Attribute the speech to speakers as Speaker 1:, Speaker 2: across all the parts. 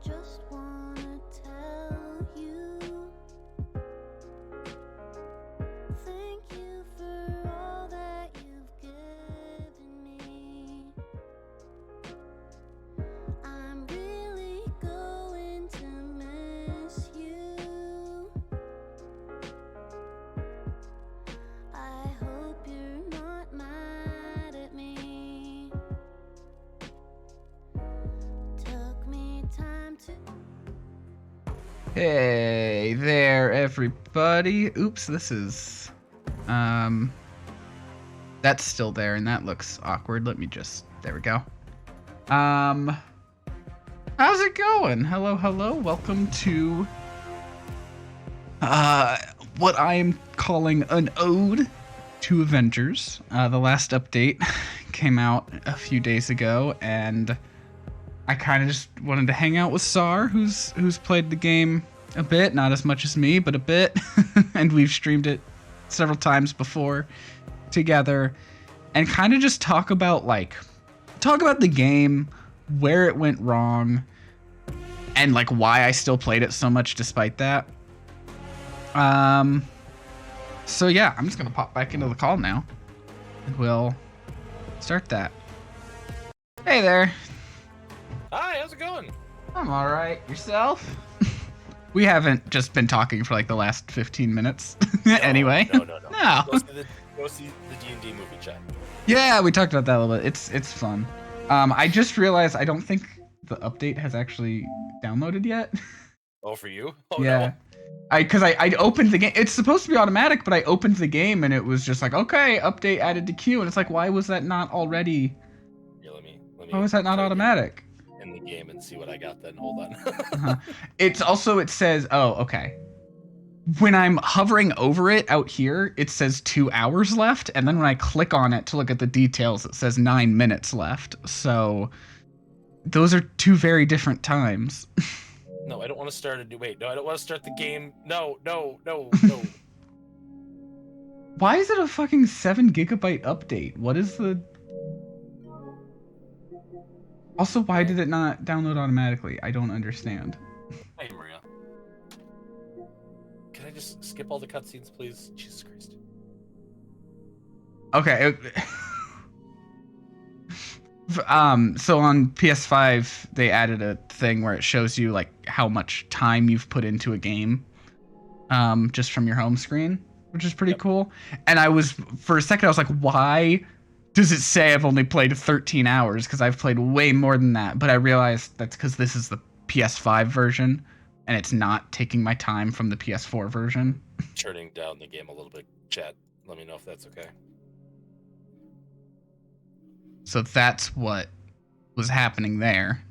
Speaker 1: just wanna tell you, thank you for all that you've given me. I'm really going to miss you. I hope you're not mad at me. Took me time to.
Speaker 2: Hey there, everybody. Oops, this is... That's still there, and that looks awkward. Let me just... There we go. How's it going? Hello, hello. Welcome to... what I am calling an ode to Avengers. The last update came out a few days ago, and I kind of just wanted to hang out with Sar, who's played the game a bit, not as much as me, but a bit, and we've streamed it several times before together, and kind of just talk about the game, where it went wrong, and like why I still played it so much despite that. So yeah, I'm just gonna pop back into the call now, and we'll start that. Hey there.
Speaker 3: Hi, how's it going?
Speaker 2: I'm all right. Yourself? We haven't just been talking for like the last 15 minutes. Anyway.
Speaker 3: No.
Speaker 2: No.
Speaker 3: Go see the D&D movie chat.
Speaker 2: Yeah, we talked about that a little bit. It's fun. I just realized I don't think the update has actually downloaded yet.
Speaker 3: Oh, for you? Oh,
Speaker 2: Yeah.
Speaker 3: no.
Speaker 2: Because I opened the game. It's supposed to be automatic, but I opened the game and it was just like, okay, update added to queue. And it's like, why was that not already?
Speaker 3: Here, let me.
Speaker 2: Why was that not automatic?
Speaker 3: In the game and see what I got then. Hold on.
Speaker 2: Uh-huh. It's also, it says, oh, okay. When I'm hovering over it out here, it says 2 hours left. And then when I click on it to look at the details, it says 9 minutes left. So those are two very different times.
Speaker 3: No, I don't want to start a new. Wait, no, I don't want to start the game. No.
Speaker 2: Why is it a fucking 7 gigabyte update? What is the... Also, why did it not download automatically? I don't understand.
Speaker 3: Hey, Maria. Can I just skip all the cutscenes, please? Jesus Christ.
Speaker 2: Okay. So on PS5, they added a thing where it shows you like how much time you've put into a game, just from your home screen, which is pretty cool. And for a second, I was like, why does it say I've only played 13 hours? Because I've played way more than that. But I realized that's because this is the PS5 version, and it's not taking my time from the PS4 version.
Speaker 3: Turning down the game a little bit, chat. Let me know if that's okay.
Speaker 2: So that's what was happening there.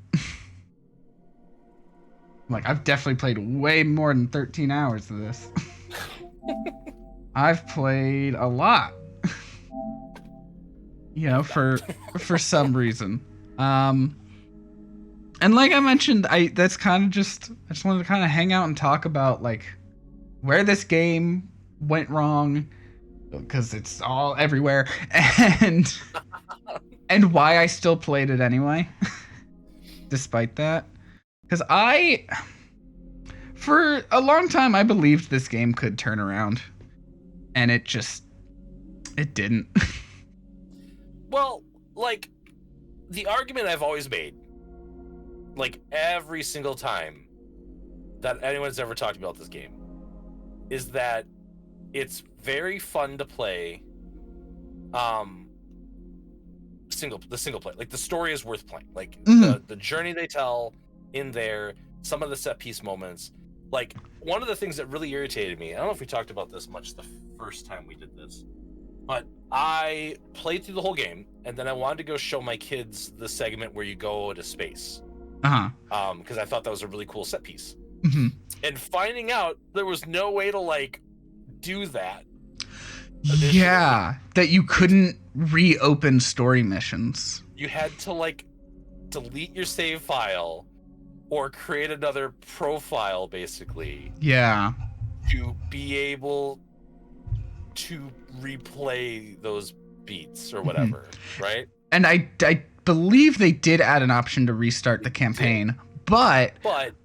Speaker 2: Like, I've definitely played way more than 13 hours of this. I've played a lot. You know, for some reason. And like I mentioned, that's kind of just, I just wanted to kind of hang out and talk about like where this game went wrong, because it's all everywhere, and why I still played it anyway, despite that. Because for a long time, I believed this game could turn around, and it didn't.
Speaker 3: Well, like, the argument I've always made, like, every single time that anyone's ever talked about this game, is that it's very fun to play, single play. Like, the story is worth playing. Like, the journey they tell in there, some of the set piece moments. Like, one of the things that really irritated me, I don't know if we talked about this much the first time we did this, but I played through the whole game, and then I wanted to go show my kids the segment where you go to space. Because I thought that was a really cool set piece.
Speaker 2: Mm-hmm.
Speaker 3: And finding out there was no way to, like, do that.
Speaker 2: Yeah, that you couldn't reopen story missions.
Speaker 3: You had to, like, delete your save file or create another profile, basically.
Speaker 2: Yeah.
Speaker 3: To be able to replay those beats or whatever, right?
Speaker 2: And I believe they did add an option to restart the campaign, But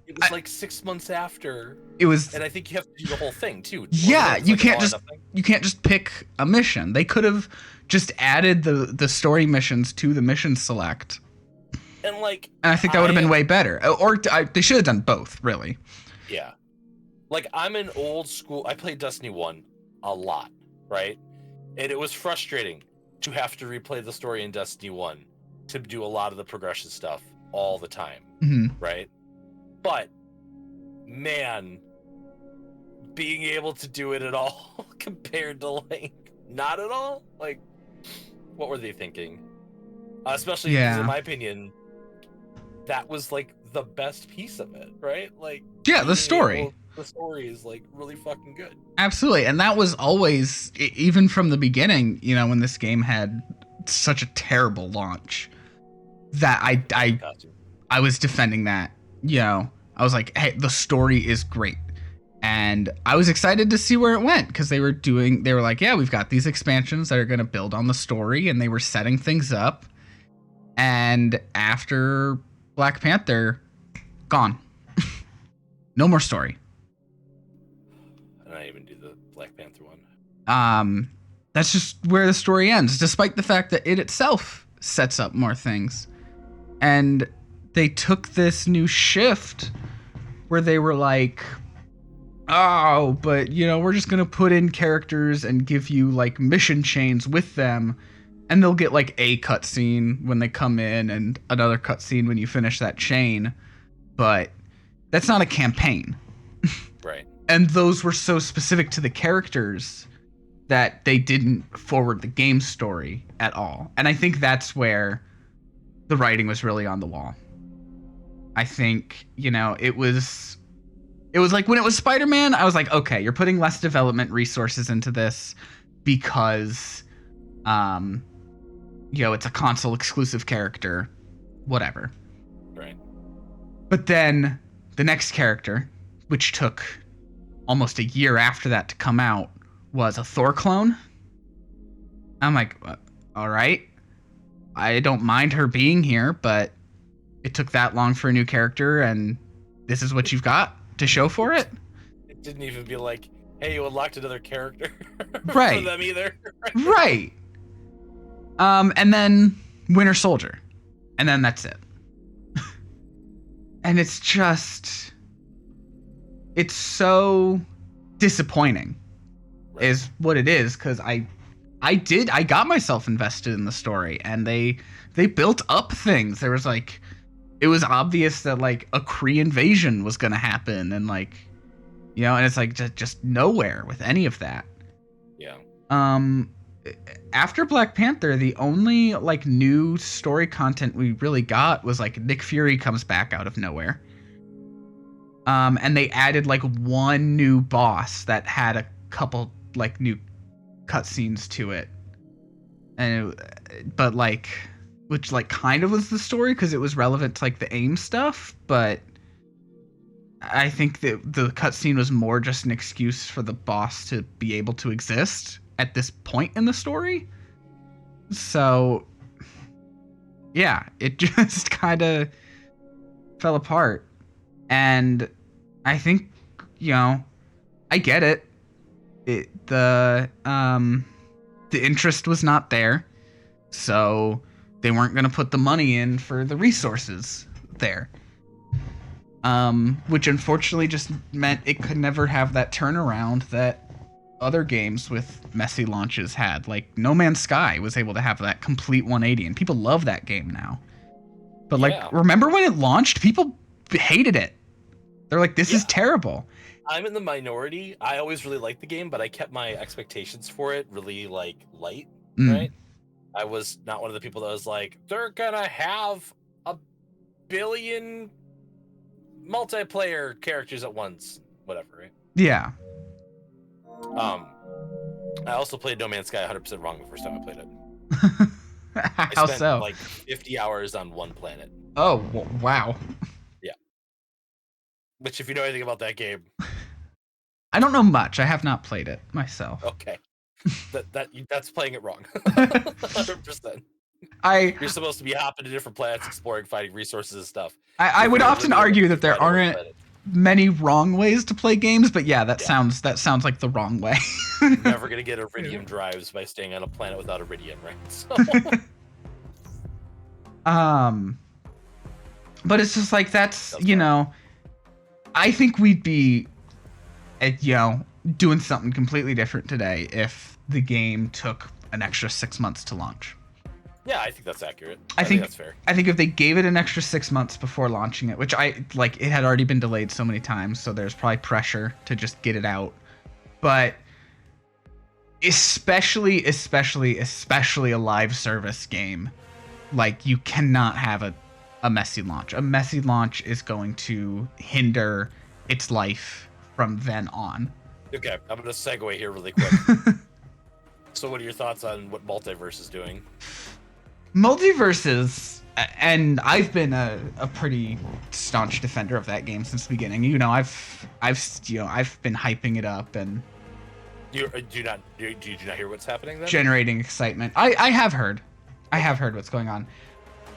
Speaker 3: it was like 6 months after,
Speaker 2: it was,
Speaker 3: and I think you have to do the whole thing too.
Speaker 2: yeah,
Speaker 3: Wasn't it
Speaker 2: you
Speaker 3: like an
Speaker 2: can't
Speaker 3: all or
Speaker 2: just
Speaker 3: nothing?
Speaker 2: you can't just pick a mission. They could have just added the story missions to the mission select,
Speaker 3: And like,
Speaker 2: and I think that would have been way better. Or they should have done both, really.
Speaker 3: yeah, like I'm an old school. I played Destiny 1 a lot, right? And it was frustrating to have to replay the story in Destiny 1 to do a lot of the progression stuff all the time,
Speaker 2: Hmm.
Speaker 3: right? But man, being able to do it at all compared to like not at all, like what were they thinking? Especially because, in my opinion, that was like the best piece of it, right? Like,
Speaker 2: yeah, the story.
Speaker 3: The story is like really fucking good.
Speaker 2: Absolutely, and that was always, even from the beginning, you know, when this game had such a terrible launch, that I was defending that. You know, I was like, hey, the story is great. And I was excited to see where it went, because they were like, yeah, we've got these expansions that are going to build on the story, and they were setting things up. And after Black Panther, gone. No more story.
Speaker 3: I don't even do the Black Panther one.
Speaker 2: That's just where the story ends, despite the fact that it itself sets up more things. And they took this new shift where they were like, oh, but, you know, we're just going to put in characters and give you, like, mission chains with them, and they'll get, like, a cutscene when they come in and another cutscene when you finish that chain. But that's not a campaign.
Speaker 3: Right.
Speaker 2: And those were so specific to the characters that they didn't forward the game story at all. And I think that's where the writing was really on the wall. I think, you know, it was like when it was Spider-Man, I was like, okay, you're putting less development resources into this because, you know, it's a console exclusive character, whatever.
Speaker 3: Right.
Speaker 2: But then the next character, which took almost a year after that to come out, was a Thor clone. I'm like, all right, I don't mind her being here, but it took that long for a new character, and this is what you've got to show for it?
Speaker 3: It didn't even be like, hey, you unlocked another character
Speaker 2: right.
Speaker 3: for them either.
Speaker 2: Right. And then Winter Soldier. And then that's it. And it's just, it's so disappointing, right, is what it is, because I got myself invested in the story, and they built up things. There was like, it was obvious that like a Kree invasion was going to happen, and like, you know, and it's like just nowhere with any of that.
Speaker 3: Yeah.
Speaker 2: After Black Panther, the only like new story content we really got was like Nick Fury comes back out of nowhere. And they added like one new boss that had a couple like new cutscenes to it. But like, which like kind of was the story because it was relevant to like the AIM stuff, but I think that the cutscene was more just an excuse for the boss to be able to exist at this point in the story. So yeah, it just kind of fell apart. And I think, you know, I get it. The interest was not there, so they weren't going to put the money in for the resources there. Which unfortunately just meant it could never have that turnaround that other games with messy launches had. Like No Man's Sky was able to have that complete 180, and people love that game now. But like, remember when it launched? People hated it. They're like, this is terrible.
Speaker 3: I'm in the minority. I always really liked the game, but I kept my expectations for it really like light, right? I was not one of the people that was like, they're gonna have 1 billion multiplayer characters at once, whatever, right?
Speaker 2: Yeah.
Speaker 3: I also played No Man's Sky 100% wrong the first time I played it.
Speaker 2: How
Speaker 3: I spent
Speaker 2: so?
Speaker 3: like 50 hours on one planet.
Speaker 2: Oh, wow.
Speaker 3: Yeah. Which, if you know anything about that game,
Speaker 2: I don't know much. I have not played it myself.
Speaker 3: Okay. That's playing it wrong. 100%. You're supposed to be hopping to different planets, exploring, finding resources and stuff.
Speaker 2: I would
Speaker 3: You're
Speaker 2: often
Speaker 3: literally
Speaker 2: argue that there
Speaker 3: flying over
Speaker 2: aren't
Speaker 3: planets.
Speaker 2: many wrong ways to play games, but yeah, that
Speaker 3: Yeah.
Speaker 2: sounds like the wrong way.
Speaker 3: Never gonna get iridium drives by staying on a planet without iridium, right? So
Speaker 2: But it's just like that's I think we'd be doing something completely different today if the game took an extra 6 months to launch.
Speaker 3: yeah, I think that's accurate.
Speaker 2: I think
Speaker 3: that's fair.
Speaker 2: I think if they gave it an extra 6 months before launching it, which it had already been delayed so many times, so there's probably pressure to just get it out. But especially a live service game, like you cannot have a messy launch. A messy launch is going to hinder its life from then on.
Speaker 3: Okay, I'm gonna segue here really quick. So, what are your thoughts on what Multiverse is doing?
Speaker 2: Multiverses, and I've been a pretty staunch defender of that game since the beginning. I've been hyping it up and
Speaker 3: Do you not hear what's happening then?
Speaker 2: generating excitement. I have heard. I have heard what's going on.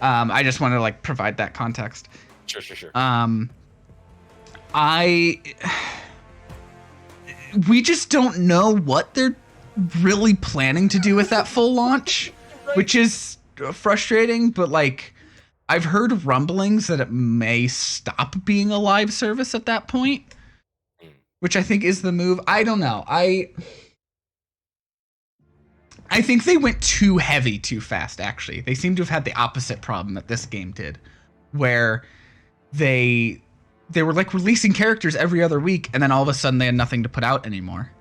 Speaker 2: I just want to provide that context.
Speaker 3: Sure.
Speaker 2: We just don't know what they're really planning to do with that full launch, which is frustrating, but I've heard rumblings that it may stop being a live service at that point, which I think is the move. I don't know. I think they went too heavy too fast, actually. They seem to have had the opposite problem that this game did, where they were releasing characters every other week, and then all of a sudden they had nothing to put out anymore.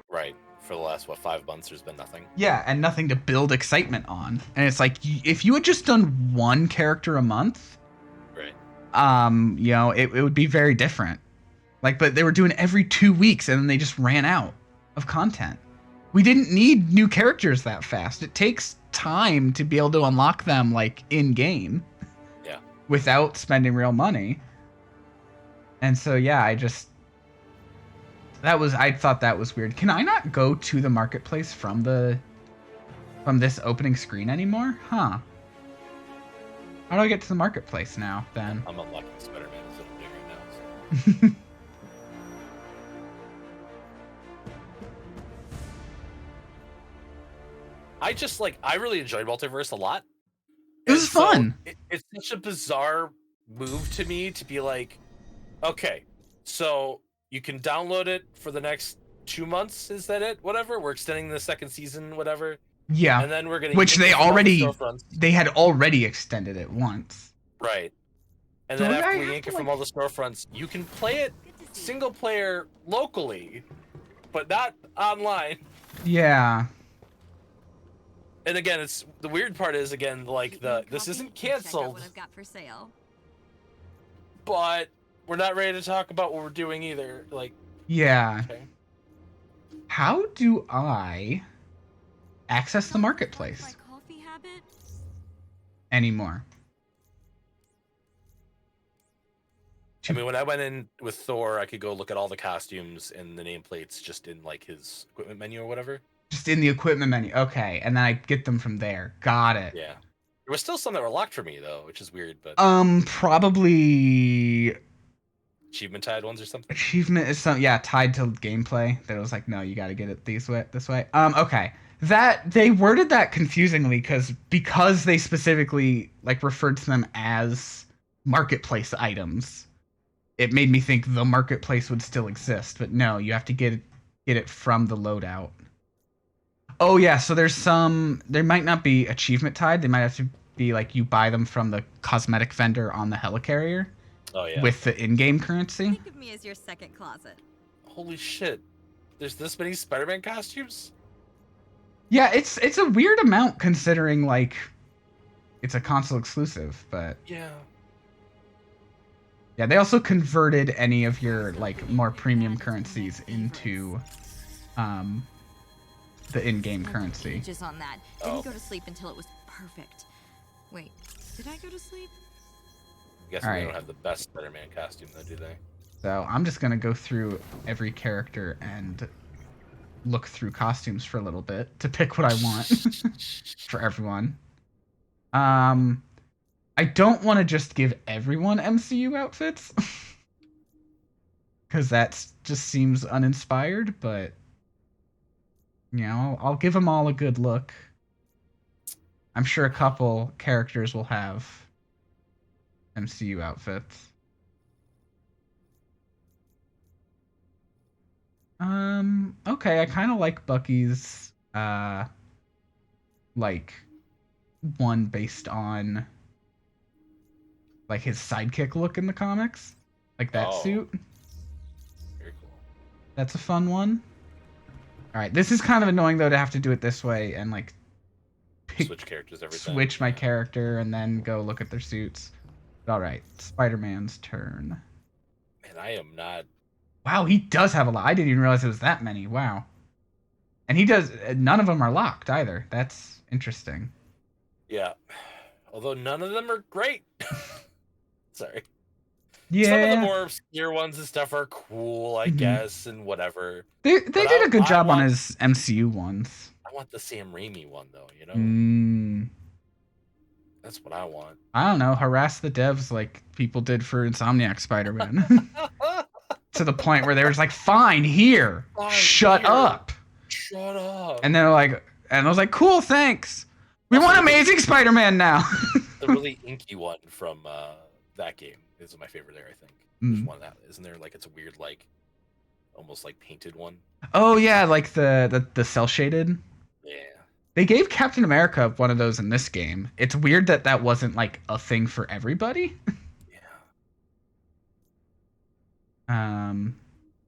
Speaker 3: Right. For the last 5 months, there's been nothing.
Speaker 2: Yeah, and nothing to build excitement on. And it's like, if you had just done one character a month,
Speaker 3: right?
Speaker 2: It would be very different. But they were doing every 2 weeks, and then they just ran out of content. We didn't need new characters that fast. It takes time to be able to unlock them in game.
Speaker 3: Yeah.
Speaker 2: Without spending real money. And so yeah, I thought that was weird. Can I not go to the marketplace from this opening screen anymore? Huh. How do I get to the marketplace now then?
Speaker 3: I'm unlocking Spider-Man as little big right now. So. I really enjoyed Multiverse a lot.
Speaker 2: It was fun.
Speaker 3: It's such a bizarre move to me to be like, okay, so you can download it for the next 2 months. Is that it? Whatever. We're extending the second season, whatever.
Speaker 2: Yeah.
Speaker 3: And then we're gonna.
Speaker 2: Which they had already extended it once.
Speaker 3: Right. And then after we yank it from all the storefronts, you can play it single player locally, but not online.
Speaker 2: Yeah.
Speaker 3: And again, it's the weird part is this isn't canceled.
Speaker 1: What I've got for sale.
Speaker 3: But we're not ready to talk about what we're doing either.
Speaker 2: Yeah.
Speaker 3: Okay.
Speaker 2: How do I access the marketplace
Speaker 1: My coffee habit?
Speaker 2: anymore?
Speaker 3: I mean, when I went in with Thor, I could go look at all the costumes and the nameplates just in his equipment menu or whatever.
Speaker 2: Just in the equipment menu. Okay, and then I get them from there. Got it.
Speaker 3: Yeah. There was still some that were locked for me though, which is weird, but
Speaker 2: probably
Speaker 3: achievement tied ones or something.
Speaker 2: Achievement is tied to gameplay. That it was no, you got to get it this way. Okay. That they worded that confusingly because they specifically referred to them as marketplace items. It made me think the marketplace would still exist, but no, you have to get it from the loadout. Oh yeah, so there might not be achievement tied. They might have to be you buy them from the cosmetic vendor on the helicarrier.
Speaker 3: Oh yeah.
Speaker 2: With the in-game currency.
Speaker 1: Think of me as your second closet.
Speaker 3: Holy shit. There's this many Spider-Man costumes?
Speaker 2: Yeah, it's a weird amount considering it's a console exclusive, but
Speaker 3: yeah.
Speaker 2: Yeah, they also converted any of your more premium currencies into the in-game currency.
Speaker 1: Pages on that. Didn't go to sleep until it was perfect. Wait, did I go to sleep?
Speaker 3: I guess they don't have the best Spider-Man costume though, do they?
Speaker 2: So I'm just gonna go through every character and look through costumes for a little bit to pick what I want for everyone. I don't want to just give everyone MCU outfits because that just seems uninspired. But I'll give them all a good look. I'm sure a couple characters will have MCU outfits. Okay, I kind of like Bucky's like one based on like his sidekick look in the comics. Like that suit.
Speaker 3: Very cool.
Speaker 2: That's a fun one. All right, this is kind of annoying though to have to do it this way and like
Speaker 3: Switch characters every time.
Speaker 2: Switch my character and then go look at their suits. All right, Spider-Man's turn.
Speaker 3: Man, I am not.
Speaker 2: Wow, he does have a lot. I didn't even realize it was that many. Wow. And he does. None of them are locked either. That's interesting.
Speaker 3: Yeah. Although none of them are great. Sorry.
Speaker 2: Yeah.
Speaker 3: Some of the more obscure ones and stuff are cool, I guess, and whatever.
Speaker 2: They did a good job on his MCU ones.
Speaker 3: I want the Sam Raimi one though, you know? That's what I want.
Speaker 2: I don't know. Harass the devs like people did for Insomniac Spider-Man. To the point where they were just like, fine, here. Shut up.
Speaker 3: Shut up.
Speaker 2: And they're like, and I was like, cool, thanks. We want Amazing Spider-Man now.
Speaker 3: The really inky one from that game is my favorite there, I think. There's one that isn't there like it's a weird like almost like painted one. Oh
Speaker 2: yeah, like the cell shaded.
Speaker 3: Yeah.
Speaker 2: They gave Captain America one of those in this game. It's weird that wasn't like a thing for everybody.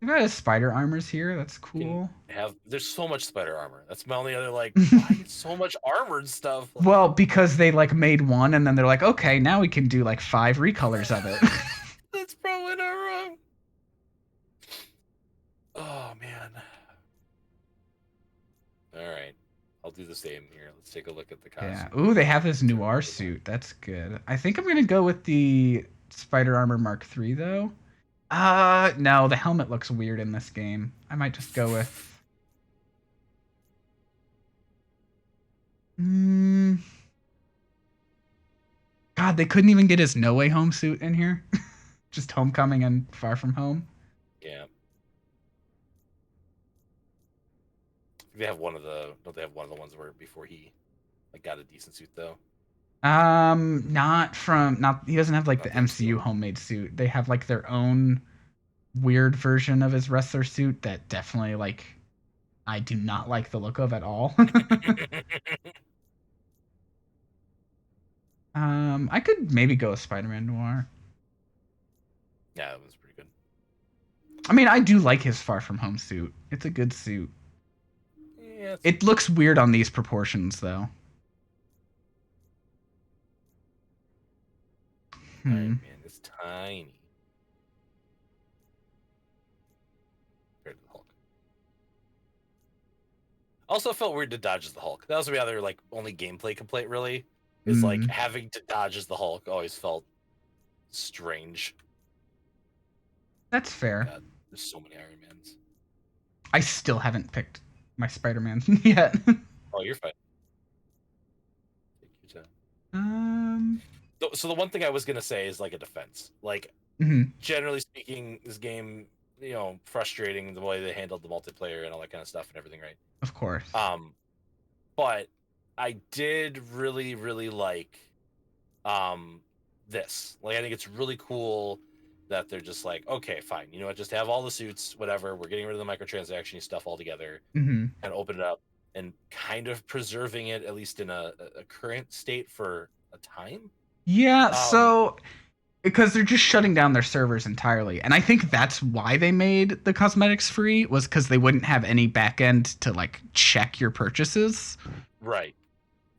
Speaker 2: We got his spider armors here. That's cool.
Speaker 3: There's so much spider armor. That's my only other like why so much armored stuff. Like,
Speaker 2: well, because they like made one and then they're like, okay, now we can do like 5 recolors of it.
Speaker 3: That's probably not wrong. Oh man. All right. I'll do the same here. Let's take a look at the costume.
Speaker 2: Yeah. Ooh, they have this noir suit. That's good. I think I'm gonna go with the Spider Armor Mark III though. No, the helmet looks weird in this game. I might just go with... God, they couldn't even get his No Way Home suit in here. Just Homecoming and Far From Home.
Speaker 3: Yeah. They have one of the... Don't they have one of the ones where before he like got a decent suit though?
Speaker 2: Not he doesn't have like the MCU homemade suit. They have like their own weird version of his wrestler suit that definitely like I do not like the look of at all. I could maybe go with Spider-Man Noir.
Speaker 3: Yeah, that was pretty good.
Speaker 2: I mean, I do like his Far From Home suit. It's a good suit.
Speaker 3: Yeah,
Speaker 2: it looks weird on these proportions though.
Speaker 3: Man, it's tiny. Compared to the Hulk. Also felt weird to dodge as the Hulk. That was the other like only gameplay complaint really. Is like having to dodge as the Hulk always felt strange.
Speaker 2: That's fair.
Speaker 3: God, there's so many Iron Mans.
Speaker 2: I still haven't picked my Spider-Man yet.
Speaker 3: Oh, you're fine. Take your time. So the one thing I was gonna say is like a defense. Like generally speaking, this game, you know, frustrating the way they handled the multiplayer and all that kind of stuff and everything, right?
Speaker 2: Of course.
Speaker 3: But I did really, really like this. Like I think it's really cool that they're just like, okay, fine, you know what, just have all the suits, whatever. We're getting rid of the microtransaction stuff altogether and open it up and kind of preserving it at least in a current state for a time.
Speaker 2: Yeah, so because they're just shutting down their servers entirely. And I think that's why they made the cosmetics free, was because they wouldn't have any backend to like check your purchases.
Speaker 3: Right.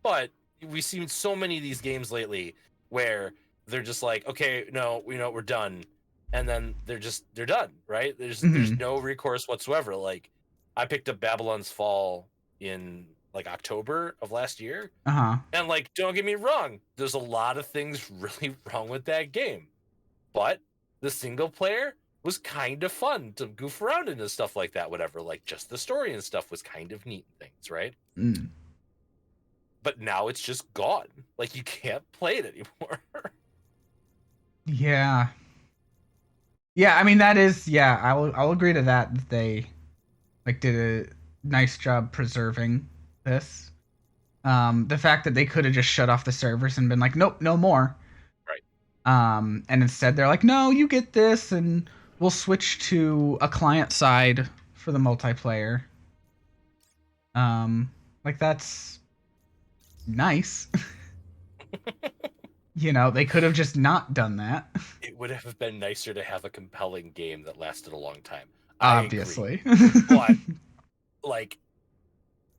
Speaker 3: But we've seen so many of these games lately where they're just like, okay, no, you know, we're done. And then they're done, right? There's no recourse whatsoever. Like I picked up Babylon's Fall in like October of last year. And like, don't get me wrong, there's a lot of things really wrong with that game. But the single player was kind of fun to goof around into stuff like that, whatever. Like just the story and stuff was kind of neat and things, right? but now it's just gone. Like you can't play it anymore.
Speaker 2: Yeah. Yeah, I mean that is yeah, I'll agree to that they like did a nice job preserving this. The fact that they could have just shut off the servers and been like, nope, no more.
Speaker 3: Right.
Speaker 2: And instead they're like, no, you get this, and we'll switch to a client side for the multiplayer. Like that's nice. You know, they could have just not done that.
Speaker 3: It would have been nicer to have a compelling game that lasted a long time. I agree.
Speaker 2: Obviously.
Speaker 3: But like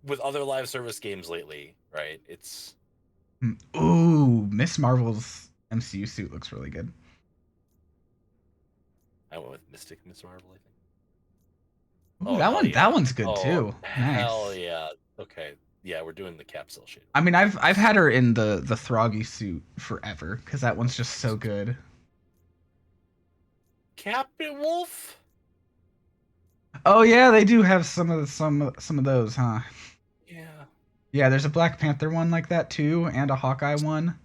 Speaker 3: with other live service games lately, right? It's
Speaker 2: Ooh, Miss Marvel's MCU suit looks really good.
Speaker 3: I went with Mystic Miss Marvel, I think.
Speaker 2: Ooh, that one,
Speaker 3: yeah.
Speaker 2: that one's good
Speaker 3: Oh,
Speaker 2: too. Nice.
Speaker 3: hell yeah. Okay. Yeah, we're doing the capsule shade.
Speaker 2: I mean, I've had her in the Throggy suit forever because that one's just so good.
Speaker 3: Captain Wolf?
Speaker 2: Oh yeah, they do have some of those, huh?
Speaker 3: Yeah.
Speaker 2: Yeah, there's a Black Panther one like that too, and a Hawkeye one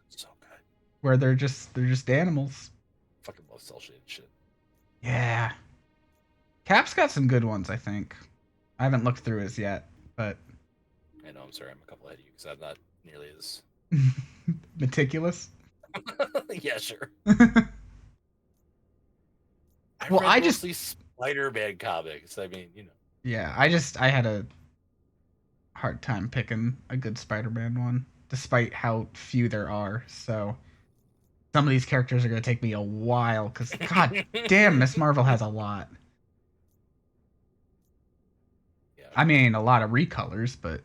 Speaker 3: So good.
Speaker 2: where they're just animals.
Speaker 3: Fucking love cell shaded shit.
Speaker 2: Yeah. Cap's got some good ones, I think. I haven't looked through his yet, but
Speaker 3: I know, I'm sorry, I'm a couple ahead of you because I'm not nearly as
Speaker 2: meticulous.
Speaker 3: yeah, sure.
Speaker 2: Well,
Speaker 3: read
Speaker 2: I just
Speaker 3: mostly Spider-Man comics. I mean, you know.
Speaker 2: yeah, I had a hard time picking a good Spider-Man one, despite how few there are. So some of these characters are gonna take me a while, because god damn, Miss Marvel has a lot.
Speaker 3: Yeah.
Speaker 2: I mean, a lot of recolors, but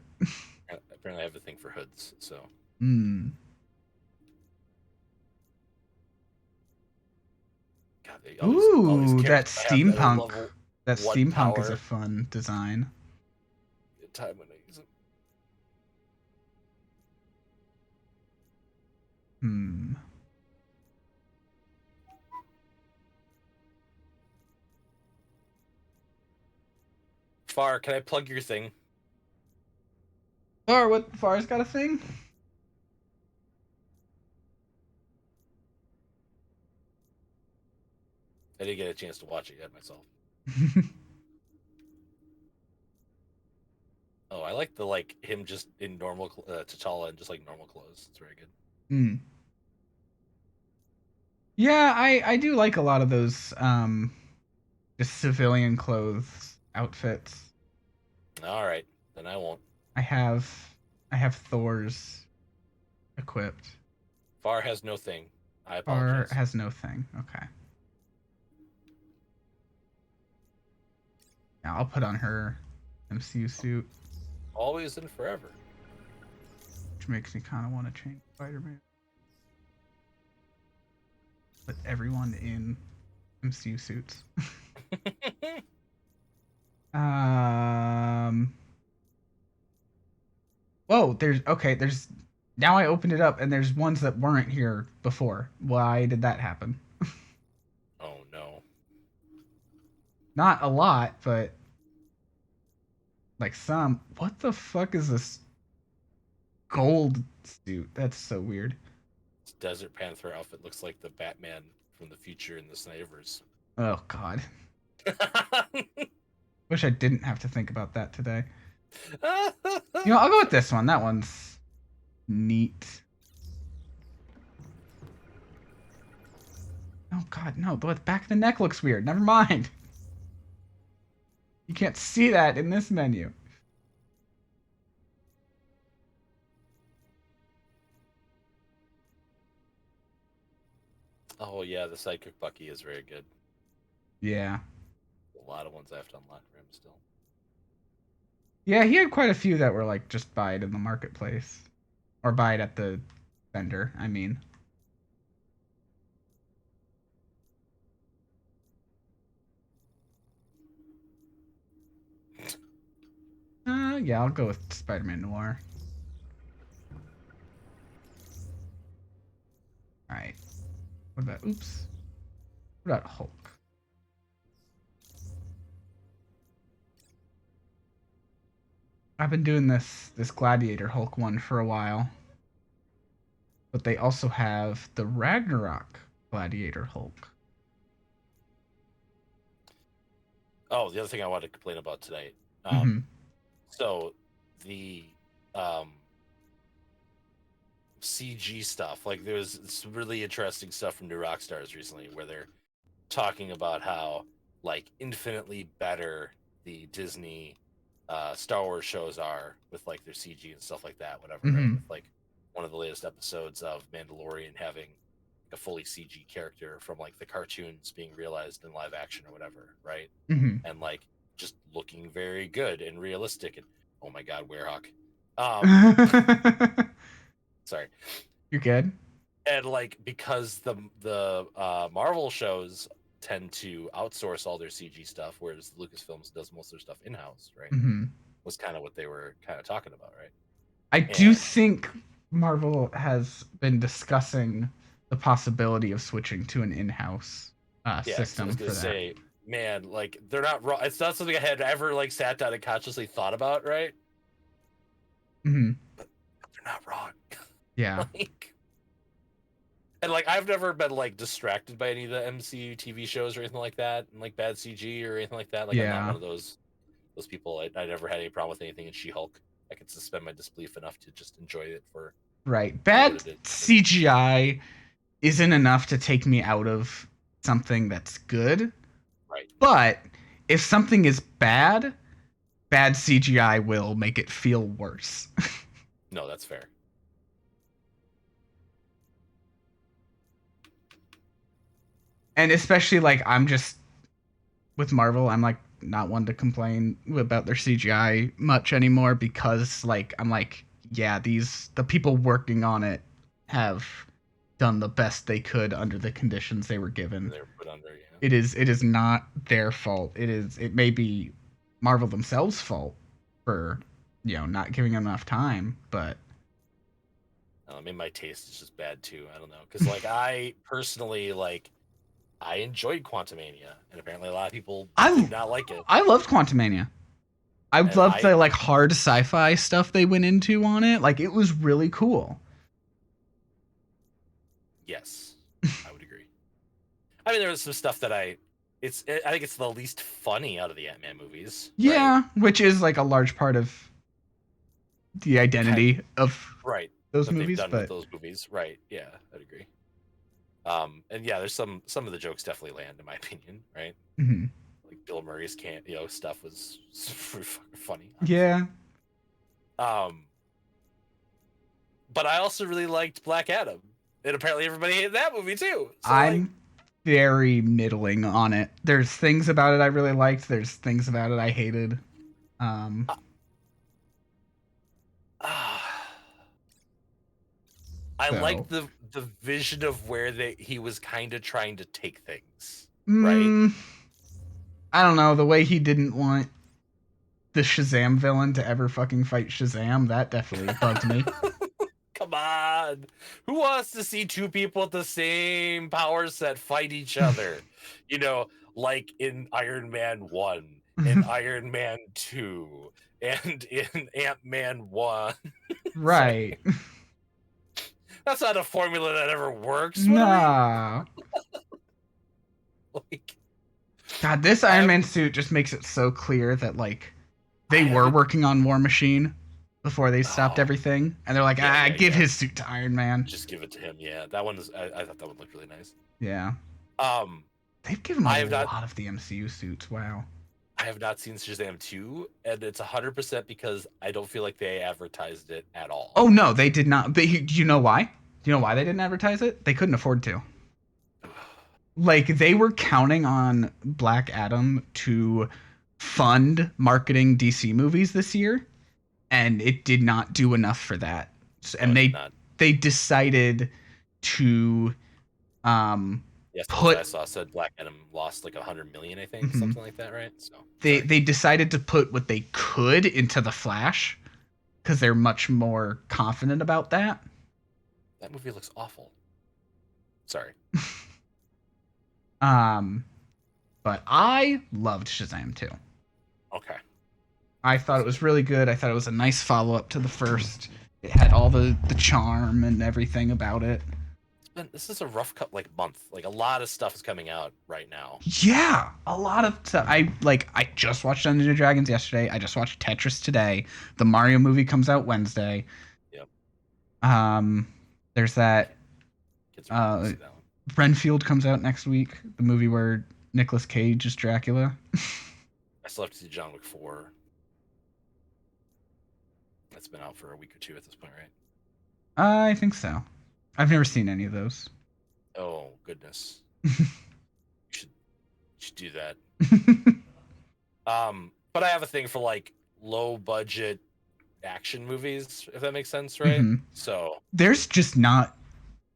Speaker 3: apparently I have a thing for hoods, so.
Speaker 2: Hmm.
Speaker 3: God,
Speaker 2: Ooh, that
Speaker 3: characters I have that are
Speaker 2: steampunk.
Speaker 3: level
Speaker 2: That
Speaker 3: one
Speaker 2: steampunk is
Speaker 3: power.
Speaker 2: a fun design.
Speaker 3: Good time when I use it.
Speaker 2: Hmm.
Speaker 3: Far, can I plug your thing?
Speaker 2: What Far's got a thing?
Speaker 3: I didn't get a chance to watch it yet myself. Oh, I like him just in normal T'Challa and just like normal clothes. It's very good.
Speaker 2: Hmm. Yeah, I do like a lot of those just civilian clothes outfits.
Speaker 3: All right, then I won't.
Speaker 2: I have Thor's equipped.
Speaker 3: Far has no thing. I
Speaker 2: Far
Speaker 3: apologize.
Speaker 2: has no thing. Okay. Yeah, I'll put on her MCU suit,
Speaker 3: Always and forever.
Speaker 2: which makes me kind of want to change Spider-Man. Put everyone in MCU suits. Whoa, there's now I opened it up and there's ones that weren't here before. Why did that happen?
Speaker 3: Oh no.
Speaker 2: Not a lot, but like some. What the fuck is this gold suit? That's so weird.
Speaker 3: This Desert Panther outfit looks like the Batman from the future in the Snyderverse.
Speaker 2: Oh god. Wish I didn't have to think about that today. You know, I'll go with this one. That one's neat. Oh god, no. The back of the neck looks weird. Never mind. You can't see that in this menu.
Speaker 3: Oh yeah, the Sidekick Bucky is very good.
Speaker 2: Yeah.
Speaker 3: A lot of ones I have to unlock for him still.
Speaker 2: Yeah, he had quite a few that were like just buy it in the marketplace. Or buy it at the vendor, I mean. Yeah, I'll go with Spider-Man Noir. Alright. What about, oops. What about Hulk? I've been doing this Gladiator Hulk one for a while, but they also have the Ragnarok Gladiator Hulk.
Speaker 3: Oh, the other thing I wanted to complain about tonight.
Speaker 2: Mm-hmm.
Speaker 3: So the um, CG stuff, like there's some really interesting stuff from New Rockstars recently, where they're talking about how like infinitely better the Disney Star Wars shows are with like their CG and stuff like that, whatever, right?
Speaker 2: Mm-hmm.
Speaker 3: With like one of the latest episodes of Mandalorian having a fully CG character from like the cartoons being realized in live action or whatever, right?
Speaker 2: Mm-hmm.
Speaker 3: And like just looking very good and realistic. And oh my God, Werehawk. Sorry.
Speaker 2: You're good.
Speaker 3: And like because the Marvel shows tend to outsource all their CG stuff, whereas Lucasfilms does most of their stuff in house, right?
Speaker 2: Mm-hmm.
Speaker 3: Was kind of what they were kind of talking about, right?
Speaker 2: I do
Speaker 3: And
Speaker 2: think Marvel has been discussing the possibility of switching to an in-house
Speaker 3: yeah, I
Speaker 2: system
Speaker 3: was
Speaker 2: for
Speaker 3: gonna
Speaker 2: that.
Speaker 3: say, man, like they're not wrong. It's not something I had ever like sat down and consciously thought about, right?
Speaker 2: Mm-hmm.
Speaker 3: But they're not wrong.
Speaker 2: Yeah.
Speaker 3: Like, and like I've never been like distracted by any of the MCU TV shows or anything like that, and like bad CG or anything like that. Like I'm not
Speaker 2: Yeah.
Speaker 3: one of those people. I never had any problem with anything in She-Hulk. I could suspend my disbelief enough to just enjoy it for
Speaker 2: Right.
Speaker 3: what
Speaker 2: Bad
Speaker 3: it is.
Speaker 2: CGI isn't enough to take me out of something that's good.
Speaker 3: Right.
Speaker 2: But if something is bad, bad CGI will make it feel worse.
Speaker 3: No, that's fair.
Speaker 2: And especially like I'm just with Marvel, I'm like not one to complain about their CGI much anymore because like I'm like, yeah, the people working on it have done the best they could under the conditions they were given.
Speaker 3: They're put under, yeah.
Speaker 2: It is not their fault. It may be Marvel themselves' fault for not giving them enough time, but
Speaker 3: I mean, my taste is just bad too. I don't know, because like I personally like I enjoyed Quantumania, and apparently a lot of people did not like it.
Speaker 2: I loved Quantumania. I
Speaker 3: And
Speaker 2: loved the like hard sci-fi stuff they went into on it. Like it was really cool.
Speaker 3: Yes, I would agree. I mean, there was some stuff that I think it's the least funny out of the Ant-Man movies.
Speaker 2: Yeah,
Speaker 3: right?
Speaker 2: which is like a large part of the identity of
Speaker 3: right
Speaker 2: those
Speaker 3: that
Speaker 2: movies.
Speaker 3: they've done
Speaker 2: But
Speaker 3: with those movies, right? Yeah, I'd agree. And yeah, there's some of the jokes definitely land, in my opinion, right?
Speaker 2: mm-hmm.
Speaker 3: Like Bill Murray's stuff was super fucking funny.
Speaker 2: Honestly. Yeah.
Speaker 3: But I also really liked Black Adam, and apparently everybody hated that movie too. So
Speaker 2: I'm very middling on it. There's things about it I really liked. There's things about it I hated.
Speaker 3: I liked the vision of where he was kind of trying to take things, right?
Speaker 2: I don't know, the way he didn't want the Shazam villain to ever fucking fight Shazam, that definitely bugged me.
Speaker 3: Come on. Who wants to see two people with the same power set fight each other? Like in Iron Man 1, in Iron Man 2, and in Ant-Man 1.
Speaker 2: Right.
Speaker 3: That's not a formula that ever works.
Speaker 2: Nah.
Speaker 3: Like,
Speaker 2: God, this Iron Man suit just makes it so clear that like they were working on War Machine before they stopped everything, and they're like, give his suit to Iron Man.
Speaker 3: Just give it to him. Yeah, that one is. I thought that one looked really nice.
Speaker 2: Yeah. They've given a lot of the MCU suits. Wow.
Speaker 3: I have not seen Shazam 2, and it's 100% because I don't feel like they advertised it at all.
Speaker 2: Oh no, they did not. Do you know why? Do you know why they didn't advertise it? They couldn't afford to. Like they were counting on Black Adam to fund marketing DC movies this year, and it did not do enough for that. And they decided to
Speaker 3: yes, what I saw said Black Adam lost like $100 million, I think, something like that, right? So
Speaker 2: they decided to put what they could into the Flash because they're much more confident about that.
Speaker 3: That movie looks awful. Sorry.
Speaker 2: But I loved Shazam too.
Speaker 3: Okay.
Speaker 2: I thought it was really good. I thought it was a nice follow up to the first. It had all the charm and everything about it.
Speaker 3: This is a rough cut like month. Like a lot of stuff is coming out right now.
Speaker 2: Yeah, a lot of stuff. I just watched Dungeons and Dragons yesterday. I just watched Tetris today. The Mario movie comes out Wednesday.
Speaker 3: Yep.
Speaker 2: There's that.
Speaker 3: Kids are gonna see that one.
Speaker 2: Renfield comes out next week. The movie where Nicolas Cage is Dracula.
Speaker 3: I still have to see John Wick 4. That's been out for a week or two at this point, right?
Speaker 2: I think so. I've never seen any of those.
Speaker 3: Oh goodness. should do that. But I have a thing for like low budget action movies, if that makes sense, right?
Speaker 2: Mm-hmm.
Speaker 3: So
Speaker 2: there's just not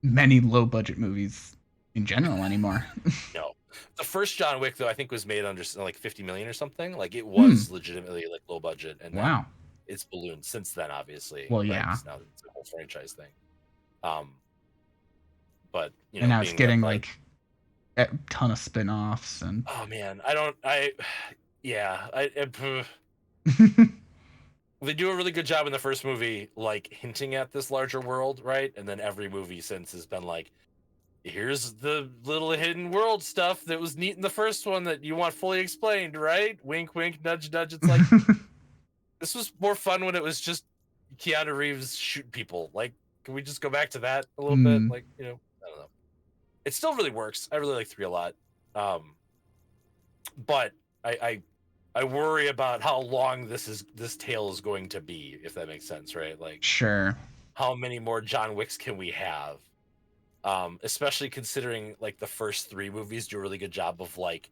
Speaker 2: many low budget movies in general anymore.
Speaker 3: no. The first John Wick though I think was made under like 50 million or something. Like it was legitimately like low budget, and
Speaker 2: wow,
Speaker 3: it's ballooned since then, obviously.
Speaker 2: Well,
Speaker 3: right?
Speaker 2: yeah.
Speaker 3: Now it's a whole franchise thing. But you know,
Speaker 2: and now it's getting like a ton of spin-offs and.
Speaker 3: Oh man, they do a really good job in the first movie, like hinting at this larger world, right? And then every movie since has been like, here's the little hidden world stuff that was neat in the first one that you want fully explained, right? Wink, wink, nudge, nudge. It's like this was more fun when it was just Keanu Reeves shooting people. Like, can we just go back to that a little bit? Like, you know, I don't know. It still really works. I really like 3 a lot. But I worry about how long this tale is going to be, if that makes sense, right? Like,
Speaker 2: sure.
Speaker 3: How many more John Wicks can we have? Especially considering like the first 3 movies do a really good job of like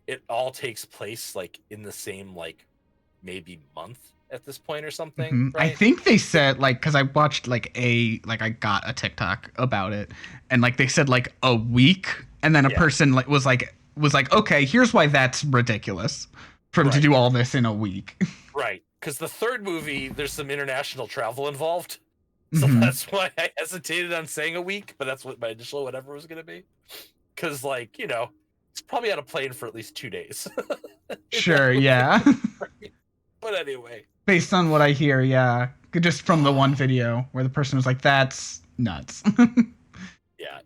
Speaker 3: it all takes place like in the same like maybe month at this point or something.
Speaker 2: Mm-hmm.
Speaker 3: Right?
Speaker 2: I think they said like because I watched I got a TikTok about it, and like they said like a week, and then a person was like okay, here's why that's ridiculous for them to do all this in a week.
Speaker 3: Right, because the 3rd movie there's some international travel involved. So that's why I hesitated on saying a week, but that's what my initial whatever was going to be. Because, like, you know, it's probably on a plane for at least 2 days.
Speaker 2: Sure, yeah.
Speaker 3: But anyway.
Speaker 2: Based on what I hear, yeah. Just from the one video where the person was like, that's nuts.
Speaker 3: Yeah,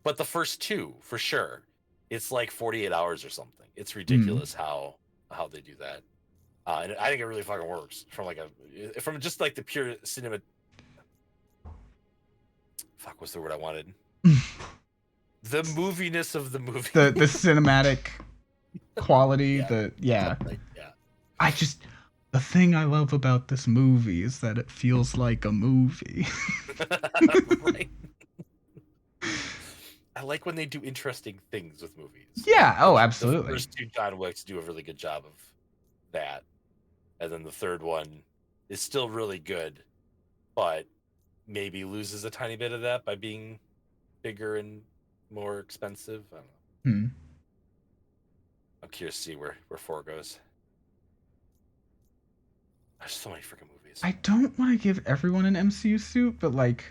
Speaker 3: but the first 2, for sure, it's like 48 hours or something. It's ridiculous how they do that. And I think it really fucking works from just like the pure cinema. Fuck, what's the word I wanted? The moviness of the movie.
Speaker 2: The cinematic quality.
Speaker 3: Yeah.
Speaker 2: The thing I love about this movie is that it feels like a movie.
Speaker 3: Right. I like when they do interesting things with movies.
Speaker 2: Yeah. Oh, absolutely.
Speaker 3: The first 2 John Wicks do a really good job of that, and then the 3rd one is still really good, but maybe loses a tiny bit of that by being bigger and more expensive. I don't know. I'm curious to see where 4 goes. There's so many freaking movies.
Speaker 2: I don't want to give everyone an MCU suit, but like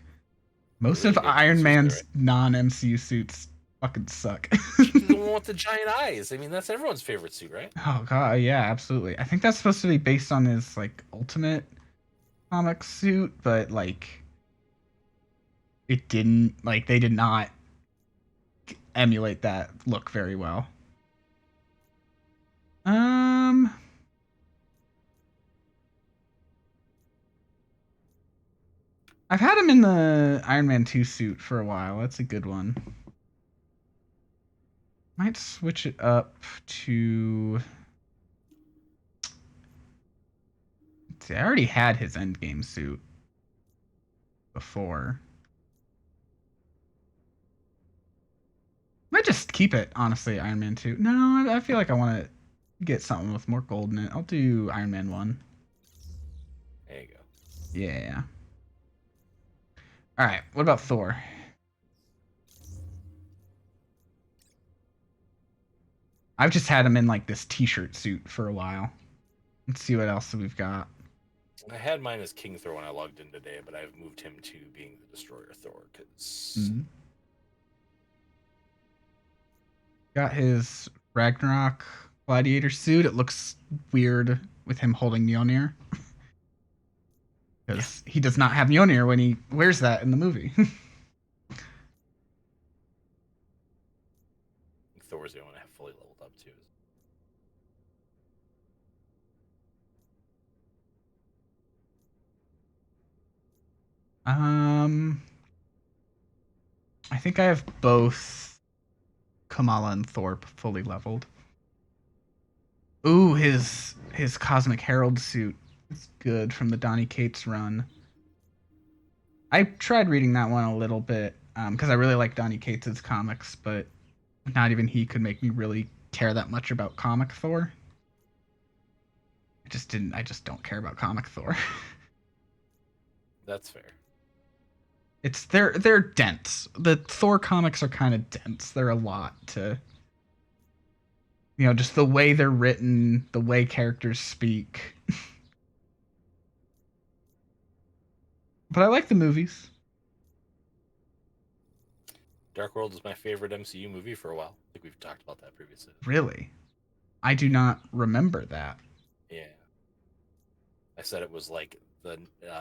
Speaker 2: most of Iron Man's non-MCU suits fucking suck.
Speaker 3: The one with the giant eyes. I mean, that's everyone's favorite suit, right?
Speaker 2: Oh god, yeah, absolutely. I think that's supposed to be based on his like Ultimate comic suit, but like it didn't, like they did not emulate that look very well. I've had him in the Iron Man 2 suit for a while. That's a good one. Might switch it up to... Let's see, I already had his Endgame suit before. Might just keep it, honestly, Iron Man 2. No, I feel like I want to get something with more gold in it. I'll do Iron Man 1.
Speaker 3: There you go.
Speaker 2: Yeah. Alright, what about Thor? I've just had him in like this t-shirt suit for a while. Let's see what else we've got.
Speaker 3: I had mine as King Thor when I logged in today, but I've moved him to being the Destroyer Thor because
Speaker 2: got his Ragnarok gladiator suit. It looks weird with him holding Mjolnir. Because he does not have Mjolnir when he wears that in the movie.
Speaker 3: Thor's the only one I have fully leveled up too.
Speaker 2: I think I have both Kamala and Thor fully leveled. Ooh, his Cosmic Herald suit is good from the Donny Cates run. I tried reading that one a little bit because I really like Donny Cates' comics, but not even he could make me really care that much about comic Thor. I just don't care about comic Thor.
Speaker 3: That's fair.
Speaker 2: They're dense. The Thor comics are kind of dense. They're a lot to, just the way they're written, the way characters speak. But I like the movies.
Speaker 3: Dark World is my favorite MCU movie for a while. I think we've talked about that previously.
Speaker 2: Really? I do not remember that.
Speaker 3: Yeah. I said it was like the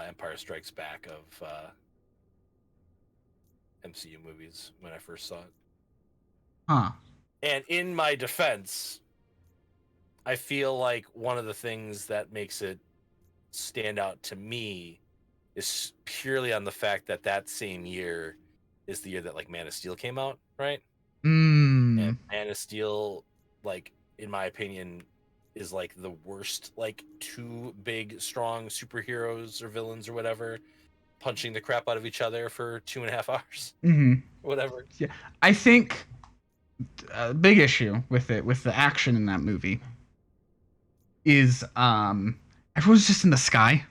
Speaker 3: Empire Strikes Back of MCU movies when I first saw it.
Speaker 2: Huh.
Speaker 3: And in my defense, I feel like one of the things that makes it stand out to me is purely on the fact that that same year is the year that like Man of Steel came out, right? And Man of Steel, like in my opinion, is like the worst, like two big, strong superheroes or villains or whatever punching the crap out of each other for 2.5 hours. Whatever.
Speaker 2: Yeah, I think a big issue with it, with the action in that movie, is everyone's just in the sky,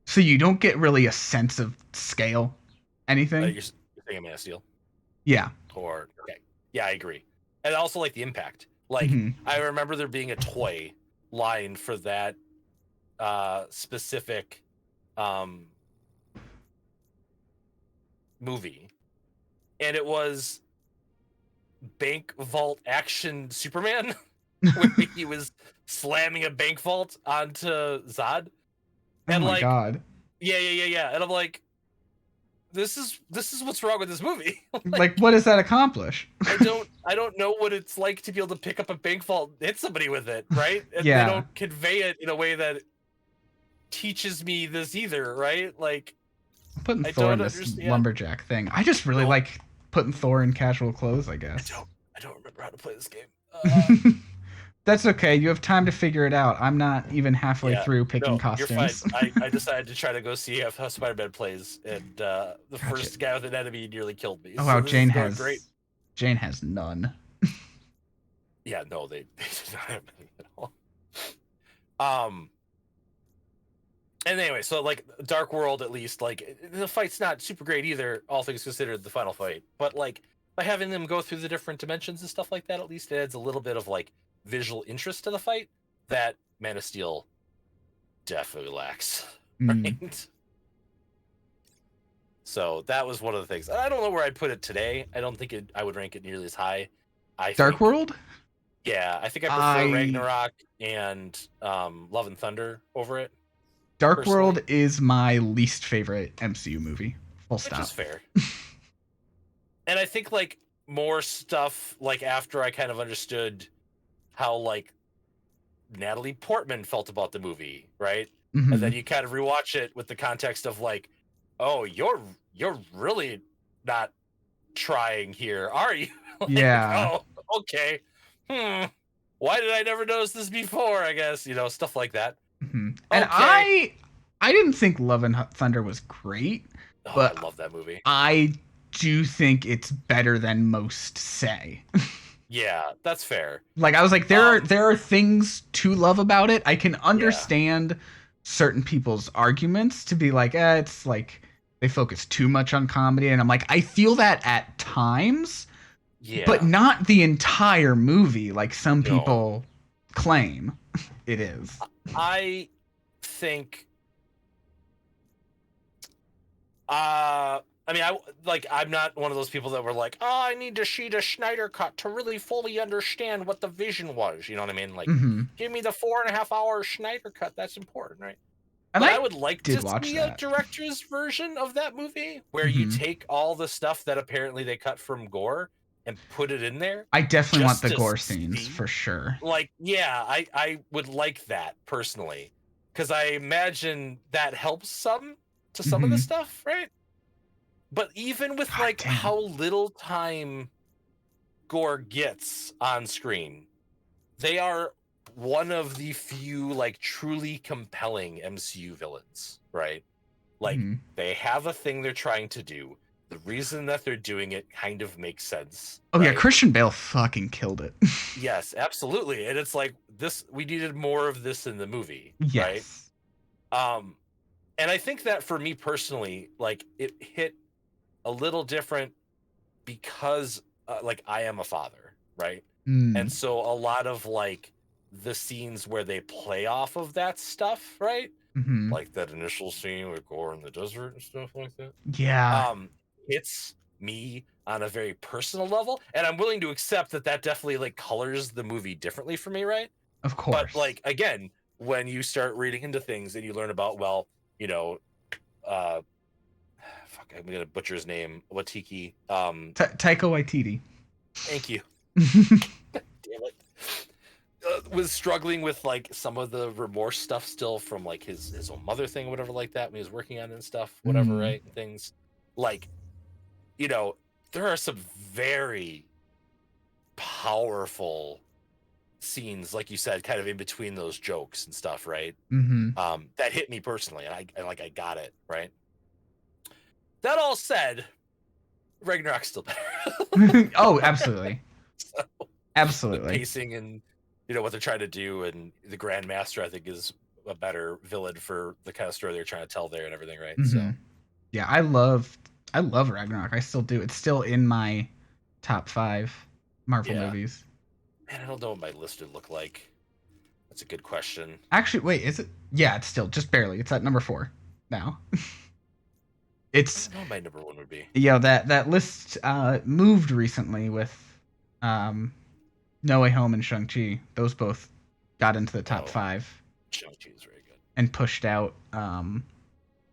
Speaker 2: so you don't get really a sense of scale, anything.
Speaker 3: You're thinking Man of Steel?
Speaker 2: Yeah.
Speaker 3: Or okay, yeah, I agree. And also like the impact. Like I remember there being a toy line for that specific movie, and it was Bank Vault Action Superman, where he was slamming a bank vault onto Zod. And
Speaker 2: oh my
Speaker 3: like,
Speaker 2: god.
Speaker 3: Yeah. And I'm like, this is what's wrong with this movie.
Speaker 2: Like, what does that accomplish?
Speaker 3: I don't know what it's like to be able to pick up a bank vault and hit somebody with it, right? And
Speaker 2: yeah.
Speaker 3: They don't convey it in a way that teaches me this either, right? Like,
Speaker 2: putting Thor in this lumberjack thing. I just really like putting Thor in casual clothes, I guess.
Speaker 3: I don't remember how to play this game.
Speaker 2: That's okay. You have time to figure it out. I'm not even halfway through picking costumes.
Speaker 3: You're fine. I decided to try to go see how Spider-Man plays, and the first guy with an enemy nearly killed me.
Speaker 2: Oh wow, Jane has none.
Speaker 3: Yeah, no, they did not have any at all. And anyway, so like Dark World, at least, like the fight's not super great either, all things considered, the final fight. But like by having them go through the different dimensions and stuff like that, at least it adds a little bit of like visual interest to the fight that Man of Steel definitely lacks. Right? So that was one of the things. I don't know where I'd put it today. I don't think I would rank it nearly as high.
Speaker 2: Dark World?
Speaker 3: Yeah, I think I prefer Ragnarok and Love and Thunder over it.
Speaker 2: Dark
Speaker 3: personally.
Speaker 2: World is my least favorite MCU movie. Full stop.
Speaker 3: Which is fair. And I think like more stuff like after I kind of understood how like Natalie Portman felt about the movie, right? And then you kind of rewatch it with the context of like, oh, you're really not trying here, are you? Like,
Speaker 2: yeah.
Speaker 3: Oh, okay. Why did I never notice this before? I guess, stuff like that.
Speaker 2: And I didn't think Love and Thunder was great, but
Speaker 3: I love that movie.
Speaker 2: I do think it's better than most say.
Speaker 3: Yeah, that's fair.
Speaker 2: Like I was like, there are things to love about it. I can understand certain people's arguments to be like, it's like they focus too much on comedy, and I'm like, I feel that at times, but not the entire movie, like some people claim it is.
Speaker 3: I think I mean, I'm not one of those people that were like, oh, I need to see the Schneider cut to really fully understand what the vision was. You know what I mean? Like,
Speaker 2: Mm-hmm.
Speaker 3: give me the 4.5 hour Schneider cut. That's important, right?
Speaker 2: And
Speaker 3: But I would like
Speaker 2: did
Speaker 3: to
Speaker 2: watch
Speaker 3: see
Speaker 2: that.
Speaker 3: a director's version of that movie where you
Speaker 2: Mhm.
Speaker 3: take all the stuff that apparently they cut from Gore and put it in there.
Speaker 2: I definitely want
Speaker 3: just
Speaker 2: the
Speaker 3: to
Speaker 2: gore scenes
Speaker 3: see.
Speaker 2: for sure.
Speaker 3: Like, yeah, I would like that personally, because I imagine that helps some of the
Speaker 2: Mhm.
Speaker 3: stuff, right? But even with
Speaker 2: God
Speaker 3: like
Speaker 2: damn.
Speaker 3: how little time Gore gets on screen, they are one of the few like truly compelling MCU villains, right? Like,
Speaker 2: Mhm.
Speaker 3: they have a thing they're trying to do. The reason that they're doing it kind of makes sense.
Speaker 2: Oh yeah,
Speaker 3: right?
Speaker 2: Christian Bale fucking killed it.
Speaker 3: Yes, absolutely. And it's like, this, we needed more of this in the movie, right?
Speaker 2: Yes.
Speaker 3: And I think that for me personally, like, it hit a little different because like, I am a father, right? And
Speaker 2: Mm.
Speaker 3: so a lot of like the scenes where they play off of that stuff, right?
Speaker 2: Mhm.
Speaker 3: Like that initial scene with Gore in the desert and stuff like that.
Speaker 2: Yeah.
Speaker 3: Hits me on a very personal level, and I'm willing to accept that that definitely like colors the movie differently for me, right?
Speaker 2: Of
Speaker 3: But
Speaker 2: course.
Speaker 3: like, again, when you start reading into things and you learn about, well, you know, fuck, I'm gonna butcher his name, Watiki.
Speaker 2: Taika Waititi.
Speaker 3: Thank you. Damn it. Was struggling with like some of the remorse stuff still from like his own mother thing, whatever, like that, when he was working on it and stuff, whatever, right? And things like, you know, there are some very powerful scenes, like you said, kind of in between those jokes and stuff, right?
Speaker 2: Mm-hmm.
Speaker 3: That hit me personally, and I got it, right? That all said, Ragnarok's still better.
Speaker 2: Oh, absolutely.
Speaker 3: So, the
Speaker 2: Absolutely.
Speaker 3: pacing and, you know, what they're trying to do, and the Grandmaster, I think, is a better villain for the kind of story they're trying to tell there and everything, right?
Speaker 2: Mm-hmm.
Speaker 3: So
Speaker 2: yeah, I love Ragnarok. I still do. It's still in my top 5 Marvel movies.
Speaker 3: Man, I don't know what my list would look like. That's a good question.
Speaker 2: Actually, wait, is it? Yeah, it's still just barely. It's at number 4 now. It's,
Speaker 3: I don't know what my number 1 would be.
Speaker 2: yeah, that list moved recently with No Way Home and Shang-Chi. Those both got into the top 5
Speaker 3: Shang-Chi is very good.
Speaker 2: and pushed out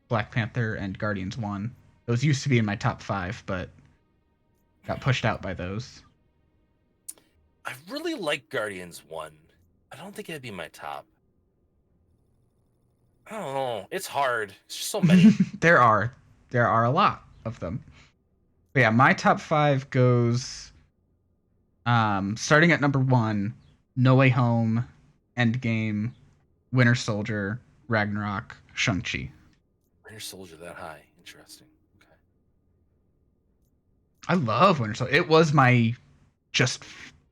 Speaker 2: Black Panther and Guardians 1. Those used to be in my top 5, but got pushed out by those.
Speaker 3: I really like Guardians 1. I don't think it'd be my top. I don't know. It's hard. There's just so many.
Speaker 2: There are a lot of them. But yeah, my top 5 goes starting at number 1, No Way Home, Endgame, Winter Soldier, Ragnarok, Shang-Chi.
Speaker 3: Winter Soldier that high. Interesting. Okay.
Speaker 2: I love Winter Soldier. It was my just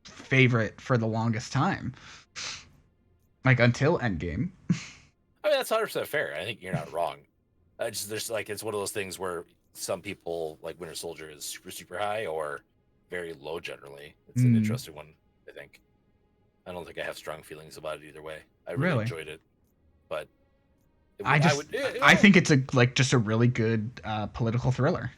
Speaker 2: favorite for the longest time. Like, until Endgame.
Speaker 3: I mean, that's 100% fair. I think you're not wrong. There's like, it's one of those things where some people like Winter Soldier is super, super high or very low generally. It's an interesting one, I think. I don't think I have strong feelings about it either way. I really enjoyed it. But
Speaker 2: I think it's just a really good political thriller.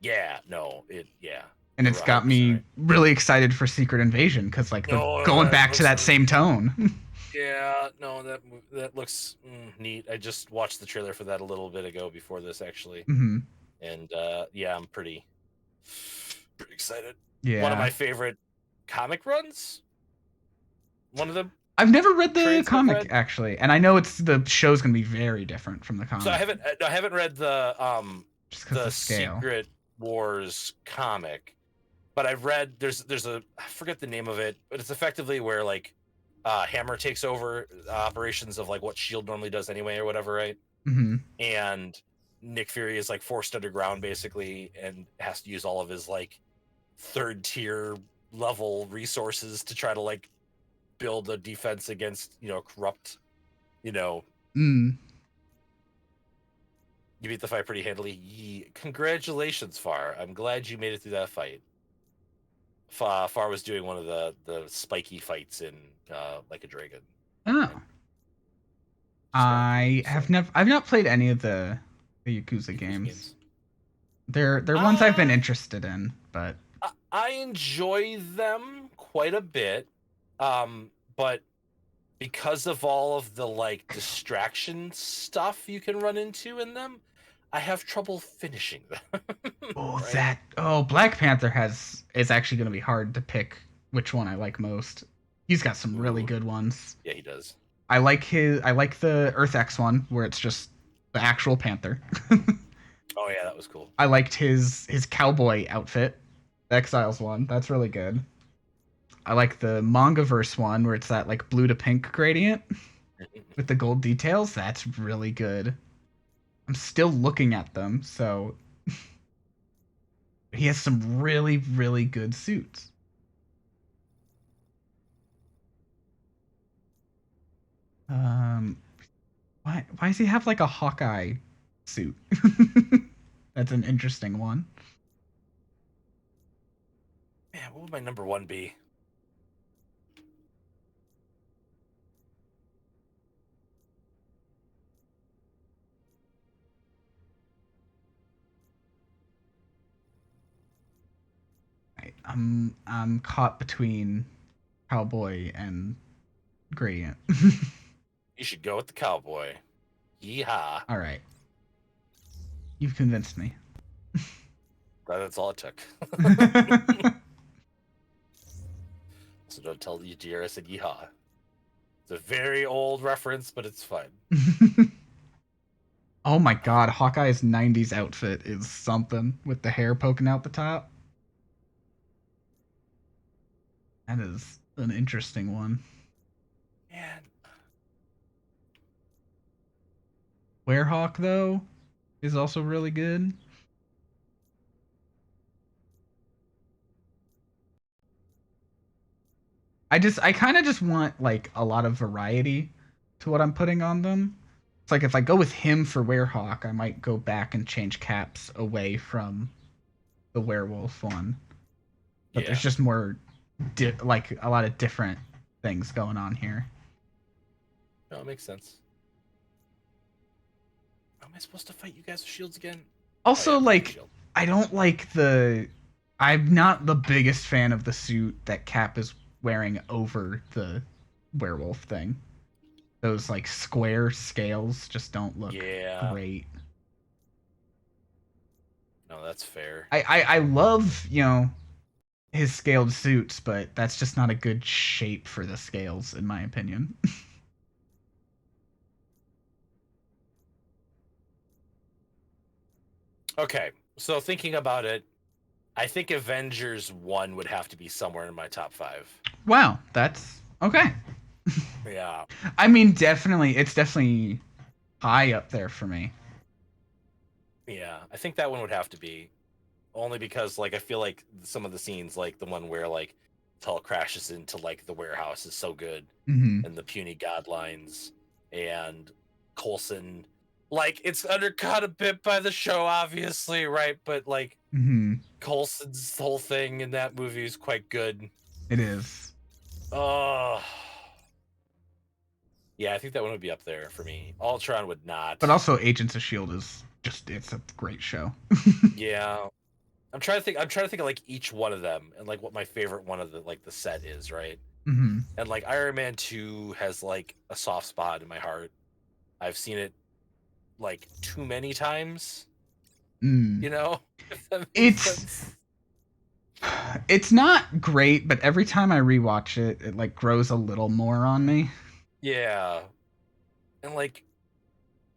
Speaker 3: Yeah, no, yeah.
Speaker 2: And it's got me really excited for Secret Invasion because going back to that same tone.
Speaker 3: Yeah, no, that looks neat. I just watched the trailer for that a little bit ago before this, actually.
Speaker 2: Mm-hmm.
Speaker 3: And yeah, I'm pretty excited.
Speaker 2: Yeah.
Speaker 3: One of my favorite comic runs. One of them.
Speaker 2: I've never read the comic actually, and I know the show's gonna be very different from the comic.
Speaker 3: So I haven't read the
Speaker 2: scale.
Speaker 3: Secret Wars comic, but I've read there's a, I forget the name of it, but it's effectively where like Hammer takes over operations of like what Shield normally does anyway or whatever, right?
Speaker 2: Mm-hmm.
Speaker 3: And Nick Fury is like forced underground basically and has to use all of his like 3rd tier level resources to try to like build a defense against, you know, corrupt, you know. You beat the fight pretty handily. Congratulations, Far. I'm glad you made it through that fight. Far was doing one of the spiky fights in Like a Dragon.
Speaker 2: Oh. I've not played any of the Yakuza games. They're ones I've been interested in, but
Speaker 3: I enjoy them quite a bit, but because of all of the like distraction stuff you can run into in them, I have trouble finishing them. Right?
Speaker 2: Black Panther is actually going to be hard to pick which one I like most. He's got some really
Speaker 3: Ooh.
Speaker 2: good ones.
Speaker 3: Yeah, he does.
Speaker 2: I like the Earth X one where it's just the actual panther.
Speaker 3: Oh yeah, that was cool.
Speaker 2: I liked his cowboy outfit, the Exiles one. That's really good. I like the Mangaverse one where it's that like blue to pink gradient with the gold details. That's really good. I'm still looking at them, so he has some really, really good suits. Why does he have like a Hawkeye suit? That's an interesting one.
Speaker 3: Man, what would my number one be?
Speaker 2: I'm caught between cowboy and gradient.
Speaker 3: You should go with the cowboy. Yeehaw.
Speaker 2: All right, you've convinced me.
Speaker 3: That's all it took. So don't tell you, dear, I said yeehaw. It's a very old reference, but it's fine.
Speaker 2: Oh my god, Hawkeye's 90s outfit is something with the hair poking out the top. That is an interesting one.
Speaker 3: Man.
Speaker 2: Werehawk, though, is also really good. I kind of just want like a lot of variety to what I'm putting on them. It's like if I go with him for Werehawk, I might go back and change Caps away from the werewolf one. But there's just more, like a lot of different things going on here.
Speaker 3: No, it makes sense. How am I supposed to fight you guys with shields again?
Speaker 2: Also, I don't like I'm not the biggest fan of the suit that Cap is wearing over the werewolf thing. Those like square scales just don't look great.
Speaker 3: No, that's fair.
Speaker 2: I love, his scaled suits, but that's just not a good shape for the scales, in my opinion.
Speaker 3: Okay, so thinking about it, I think Avengers 1 would have to be somewhere in my top 5.
Speaker 2: Wow, that's okay.
Speaker 3: Yeah.
Speaker 2: I mean, it's definitely high up there for me.
Speaker 3: Yeah, I think that one would have to be. Only because, like, I feel like some of the scenes, like the one where, like, Tull crashes into, like, the warehouse is so good.
Speaker 2: Mm-hmm.
Speaker 3: And the puny god lines. And Coulson, like, it's undercut a bit by the show, obviously, right? But, like, Coulson's whole thing in that movie is quite good.
Speaker 2: It is.
Speaker 3: Oh. Yeah, I think that one would be up there for me. Ultron would not.
Speaker 2: But also Agents of S.H.I.E.L.D. is it's a great show.
Speaker 3: Yeah. I'm trying to think of like each one of them and like what my favorite one of the like the set is, right?
Speaker 2: Mm-hmm.
Speaker 3: And like Iron Man 2 has like a soft spot in my heart. I've seen it like too many times. You know?
Speaker 2: It's not great, but every time I rewatch it, it like grows a little more on me.
Speaker 3: Yeah. And like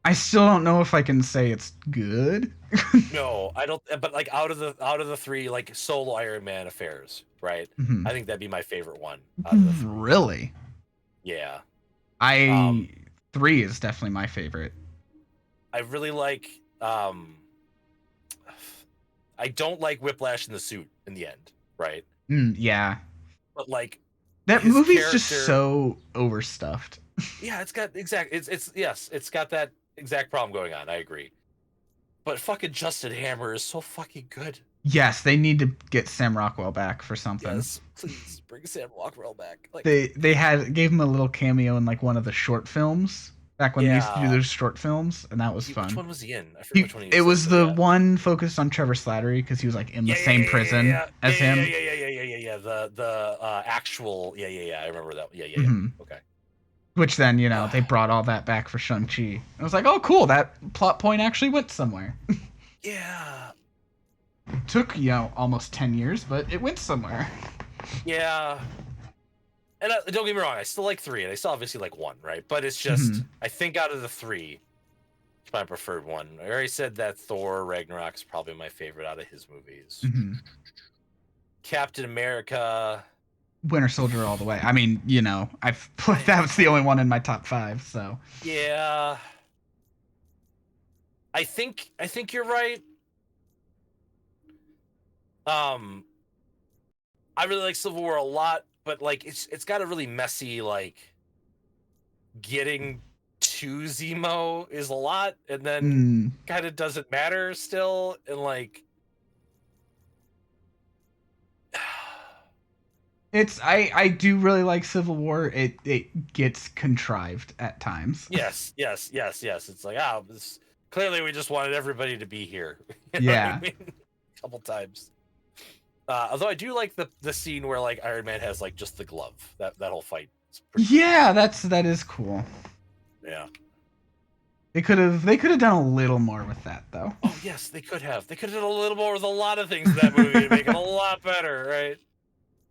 Speaker 2: I still don't know if I can say it's good.
Speaker 3: No, I don't. But like out of the three like solo Iron Man affairs, right?
Speaker 2: Mm-hmm.
Speaker 3: I think that'd be my favorite one.
Speaker 2: Really?
Speaker 3: Yeah.
Speaker 2: 3 is definitely my favorite.
Speaker 3: I really like. I don't like Whiplash in the suit in the end, right?
Speaker 2: Yeah.
Speaker 3: But like
Speaker 2: that movie's just so overstuffed.
Speaker 3: Yeah, it's got it's got that exact problem going on. I agree. But fucking Justin Hammer is so fucking good.
Speaker 2: Yes, they need to get Sam Rockwell back for something.
Speaker 3: Yes, please bring Sam Rockwell back. Like
Speaker 2: they gave him a little cameo in like one of the short films back when they used to do
Speaker 3: Yeah.
Speaker 2: those short films, and that was
Speaker 3: Which
Speaker 2: fun.
Speaker 3: one was he in? I forget which one he
Speaker 2: It
Speaker 3: was in,
Speaker 2: was
Speaker 3: but
Speaker 2: the
Speaker 3: yeah.
Speaker 2: one focused on Trevor Slattery because he was like in the same prison as him.
Speaker 3: Yeah. The actual yeah. I remember that. Yeah.
Speaker 2: Hmm.
Speaker 3: Okay.
Speaker 2: Which then,
Speaker 3: Uh,
Speaker 2: they brought all that back for Shang-Chi. I was like, oh, cool, that plot point actually went somewhere.
Speaker 3: yeah.
Speaker 2: Took, almost 10 years, but it went somewhere.
Speaker 3: Yeah. And don't get me wrong, I still like 3, and I still obviously like 1, right? But it's
Speaker 2: Hmm.
Speaker 3: just, I think out of the 3, it's my preferred one. I already said that Thor Ragnarok is probably my favorite out of his movies.
Speaker 2: Hmm.
Speaker 3: Captain America.
Speaker 2: Winter Soldier all the way. I mean, I've put that was the only one in my top 5, so.
Speaker 3: Yeah. I think you're right. Um, I really like Civil War a lot, but like it's got a really messy like getting to Zemo is a lot, and then
Speaker 2: Mm.
Speaker 3: kind of doesn't matter still, and like
Speaker 2: I do really like Civil War. It gets contrived at times.
Speaker 3: yes. It's like clearly we just wanted everybody to be here. You know what I
Speaker 2: Yeah.
Speaker 3: mean? A couple times. Although I do like the scene where like Iron Man has like just the glove. That whole fight is pretty
Speaker 2: Yeah, that is cool.
Speaker 3: cool. Yeah.
Speaker 2: They could have done a little more with that though.
Speaker 3: Oh yes, they could have. They could have done a little more with a lot of things in that movie to make it a lot better, right?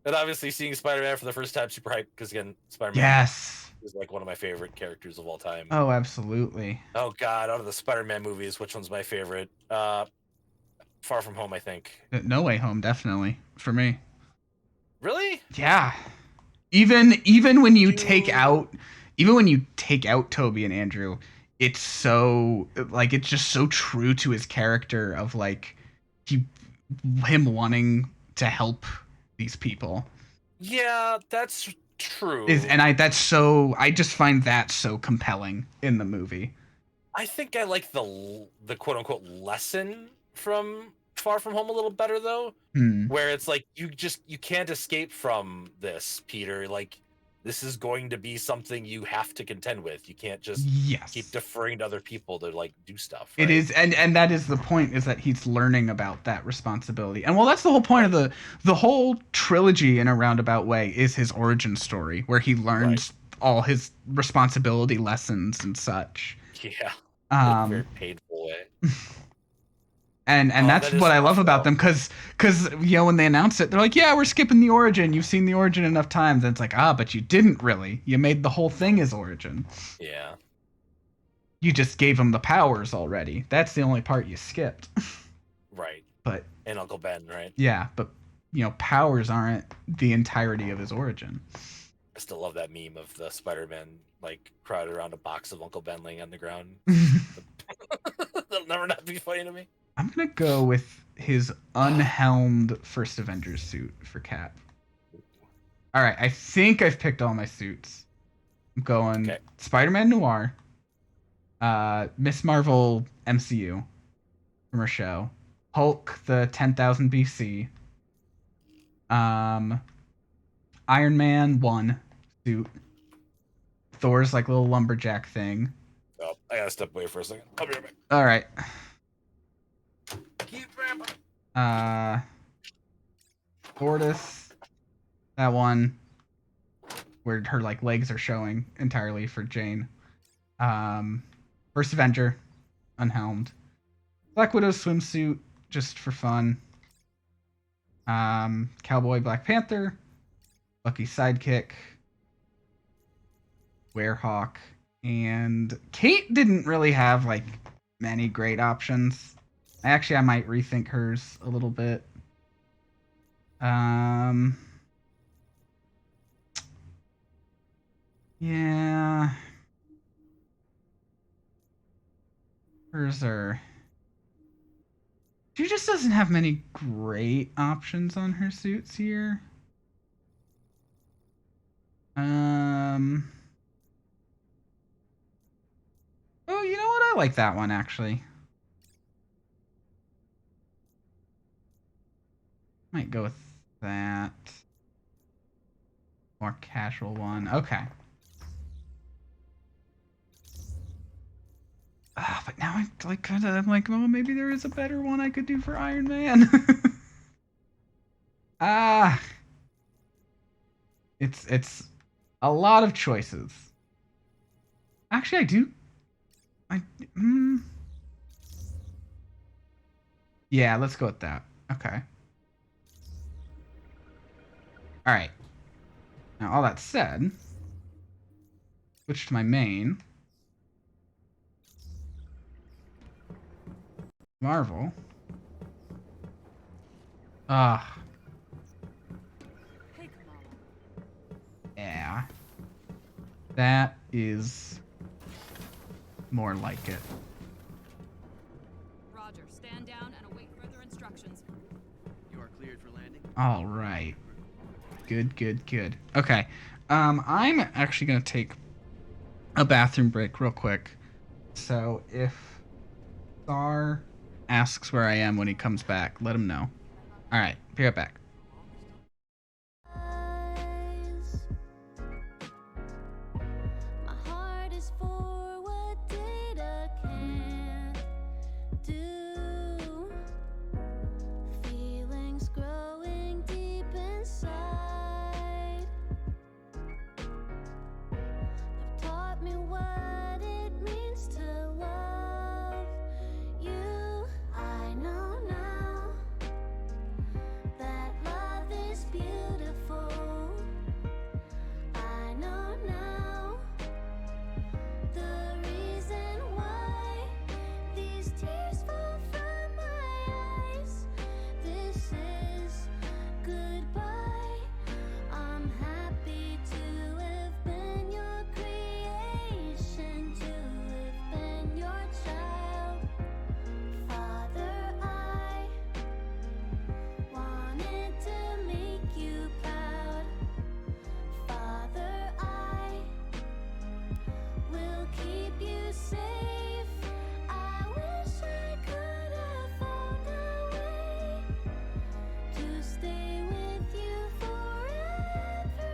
Speaker 3: And obviously seeing Spider-Man for the first time, super hyped, because again, Spider-Man
Speaker 2: Yes.
Speaker 3: is like one of my favorite characters of all time.
Speaker 2: Oh, absolutely.
Speaker 3: Oh god, out of the Spider-Man movies, which one's my favorite? Far From Home, I think.
Speaker 2: No Way Home, definitely for me.
Speaker 3: Really?
Speaker 2: Yeah. Even when you take
Speaker 3: You
Speaker 2: out even when you take out Toby and Andrew, it's so like it's just so true to his character of like he him wanting to help these people.
Speaker 3: Yeah, that's
Speaker 2: Is
Speaker 3: true.
Speaker 2: and I just find that so compelling in the movie.
Speaker 3: I think I like the quote unquote lesson from Far From Home a little better though.
Speaker 2: Hmm.
Speaker 3: Where it's like you can't escape from this, Peter. Like this is going to be something you have to contend with. You can't just keep
Speaker 2: Yes.
Speaker 3: deferring to other people to like do stuff,
Speaker 2: It
Speaker 3: right?
Speaker 2: is, and that is the point, is that he's learning about that responsibility. And well, that's the whole point of
Speaker 3: Right.
Speaker 2: the whole trilogy in a roundabout way is his origin story, where he
Speaker 3: Right.
Speaker 2: learns all his responsibility lessons and such.
Speaker 3: Yeah. In a very
Speaker 2: Um,
Speaker 3: painful way.
Speaker 2: and
Speaker 3: Oh,
Speaker 2: that's
Speaker 3: that is
Speaker 2: what I love
Speaker 3: tough
Speaker 2: about
Speaker 3: though.
Speaker 2: them, because when they announce it, they're like, yeah, we're skipping the origin. You've seen the origin enough times, and it's like, but you didn't really. You made the whole thing his origin.
Speaker 3: Yeah.
Speaker 2: You just gave him the powers already. That's the only part you skipped.
Speaker 3: Right.
Speaker 2: But
Speaker 3: And Uncle Ben, right?
Speaker 2: yeah, but powers aren't the entirety of his origin.
Speaker 3: I still love that meme of the Spider-Man like crowded around a box of Uncle Ben laying on the ground. That'll never not be funny to me.
Speaker 2: I'm gonna go with his unhelmed first Avengers suit for Cap. All right, I think I've picked all my suits. I'm going
Speaker 3: Okay.
Speaker 2: Spider-Man Noir, Miss Marvel MCU from her show, Hulk the 10,000 BC, Iron Man 1 suit, Thor's like little lumberjack thing.
Speaker 3: Oh, I gotta step away for a second. I'll be right back.
Speaker 2: All right.
Speaker 3: Keep rapping.
Speaker 2: Fortis, that one where her like legs are showing entirely for Jane. First Avenger, unhelmed. Black Widow's swimsuit, just for fun. Cowboy Black Panther, Bucky's sidekick, Werehawk, and Kate didn't really have like many great options. I might rethink hers a little bit. Yeah. Hers are. She just doesn't have many great options on her suits here. Oh, you know what? I like that one actually. Might go with that. More casual one. Okay. But now I'm like I'm like, well, maybe there is a better one I could do for Iron Man. Ah, it's a lot of choices. Actually, I do. I yeah, let's go with that. Okay. All right. Now, all that said, switch to my main. Marvel. Ah, yeah. That is more like it.
Speaker 4: Roger, stand down and await further instructions.
Speaker 5: You are cleared for landing.
Speaker 2: All right. Good, good, good. Okay. I'm actually gonna take a bathroom break real quick. So if Sar asks where I am when he comes back, let him know. All right. Be right back.
Speaker 6: My heart is for what data can't do. Feelings growing deep inside have taught me what it means to love you. I know now that love is beautiful. I know now the reason why these tears fall from my eyes. This is goodbye. I'm happy to have been your creation, to have been your child. Father, I wanted to make you proud. Father, I will keep you safe. I wish I could have found a way to stay with you forever.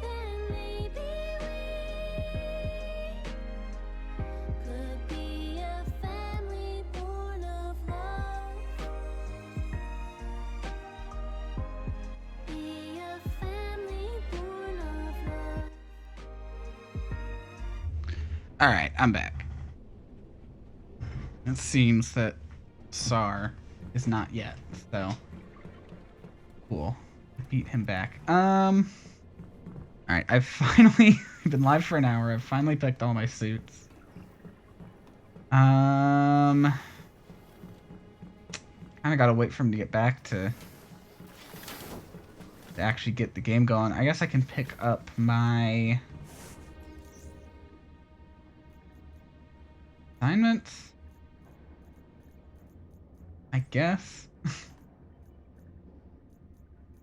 Speaker 6: Then maybe we could be a family born of love. Be a family born of love.
Speaker 2: All right, I'm back. It seems that Sar is not yet, so cool. Beat him back. All right, I've finally been live for an hour. I've finally picked all my suits. Kind of gotta wait for him to get back to actually get the game going. I guess I can pick up my assignments. I guess.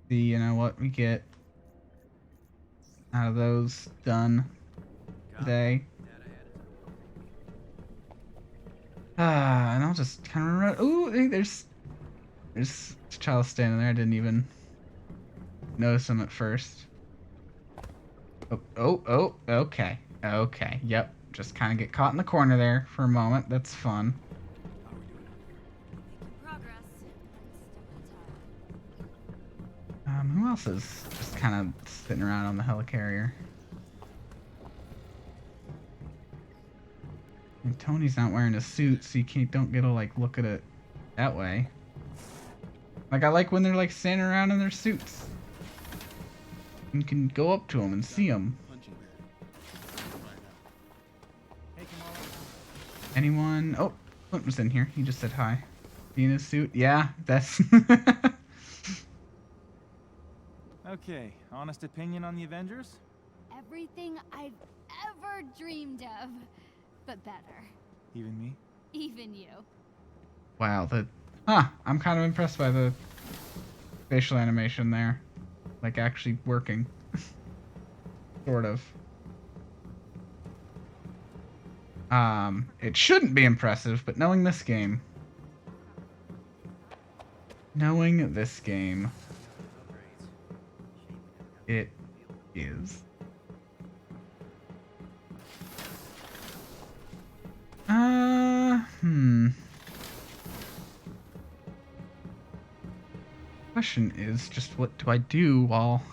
Speaker 2: See, you know what we get out of those done today. And I'll just kind of run. Ooh, hey, there's T'Challa standing there. I didn't even notice him at first. Oh, okay. Okay, yep. Just kind of get caught in the corner there for a moment. That's fun.
Speaker 4: Progress.
Speaker 2: Who else is just kind of sitting around on the helicarrier? And Tony's not wearing a suit, so you don't get to like look at it that way. Like I like when they're like standing around in their suits. You can go up to them and see them. Anyone? Oh, Clint was in here. He just said hi. He in his suit? Yeah, that's.
Speaker 7: Okay, honest opinion on the Avengers?
Speaker 8: Everything I've ever dreamed of, but better.
Speaker 7: Even me?
Speaker 8: Even you.
Speaker 2: Wow, I'm kind of impressed by the facial animation there. Like actually working. Sort of. It shouldn't be impressive, but knowing this game, it is. question is just what do I do while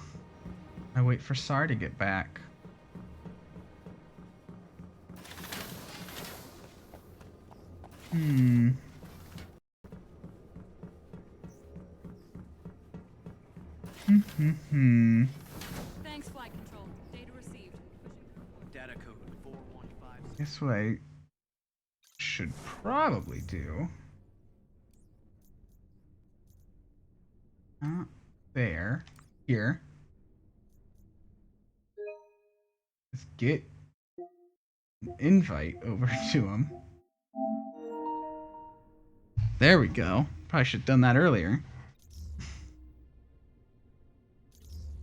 Speaker 2: I wait for Sar to get back? Hmm.
Speaker 4: Thanks, flight control. Data received.
Speaker 5: Data code 4156.
Speaker 2: Guess what I should probably do? There. Here. Let's get an invite over to him. There we go. Probably should have done that earlier.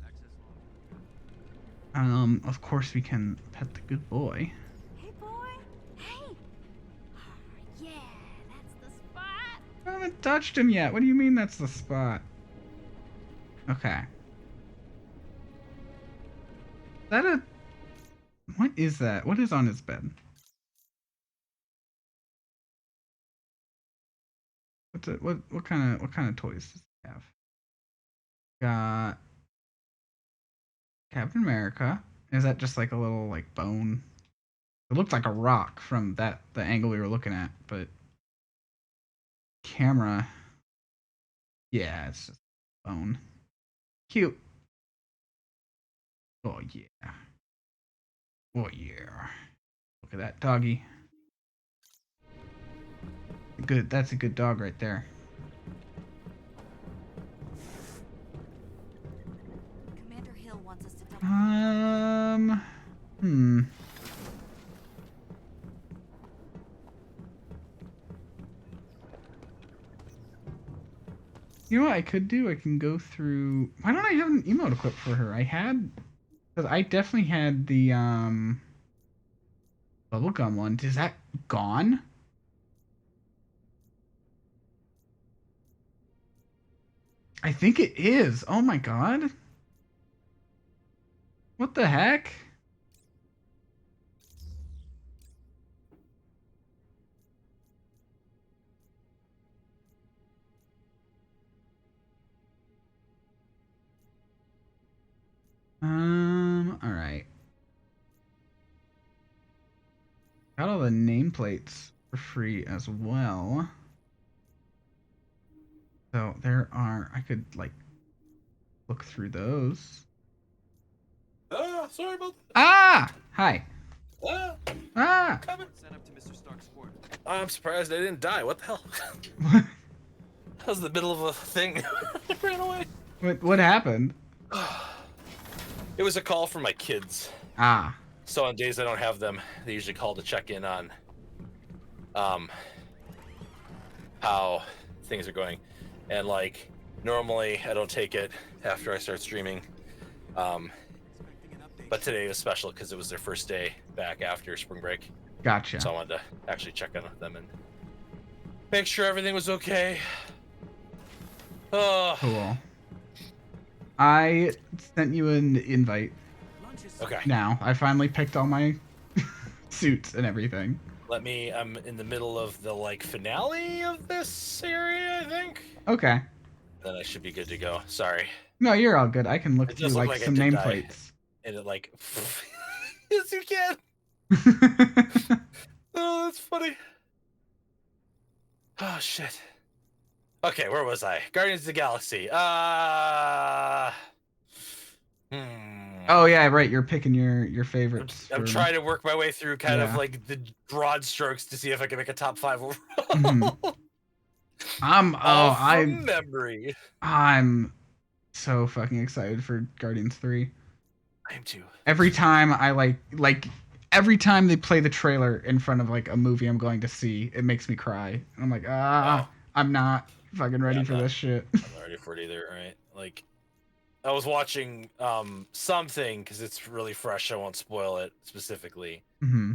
Speaker 5: Access log.
Speaker 2: Of course we can pet the good boy.
Speaker 8: Hey, boy. Hey. Yeah, that's the spot.
Speaker 2: I haven't touched him yet. What do you mean that's the spot? Okay. Is that a... What is that? What is on his bed? What's it? What kind of toys does he have? Got Captain America. Is that just like a little like bone? It looked like a rock from the angle we were looking at, but camera. Yeah, it's just bone. Cute. Oh yeah. Oh yeah. Look at that doggy. Good. That's a good dog right there.
Speaker 1: Commander Hill wants us to double.
Speaker 2: You know what I could do? I can go through. Why don't I have an emote equipped for her? I had, because I definitely had the bubblegum one. Is that gone? I think it is. Oh my god. What the heck? All right. Got all the nameplates for free as well. So there are, I could like look through those.
Speaker 3: Sorry about
Speaker 2: Ah! Hi.
Speaker 3: that.
Speaker 2: Ah!
Speaker 3: Coming.
Speaker 5: Send up to Mr. Stark's quarters.
Speaker 3: I'm surprised I didn't die. What the hell? I was in the middle of a thing. I ran away.
Speaker 2: What happened?
Speaker 3: It was a call from my kids.
Speaker 2: Ah.
Speaker 3: So on days I don't have them, they usually call to check in on how things are going. And like normally I don't take it after I start streaming.
Speaker 5: Expecting an update.
Speaker 3: But today was special because it was their first day back after spring break.
Speaker 2: Gotcha.
Speaker 3: So I wanted to actually check in with them and make sure everything was okay. Oh,
Speaker 2: Cool. I sent you an invite.
Speaker 5: Lunch is
Speaker 3: okay.
Speaker 2: Now I finally picked all my suits and everything.
Speaker 3: I'm in the middle of the like finale of this area, I think.
Speaker 2: Okay.
Speaker 3: Then I should be good to go. Sorry.
Speaker 2: No, you're all good. I can look
Speaker 3: It
Speaker 2: through
Speaker 3: does look
Speaker 2: like
Speaker 3: like I
Speaker 2: some
Speaker 3: did die.
Speaker 2: nameplates.
Speaker 3: And it like yes you can. Oh, that's funny. Oh shit. Okay, where was I? Guardians of the Galaxy.
Speaker 2: Oh yeah, right. You're picking your favorites.
Speaker 3: I'm
Speaker 2: for-
Speaker 3: trying to work my way through kind of
Speaker 2: Yeah.
Speaker 3: like the broad strokes to see if I can make a top 5 overall.
Speaker 2: Mhm.
Speaker 3: All from memory.
Speaker 2: I'm so fucking excited for Guardians 3.
Speaker 3: I am too.
Speaker 2: Every time I like every time they play the trailer in front of like a movie I'm going to see, it makes me cry. And I'm like,
Speaker 3: Oh.
Speaker 2: I'm not fucking ready
Speaker 3: I'm
Speaker 2: for
Speaker 3: not.
Speaker 2: this shit.
Speaker 3: I'm not ready for it either. Right? Like, I was watching something because it's really fresh. I won't spoil it specifically.
Speaker 2: hmm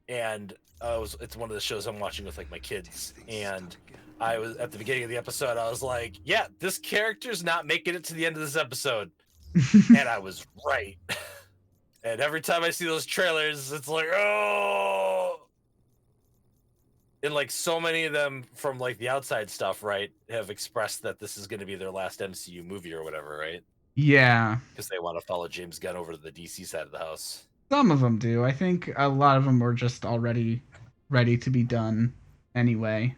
Speaker 3: And it's one of the shows I'm watching with like my kids, and I was at the beginning of the episode. I was like, yeah, this character's not making it to the end of this episode, and I was right. And every time I see those trailers, it's like, oh. And like so many of them from like the outside stuff, right, have expressed that this is going to be their last MCU movie or whatever, right?
Speaker 2: Yeah,
Speaker 3: Because they want to follow James Gunn over to the DC side of the house.
Speaker 2: some of them do. I think a lot of them were just already ready to be done anyway.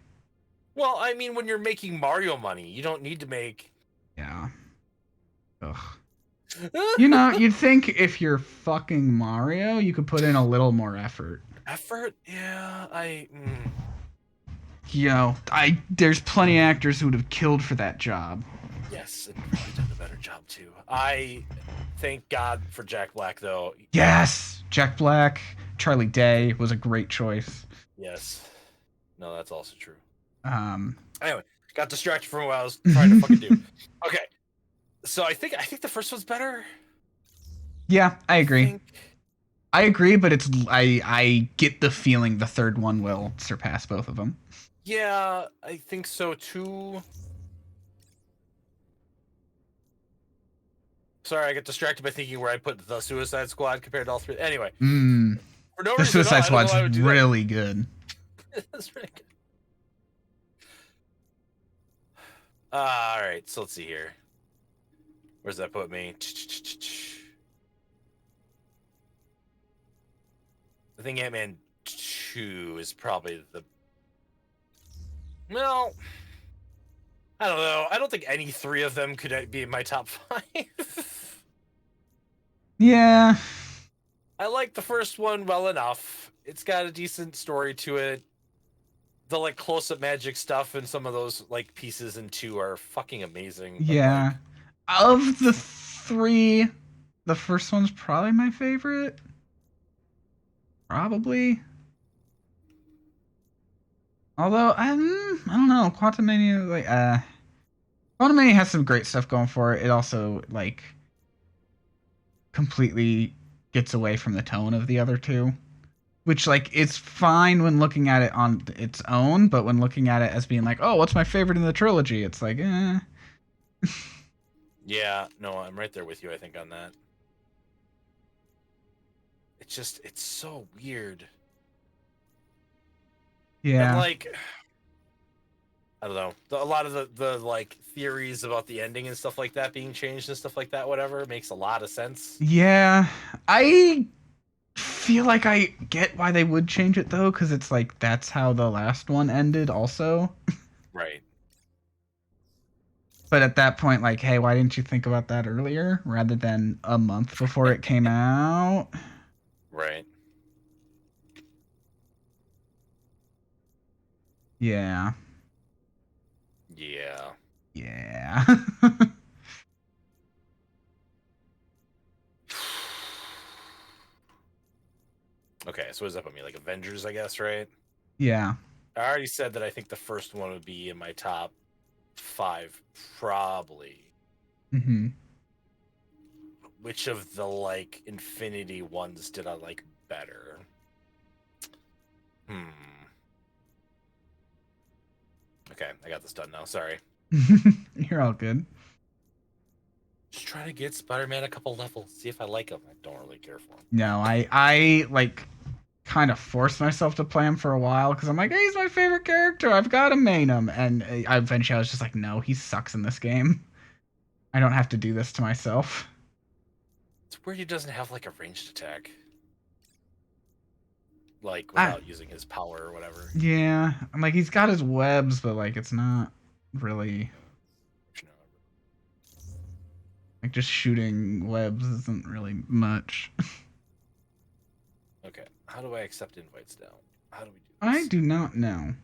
Speaker 3: Well, I mean, when you're making Mario money, you don't need to make.
Speaker 2: Yeah. Ugh. You know, you'd think if you're fucking Mario, you could put in a little more effort.
Speaker 3: Effort? Yeah,
Speaker 2: You know, there's plenty of actors who would have killed for that job.
Speaker 3: Yes, and probably done a better job too. I thank God for Jack Black, though.
Speaker 2: Yes, Jack Black, Charlie Day was a great choice.
Speaker 3: Yes. No, that's also true.
Speaker 2: Um,
Speaker 3: Anyway, got distracted from what I was trying to fucking do. Okay, so I think the first one's better.
Speaker 2: yeah, I agree.
Speaker 3: think.
Speaker 2: I agree, but I get the feeling the third one will surpass both of them.
Speaker 3: Yeah, I think so too. Sorry, I got distracted by thinking where I put the Suicide Squad compared to all three. Anyway, for no
Speaker 2: The
Speaker 3: reason,
Speaker 2: Suicide
Speaker 3: I don't know
Speaker 2: Squad's
Speaker 3: why I would do that.
Speaker 2: really good.
Speaker 3: That's really good. All right, so let's see here. Where's that put me? I think Ant-Man 2 is probably the. Well, I don't know. I don't think any three of them could be in my top 5.
Speaker 2: Yeah.
Speaker 3: I like the first one well enough. It's got a decent story to it. The like close-up magic stuff and some of those like pieces in 2 are fucking amazing. But,
Speaker 2: Yeah. Of the three, the first one's probably my favorite. Probably. Although I don't know, Quantumania has some great stuff going for it. It also like completely gets away from the tone of the other two, which like it's fine when looking at it on its own, but when looking at it as being like, oh, what's my favorite in the trilogy? It's like, eh.
Speaker 3: yeah, no, I'm right there with you. I think on that. It's so weird.
Speaker 2: Yeah.
Speaker 3: And like, I don't know. A lot of the like theories about the ending and stuff like that being changed and stuff like that, whatever, makes a lot of sense.
Speaker 2: Yeah. I feel like I get why they would change it though, because it's like that's how the last one ended also.
Speaker 3: Right.
Speaker 2: But at that point, like, hey, why didn't you think about that earlier rather than a month before it came out?
Speaker 3: Right.
Speaker 2: Yeah.
Speaker 3: Yeah.
Speaker 2: Yeah.
Speaker 3: Okay, so what does that put me? Like Avengers, I guess, right?
Speaker 2: Yeah.
Speaker 3: I already said that I think the first one would be in my top 5, probably.
Speaker 2: Mm-hmm.
Speaker 3: Which of the like Infinity ones did I like better? Okay, I got this done now. Sorry.
Speaker 2: You're all good.
Speaker 3: Just trying to get Spider-Man a couple levels, see if I like him. I don't really care for him.
Speaker 2: No, I like kind of forced myself to play him for a while because I'm like, hey, he's my favorite character. I've got to main him, and eventually I was just like, no, he sucks in this game. I don't have to do this to myself.
Speaker 3: It's weird he doesn't have like a ranged attack, like without using his power or whatever.
Speaker 2: Yeah, I'm like he's got his webs, but like it's not really like just shooting webs isn't really much.
Speaker 3: Okay, how do I accept invites now? How do we do
Speaker 2: I
Speaker 3: this?
Speaker 2: do not know.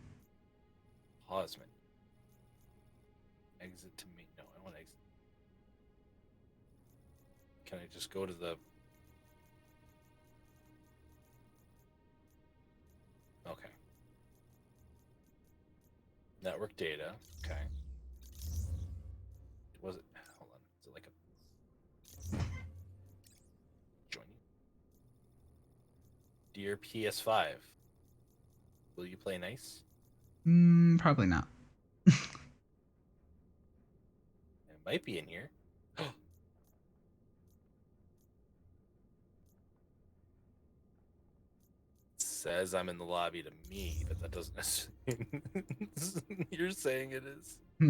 Speaker 3: Pause me. Exit to me. No, I want to exit. Can I just go to the... Okay. Network data. Okay. Was it... Hold on. Is it like a... Join you? Dear PS5, will you play nice?
Speaker 2: Probably not.
Speaker 3: It might be in here. says I'm in the lobby to me, but that doesn't necessarily mean you're saying it is.
Speaker 2: Let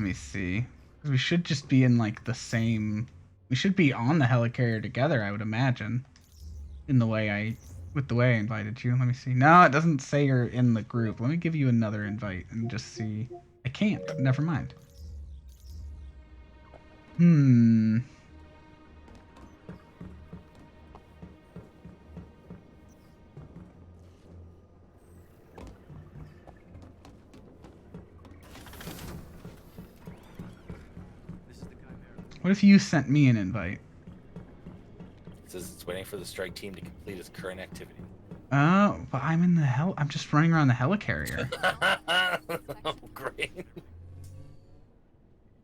Speaker 2: me see. We should just be in like the same. We should be on the helicarrier together, I would imagine. With the way I invited you. Let me see. No, it doesn't say you're in the group. Let me give you another invite and just see. I can't. Never mind.
Speaker 5: This is the Chimera.
Speaker 2: What if you sent me an invite?
Speaker 3: It says it's waiting for the strike team to complete its current activity.
Speaker 2: Oh, but I'm in the hell. I'm just running around the helicarrier.
Speaker 3: Oh, great.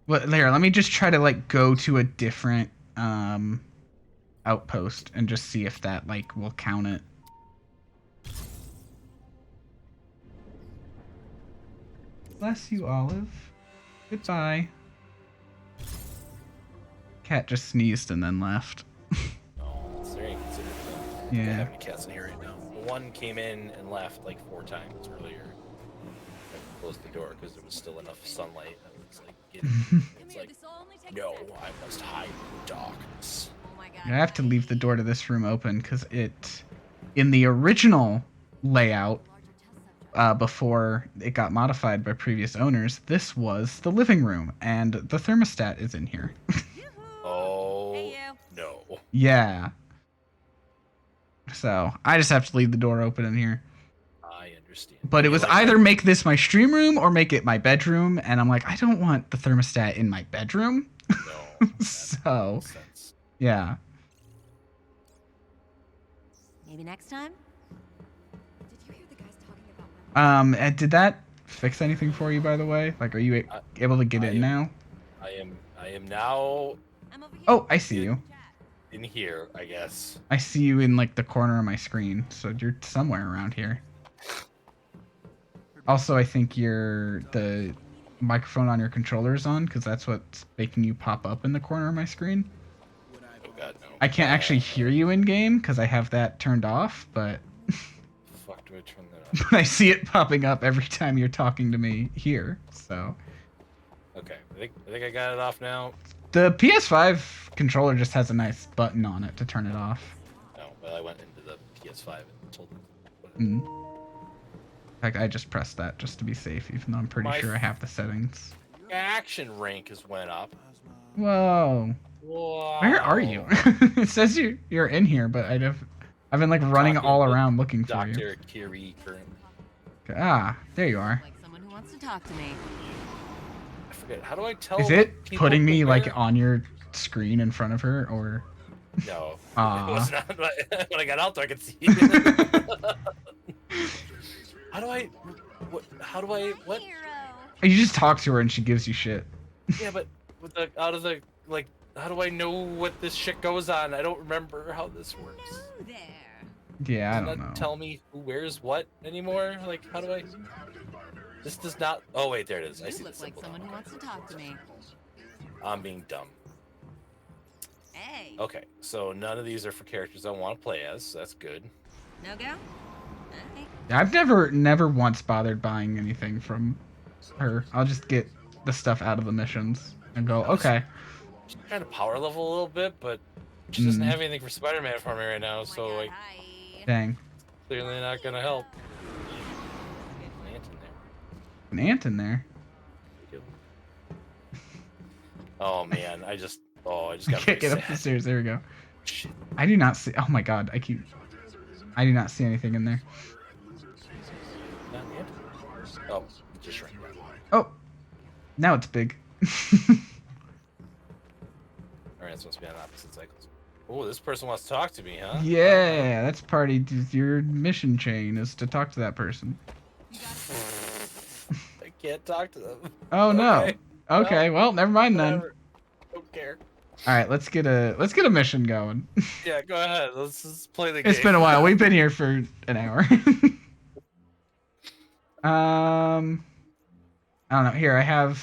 Speaker 2: Well, there. Let me just try to like go to a different outpost and just see if that like will count it. Bless you, Olive. Goodbye. Cat just sneezed and then left.
Speaker 3: Oh, it's very inconsiderate.
Speaker 2: Yeah.
Speaker 3: I don't have any cats in here right now. One came in and left like 4 times earlier. I closed the door because there was still enough sunlight. I was like, it's like,
Speaker 4: This will only take a
Speaker 3: no,
Speaker 4: sec.
Speaker 3: I must hide in the darkness.
Speaker 1: Oh my god.
Speaker 2: I have to leave the door to this room open because in the original layout, before it got modified by previous owners, this was the living room, and the thermostat is in here.
Speaker 3: Oh,
Speaker 1: Hey, you.
Speaker 3: no.
Speaker 2: Yeah. So I just have to leave the door open in here.
Speaker 3: I understand.
Speaker 2: But it was
Speaker 3: Like,
Speaker 2: either make this my stream room or make it my bedroom, and I'm like, I don't want the thermostat in my bedroom.
Speaker 3: No, that
Speaker 2: So,
Speaker 3: makes sense.
Speaker 2: yeah.
Speaker 1: Maybe next time? Did you hear the guys talking about my
Speaker 2: And did that fix anything for you, by the way? Like, are you able to get
Speaker 3: I
Speaker 2: in
Speaker 3: am-
Speaker 2: now?
Speaker 3: I am now
Speaker 1: I'm over here.
Speaker 2: Oh, I see you.
Speaker 3: in here, I guess.
Speaker 2: I see you in like the corner of my screen, so you're somewhere around here. Also, I think the microphone on your controller is on, because that's what's making you pop up in the corner of my screen.
Speaker 3: Oh god, no.
Speaker 2: I can't actually hear you in game because I have that turned off, but
Speaker 3: Fuck, do I turn that off?
Speaker 2: I see it popping up every time you're talking to me here. So
Speaker 3: Okay, I think I got it off now.
Speaker 2: the PS5 controller just has a nice button on it to turn it off.
Speaker 3: No, well, I went into the PS5 and told them.
Speaker 2: Mm. In fact, I just pressed that just to be safe, even though I'm pretty
Speaker 3: My
Speaker 2: sure I have the settings.
Speaker 3: Action rank has went up.
Speaker 2: Whoa.
Speaker 3: Wow.
Speaker 2: Where are you? It says you're in here, but I've been like running
Speaker 3: Talking
Speaker 2: all
Speaker 3: with
Speaker 2: around looking for you.
Speaker 3: Dr. Kiri currently.
Speaker 2: Ah, there you are.
Speaker 1: Like someone who wants to talk to me.
Speaker 3: I forget. How do I tell?
Speaker 2: Is it
Speaker 3: people
Speaker 2: putting me
Speaker 3: where-
Speaker 2: like on your screen in front of her, or?
Speaker 3: No.
Speaker 2: Aw.
Speaker 3: It was not. But when I got out there, I could see. How do I? What? How do I? What?
Speaker 1: Hero.
Speaker 2: You just talk to her and she gives you shit.
Speaker 3: Yeah, but with the out of the like, how do I know what this shit goes on? I don't remember how this works.
Speaker 1: There.
Speaker 2: Yeah, I
Speaker 3: Does
Speaker 2: don't
Speaker 3: that
Speaker 2: know.
Speaker 3: tell me who wears what anymore? Like, how do I? This does not. Oh wait, there it is. I
Speaker 1: You
Speaker 3: see the
Speaker 1: look like
Speaker 3: symbol
Speaker 1: someone
Speaker 3: now.
Speaker 1: who wants to talk to me.
Speaker 3: I'm being dumb.
Speaker 1: Hey.
Speaker 3: Okay, so none of these are for characters I want to play as. So that's good.
Speaker 1: No go? Alright.
Speaker 2: I've never once bothered buying anything from her. I'll just get the stuff out of the missions and go, okay.
Speaker 3: She's trying to power level a little bit, but she doesn't
Speaker 2: Mm.
Speaker 3: have anything for Spider-Man for me right now,
Speaker 1: Oh my
Speaker 3: so
Speaker 1: God,
Speaker 3: like
Speaker 1: hi.
Speaker 2: Dang.
Speaker 3: clearly not gonna help. Ant in there.
Speaker 2: An ant in there.
Speaker 3: Oh man, I just got
Speaker 2: Can't
Speaker 3: very
Speaker 2: get up the
Speaker 3: sad.
Speaker 2: stairs. There we go.
Speaker 3: Shit.
Speaker 2: I do not see. Oh my god. I do not see anything in there.
Speaker 3: Not ant? Oh, it just shrank down.
Speaker 2: Oh. Now it's big.
Speaker 3: Alright, it's supposed to be on opposite cycles. Oh, this person wants to talk to me, huh?
Speaker 2: Yeah, that's part of your mission chain is to talk to that person.
Speaker 3: I can't talk to them.
Speaker 2: Oh no.
Speaker 3: Okay.
Speaker 2: Okay, well, never mind then.
Speaker 3: Whatever. Don't care.
Speaker 2: All right, let's get a mission going.
Speaker 3: Yeah, go ahead. Let's just play the game.
Speaker 2: It's been a while. We've been here for an hour. I don't know. Here, I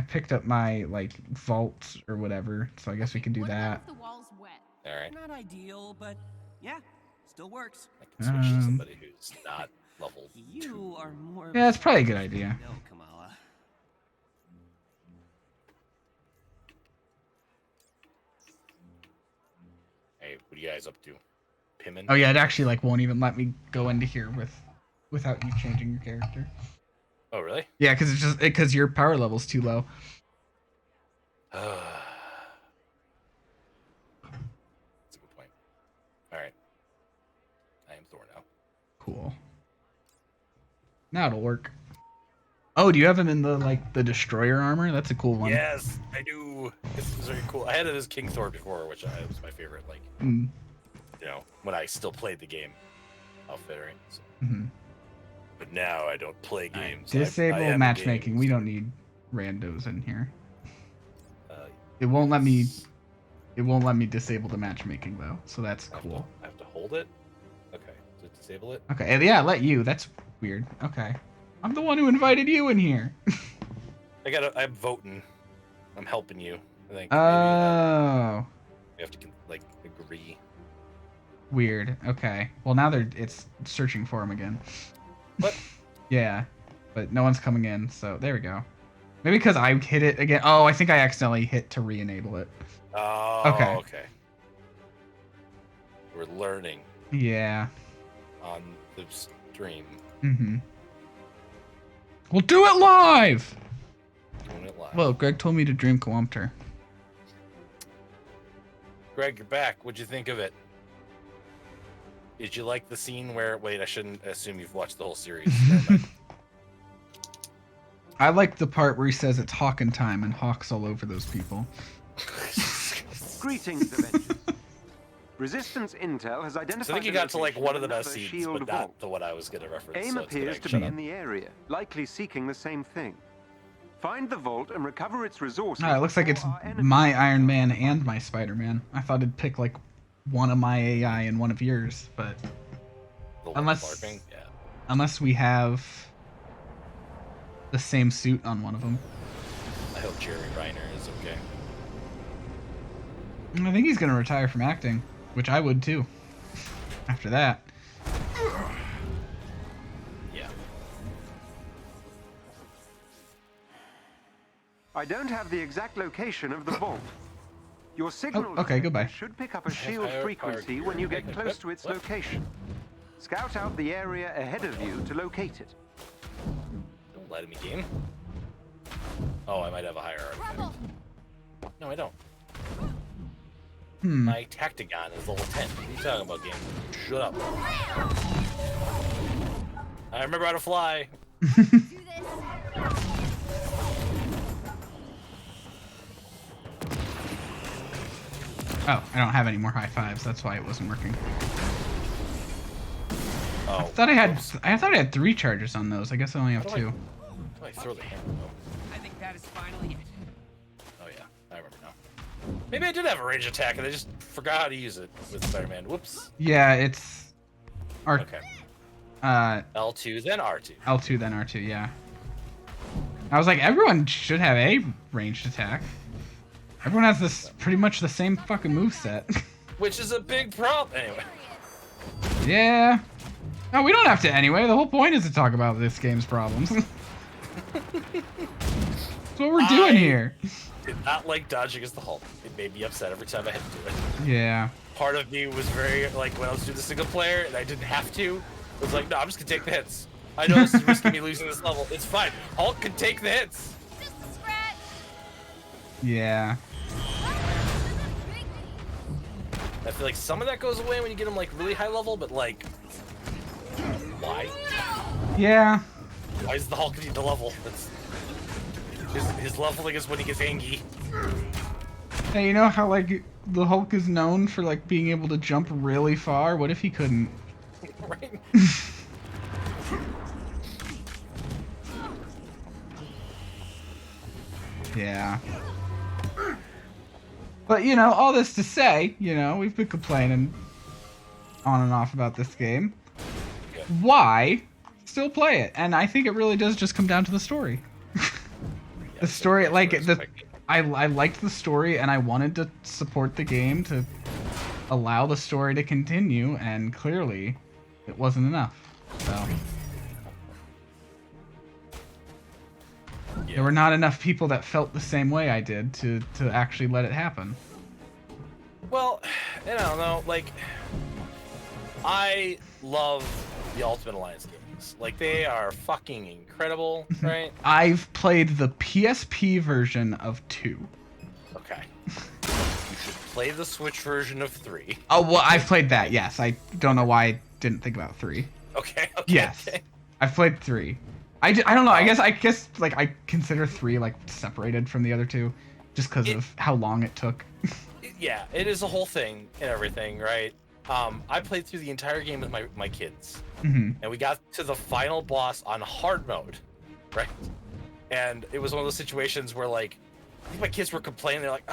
Speaker 2: picked up my like vault or whatever, so I guess we can do
Speaker 4: What
Speaker 2: that.
Speaker 4: if the wall's wet?
Speaker 3: All right.
Speaker 5: Not ideal, but yeah, still works.
Speaker 3: I can switch to somebody who's not level 2.
Speaker 5: You are more.
Speaker 2: Yeah, it's probably a good idea.
Speaker 5: No, Kamala.
Speaker 3: Hey, what are you guys up to? Pimming?
Speaker 2: Oh yeah, it actually like won't even let me go into here without you changing your character.
Speaker 3: Oh, really?
Speaker 2: Yeah, because it's just because your power level's too low.
Speaker 3: That's a good point. All right. I am Thor now.
Speaker 2: Cool. Now it'll work. Oh, do you have him in the destroyer armor? That's a cool one.
Speaker 3: Yes, I do. This is very cool. I had it as King Thor before, which was my favorite. Like,
Speaker 2: Mm.
Speaker 3: you know, when I still played the game outfit, right? So.
Speaker 2: Hmm.
Speaker 3: But now I don't play games.
Speaker 2: Disable
Speaker 3: I am
Speaker 2: matchmaking.
Speaker 3: games.
Speaker 2: We don't need randos in here.
Speaker 3: Uh,
Speaker 2: It won't let me. It won't let me disable the matchmaking though, so that's
Speaker 3: I
Speaker 2: cool.
Speaker 3: have to hold it. Okay, to disable it.
Speaker 2: Okay, yeah, let you. That's weird. Okay, I'm the one who invited you in here.
Speaker 3: I'm voting. I'm helping you. I think.
Speaker 2: Oh,
Speaker 3: We have to like agree.
Speaker 2: weird. Okay. Well, now it's searching for him again.
Speaker 3: What?
Speaker 2: Yeah, but no one's coming in, so there we go. Maybe because I hit it again. Oh, I think I accidentally hit to re-enable it.
Speaker 3: Oh.
Speaker 2: Okay.
Speaker 3: Okay. We're learning
Speaker 2: Yeah.
Speaker 3: on the stream.
Speaker 2: Mm-hmm. We'll do it live!
Speaker 3: Doing it live.
Speaker 2: Whoa, Greg told me to dream Coampter.
Speaker 3: Greg, you're back. What'd you think of it? Did you like the scene where? Wait, I shouldn't assume you've watched the whole series. Never mind.
Speaker 2: I like the part where he says it's Hawking time and Hawk's all over those people.
Speaker 9: Greetings, Avengers. Resistance Intel has identified.
Speaker 3: So I think you got to like one of the best scenes,
Speaker 9: shield
Speaker 3: but not the one I was gonna reference.
Speaker 9: AIM
Speaker 3: so it's good
Speaker 9: appears
Speaker 3: I
Speaker 9: to
Speaker 3: shut
Speaker 9: be
Speaker 3: up.
Speaker 9: in the area, likely seeking the same thing. Find the vault and recover its resources.
Speaker 2: Ah, it looks like it's
Speaker 9: before our enemies
Speaker 2: my Iron Man and my Spider-Man. I thought it'd pick like one of my AI and one of yours, but
Speaker 3: The one
Speaker 2: unless-
Speaker 3: LARPing? Yeah.
Speaker 2: unless we have the same suit on one of them.
Speaker 3: I hope Jeremy Reiner is okay.
Speaker 2: I think he's gonna retire from acting, which I would too. After that.
Speaker 3: Yeah.
Speaker 9: I don't have the exact location of the vault. Your signal
Speaker 2: okay, goodbye.
Speaker 9: should pick up a shield
Speaker 3: higher
Speaker 9: frequency
Speaker 3: power
Speaker 9: when you
Speaker 3: gear.
Speaker 9: get close to its
Speaker 3: What?
Speaker 9: location. Scout out the area ahead of you to locate it.
Speaker 3: Don't lie to me, game. Oh, I might have a higher artifact. No, I don't.
Speaker 2: Hmm.
Speaker 3: My Tactagon is level 10. What are you talking about, game? Shut up. I remember how to fly.
Speaker 6: Do this.
Speaker 2: Oh, I don't have any more high fives. That's why it wasn't working.
Speaker 3: Oh,
Speaker 2: I thought I had.
Speaker 3: oops.
Speaker 2: I thought I had 3 charges on those. I guess I only have
Speaker 3: How do
Speaker 2: 2.
Speaker 3: How do I throw the hammer, though?
Speaker 5: I think that is finally it.
Speaker 3: Oh, yeah. I remember now. Maybe I did have a range attack, and I just forgot how to use it with Spider-Man. Whoops.
Speaker 2: Yeah, it's
Speaker 3: Okay. L2, then R2.
Speaker 2: L2 then R2. Yeah. I was like, everyone should have a ranged attack. Everyone has this pretty much the same fucking moveset.
Speaker 3: Which is a big problem. Anyway.
Speaker 2: Yeah. No, we don't have to anyway. The whole point is to talk about this game's problems. That's what we're doing here.
Speaker 3: Did not like dodging as the Hulk. It made me upset every time I had to do it.
Speaker 2: Yeah.
Speaker 3: Part of me was very, like, when I was doing the single player and I didn't have to, I was like, no, I'm just gonna take the hits. I know this is risking me losing this level. It's fine. Hulk can take the hits.
Speaker 6: Just a scratch.
Speaker 2: Yeah.
Speaker 3: I feel like some of that goes away when you get him, like, really high level, but, like, why?
Speaker 2: Yeah.
Speaker 3: Why does the Hulk need to level? That's, his leveling is when he gets angry.
Speaker 2: Hey, you know how like the Hulk is known for like being able to jump really far? What if he couldn't?
Speaker 3: Right?
Speaker 2: Yeah. But you know, all this to say, you know, we've been complaining on and off about this game.
Speaker 3: Good.
Speaker 2: Why still play it? And I think it really does just come down to the story. The story, like I liked the story, and I wanted to support the game to allow the story to continue, and clearly it wasn't enough. So there were not enough people that felt the same way I did to actually let it happen.
Speaker 3: Well, I don't know. Like, I love the Ultimate Alliance games. Like, they are fucking incredible, right?
Speaker 2: I've played the PSP version of 2.
Speaker 3: Okay. You should play the Switch version of 3.
Speaker 2: Oh, well, I've played that, yes. I don't know why I didn't think about 3.
Speaker 3: Okay.
Speaker 2: Yes.
Speaker 3: Okay.
Speaker 2: I've played 3. I don't know. I guess like I consider 3 like separated from the other 2 just because of how long it took.
Speaker 3: Yeah, it is a whole thing and everything, right? I played through the entire game with my kids. And we got to the final boss on hard mode, right? And it was one of those situations where, like, I think my kids were complaining. They're like,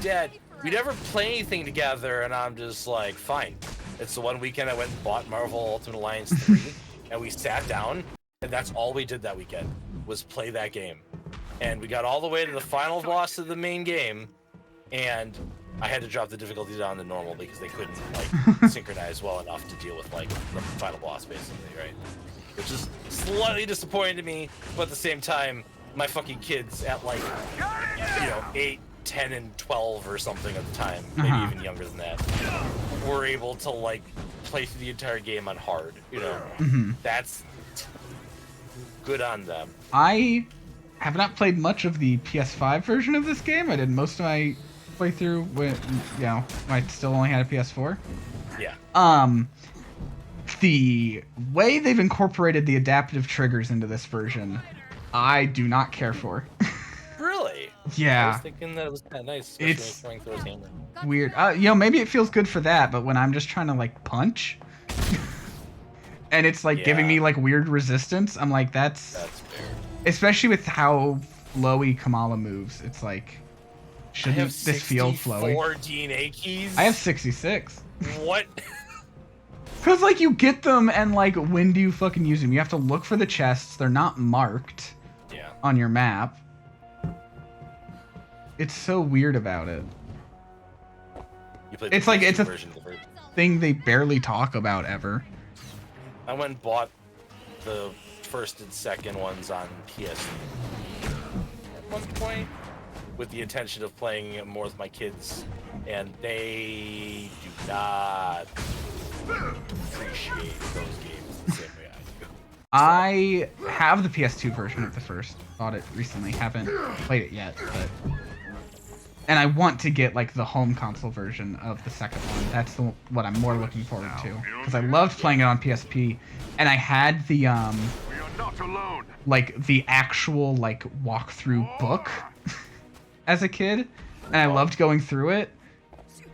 Speaker 3: Dad, we never play anything together. And I'm just like, fine. It's the one weekend I went and bought Marvel Ultimate Alliance 3, and we sat down, and that's all we did that weekend, was play that game. And we got all the way to the final boss of the main game, and I had to drop the difficulty down to normal because they couldn't, like, synchronize well enough to deal with, like, the final boss, basically, right? Which is slightly disappointing to me, but at the same time, my fucking kids at, like, 8, 10, and 12 or something at the time, maybe even younger than that, were able to, like, play through the entire game on hard, That's good on them.
Speaker 2: I have not played much of the PS5 version of this game. I did most of my playthrough when, I still only had a PS4.
Speaker 3: Yeah.
Speaker 2: The way they've incorporated the adaptive triggers into this version, I do not care for.
Speaker 3: Really?
Speaker 2: Yeah.
Speaker 3: I was thinking that it was kind of nice, especially throwing through his hammer.
Speaker 2: Weird. Maybe it feels good for that, but when I'm just trying to, like, punch, and it's, like, giving me, like, weird resistance, I'm like, that's fair. Especially with how flowy Kamala moves, it's like, shouldn't this feel flowy?
Speaker 3: 4 DNA keys?
Speaker 2: I have 66.
Speaker 3: What?
Speaker 2: Because, like, you get them, and, like, when do you fucking use them? You have to look for the chests. They're not marked on your map. It's so weird about it. It's like, it's a thing they barely talk about ever.
Speaker 3: I went and bought the first and second ones on PS at one point with the intention of playing it more with my kids, and they do not appreciate those games the same way I do.
Speaker 2: I have the PS2 version of the first. Bought it recently. Haven't played it yet, but... And I want to get, like, the home console version of the second one. That's what I'm more looking forward to. Because I loved playing it on PSP. And I had the, like, the actual, like, walkthrough book as a kid. And I loved going through it.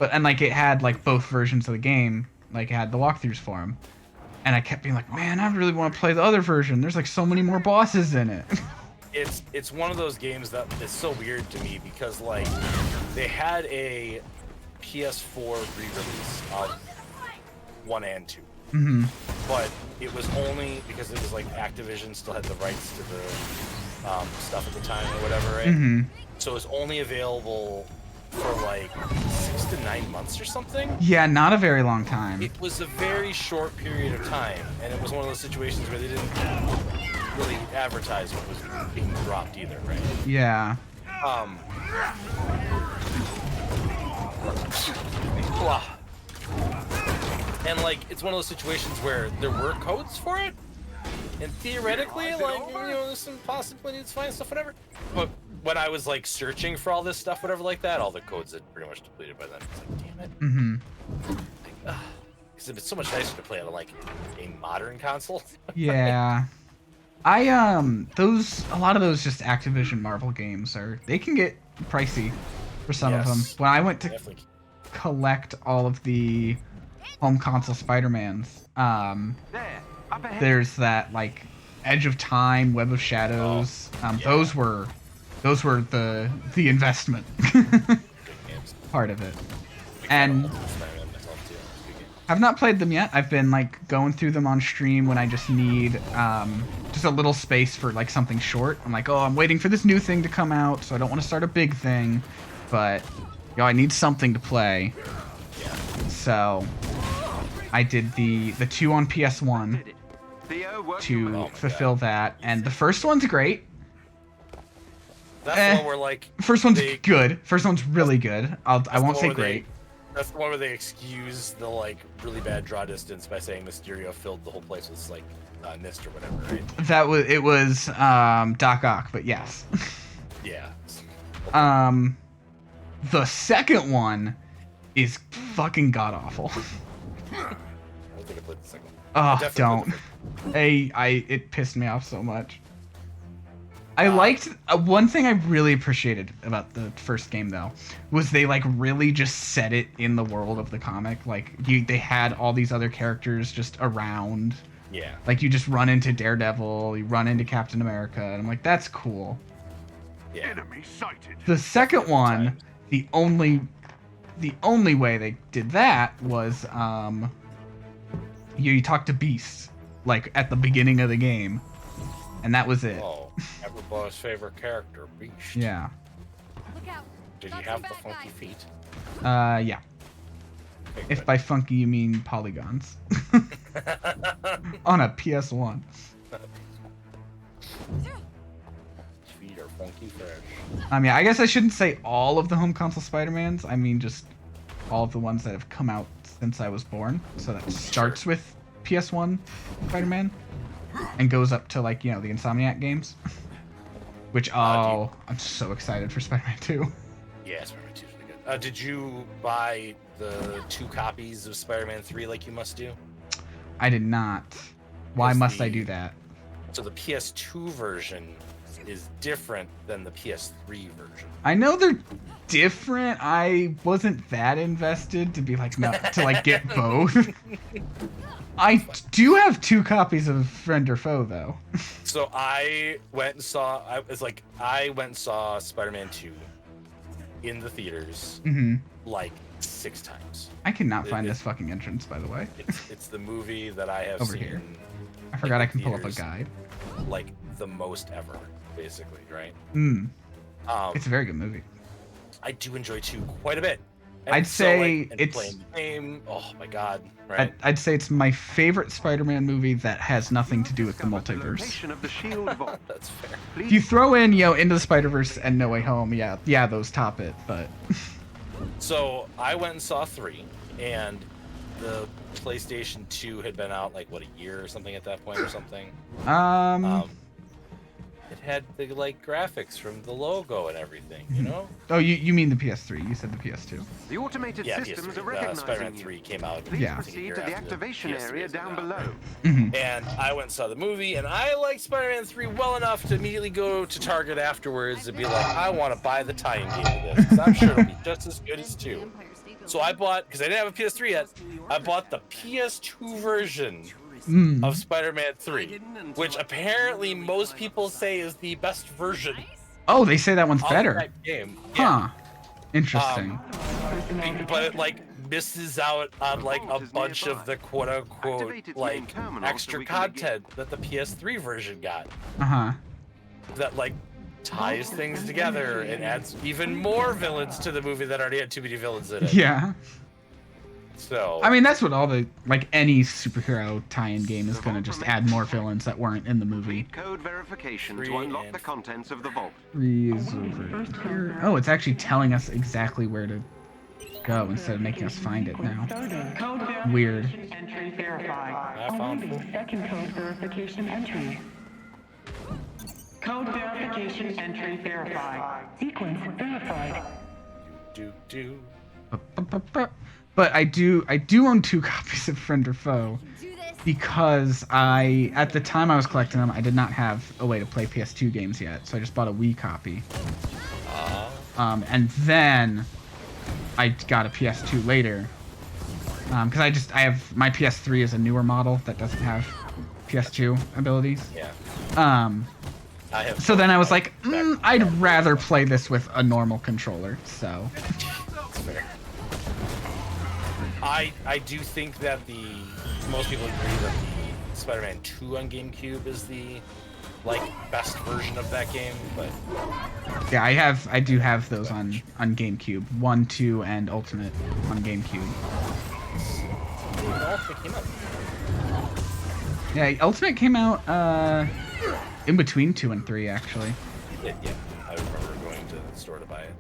Speaker 2: And, like, it had, like, both versions of the game. Like, it had the walkthroughs for them. And I kept being like, man, I really want to play the other version. There's, like, so many more bosses in it.
Speaker 3: It's one of those games that is so weird to me because, like, they had a PS4 re-release of 1 and 2. But it was only because it was, like, Activision still had the rights to the stuff at the time or whatever, right? So it was only available for, like, 6 to 9 months or something.
Speaker 2: Yeah, not a very long time.
Speaker 3: It was a very short period of time, and it was one of those situations where they didn't really advertise what was being dropped either, right?
Speaker 2: Yeah.
Speaker 3: And, like, it's one of those situations where there were codes for it, and theoretically, like, there's some possibility to find stuff, whatever. But when I was, like, searching for all this stuff, whatever like that, all the codes had pretty much depleted by then. It's like, damn it. Because it's so much nicer to play on, like, a modern console.
Speaker 2: Yeah. A lot of those just Activision Marvel games they can get pricey for some of them. When I went to collect all of the home console Spider-Mans, there's that, like, Edge of Time, Web of Shadows. Those were the investment part of it. And I've not played them yet. I've been, like, going through them on stream when I just need just a little space for, like, something short. I'm like, oh, I'm waiting for this new thing to come out, so I don't want to start a big thing, but I need something to play. So So I did the 2 on PS1
Speaker 9: Theo, work
Speaker 2: to
Speaker 9: your way.
Speaker 2: fulfill that, and the first one's great.
Speaker 3: That's the one where like
Speaker 2: First one's
Speaker 3: they-
Speaker 2: good. First one's really good. I
Speaker 3: that's
Speaker 2: won't
Speaker 3: the
Speaker 2: say
Speaker 3: one where
Speaker 2: great.
Speaker 3: That's the one where they excuse the like really bad draw distance by saying Mysterio filled the whole place with like mist or whatever, right?
Speaker 2: It was Doc Ock, but yes.
Speaker 3: Yeah.
Speaker 2: The second one is fucking god awful.
Speaker 3: I don't think I played the second one.
Speaker 2: Oh,
Speaker 3: definitely
Speaker 2: don't. It pissed me off so much. I liked one thing I really appreciated about the first game though was they like really just set it in the world of the comic. Like they had all these other characters just around.
Speaker 3: Yeah.
Speaker 2: Like you just run into Daredevil, you run into Captain America, and I'm like, that's cool.
Speaker 3: Yeah.
Speaker 9: Enemy sighted.
Speaker 2: The second one, the only way they did that was you talk to Beast like at the beginning of the game, and that was it.
Speaker 3: Oh, everybody's favorite character, Beast.
Speaker 2: Yeah.
Speaker 4: Look out.
Speaker 3: Did he
Speaker 4: Got
Speaker 3: have
Speaker 4: some
Speaker 3: the
Speaker 4: bad
Speaker 3: funky
Speaker 4: guys.
Speaker 3: feet?
Speaker 2: Yeah.
Speaker 3: Okay,
Speaker 2: If
Speaker 3: good.
Speaker 2: by funky you mean polygons. On a PS1.
Speaker 3: Feet are funky fresh.
Speaker 2: I mean, I guess I shouldn't say all of the home console Spider-Mans. I mean, just all of the ones that have come out since I was born. So that starts with PS1 Spider-Man and goes up to like, the Insomniac games. Which, I'm so excited for Spider-Man 2.
Speaker 3: Yeah, Spider-Man 2 is really good. Did you buy the 2 copies of Spider-Man 3 like you must do?
Speaker 2: I did not. Why
Speaker 3: Is
Speaker 2: must I
Speaker 3: the-
Speaker 2: do that?
Speaker 3: So the PS2 version is different than the PS3 version.
Speaker 2: I know they're different. I wasn't that invested to be like, no, to like get both. I do have 2 copies of Friend or Foe though.
Speaker 3: So I went and saw. I went and saw Spider-Man 2 in the theaters like 6 times.
Speaker 2: I cannot find
Speaker 3: It-
Speaker 2: this fucking entrance, by the way.
Speaker 3: It's the movie that I have
Speaker 2: Over
Speaker 3: seen
Speaker 2: here. I forgot I can pull up a
Speaker 3: theaters.
Speaker 2: guide.
Speaker 3: like the most ever, basically, right?
Speaker 2: It's a very good movie.
Speaker 3: I do enjoy 2 quite a bit. And
Speaker 2: I'd
Speaker 3: so,
Speaker 2: say
Speaker 3: and
Speaker 2: it's-
Speaker 3: playing the game. Oh my god, right?
Speaker 2: I'd say it's my favorite Spider-Man movie that has nothing to do with the multiverse.
Speaker 9: Location of the shield vault.
Speaker 3: That's fair.
Speaker 2: If you throw in, Into the Spider-Verse and No Way Home, yeah, those top it, but
Speaker 3: So I went and saw 3, and the PlayStation 2 had been out like what, a year or something at that point or something. It had the like graphics from the logo and everything, you know?
Speaker 2: oh, you mean the PS3? You said the PS2.
Speaker 9: The automated
Speaker 3: Yeah,
Speaker 9: systems
Speaker 3: PS3.
Speaker 9: are recognizing
Speaker 3: Spider-Man
Speaker 9: you.
Speaker 3: 3 came out.
Speaker 9: Please
Speaker 2: Yeah.
Speaker 3: I think a
Speaker 9: proceed
Speaker 3: year
Speaker 9: to the
Speaker 3: after
Speaker 9: activation
Speaker 3: PS3
Speaker 9: area
Speaker 3: was
Speaker 9: down
Speaker 3: out.
Speaker 9: below.
Speaker 3: And I went and saw the movie, and I liked Spider-Man 3 well enough to immediately go to Target afterwards and be like, I want to buy the tie-in game of this, because I'm sure it'll be just as good as 2. So I bought, because I didn't have a PS3 yet, I bought the PS2 version of Spider-Man 3, which apparently most people say is the best version
Speaker 2: Oh, they say that one's
Speaker 3: of
Speaker 2: better.
Speaker 3: that game.
Speaker 2: Huh. Interesting.
Speaker 3: But it like misses out on like a
Speaker 9: Vault is
Speaker 3: bunch of
Speaker 9: nearby.
Speaker 3: the quote-unquote
Speaker 9: Activate its main
Speaker 3: like
Speaker 9: terminal so
Speaker 3: extra
Speaker 9: we can begin.
Speaker 3: content that the PS3 version got.
Speaker 2: Uh-huh.
Speaker 3: That like ties things together and adds even more villains to the movie that already had too many villains in it.
Speaker 2: Yeah.
Speaker 3: So
Speaker 2: I mean, that's what all the, any superhero tie-in game is gonna just add more villains that weren't in the movie.
Speaker 9: Code verification to
Speaker 3: 3
Speaker 9: unlock
Speaker 3: and
Speaker 9: the contents of the vault.
Speaker 2: 3 is over here. Oh, it's actually telling us exactly where to go instead of making us find it now. Weird.
Speaker 10: Entry verified.
Speaker 3: I found it.
Speaker 10: Second code verification entry. Code verification entry verified. Sequence verified.
Speaker 3: do.
Speaker 2: But I do own 2 copies of Friend or Foe because at the time I was collecting them, I did not have a way to play PS2 games yet, so I just bought a Wii copy. And then I got a PS2 later. Because I have my PS3 is a newer model that doesn't have PS2 abilities.
Speaker 3: Yeah.
Speaker 2: I have. So then I was like, I'd rather play this with a normal controller. So.
Speaker 3: That's fair. I do think that most people agree that the Spider-Man 2 on GameCube is the best version of that game, but
Speaker 2: yeah, I do have those on GameCube, 1, 2, and Ultimate on GameCube.
Speaker 3: When Ultimate came out.
Speaker 2: Yeah, Ultimate came out in between 2 and 3, actually.
Speaker 3: Yeah, I remember going to the store to buy it.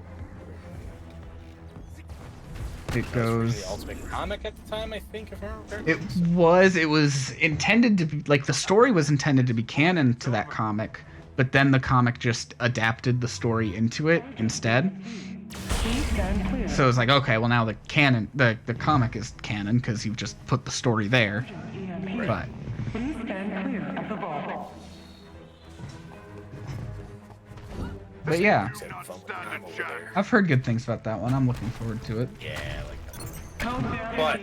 Speaker 2: It goes.
Speaker 3: The Ultimate comic at the time, I think, if I remember correctly.
Speaker 2: It was intended to be, like, the story was intended to be canon to that comic, but then the comic just adapted the story into it instead. So it was like, okay, well now the comic is canon because you've just put the story there. But yeah, I've heard good things about that one. I'm looking forward to it.
Speaker 3: Yeah, I like that one. But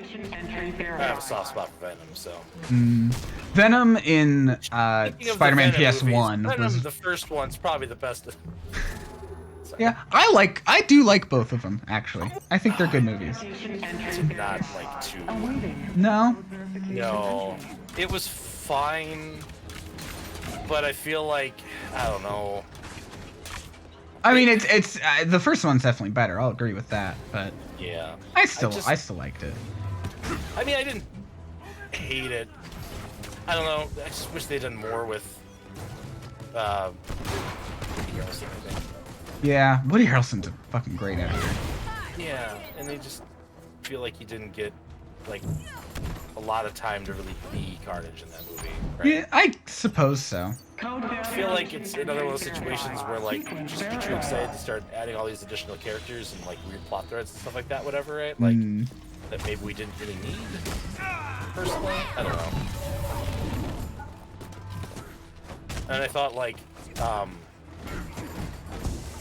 Speaker 3: I have a soft spot for Venom, so.
Speaker 2: Venom in
Speaker 3: Speaking of
Speaker 2: Spider-Man
Speaker 3: the Venom
Speaker 2: PS1
Speaker 3: movies, Venom,
Speaker 2: was.
Speaker 3: the first one's probably the best.
Speaker 2: Yeah, I do like both of them actually. I think they're good movies.
Speaker 3: Not like too.
Speaker 2: No.
Speaker 3: No, it was fine, but I feel like I don't know.
Speaker 2: I mean, it's the first one's definitely better. I'll agree with that, but
Speaker 3: Yeah.
Speaker 2: I still liked it.
Speaker 3: I mean, I didn't hate it. I don't know. I just wish they'd done more with. Woody Harrelson, I think.
Speaker 2: Yeah, Woody Harrelson's a fucking great actor.
Speaker 3: Yeah, and they just feel like he didn't get like a lot of time to really be Carnage in that movie. Right?
Speaker 2: Yeah, I suppose so.
Speaker 3: I feel like it's another one of those situations where like just get too excited to start adding all these additional characters and like weird plot threads and stuff like that, whatever, right? Like that maybe we didn't really need. Personally, I don't know. And I thought like, God,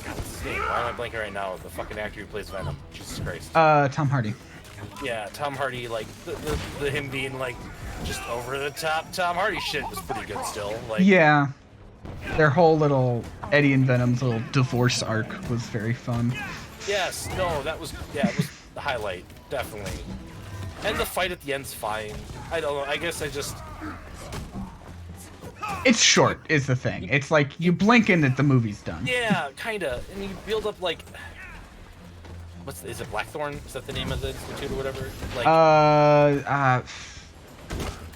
Speaker 3: what's his name? Why am I blanking right now? The fucking actor who plays Venom. Jesus Christ.
Speaker 2: Tom Hardy.
Speaker 3: Yeah, Tom Hardy, like the him being like just over the top Tom Hardy shit was pretty good still. Like
Speaker 2: Yeah. Their whole little Eddie and Venom's little divorce arc was very fun.
Speaker 3: Yes, no, that was it was the highlight, definitely. And the fight at the end's fine. I don't know, I guess I just
Speaker 2: It's short, is the thing. It's like you blink and the movie's done.
Speaker 3: yeah, kinda. And you build up like is it Blackthorn? Is that the name of the institute or whatever? Like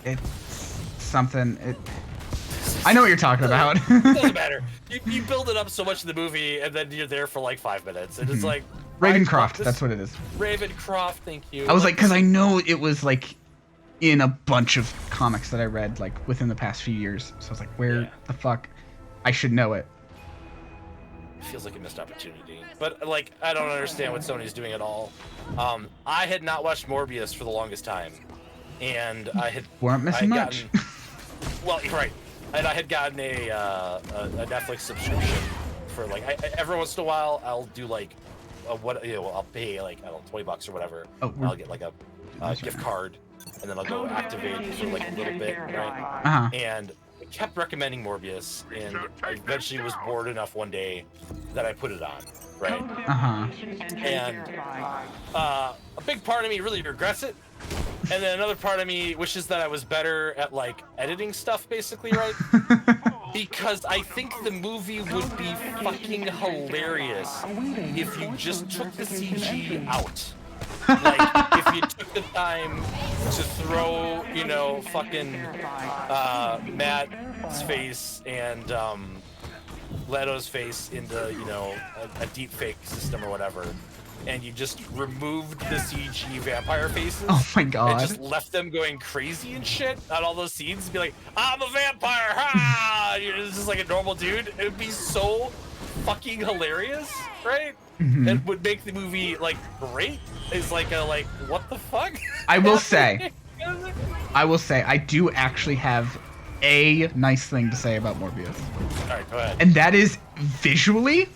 Speaker 2: it's something. I know what you're talking about.
Speaker 3: doesn't matter. You build it up so much in the movie, and then you're there for like 5 minutes, and it's like
Speaker 2: Ravencroft. That's what it is.
Speaker 3: Ravencroft. Thank you.
Speaker 2: I was like, because I know it was like in a bunch of comics that I read like within the past few years. So I was like, where the fuck? I should know it.
Speaker 3: Feels like a missed opportunity, but like I don't understand what Sony's doing at all. I had not watched Morbius for the longest time, and
Speaker 2: weren't missing much.
Speaker 3: Well, you're right. And I had gotten a Netflix subscription for like every once in a while I'll do like I'll pay like I don't know $20 or whatever.
Speaker 2: Oh,
Speaker 3: I'll get like a gift card, and then I'll go activate for like a little bit, right?
Speaker 2: Uh-huh.
Speaker 3: And it kept recommending Morbius, and I eventually was bored enough one day that I put it on, right?
Speaker 2: Uh-huh.
Speaker 3: And a big part of me really regrets it, and then another part of me wishes that I was better at like editing stuff, basically, right? Because I think the movie would be fucking hilarious if you just took the CG out. Like, if you took the time to throw, fucking Matt's face and Leto's face into, a deep fake system or whatever, and you just removed the CG vampire faces.
Speaker 2: Oh my god.
Speaker 3: And just left them going crazy and shit on all those scenes and be like, I'm a vampire, ha! You're just like a normal dude. It would be so fucking hilarious, right?
Speaker 2: Mm-hmm.
Speaker 3: It would make the movie like great. It's like what the fuck?
Speaker 2: I will say I do actually have a nice thing to say about Morbius.
Speaker 3: Alright, go ahead.
Speaker 2: And that is visually,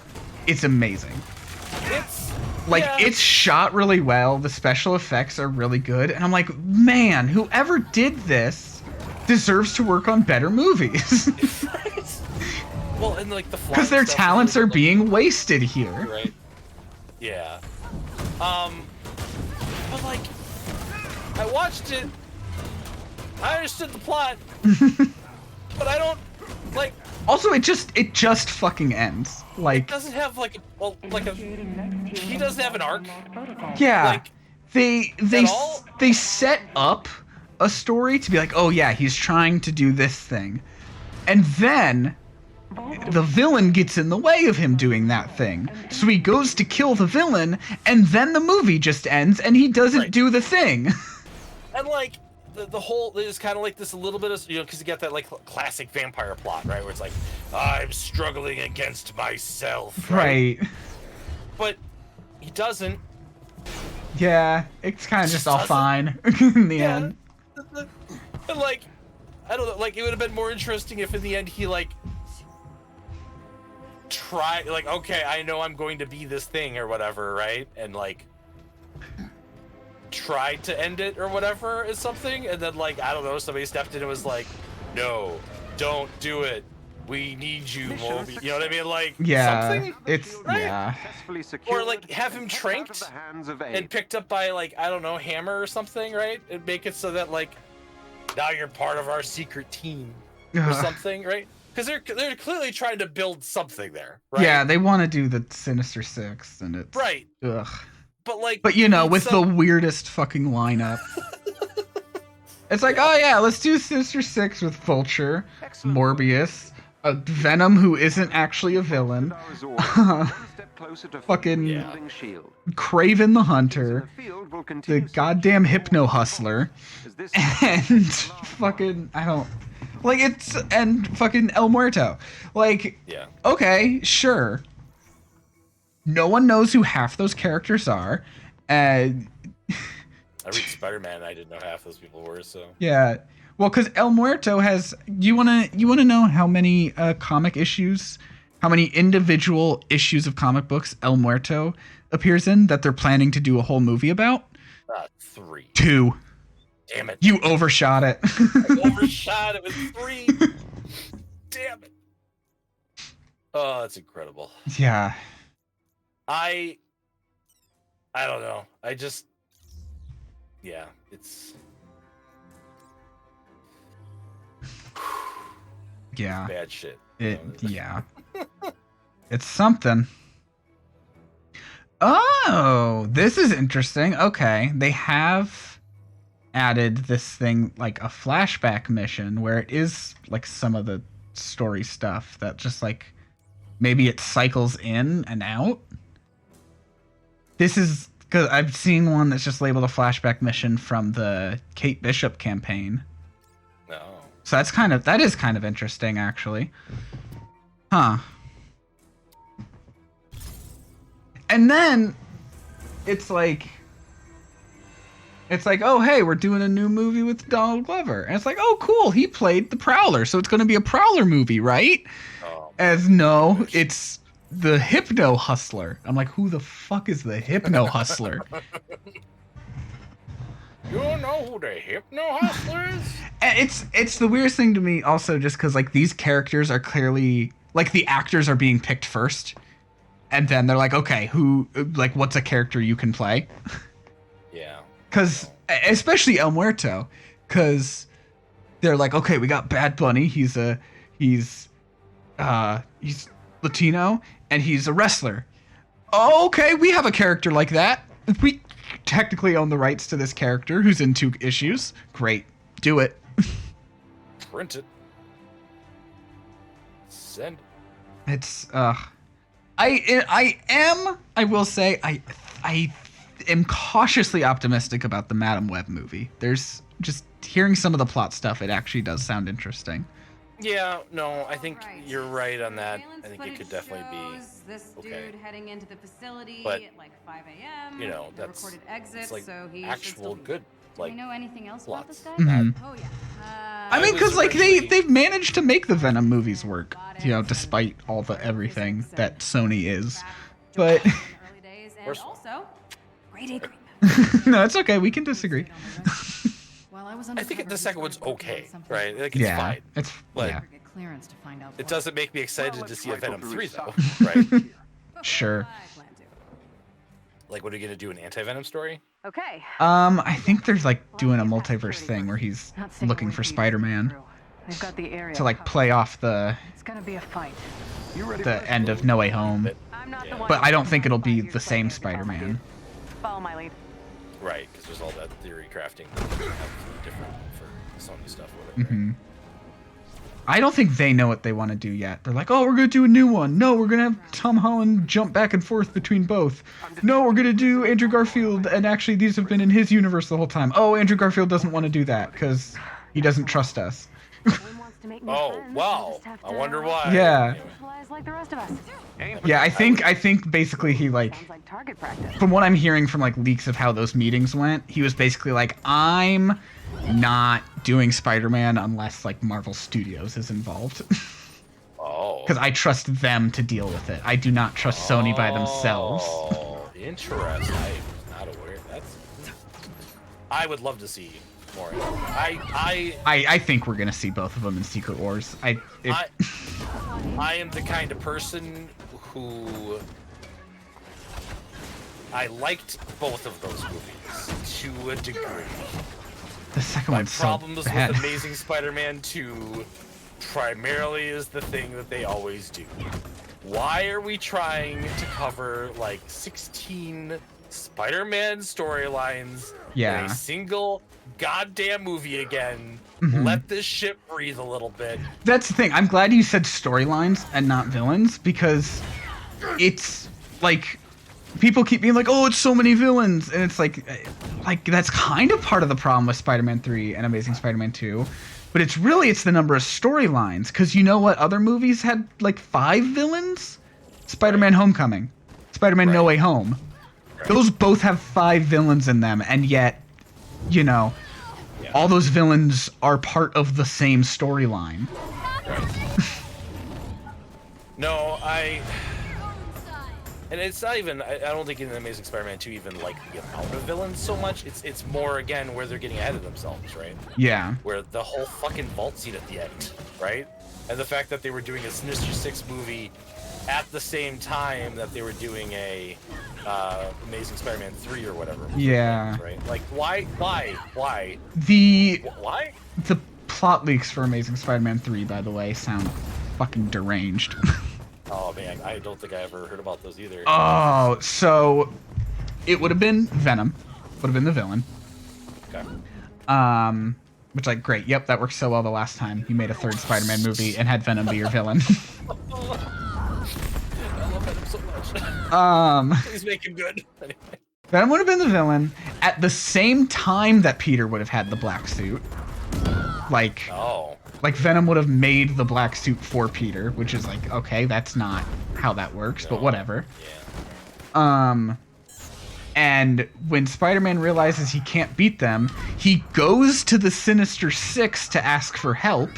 Speaker 2: it's amazing. It's shot really well. The special effects are really good. And I'm like, man, whoever did this deserves to work on better movies.
Speaker 3: Well, and like the
Speaker 2: because their talents are being wasted here.
Speaker 3: Right. Yeah. But like, I watched it. I understood the plot, but I don't like.
Speaker 2: Also, it just fucking ends. Like,
Speaker 3: it doesn't have he doesn't have an arc.
Speaker 2: Yeah.
Speaker 3: Like,
Speaker 2: they
Speaker 3: At all?
Speaker 2: they set up a story to be like, oh yeah, he's trying to do this thing, and then the villain gets in the way of him doing that thing. So he goes to kill the villain, and then the movie just ends, and he doesn't do the thing.
Speaker 3: And like the whole is kind of like this a little bit of, because you got that like classic vampire plot, right? Where it's like, I'm struggling against myself,
Speaker 2: Right.
Speaker 3: But he doesn't.
Speaker 2: Yeah, it's kind of just all fine in the end.
Speaker 3: And like, I don't know, like it would have been more interesting if in the end he like tried, like, okay, I know I'm going to be this thing or whatever, right? And like tried to end it or whatever is something, and then like, I don't know, somebody stepped in and was like, no, don't do it. We need you, Moby. You know what I mean? Like, something?
Speaker 2: It's,
Speaker 3: right?
Speaker 2: yeah.
Speaker 3: Or like have him tranked and picked up by like, I don't know, Hammer or something, right? And make it so that like, now you're part of our secret team or something, right? Because they're clearly trying to build something there, right?
Speaker 2: Yeah, they want to do the Sinister Six, and it's
Speaker 3: right.
Speaker 2: Ugh.
Speaker 3: But
Speaker 2: you know, with the weirdest fucking lineup. It's like, oh yeah, let's do Sinister Six with Vulture, Morbius, Venom, who isn't actually a villain, fucking Kraven the Hunter, the goddamn Hypno Hustler, and fucking, I don't, like, it's, and fucking El Muerto. Like, okay, sure. No one knows who half those characters are, and
Speaker 3: I read Spider-Man and I didn't know half those people were, so.
Speaker 2: Yeah. Well, because El Muerto has, you wanna know how many comic issues, how many individual issues of comic books El Muerto appears in that they're planning to do a whole movie about?
Speaker 3: 3.
Speaker 2: 2.
Speaker 3: Damn it.
Speaker 2: You overshot it.
Speaker 3: I overshot it with 3. Damn it. Oh, that's incredible.
Speaker 2: Yeah.
Speaker 3: I don't know. I just, yeah, it's.
Speaker 2: Yeah.
Speaker 3: Bad shit.
Speaker 2: Yeah. It's something. Oh, this is interesting. Okay, they have added this thing, like a flashback mission where it is like some of the story stuff that just like maybe it cycles in and out. This is because I've seen one that's just labeled a flashback mission from the Kate Bishop campaign.
Speaker 3: No.
Speaker 2: So that is kind of interesting, actually. Huh. And then it's like, oh hey, we're doing a new movie with Donald Glover, and it's like, oh cool, he played the Prowler, so it's going to be a Prowler movie, right? As no, it's the Hypno Hustler. I'm like, who the fuck is the Hypno Hustler?
Speaker 3: You don't know who the Hypno Hustler is?
Speaker 2: It's the weirdest thing to me also, just because like these characters are clearly like the actors are being picked first, and then they're like, okay, who, like, what's a character you can play?
Speaker 3: Yeah.
Speaker 2: Because especially El Muerto, because they're like, okay, we got Bad Bunny. He's Latino and he's a wrestler. Oh, okay, we have a character like that. We technically own the rights to this character who's in 2 issues. Great, do it.
Speaker 3: Print it. Send it.
Speaker 2: It's I will say I am cautiously optimistic about the Madam Web movie. There's just hearing some of the plot stuff, it actually does sound interesting.
Speaker 3: Yeah, no, I think you're right on that. I think it could definitely be
Speaker 4: this
Speaker 3: okay.
Speaker 4: dude heading into the facility
Speaker 3: But,
Speaker 4: at like 5 a.m.
Speaker 3: you know,
Speaker 4: the
Speaker 3: that's
Speaker 4: recorded exit,
Speaker 3: it's like
Speaker 4: so he
Speaker 3: actual good,
Speaker 8: Do
Speaker 3: like,
Speaker 8: we know anything else about this
Speaker 3: plots.
Speaker 8: guy?
Speaker 2: Mhm.
Speaker 4: Oh yeah.
Speaker 2: I mean,
Speaker 3: was
Speaker 2: because like
Speaker 3: originally-
Speaker 2: they've managed to make the Venom movies work, you know, despite all the everything that Sony is. But
Speaker 4: early days, and
Speaker 3: First-
Speaker 4: also great agreement.
Speaker 2: no, it's okay. We can disagree.
Speaker 8: While I was
Speaker 3: I think the second one's okay, right? Like, it's
Speaker 2: Yeah,
Speaker 3: fine.
Speaker 2: it's
Speaker 3: But
Speaker 2: yeah,
Speaker 8: clearance to find out
Speaker 3: it
Speaker 8: what.
Speaker 3: doesn't make me excited to see a Venom 3, though, right?
Speaker 2: sure.
Speaker 4: I plan to.
Speaker 3: Like, what are you going to do, an anti-Venom story?
Speaker 8: Okay.
Speaker 2: I think there's like doing a multiverse thing where he's looking for Spider-Man
Speaker 10: They've got the area
Speaker 2: to like
Speaker 10: covered.
Speaker 2: play off the
Speaker 10: It's gonna be a fight.
Speaker 2: end of No Way Home.
Speaker 10: I'm not the one.
Speaker 2: But I don't think it'll be the same Spider-Man.
Speaker 10: Follow my lead.
Speaker 3: Right, because there's all that theory crafting that have to be different for Sony stuff. Whatever.
Speaker 2: Mm-hmm. I don't think they know what they want to do yet. They're like, oh, we're going to do a new one. No, we're going to have Tom Holland jump back and forth between both. No, we're going to do Andrew Garfield, and actually these have been in his universe the whole time. Oh, Andrew Garfield doesn't want to do that because he doesn't trust us.
Speaker 3: Oh, wow. I wonder why.
Speaker 2: Yeah.
Speaker 10: Like the rest of us.
Speaker 2: Yeah, I think basically he like,
Speaker 10: Sounds like target practice.
Speaker 2: from what I'm hearing from like leaks of how those meetings went, he was basically like, I'm not doing Spider-Man unless like Marvel Studios is involved.
Speaker 3: Oh.
Speaker 2: Because I trust them to deal with it. I do not trust Sony by themselves.
Speaker 3: Oh, interesting. I was not aware. I would love to see more.
Speaker 2: I think we're gonna see both of them in Secret Wars.
Speaker 3: I am the kind of person who I liked both of those movies to a degree.
Speaker 2: The second
Speaker 3: My
Speaker 2: one's so
Speaker 3: problems
Speaker 2: bad.
Speaker 3: with Amazing Spider-Man 2 primarily is the thing that they always do. Why are we trying to cover like 16 Spider-Man storylines in
Speaker 2: Yeah.
Speaker 3: a single goddamn movie again?
Speaker 2: Mhm.
Speaker 3: Let this shit breathe a little bit.
Speaker 2: That's the thing. I'm glad you said storylines and not villains, because it's like people keep being like, "Oh, it's so many villains," and it's like that's kind of part of the problem with Spider-Man 3 and Amazing Spider-Man 2. But it's the number of storylines, because you know what other movies had like 5 villains? Spider-Man Homecoming, Spider-Man No Way Home. Those both have 5 villains in them, and yet, you know, all those villains are part of the same storyline.
Speaker 3: No, and it's not even, I don't think in Amazing Spider-Man 2 even like the amount of villains so much. It's more, again, where they're getting ahead of themselves, right?
Speaker 2: Yeah.
Speaker 3: Where the whole fucking vault scene at the end, right? And the fact that they were doing a Sinister Six movie at the same time that they were doing a Amazing Spider-Man 3 or whatever.
Speaker 2: Yeah.
Speaker 3: Right? Like, why? Why?
Speaker 2: Why? The plot leaks for Amazing Spider-Man 3, by the way, sound fucking deranged.
Speaker 3: Oh man, I don't think I ever heard about those either.
Speaker 2: Oh, so it would have been Venom, would have been the villain.
Speaker 3: Okay.
Speaker 2: Which, like, great. Yep, that worked so well the last time you made a third Spider-Man movie and had Venom be your villain.
Speaker 3: I love Venom so much. Please make him good.
Speaker 2: Venom would have been the villain at the same time that Peter would have had the black suit. Like, like Venom would have made the black suit for Peter, which is like, okay, that's not how that works, but whatever. Yeah. And when Spider-Man realizes he can't beat them, he goes to the Sinister Six to ask for help.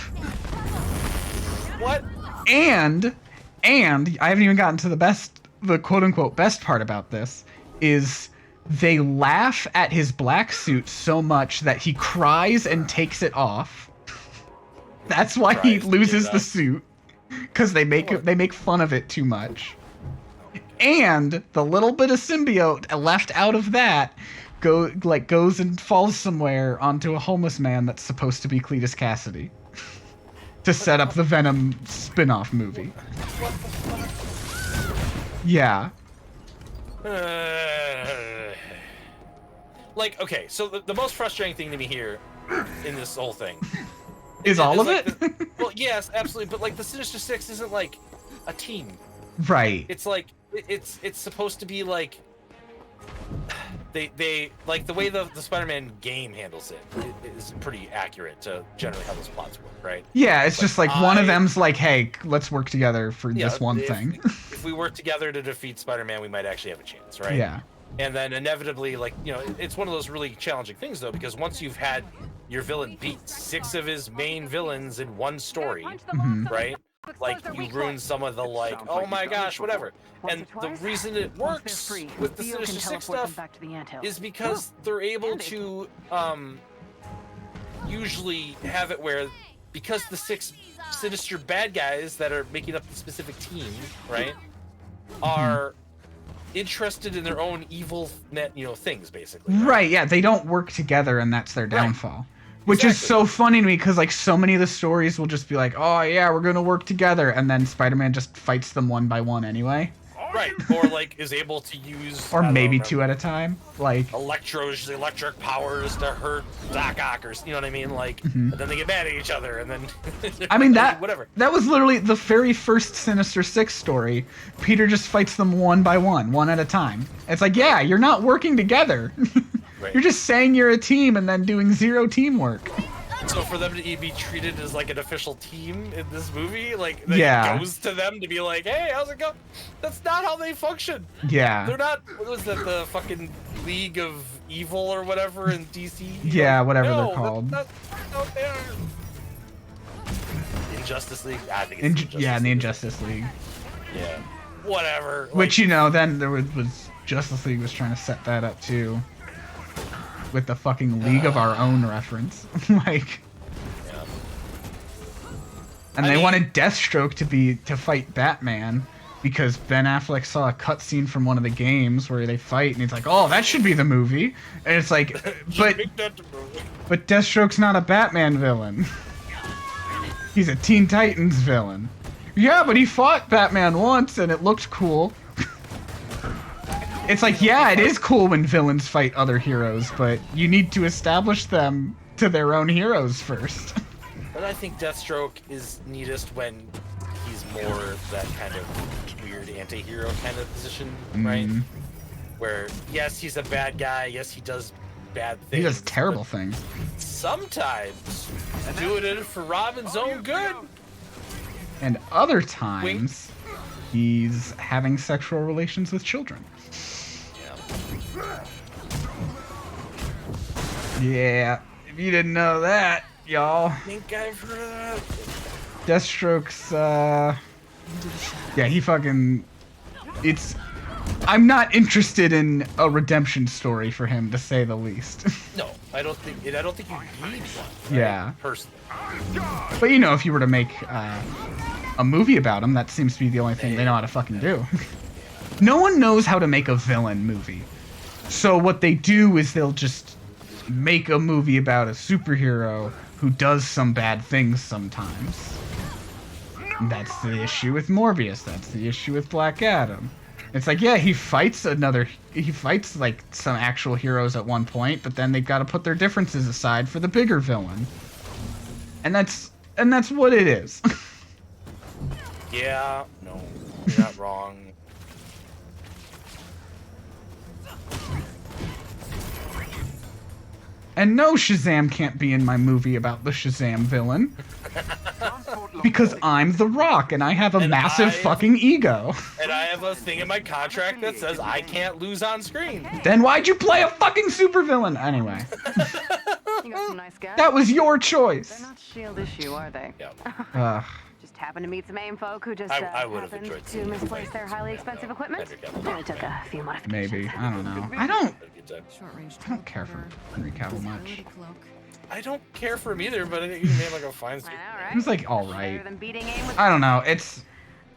Speaker 3: What?
Speaker 2: And I haven't even gotten to the quote-unquote best part about this, is they laugh at his black suit so much that he cries and takes it off. That's why he loses the suit, because they make fun of it too much. And the little bit of symbiote left out of that goes and falls somewhere onto a homeless man that's supposed to be Cletus Cassidy to set up the Venom spin-off movie. Yeah.
Speaker 3: Like, okay, so the most frustrating thing to me here in this whole thing
Speaker 2: is all of
Speaker 3: like
Speaker 2: it.
Speaker 3: Well, yes, absolutely, but like the Sinister Six isn't like a team,
Speaker 2: right?
Speaker 3: It's like it's supposed to be like they like the way the Spider-Man game handles it is pretty accurate to generally how those plots work, right?
Speaker 2: Yeah, it's just like one of them's like, hey, let's work together for this one thing.
Speaker 3: If we work together to defeat Spider-Man, we might actually have a chance, right?
Speaker 2: Yeah.
Speaker 3: And then inevitably, like, you know, it's one of those really challenging things, though, because once you've had your villain beat 6 of his main villains in one story, right? Like, you ruin some of the, like, oh my gosh, whatever. And the reason it works with the Sinister Six stuff is because they're able to usually have it where, because the 6 sinister bad guys that are making up the specific team, right, are interested in their own evil, things, basically.
Speaker 2: Right, yeah, they don't work together, and that's their downfall. Which is so funny to me, because, like, so many of the stories will just be like, oh, yeah, we're gonna work together, and then Spider-Man just fights them one by one anyway.
Speaker 3: Right, or like is able to use
Speaker 2: Or
Speaker 3: I don't
Speaker 2: maybe
Speaker 3: know,
Speaker 2: 2 at a time. Like,
Speaker 3: electric powers to hurt Doc Ock, or you know what I mean? Like,
Speaker 2: Mhm.
Speaker 3: and then they get mad at each other, and then
Speaker 2: I mean, that
Speaker 3: whatever.
Speaker 2: that was literally the very first Sinister Six story. Peter just fights them one by one at a time. It's like, yeah, you're not working together.
Speaker 3: Right.
Speaker 2: You're just saying you're a team and then doing zero teamwork.
Speaker 3: So for them to be treated as like an official team in this movie, like that
Speaker 2: Yeah.
Speaker 3: it goes to them to be like, hey, how's it going? That's not how they function.
Speaker 2: Yeah.
Speaker 3: They're not. What was that? The fucking League of Evil or whatever in DC?
Speaker 2: Yeah, whatever
Speaker 3: no,
Speaker 2: they're called.
Speaker 3: That's not they are. Injustice League. I think it's Injustice
Speaker 2: Yeah, in the
Speaker 3: League.
Speaker 2: Injustice League.
Speaker 3: Yeah. Whatever.
Speaker 2: Which, you know, then there was Justice League was trying to set that up too. With the fucking League of Our Own reference. Like,
Speaker 3: Yeah.
Speaker 2: and they wanted Deathstroke to fight Batman because Ben Affleck saw a cutscene from one of the games where they fight and he's like, "Oh, that should be the movie." And it's like, but Deathstroke's not a Batman villain. He's a Teen Titans villain. Yeah, but he fought Batman once and it looked cool. It's like, yeah, it is cool when villains fight other heroes, but you need to establish them to their own heroes first.
Speaker 3: But I think Deathstroke is neatest when he's more that kind of weird anti-hero kind of position, right? Where, yes, he's a bad guy. Yes, he does bad things.
Speaker 2: He does terrible things.
Speaker 3: Sometimes doing it for Robin's own good.
Speaker 2: And other times, he's having sexual relations with children. Yeah, if you didn't know that, y'all.
Speaker 3: I think I've heard of that.
Speaker 2: Deathstroke's, yeah, he fucking, I'm not interested in a redemption story for him, to say the least.
Speaker 3: No, I don't think you need one. Right?
Speaker 2: Yeah.
Speaker 3: Personally.
Speaker 2: But you know, if you were to make a movie about him, that seems to be the only thing they know how to fucking do. No one knows how to make a villain movie. So what they do is they'll just make a movie about a superhero who does some bad things sometimes. And that's the issue with Morbius. That's the issue with Black Adam. It's like, yeah, he fights like some actual heroes at one point, but then they've got to put their differences aside for the bigger villain. And that's what it is.
Speaker 3: Yeah, no, you're not wrong.
Speaker 2: And no, Shazam can't be in my movie about the Shazam villain. Because I'm The Rock, and I have a massive fucking ego.
Speaker 3: And I have a thing in my contract that says I can't lose on screen.
Speaker 2: Then why'd you play a fucking supervillain? Anyway.
Speaker 10: You got some nice guys.
Speaker 2: That was your choice.
Speaker 10: They're not S.H.I.E.L.D. issue, are they?
Speaker 2: Ugh.
Speaker 10: Just happened to meet some AIM folk who just
Speaker 3: I would have
Speaker 10: happened
Speaker 3: enjoyed
Speaker 10: to
Speaker 3: seeing
Speaker 10: misplace their highly expensive equipment. Only took a few modifications.
Speaker 2: Maybe. I don't know. I don't care for Henry Cavill much.
Speaker 3: I don't care for him either, but I think he made like a fine suit.
Speaker 2: He was like alright. I don't know. It's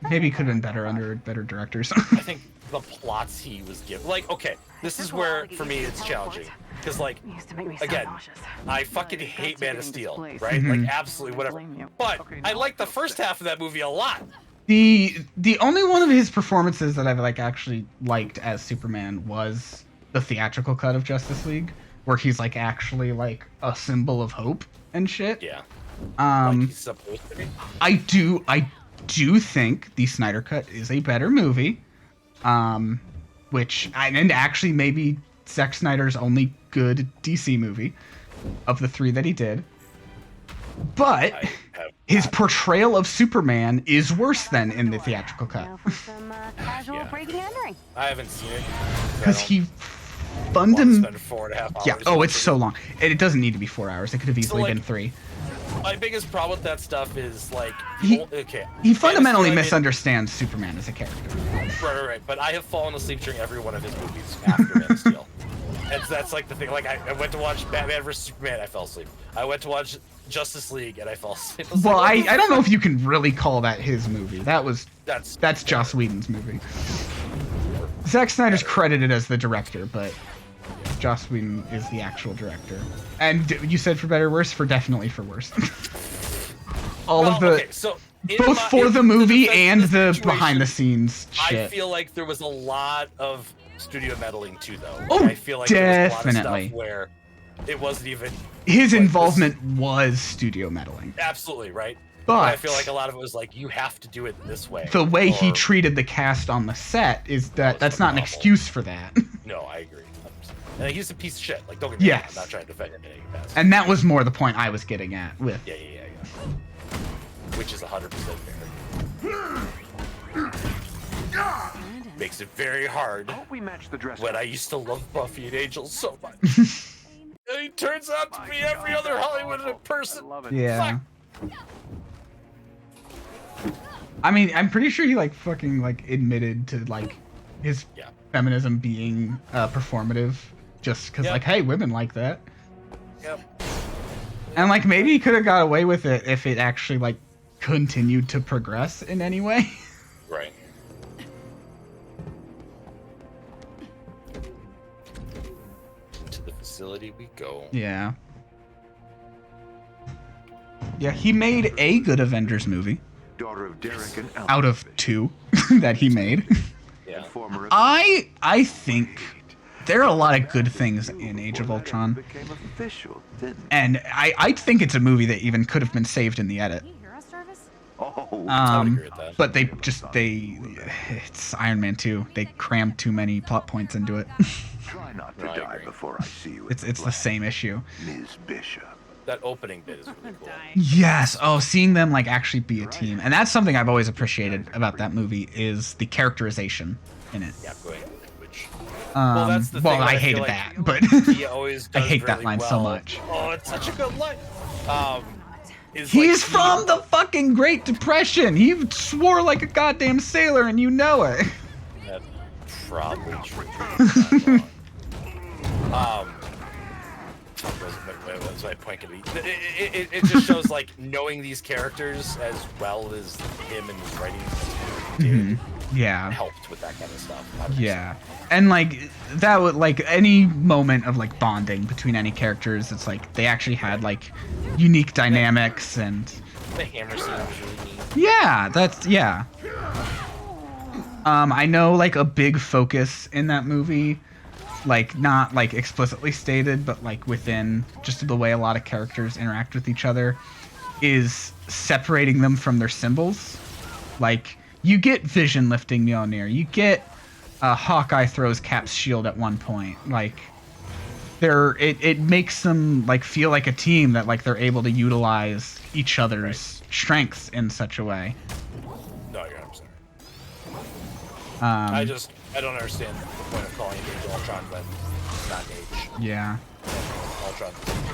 Speaker 2: maybe could have been better under better directors.
Speaker 3: I think the plots he was given, like, okay, this is where for me it's challenging, because like, again, I fucking hate Man of Steel, right?
Speaker 2: Mhm.
Speaker 3: Like absolutely whatever. But I like the first half of that movie a lot.
Speaker 2: The only one of his performances that I've like actually liked as Superman was the theatrical cut of Justice League, where he's like actually like a symbol of hope and shit.
Speaker 3: Yeah.
Speaker 2: Like
Speaker 3: he's supposed to be.
Speaker 2: I do think the Snyder Cut is a better movie. And actually maybe Zack Snyder's only good DC movie of the 3 that he did. But his portrayal of Superman is worse than in the theatrical cut.
Speaker 10: Casual breaking and entering.
Speaker 3: I haven't seen it.
Speaker 2: Because he
Speaker 3: Spend 4.5 hours.
Speaker 2: Yeah, oh, it's so long. It doesn't need to be 4 hours. It could have easily been 3.
Speaker 3: My biggest problem with that stuff is like, okay.
Speaker 2: He fundamentally
Speaker 3: Man of Steel,
Speaker 2: misunderstands Superman as a character.
Speaker 3: Right. But I have fallen asleep during every one of his movies after Man of Steel. And that's like the thing. Like I went to watch Batman vs Superman, I fell asleep. I went to watch Justice League, and I fell asleep.
Speaker 2: Well, I don't know if you can really call that his movie. That's Joss Whedon's movie. Zack Snyder's credited as the director, but Joss Whedon is the actual director. And you said for better or worse? For definitely for worse. both for the movie and the
Speaker 3: situation,
Speaker 2: behind the scenes
Speaker 3: I
Speaker 2: shit.
Speaker 3: feel like there was a lot of studio meddling too, though.
Speaker 2: Oh,
Speaker 3: I feel like there was a lot of
Speaker 2: definitely.
Speaker 3: stuff where it wasn't even
Speaker 2: His
Speaker 3: like,
Speaker 2: involvement was studio meddling.
Speaker 3: Absolutely right.
Speaker 2: But
Speaker 3: I feel like a lot of it was like, you have to do it this way.
Speaker 2: the way he
Speaker 3: or-
Speaker 2: treated the cast on the set is that's not an
Speaker 3: awful.
Speaker 2: excuse for that.
Speaker 3: No, I agree. 100%. And he's a piece of shit. Like, don't get me wrong.
Speaker 2: Yes.
Speaker 3: I'm not trying to defend him in any capacity.
Speaker 2: And that was more the point I was getting at with.
Speaker 3: Yeah. Which is 100% fair. Makes it very hard
Speaker 9: Hope we match the dress
Speaker 3: when
Speaker 9: code.
Speaker 3: I used to love Buffy and Angel so much. And he turns out to be every other Hollywood
Speaker 9: I
Speaker 3: person.
Speaker 9: love it.
Speaker 2: Yeah. I mean, I'm pretty sure he like fucking like admitted to like his
Speaker 3: Yeah.
Speaker 2: feminism being performative, just because
Speaker 3: Yep.
Speaker 2: like, hey, women like that,
Speaker 3: Yep.
Speaker 2: and like maybe he could have got away with it if it actually like continued to progress in any way.
Speaker 3: Right. To the facility we go.
Speaker 2: Yeah. Yeah, he made a good Avengers movie
Speaker 9: Daughter of Derek and Ellen.
Speaker 2: out of 2 that he made.
Speaker 3: Yeah.
Speaker 9: Former
Speaker 2: I think there are a lot of good things in Age of Ultron,
Speaker 9: became official, didn't
Speaker 2: and I think it's a movie that even could have been saved in the edit.
Speaker 8: Can you hear us, Jarvis?
Speaker 9: Oh,
Speaker 3: I would agree with that.
Speaker 2: But it's Iron Man 2. They crammed too many plot points into it.
Speaker 9: try not to
Speaker 3: No, I
Speaker 9: die
Speaker 3: agree.
Speaker 9: before I see you.
Speaker 2: It's the same issue.
Speaker 9: Ms. Bishop.
Speaker 3: That opening bit is really cool.
Speaker 2: Yes. Oh, seeing them like actually be a team, and that's something I've always appreciated about that movie is the characterization in it.
Speaker 3: Yeah, going language.
Speaker 2: Well,
Speaker 3: that's the thing that
Speaker 2: I
Speaker 3: I feel
Speaker 2: hated
Speaker 3: like
Speaker 2: that, but
Speaker 3: He always
Speaker 2: I
Speaker 3: does
Speaker 2: hate that
Speaker 3: really
Speaker 2: line so
Speaker 3: well.
Speaker 2: much.
Speaker 3: Oh, it's such a good line. Is
Speaker 2: He's
Speaker 3: like,
Speaker 2: from the fucking Great Depression. He swore like a goddamn sailor, and you know it.
Speaker 3: That's probably true. What was my point gonna be? It just shows like knowing these characters as well as him and his writing did
Speaker 2: Yeah.
Speaker 3: helped with that kind of stuff. 100%.
Speaker 2: Yeah. And like that would like any moment of like bonding between any characters, it's like they actually had like unique dynamics and
Speaker 3: The hammer scene was really neat.
Speaker 2: yeah, I know like a big focus in that movie, like not like explicitly stated, but like within just the way a lot of characters interact with each other, is separating them from their symbols. Like you get Vision lifting Mjolnir, you get Hawkeye throws Cap's shield at one point. Like it makes them like feel like a team that like they're able to utilize each other's strengths in such a way.
Speaker 3: No, I'm sorry. I don't understand the point of calling it Age of Ultron when it's not Age.
Speaker 2: Yeah.
Speaker 3: Ultron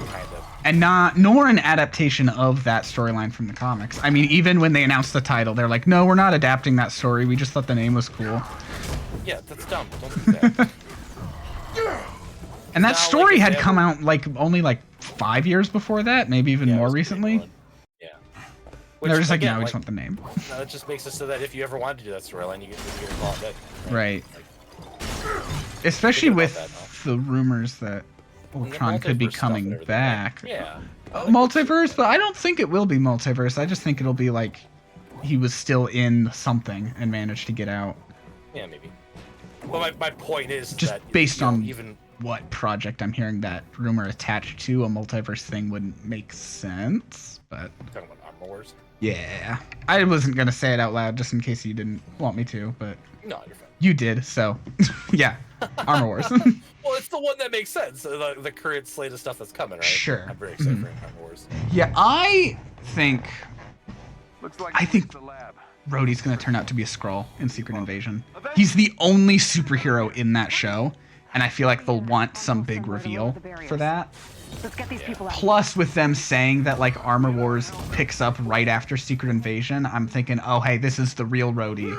Speaker 3: kind of.
Speaker 2: And nor an adaptation of that storyline from the comics. I mean, even when they announced the title, they're like, no, we're not adapting that story. We just thought the name was cool.
Speaker 3: Yeah, that's dumb. Don't do that.
Speaker 2: And that
Speaker 3: Now,
Speaker 2: story
Speaker 3: like,
Speaker 2: had
Speaker 3: if
Speaker 2: come
Speaker 3: ever-
Speaker 2: out like only like 5 years before that, maybe even
Speaker 3: Yeah, it
Speaker 2: more
Speaker 3: was pretty
Speaker 2: recently.
Speaker 3: good. Yeah.
Speaker 2: They're just like,
Speaker 3: again,
Speaker 2: no, we just want the name.
Speaker 3: no, it just makes it so that if you ever wanted to do that storyline, you get to call it that.
Speaker 2: Right.
Speaker 3: Like,
Speaker 2: Especially
Speaker 3: Thinking
Speaker 2: with
Speaker 3: about that
Speaker 2: the rumors that Ultron could be
Speaker 3: multiverse stuff and
Speaker 2: coming
Speaker 3: everything,
Speaker 2: back.
Speaker 3: right? Yeah.
Speaker 2: Multiverse, but I don't think it will be multiverse. I just think it'll be like he was still in something and managed to get out.
Speaker 3: Yeah, maybe. Well, my point is
Speaker 2: Just
Speaker 3: that
Speaker 2: based
Speaker 3: you know,
Speaker 2: on
Speaker 3: even
Speaker 2: what project I'm hearing that rumor attached to, a multiverse thing wouldn't make sense. But
Speaker 3: talking about Armor Wars.
Speaker 2: yeah, I wasn't gonna say it out loud just in case you didn't want me to, but
Speaker 3: No, you're fine.
Speaker 2: you did. So yeah, Armor Wars.
Speaker 3: Well, it's the one that makes sense. The current slate of stuff that's coming, right?
Speaker 2: Sure.
Speaker 3: I'm very excited for Armor Wars.
Speaker 2: Yeah, I think
Speaker 9: Looks like
Speaker 2: I think
Speaker 9: the lab.
Speaker 2: Rhodey's gonna turn out to be a Skrull in Secret Invasion. He's the only superhero in that show, and I feel like they'll want some big reveal for that.
Speaker 10: Let's get these people out.
Speaker 2: Plus, with them saying that like Armor Wars picks up right after Secret Invasion, I'm thinking, oh hey, this is the real Rhodey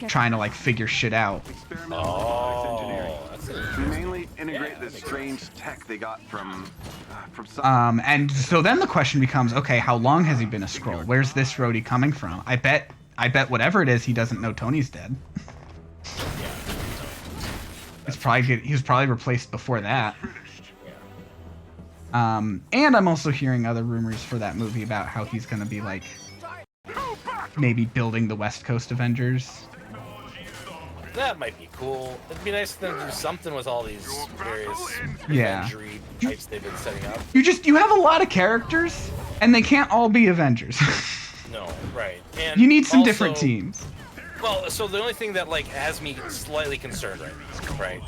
Speaker 2: trying to like figure shit out.
Speaker 9: Experimental device engineering.
Speaker 3: Oh, that's it.
Speaker 9: We mainly integrate
Speaker 3: Yeah,
Speaker 9: this
Speaker 3: that makes
Speaker 9: strange tech they got from some.
Speaker 2: And so then the question becomes, okay, how long has he been a Skrull? Where's this Rhodey coming from? I bet whatever it is, he doesn't know Tony's dead. He was probably replaced before that. And I'm also hearing other rumors for that movie about how he's gonna be like maybe building the West Coast Avengers.
Speaker 3: That might be cool. It'd be nice for them to do something with all these various
Speaker 2: Yeah.
Speaker 3: Avengery types they've been setting up.
Speaker 2: You have a lot of characters, and they can't all be Avengers.
Speaker 3: No, right. And
Speaker 2: You need some
Speaker 3: also,
Speaker 2: different teams.
Speaker 3: Well, so the only thing that like has me slightly concerned right,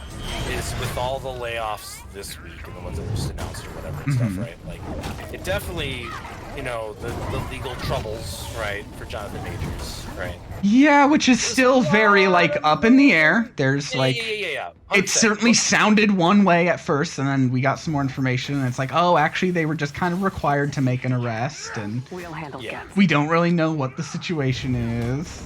Speaker 3: is with all the layoffs this week and the ones that were just announced or whatever and stuff, right? Like, it definitely, you know, the legal troubles, right, for Jonathan Majors, right?
Speaker 2: Yeah, which is still very like up in the air. There's like
Speaker 3: Yeah.
Speaker 2: it
Speaker 3: 100%.
Speaker 2: certainly sounded one way at first, and then we got some more information, and it's like, oh, actually, they were just kind of required to make an arrest, and
Speaker 10: We'll handle
Speaker 3: Yeah.
Speaker 10: guns.
Speaker 2: we don't really know what the situation is.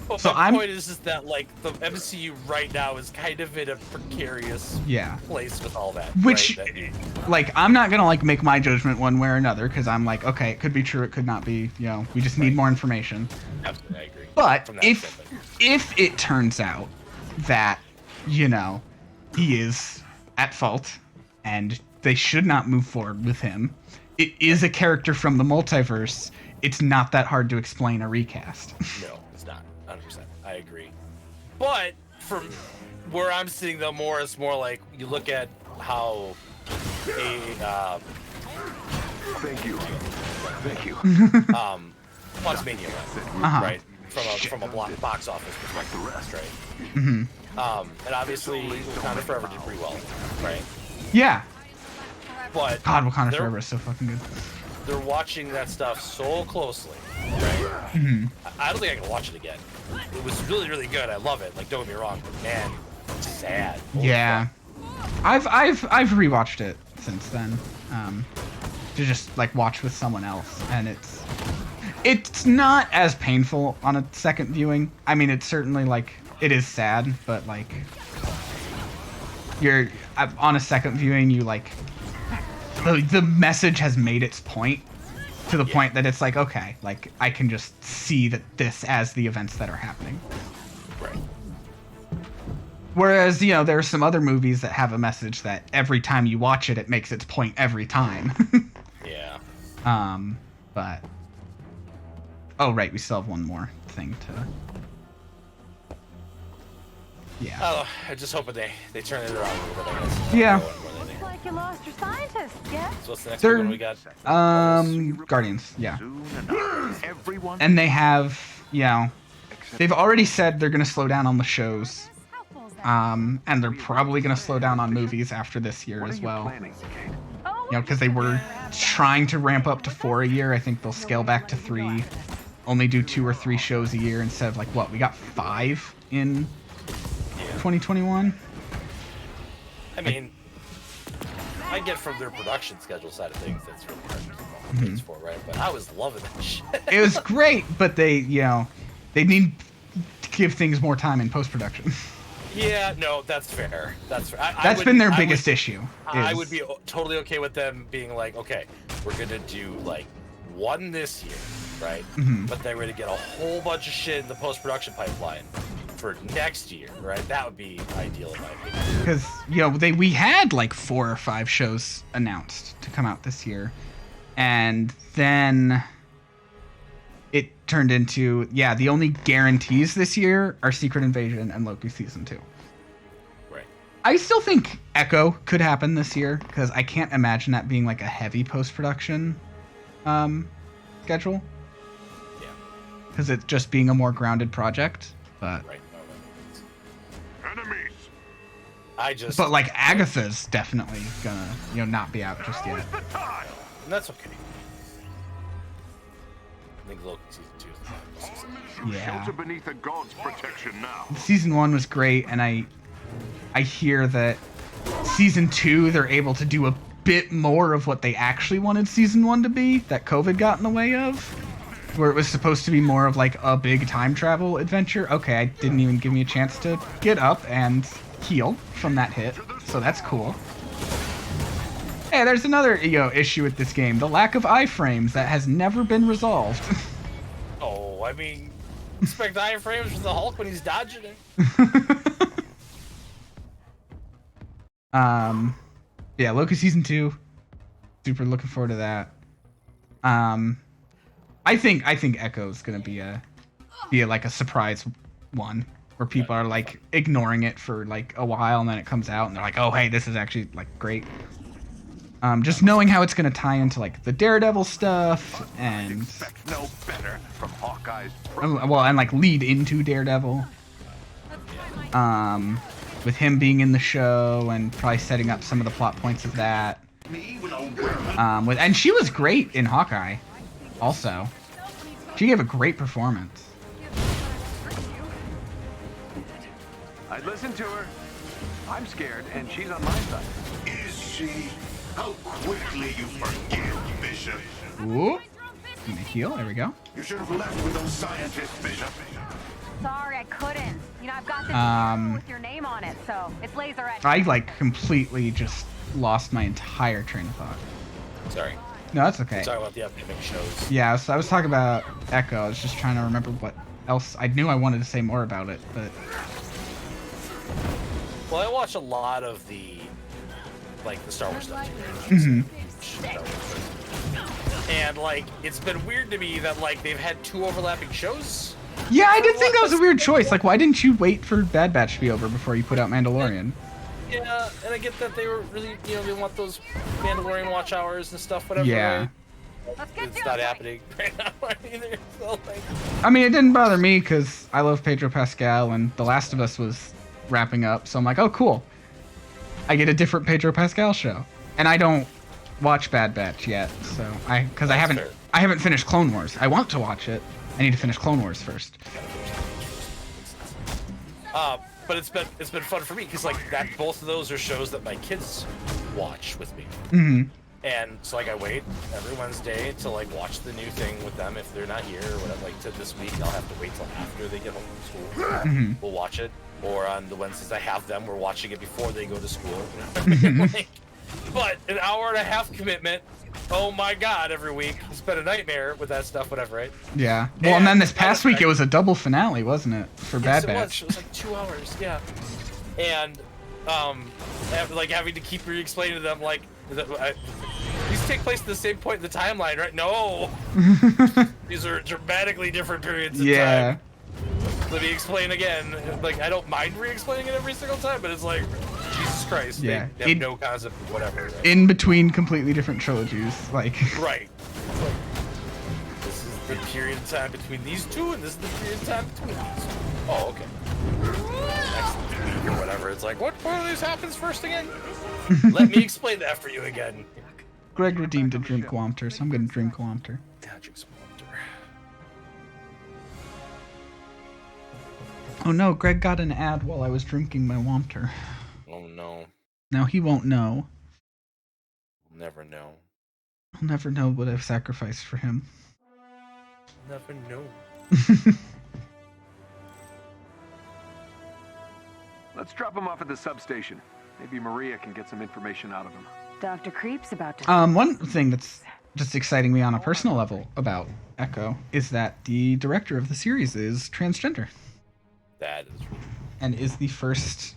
Speaker 3: Well,
Speaker 2: So
Speaker 3: my
Speaker 2: I'm-
Speaker 3: point is that like the MCU right now is kind of in a precarious
Speaker 2: Yeah.
Speaker 3: place with all that.
Speaker 2: Which,
Speaker 3: right?
Speaker 2: like, I'm not gonna like make my judgment one way or another, because I'm like, okay, it could be true, it could not be. You know, we just need more information.
Speaker 3: Absolutely, I agree.
Speaker 2: But
Speaker 3: From that standpoint.
Speaker 2: if it turns out that, you know, he is at fault and they should not move forward with him, it is a character from the multiverse. It's not that hard to explain a recast.
Speaker 3: No, it's not. 100%. I agree. But from where I'm sitting, though, it's more like you look at how
Speaker 9: Thank you.
Speaker 3: Quantumania went,
Speaker 2: Uh-huh.
Speaker 3: right? From a box office perspective, right?
Speaker 2: Hmm.
Speaker 3: And obviously, Wakanda Forever did pretty well, right?
Speaker 2: Yeah.
Speaker 3: But
Speaker 2: God, Wakanda
Speaker 3: they're-
Speaker 2: Forever is so fucking good.
Speaker 3: They're watching that stuff so closely, right?
Speaker 2: Hmm.
Speaker 3: I don't think I can watch it again. It was really, really good. I love it. Like, don't get me wrong, but man, it's sad. Holy
Speaker 2: Yeah.
Speaker 3: fuck.
Speaker 2: I've rewatched it since then. To just like watch with someone else, and it's not as painful on a second viewing. I mean, it's certainly like it is sad, but like you're on a second viewing, you like the message has made its point to the point that it's like, okay, like I can just see that this as the events that are happening.
Speaker 3: Right.
Speaker 2: Whereas, you know, there are some other movies that have a message that every time you watch it, it makes its point every time.
Speaker 3: Yeah.
Speaker 2: But oh right, we still have one more thing to. Yeah.
Speaker 3: Oh, I just hope they turn it around a little bit, I guess.
Speaker 2: Yeah.
Speaker 10: Looks like you lost your scientist, yeah?
Speaker 3: So what's the next
Speaker 2: They're-
Speaker 3: one we got?
Speaker 2: Guardians, yeah.
Speaker 9: Soon enough. Everyone.
Speaker 2: And they have, you know, they've already said they're gonna slow down on the shows. And they're probably gonna slow down on movies after this year
Speaker 9: What are
Speaker 2: as
Speaker 9: you
Speaker 2: well.
Speaker 9: planning?
Speaker 2: You know, because they were trying to ramp up to 4 a year. I think they'll scale back to 3. Only do 2 or 3 shows a year instead of like what we got 5 in 2021.
Speaker 3: I mean, I get from their production schedule side of things that's really hard to keep up with for, right? But I was loving that shit.
Speaker 2: It was great, but they, you know, they need to give things more time in post-production.
Speaker 3: Yeah, no, that's fair. That's fair.
Speaker 2: That's been their biggest issue.
Speaker 3: I
Speaker 2: is-
Speaker 3: would be totally okay with them being like, okay, we're gonna do like 1 this year, right?
Speaker 2: Mhm.
Speaker 3: But they're gonna get a whole bunch of shit in the post-production pipeline for next year, right? That would be ideal in my opinion.
Speaker 2: Because, you know, we had like 4 or 5 shows announced to come out this year, and then it turned into, yeah, the only guarantees this year are Secret Invasion and Loki Season 2.
Speaker 3: Right.
Speaker 2: I still think Echo could happen this year, because I can't imagine that being like a heavy post-production schedule.
Speaker 3: Yeah.
Speaker 2: Because it just being a more grounded project, but...
Speaker 3: Right. No,
Speaker 9: Enemies.
Speaker 3: I just.
Speaker 2: But like Agatha's definitely gonna, you know, not be out just yet.
Speaker 9: The time.
Speaker 3: And that's okay. I think Loki season 2 is the final season.
Speaker 9: You
Speaker 2: Yeah.
Speaker 9: shelter beneath a god's protection now.
Speaker 2: Season 1 was great, and I hear that season 2 they're able to do a bit more of what they actually wanted season 1 to be, that COVID got in the way of, where it was supposed to be more of like a big time travel adventure. Okay, I didn't even give me a chance to get up and heal from that hit, so that's cool. Hey, there's another, you know, issue with this game, the lack of iframes that has never been resolved.
Speaker 3: Oh, I mean, expect iframes from the Hulk when he's dodging it.
Speaker 2: Yeah, Loki season 2. Super looking forward to that. I think Echo's gonna be like a surprise one where people are like ignoring it for like a while and then it comes out and they're like, oh hey, this is actually like great. Just knowing how it's gonna tie into like the Daredevil stuff and
Speaker 9: Expect no better from Hawkeye's.
Speaker 2: well, and like lead into Daredevil. With him being in the show and probably setting up some of the plot points of that. And she was great in Hawkeye, also. She gave a great performance.
Speaker 9: I'd listen to her. I'm scared, and she's on my side.
Speaker 11: Is she? How quickly you forgive, Bishop.
Speaker 2: Ooh. I'm gonna heal. There we go.
Speaker 11: You should have left with those scientists, Bishop.
Speaker 10: Sorry, I couldn't. You know, I've got this camera with your name on it, so it's laser etched.
Speaker 2: I like completely just lost my entire train of thought.
Speaker 3: Sorry.
Speaker 2: No, that's okay.
Speaker 3: Talk about the upcoming shows.
Speaker 2: Yeah, so I was talking about Echo. I was just trying to remember what else. I knew I wanted to say more about it, but.
Speaker 3: Well, I watch a lot of the Star Wars stuff
Speaker 2: Mm-hmm.
Speaker 3: And like, it's been weird to me that like they've had 2 overlapping shows.
Speaker 2: Yeah, I did think that was a weird choice. Like, why didn't you wait for Bad Batch to be over before you put out Mandalorian?
Speaker 3: Yeah, and I get that they were really, they want those Mandalorian watch hours and stuff, whatever.
Speaker 2: Yeah.
Speaker 3: Right? It's not happening right now either. So, like...
Speaker 2: I mean, it didn't bother me because I love Pedro Pascal and The Last of Us was wrapping up, so I'm like, oh, cool. I get a different Pedro Pascal show, and I don't watch Bad Batch yet, so I haven't finished Clone Wars. I want to watch it. I need to finish Clone Wars first.
Speaker 3: But it's been fun for me because like that both of those are shows that my kids watch with me.
Speaker 2: Mm-hmm.
Speaker 3: And so like I wait every Wednesday to like watch the new thing with them if they're not here or whatever. Like to this week I'll have to wait till after they get home from school.
Speaker 2: Mm-hmm.
Speaker 3: We'll watch it. Or on the Wednesdays I have them, we're watching it before they go to school. Like, but an hour and a half commitment. Oh my god, every week. It's been a nightmare with that stuff, whatever, right?
Speaker 2: Yeah. Well, and then this past week it was a double finale, wasn't it? For Bad Batch.
Speaker 3: It was like 2 hours, yeah. And like having to keep re-explaining to them like these take place at the same point in the timeline, right? No. These are dramatically different periods of time. Let me explain again. Like I don't mind re-explaining it every single time, but it's like Jesus Christ.
Speaker 2: Yeah.
Speaker 3: They have no concept of whatever. Right?
Speaker 2: In between completely different trilogies, like.
Speaker 3: Right. Like, this is the period of time between these two, and this is the period of time between these two. Oh, okay. Next week or whatever. It's like, what one of these happens first again? Let me explain that for you again.
Speaker 2: Greg redeemed a drink Womter, so I'm gonna drink Womter. Oh no, Greg got an ad while I was drinking my Womter.
Speaker 3: Oh no.
Speaker 2: Now he won't know.
Speaker 3: I'll never know.
Speaker 2: I'll never know what I've sacrificed for him.
Speaker 3: Never know.
Speaker 9: Let's drop him off at the substation. Maybe Maria can get some information out of him.
Speaker 10: Dr. Creep's about to...
Speaker 2: One thing that's just exciting me on a personal level about Echo is that the director of the series is transgender.
Speaker 3: That is really...
Speaker 2: And is the first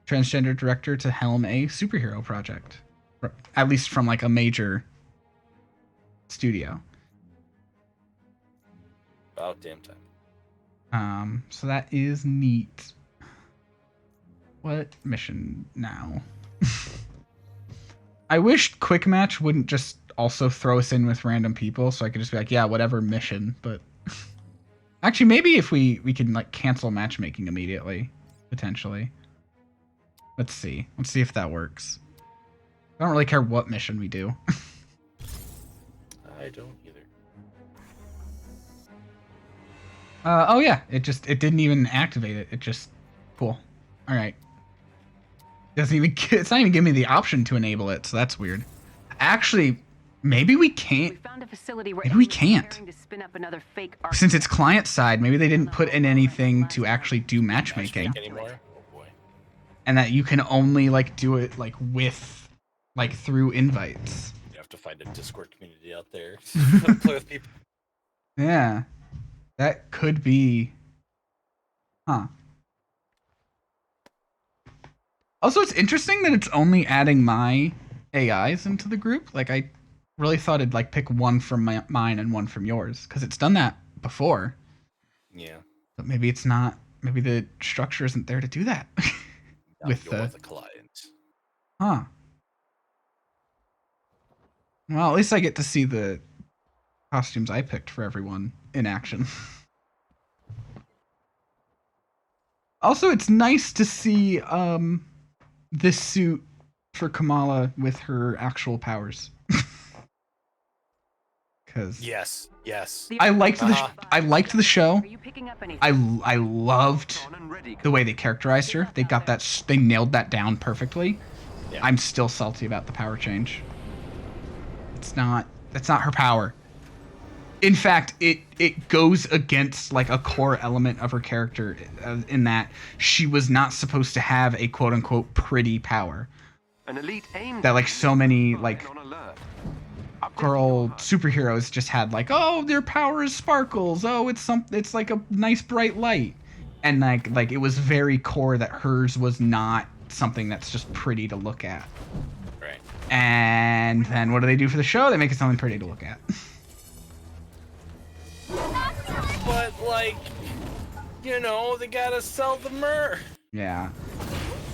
Speaker 2: transgender director to helm a superhero project. At least from like a major studio.
Speaker 3: About damn time.
Speaker 2: So that is neat. What mission now? I wish Quick Match wouldn't just also throw us in with random people, so I could just be like, yeah, whatever mission, but... Actually, maybe if we can like cancel matchmaking immediately, potentially. Let's see. Let's see if that works. I don't really care what mission we do.
Speaker 3: I don't either.
Speaker 2: Oh yeah, it didn't even activate it. It just cool. All right. Doesn't even it's not even giving me the option to enable it, so that's weird. Actually, maybe we can't.
Speaker 10: We found a facility where
Speaker 2: maybe we can't.
Speaker 10: To spin up another fake
Speaker 2: Since it's client side, maybe they didn't put in anything to actually do matchmaking.
Speaker 3: Anymore? Oh boy.
Speaker 2: And that you can only like do it like with like through invites.
Speaker 3: You have to find a Discord community out there to play with people.
Speaker 2: Yeah. That could be huh. Also, it's interesting that it's only adding my AIs into the group. Like, I really thought it'd like pick one from mine and one from yours, because it's done that before.
Speaker 3: Yeah.
Speaker 2: But maybe it's not. Maybe the structure isn't there to do that. With
Speaker 3: You're the client.
Speaker 2: Huh. Well, at least I get to see the costumes I picked for everyone in action. Also, it's nice to see this suit for Kamala with her actual powers. Because
Speaker 3: yes.
Speaker 2: I liked the show.
Speaker 10: Are you picking up anything?
Speaker 2: I loved the way they characterized her. They nailed that down perfectly.
Speaker 3: Yeah.
Speaker 2: I'm still salty about the power change. That's not her power. In fact, it goes against like a core element of her character in that she was not supposed to have a quote unquote pretty power.
Speaker 9: An elite aim
Speaker 2: That like so many like
Speaker 9: on alert.
Speaker 2: girl superheroes just had like, oh, their power is sparkles. Oh, it's like a nice bright light. And like it was very core that hers was not something that's just pretty to look at.
Speaker 3: Right.
Speaker 2: And then what do they do for the show? They make it something pretty to look at.
Speaker 3: But like, you know, they gotta sell the myrrh.
Speaker 2: Yeah.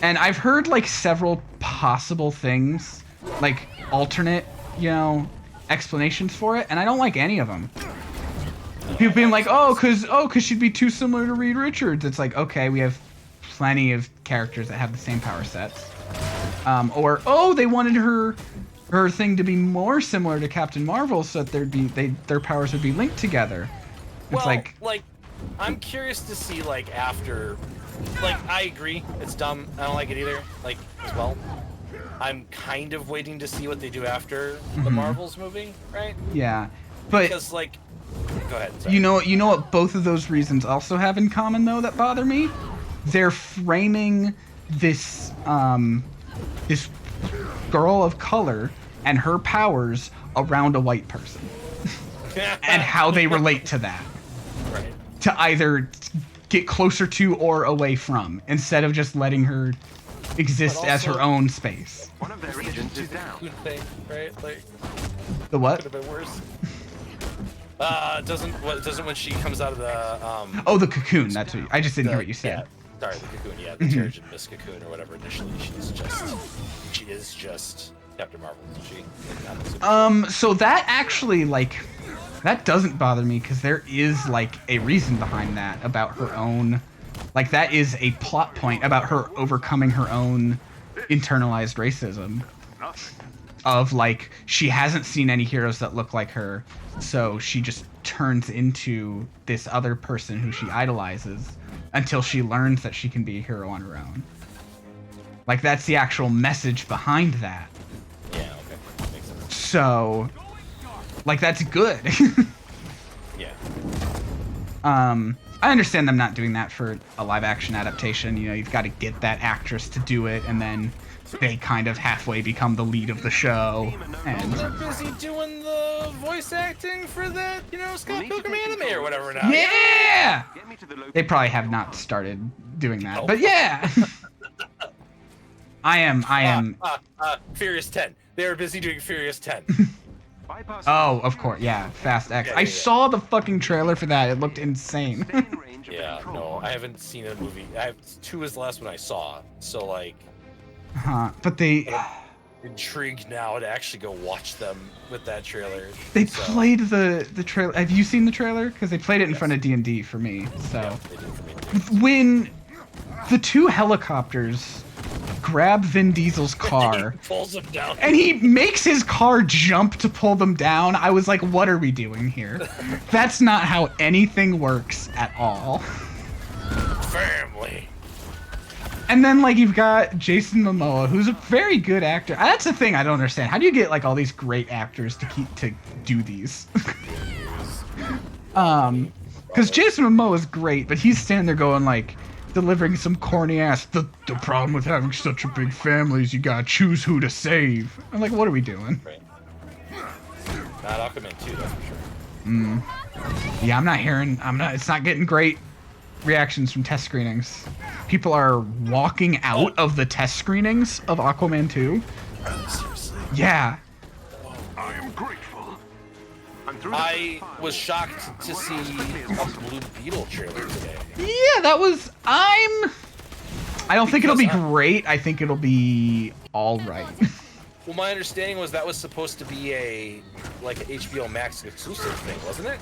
Speaker 2: And I've heard like several possible things, like alternate, explanations for it, and I don't like any of them. People being like, cause she'd be too similar to Reed Richards. It's like, okay, we have plenty of characters that have the same power sets. Or they wanted her thing to be more similar to Captain Marvel, so that their powers would be linked together. It's
Speaker 3: like I'm curious to see like after, like I agree, it's dumb. I don't like it either. Like as well. I'm kind of waiting to see what they do after the Marvels movie, right?
Speaker 2: Yeah, but
Speaker 3: because like, go ahead. Sorry.
Speaker 2: You know what both of those reasons also have in common though that bother me? They're framing this this girl of color and her powers around a white person and how they relate to that.
Speaker 3: Right.
Speaker 2: To either get closer to or away from, instead of just letting her exist as her own space.
Speaker 9: One of their agents is down.
Speaker 3: Thing, right? Like
Speaker 2: the what?
Speaker 3: Could have been worse. Doesn't when she comes out of the
Speaker 2: Oh, the cocoon. That's what I just didn't hear what you said.
Speaker 3: Yeah, sorry, the cocoon. Yeah, the Terrigen Mist cocoon or whatever. Initially, she is just Captain Marvel, isn't she?
Speaker 2: So that actually that doesn't bother me because there is like a reason behind that about her own. Like that is a plot point about her overcoming her own internalized racism. Of like she hasn't seen any heroes that look like her, so she just turns into this other person who she idolizes until she learns that she can be a hero on her own. Like that's the actual message behind that.
Speaker 3: Yeah, okay. Makes sense.
Speaker 2: So like that's good.
Speaker 3: Yeah.
Speaker 2: I understand them not doing that for a live action adaptation. You've got to get that actress to do it, and then they kind of halfway become the lead of the show. And
Speaker 3: they're busy doing the voice acting for that, Scott Pilgrim anime or whatever now.
Speaker 2: Yeah! They probably have not started doing that, but yeah. I am.
Speaker 3: Furious 10. They were busy doing Furious 10.
Speaker 2: Oh, of course, yeah, Fast X. I saw the fucking trailer for that. It looked insane.
Speaker 3: Yeah, no, I haven't seen a movie. 2 is the last one I saw. So like.
Speaker 2: But they.
Speaker 3: I'm intrigued now to actually go watch them with that trailer.
Speaker 2: They played the trailer. Have you seen the trailer? Because they played it in front of D&D for me. So
Speaker 3: yeah, they did for me.
Speaker 2: When the two helicopters grab Vin Diesel's car
Speaker 3: pulls him down,
Speaker 2: and he makes his car jump to pull them down, I was like, what are we doing here? That's not how anything works at all.
Speaker 3: Family.
Speaker 2: And then like you've got Jason Momoa, who's a very good actor. That's the thing I don't understand. How do you get like all these great actors to do these? Because Jason Momoa is great, but he's standing there going like delivering some corny ass. The problem with having such a big family is you gotta choose who to save. I'm like, what are we doing?
Speaker 3: Right. Not Aquaman 2, that's for sure.
Speaker 2: Yeah, I'm not hearing. It's not getting great reactions from test screenings. People are walking out of the test screenings of Aquaman 2.
Speaker 3: Seriously?
Speaker 2: Yeah.
Speaker 11: I am great.
Speaker 3: I was shocked to see a Blue Beetle trailer today.
Speaker 2: Yeah, that was. I don't think it'll be great. I think it'll be all right.
Speaker 3: Well, my understanding was that was supposed to be a like an HBO Max exclusive thing, wasn't it?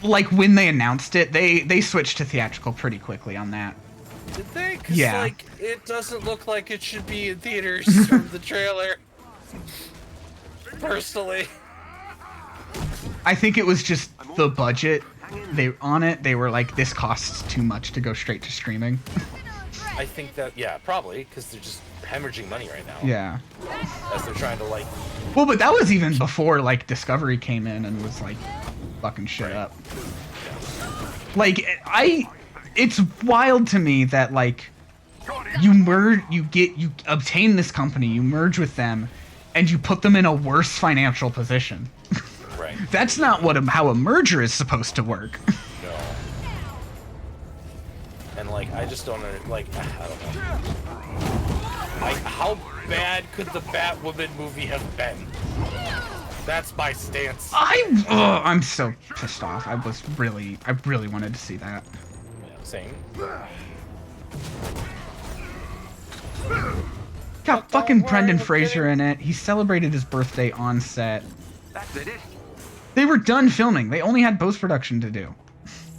Speaker 2: Like when they announced it, they switched to theatrical pretty quickly on that.
Speaker 3: Did they? 'Cause,
Speaker 2: yeah.
Speaker 3: Like, it doesn't look like it should be in theaters from the trailer. Personally.
Speaker 2: I think it was just the budget. They were like, this costs too much to go straight to streaming.
Speaker 3: I think that, yeah, probably, because they're just hemorrhaging money right now.
Speaker 2: Yeah.
Speaker 3: As they're trying to, like...
Speaker 2: Well, but that was even before, like, Discovery came in and was, like, fucking shit up. Like, it's wild to me that, like, you obtain this company, you merge with them, and you put them in a worse financial position.
Speaker 3: Right.
Speaker 2: That's not how a merger is supposed to work.
Speaker 3: No. And, like, I just don't, like, I don't know. Like, how bad could the Batwoman movie have been? That's my stance.
Speaker 2: I'm so pissed off. I really wanted to see that.
Speaker 3: Yeah, same.
Speaker 2: Got fucking Brendan Fraser in it. He celebrated his birthday on set.
Speaker 9: That's it.
Speaker 2: They were done filming. They only had post-production to do.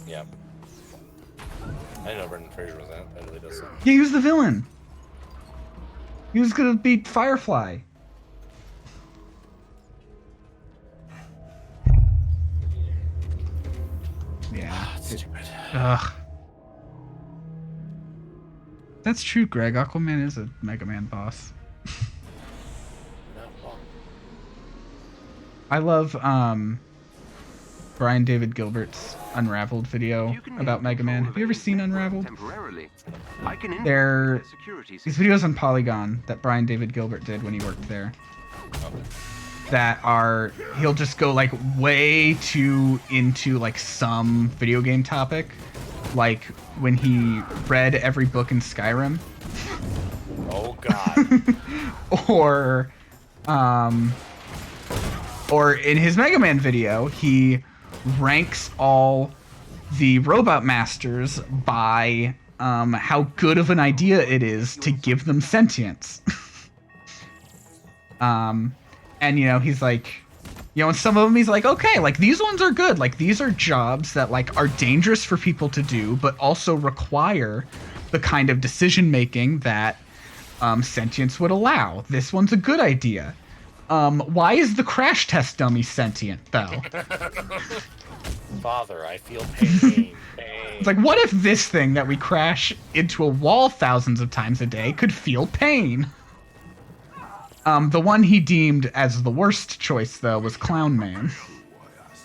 Speaker 3: Yeah. I didn't know Brendan Fraser was that. That really does sound.
Speaker 2: Yeah, he was the villain. He was gonna beat Firefly. Yeah.
Speaker 3: Stupid.
Speaker 2: Ugh. That's true, Greg. Aquaman is a Mega Man boss. I love Brian David Gilbert's Unraveled video about Mega Man. Have you ever seen Unraveled? They're these videos on Polygon that Brian David Gilbert did when he worked there. That are, he'll just go like way too into like some video game topic. Like when he read every book in Skyrim.
Speaker 3: Oh god.
Speaker 2: Or in his Mega Man video, he ranks all the Robot Masters by how good of an idea it is to give them sentience. And you know, he's like, you know, and some of them he's like, okay, like these ones are good. Like these are jobs that like are dangerous for people to do, but also require the kind of decision making that sentience would allow. This one's a good idea. Why is the crash test dummy sentient though?
Speaker 3: Father, I feel pain.
Speaker 2: It's like, what if this thing that we crash into a wall thousands of times a day could feel pain? The one he deemed as the worst choice, though, was Clown Man.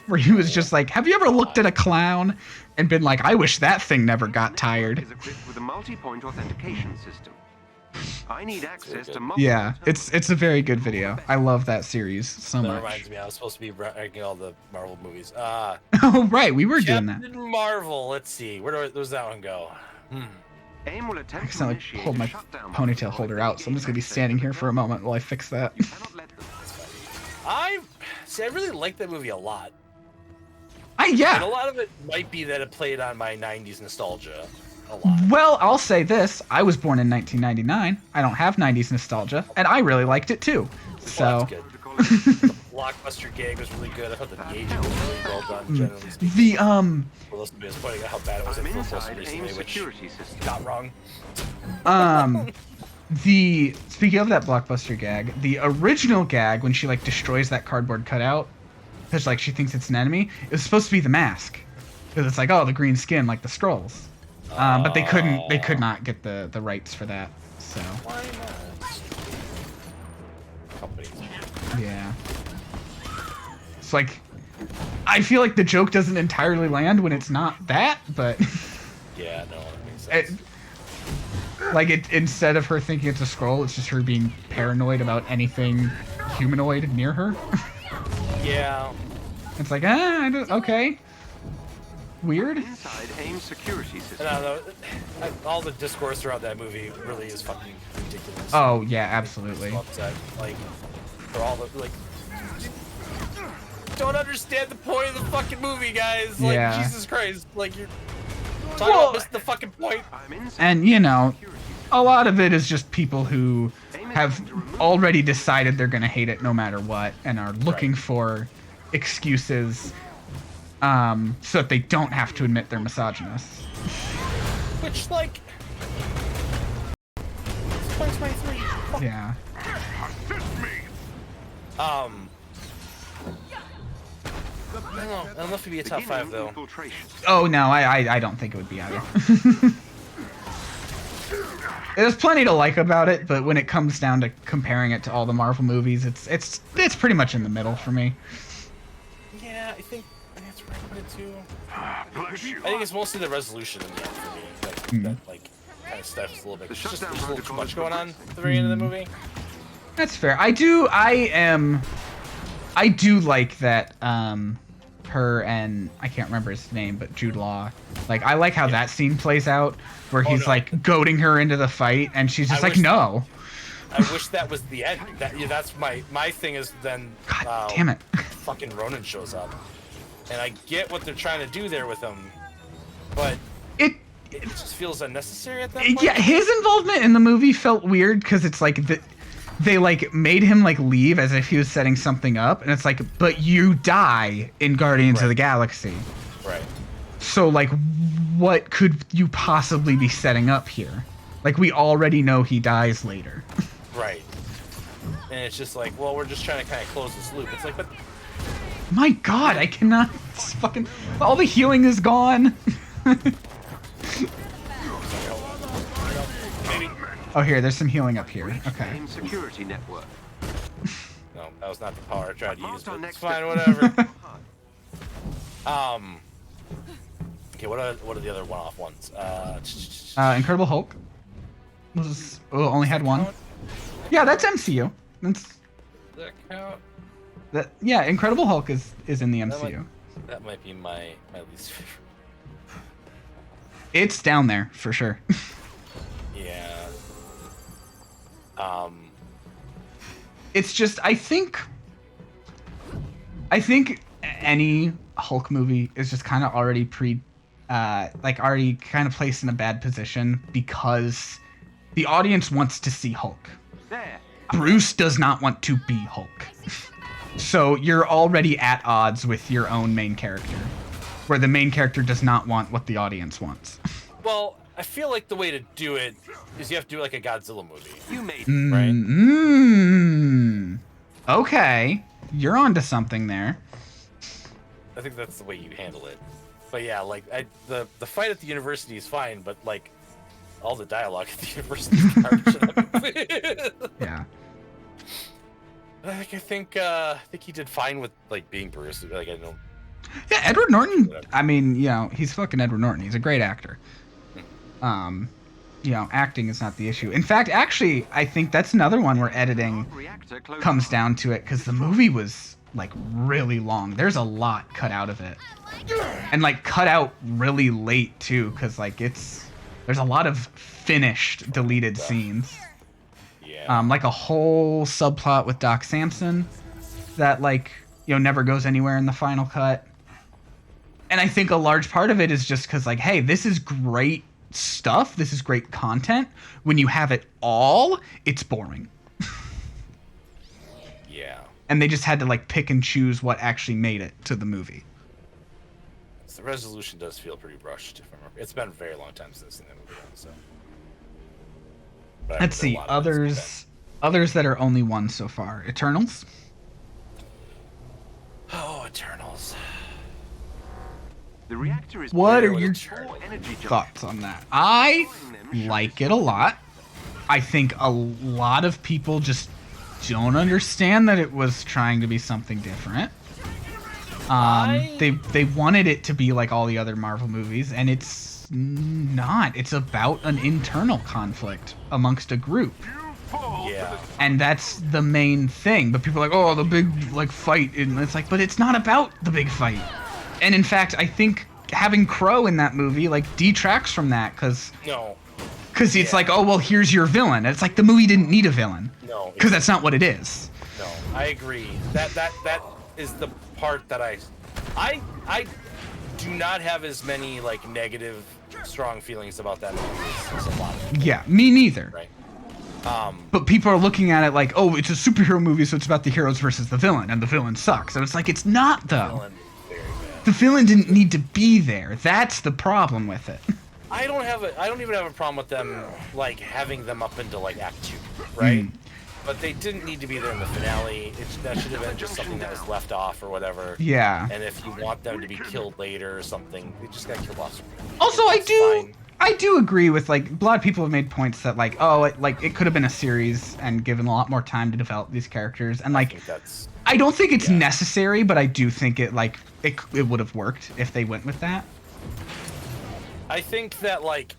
Speaker 2: Where he was just like, have you ever looked at a clown and been like, I wish that thing never got tired?
Speaker 9: With a multi-point authentication system. I need access to
Speaker 2: yeah, it's a very good video. I love that series so much.
Speaker 3: That reminds me, I was supposed to be ranking all the Marvel movies.
Speaker 2: Oh, right, we were doing that.
Speaker 3: Captain Marvel, let's see. Where does that one go?
Speaker 9: AIM will attempt
Speaker 2: I accidentally pulled my ponytail holder out, so I'm just gonna be standing here for a moment while I fix that.
Speaker 3: I really like that movie a lot.
Speaker 2: Yeah.
Speaker 3: And a lot of it might be that it played on my 90s nostalgia a lot.
Speaker 2: Well, I'll say this. I was born in 1999. I don't have 90s nostalgia, and I really liked it too. So.
Speaker 3: Well, the blockbuster gag was really good. I thought the aging was really well done, generally speaking. Well, listen, was pointing out how bad it was in Full Force recently, which got wrong.
Speaker 2: Speaking of that blockbuster gag, the original gag when she like destroys that cardboard cutout, because like she thinks it's an enemy, it was supposed to be the mask, because it's like, oh, the green skin like the Skrulls. But they could not get the rights for that. So.
Speaker 3: Why not? Company.
Speaker 2: Yeah. It's like, I feel like the joke doesn't entirely land when it's not that, but.
Speaker 3: Yeah, no, that makes sense.
Speaker 2: Instead of her thinking it's a Skrull, it's just her being paranoid about anything humanoid near her.
Speaker 3: Yeah.
Speaker 2: It's like, okay. Weird.
Speaker 9: Inside AIM security system.
Speaker 3: I don't know. All the discourse throughout that movie really is fucking ridiculous.
Speaker 2: Oh yeah, absolutely.
Speaker 3: Like, for all the like, don't understand the point of the fucking movie, guys. Like,
Speaker 2: Yeah.
Speaker 3: Jesus Christ. Like, you're talking about missing the fucking point.
Speaker 2: And, you know, a lot of it is just people who have already decided they're going to hate it no matter what and are looking for excuses so that they don't have to admit they're misogynists.
Speaker 3: Which, like... 2023.
Speaker 2: Yeah.
Speaker 3: I don't know. I don't know if it'd be a top 5, though.
Speaker 2: Oh, no, I don't think it would be either. There's plenty to like about it, but when it comes down to comparing it to all the Marvel movies, it's pretty much in the middle for me.
Speaker 3: Yeah, I think that's where I put it too. I think it's mostly the resolution in the end for me. That like kind of stuff's a little bit. There's just a little too much going on at the very end of the movie.
Speaker 2: That's fair. I do like that her and I can't remember his name, but Jude Law. Like, I like how that scene plays out, where he's like goading her into the fight, and she's just like, no.
Speaker 3: I wish that was the end. That's my thing is then.
Speaker 2: God damn it!
Speaker 3: Fucking Ronan shows up, and I get what they're trying to do there with him, but it just feels unnecessary at that point.
Speaker 2: Yeah, his involvement in the movie felt weird because it's like they like made him like leave as if he was setting something up, and it's like, but you die in Guardians of the Galaxy.
Speaker 3: Right.
Speaker 2: So like, what could you possibly be setting up here? Like, we already know he dies later.
Speaker 3: Right. And it's just like, well, we're just trying to kind of close this loop. It's like, but
Speaker 2: my God, I cannot. It's fucking all the healing is gone. Oh, here, there's some healing up here. Okay.
Speaker 9: Security network.
Speaker 3: No, that was not the power I tried to use, but it's fine, whatever. Okay, what are the other one-off ones?
Speaker 2: Incredible Hulk only had one. Yeah, that's MCU. That's
Speaker 3: Does that count?
Speaker 2: yeah, Incredible Hulk is in the MCU.
Speaker 3: That might be my least favorite.
Speaker 2: It's down there for sure.
Speaker 3: Yeah.
Speaker 2: It's just I think any Hulk movie is just kind of already already kind of placed in a bad position because the audience wants to see Hulk. Bruce does not want to be Hulk. So you're already at odds with your own main character, where the main character does not want what the audience wants.
Speaker 3: Well, I feel like the way to do it is you have to do like a Godzilla movie.
Speaker 9: You made
Speaker 3: it,
Speaker 2: right? Okay, you're onto something there.
Speaker 3: I think that's the way you handle it. But yeah, like the fight at the university is fine, but like all the dialogue at the university is garbage.
Speaker 2: Yeah.
Speaker 3: I think he did fine with like being Bruce. Like I know.
Speaker 2: Yeah, Edward Norton. I mean, you know, he's fucking Edward Norton. He's a great actor. You know, acting is not the issue. In fact, actually, I think that's another one where editing comes down to it, because the movie was like really long. There's a lot cut out of it, and like cut out really late too, because like there's a lot of finished deleted scenes.
Speaker 3: Yeah.
Speaker 2: Like a whole subplot with Doc Samson that like, you know, never goes anywhere in the final cut. And I think a large part of it is just because like, hey, this is great stuff. This is great content. When you have it all, it's boring.
Speaker 3: Yeah.
Speaker 2: And they just had to like pick and choose what actually made it to the movie.
Speaker 3: The resolution does feel pretty rushed. If I remember, it's been a very long time since I've seen that movie. So.
Speaker 2: Let's see others that are only one so far. Eternals.
Speaker 3: Oh, Eternals.
Speaker 9: The reactor is
Speaker 2: what are your thoughts on that? I like it a lot. I think a lot of people just don't understand that it was trying to be something different. They wanted it to be like all the other Marvel movies, and it's not. It's about an internal conflict amongst a group.
Speaker 3: Yeah.
Speaker 2: And that's the main thing. But people are like, oh, the big like fight, and it's like, but it's not about the big fight. And in fact, I think having Crow in that movie like detracts from that, because it's like, oh well, here's your villain. And it's like the movie didn't need a villain.
Speaker 3: No.
Speaker 2: Because that's not what it is.
Speaker 3: No, I agree. That is the part that I do not have as many like negative, strong feelings about that movie as a lot of people,
Speaker 2: Yeah, me neither.
Speaker 3: right?
Speaker 2: But people are looking at it like, oh, it's a superhero movie, so it's about the heroes versus the villain, and the villain sucks. And it's like, it's not, though.
Speaker 3: Villain, very bad.
Speaker 2: The villain didn't need to be there. That's the problem with it.
Speaker 3: I don't even have a problem with them like having them up into like Act 2, right? But they didn't need to be there in the finale. That should have been just something that was left off or whatever.
Speaker 2: Yeah.
Speaker 3: And if you want them to be killed later or something, they just got killed off.
Speaker 2: Also, I do agree with, like, a lot of people have made points that, like, oh, it could have been a series and given a lot more time to develop these characters. And, like, I don't think it's necessary, but I do think it, like, it would have worked if they went with that.
Speaker 3: I think that, like,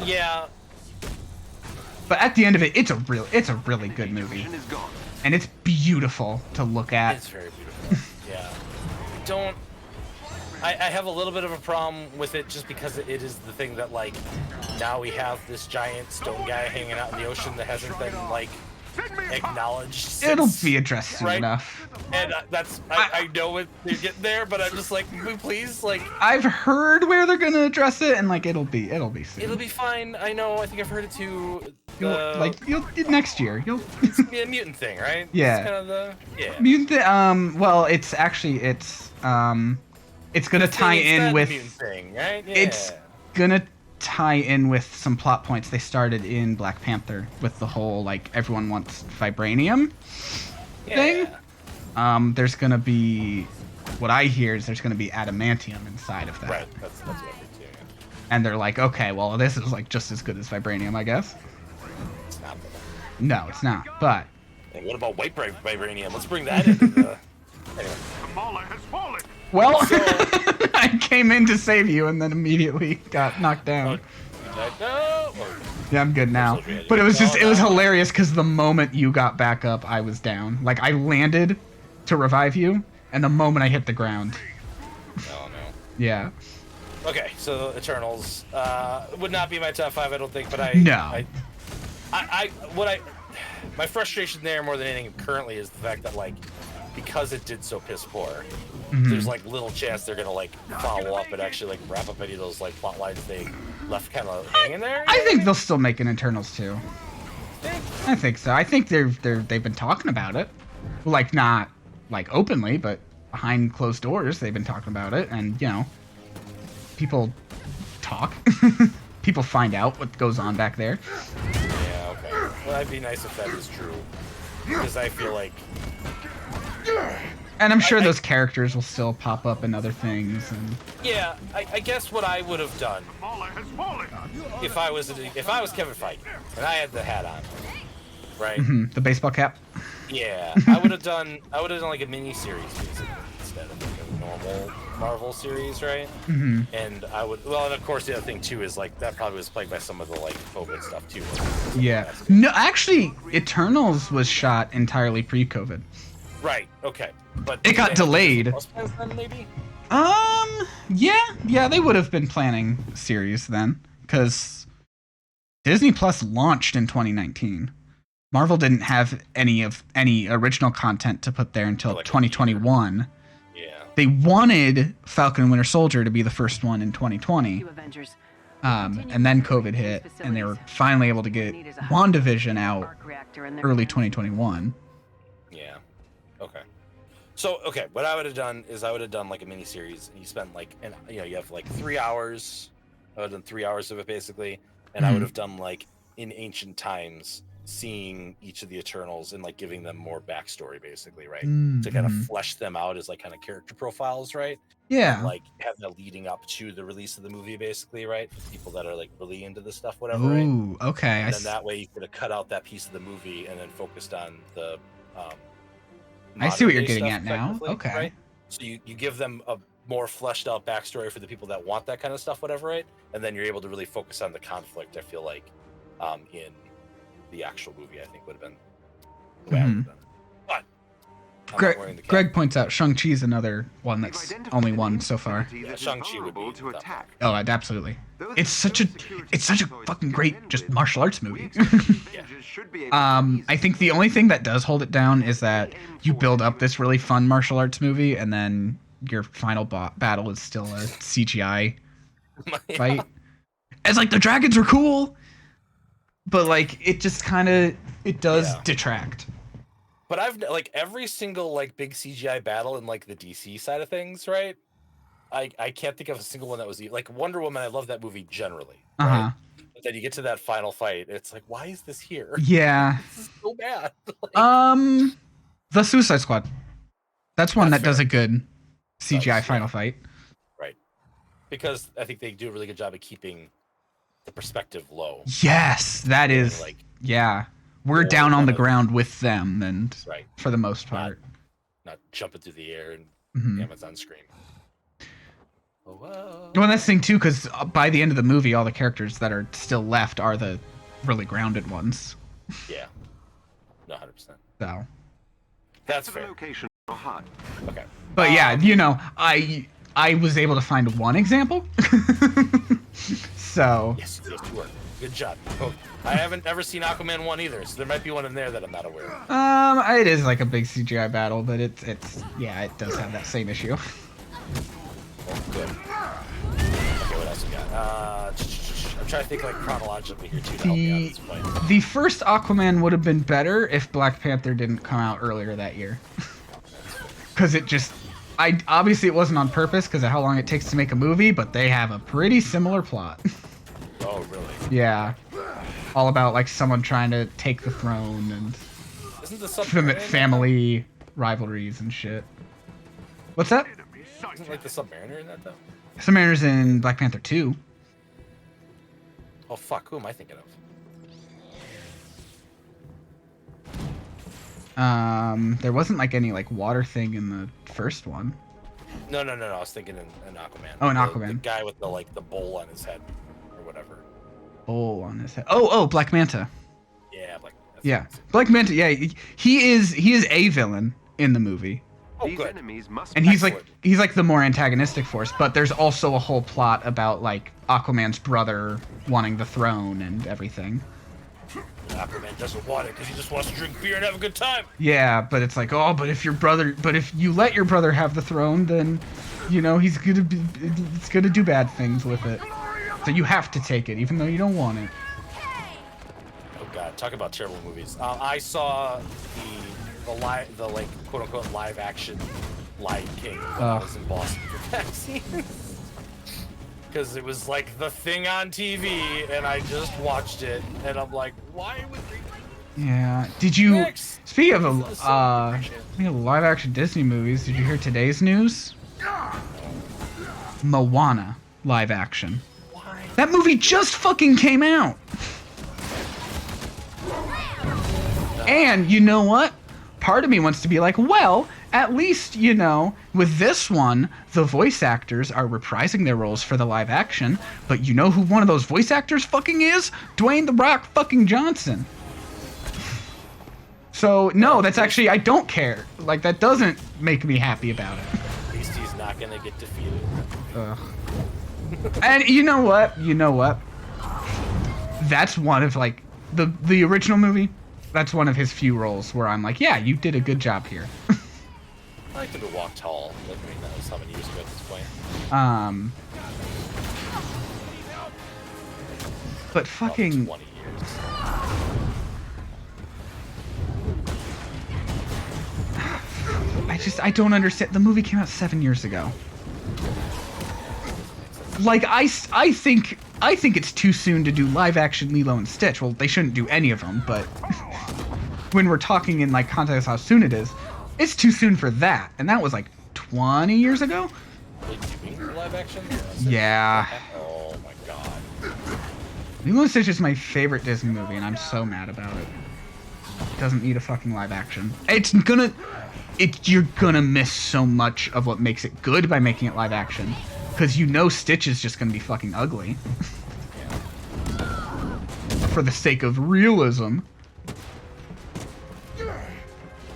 Speaker 3: yeah.
Speaker 2: But at the end of it, it's a really good movie. And it's beautiful to look at.
Speaker 3: It's very beautiful. Yeah. I have a little bit of a problem with it just because it is the thing that, like, now we have this giant stone guy hanging out in the ocean that hasn't been, like, acknowledged since,
Speaker 2: It'll be addressed soon
Speaker 3: right?
Speaker 2: enough.
Speaker 3: And I know they're getting there, but I'm just like, please, like.
Speaker 2: I've heard where they're gonna address it, and like it'll be soon.
Speaker 3: It'll be fine. I know. I think I've heard it too.
Speaker 2: You'll next year.
Speaker 3: It's gonna be a mutant thing, right?
Speaker 2: Yeah.
Speaker 3: It's kind of
Speaker 2: Mutant. Well, it's gonna tie in with.
Speaker 3: Mutant thing, right? Yeah.
Speaker 2: It's gonna tie in with some plot points they started in Black Panther with the whole like everyone wants vibranium thing. There's gonna be, what I hear is there's gonna be adamantium inside of that.
Speaker 3: Right. That's what I think too. Yeah.
Speaker 2: And they're like, okay, well this is like just as good as vibranium, I guess.
Speaker 3: It's not.
Speaker 2: No, it's not. But.
Speaker 3: And what about white vibranium? Let's bring that into the. Anyway.
Speaker 11: Kamala has fallen.
Speaker 2: Well, I came in to save you and then immediately got knocked down.
Speaker 3: No.
Speaker 2: Yeah, I'm good now. But it was hilarious because the moment you got back up, I was down. Like, I landed to revive you, and the moment I hit the ground.
Speaker 3: Oh, no.
Speaker 2: Yeah.
Speaker 3: Okay, so Eternals would not be my top 5, I don't think, but my frustration there more than anything currently is the fact that, like, because it did so piss poor, there's like little chance they're gonna like follow up and actually like wrap up any of those like plot lines they left kind of hanging there.
Speaker 2: I think they'll still make an Eternals too. I think so. I think they've been talking about it, like not like openly, but behind closed doors they've been talking about it, and you know, people talk, people find out what goes on back there.
Speaker 3: Yeah. Okay. Well, that'd be nice if that is true, because I feel like.
Speaker 2: And I'm sure those characters will still pop up in other things. And
Speaker 3: yeah, I guess what I would have done if I was Kevin Feige and I had the hat on, right?
Speaker 2: The baseball cap.
Speaker 3: Yeah, I would have done like a mini series basically instead of like a normal Marvel series, right? And and of course the other thing too is like that probably was plagued by some of the like COVID stuff too.
Speaker 2: Yeah. No, actually, Eternals was shot entirely pre-COVID.
Speaker 3: Right. Okay. But
Speaker 2: it got delayed.
Speaker 3: Then, maybe?
Speaker 2: Yeah, they would have been planning a series then, because Disney Plus launched in 2019. Marvel didn't have any original content to put there until like 2021.
Speaker 3: Yeah.
Speaker 2: They wanted Falcon and Winter Soldier to be the first one in 2020. And then COVID hit, and they were finally able to get WandaVision out early 2021.
Speaker 3: Yeah. Okay. So, what I would have done is I would have done like a mini series, and you spend like, you have like 3 hours. I would have done 3 hours of it basically, and I would have done like in ancient times, seeing each of the Eternals and like giving them more backstory basically, right? To kind of flesh them out as like kind of character profiles, right?
Speaker 2: Yeah.
Speaker 3: And, like have that leading up to the release of the movie basically, right? For people that are like really into this stuff, whatever.
Speaker 2: Ooh,
Speaker 3: right?
Speaker 2: Okay.
Speaker 3: And then that way you could have cut out that piece of the movie and then focused on the
Speaker 2: I see what you're getting at now. Okay.
Speaker 3: Right? So you give them a more fleshed out backstory for the people that want that kind of stuff, whatever, right? And then you're able to really focus on the conflict, I feel like, in the actual movie, I think would have been the way I would have done it. But I'm not wearing the cap.
Speaker 2: Greg points out Shang-Chi's another one that's only one so far.
Speaker 3: Yeah, Shang-Chi would be
Speaker 9: to attack.
Speaker 2: Oh, absolutely. It's such a fucking great just martial arts movie. I think the only thing that does hold it down is that you build up this really fun martial arts movie, and then your final battle is still a CGI fight. It's like the dragons are cool, but like it just kind of detract.
Speaker 3: But I've like every single like big CGI battle in like the DC side of things, right? I can't think of a single one that was like Wonder Woman. I love that movie generally. Right? But then you get to that final fight, it's like, why is this here?
Speaker 2: Yeah.
Speaker 3: This is so bad. Like,
Speaker 2: the Suicide Squad. That's one that does a good CGI final fight.
Speaker 3: Right. Because I think they do a really good job of keeping the perspective low.
Speaker 2: Yes, that is
Speaker 3: like
Speaker 2: we're down on the ground with them, and for the most part,
Speaker 3: not jumping through the air and Amazon scream. Oh, whoa.
Speaker 2: Well, that's the thing too, because by the end of the movie, all the characters that are still left are the really grounded ones.
Speaker 3: Yeah, no, 100%.
Speaker 2: So
Speaker 3: that's fair.
Speaker 9: Location or hot.
Speaker 3: Okay,
Speaker 2: but yeah, you know, I was able to find one example. So
Speaker 3: yes, you were. Good job. Oh, I haven't ever seen Aquaman 1 either, so there might be one in there that I'm not aware of.
Speaker 2: It is like a big CGI battle, but it's it does have that same issue.
Speaker 3: Oh, good. Okay, what else we got? I'm trying to think like chronologically here too. To help me out at this point.
Speaker 2: The first Aquaman would have been better if Black Panther didn't come out earlier that year. Because obviously it wasn't on purpose because of how long it takes to make a movie, but they have a pretty similar plot.
Speaker 3: Oh, really?
Speaker 2: Yeah. All about like someone trying to take the throne and
Speaker 3: isn't the
Speaker 2: family rivalries and shit. What's that?
Speaker 3: Isn't like the Submariner in that though?
Speaker 2: Submariner's in Black Panther 2.
Speaker 3: Oh fuck, who am I thinking
Speaker 2: of? There wasn't like any like water thing in the first one.
Speaker 3: No. I was thinking in Aquaman.
Speaker 2: Oh, in Aquaman.
Speaker 3: The guy with the like the bowl on his head or whatever.
Speaker 2: Bowl on his head. Oh, Black Manta.
Speaker 3: Yeah,
Speaker 2: Black Manta. Yeah, he is a villain in the movie.
Speaker 3: Oh,
Speaker 9: These
Speaker 3: good.
Speaker 9: enemies must
Speaker 2: And he's like the more antagonistic force, but there's also a whole plot about like Aquaman's brother wanting the throne and everything.
Speaker 3: Aquaman doesn't want it because he just wants to drink beer and have a good time.
Speaker 2: Yeah, but it's like, if you let your brother have the throne, then, you know, it's gonna do bad things with it. So you have to take it, even though you don't want it.
Speaker 3: Oh god, talk about terrible movies. I saw the like quote unquote live action Lion King when I was in Boston for vaccines. Because it was like the thing on TV, and I just watched it, and I'm like, why would they?
Speaker 2: Yeah. Did you? Speaking of live action Disney movies, did you hear today's news? Moana live action.
Speaker 3: Why?
Speaker 2: That movie just fucking came out. And you know what? Part of me wants to be like, well, at least, you know, with this one, the voice actors are reprising their roles for the live action. But you know who one of those voice actors fucking is? Dwayne "The Rock" fucking Johnson. So, no, that's actually, I don't care. Like, that doesn't make me happy about it.
Speaker 3: At least he's not gonna get defeated.
Speaker 2: Ugh. And you know what? That's one of, like, the original movie. That's one of his few roles where I'm like, yeah, you did a good job here.
Speaker 3: I like him to walk tall. Like, I mean, that was how many years ago at this point?
Speaker 2: But fucking...
Speaker 3: 20 years.
Speaker 2: I don't understand. The movie came out 7 years ago. Like, I think it's too soon to do live action Lilo and Stitch. Well, they shouldn't do any of them, but when we're talking in like context how soon it is, it's too soon for that. And that was like 20 years ago?
Speaker 3: Are they doing live action?
Speaker 2: Yeah.
Speaker 3: Oh my god.
Speaker 2: Lilo and Stitch is my favorite Disney movie, and I'm so mad about it. It doesn't need a fucking live action. You're gonna miss so much of what makes it good by making it live action. Because you know Stitch is just gonna be fucking ugly. For the sake of realism.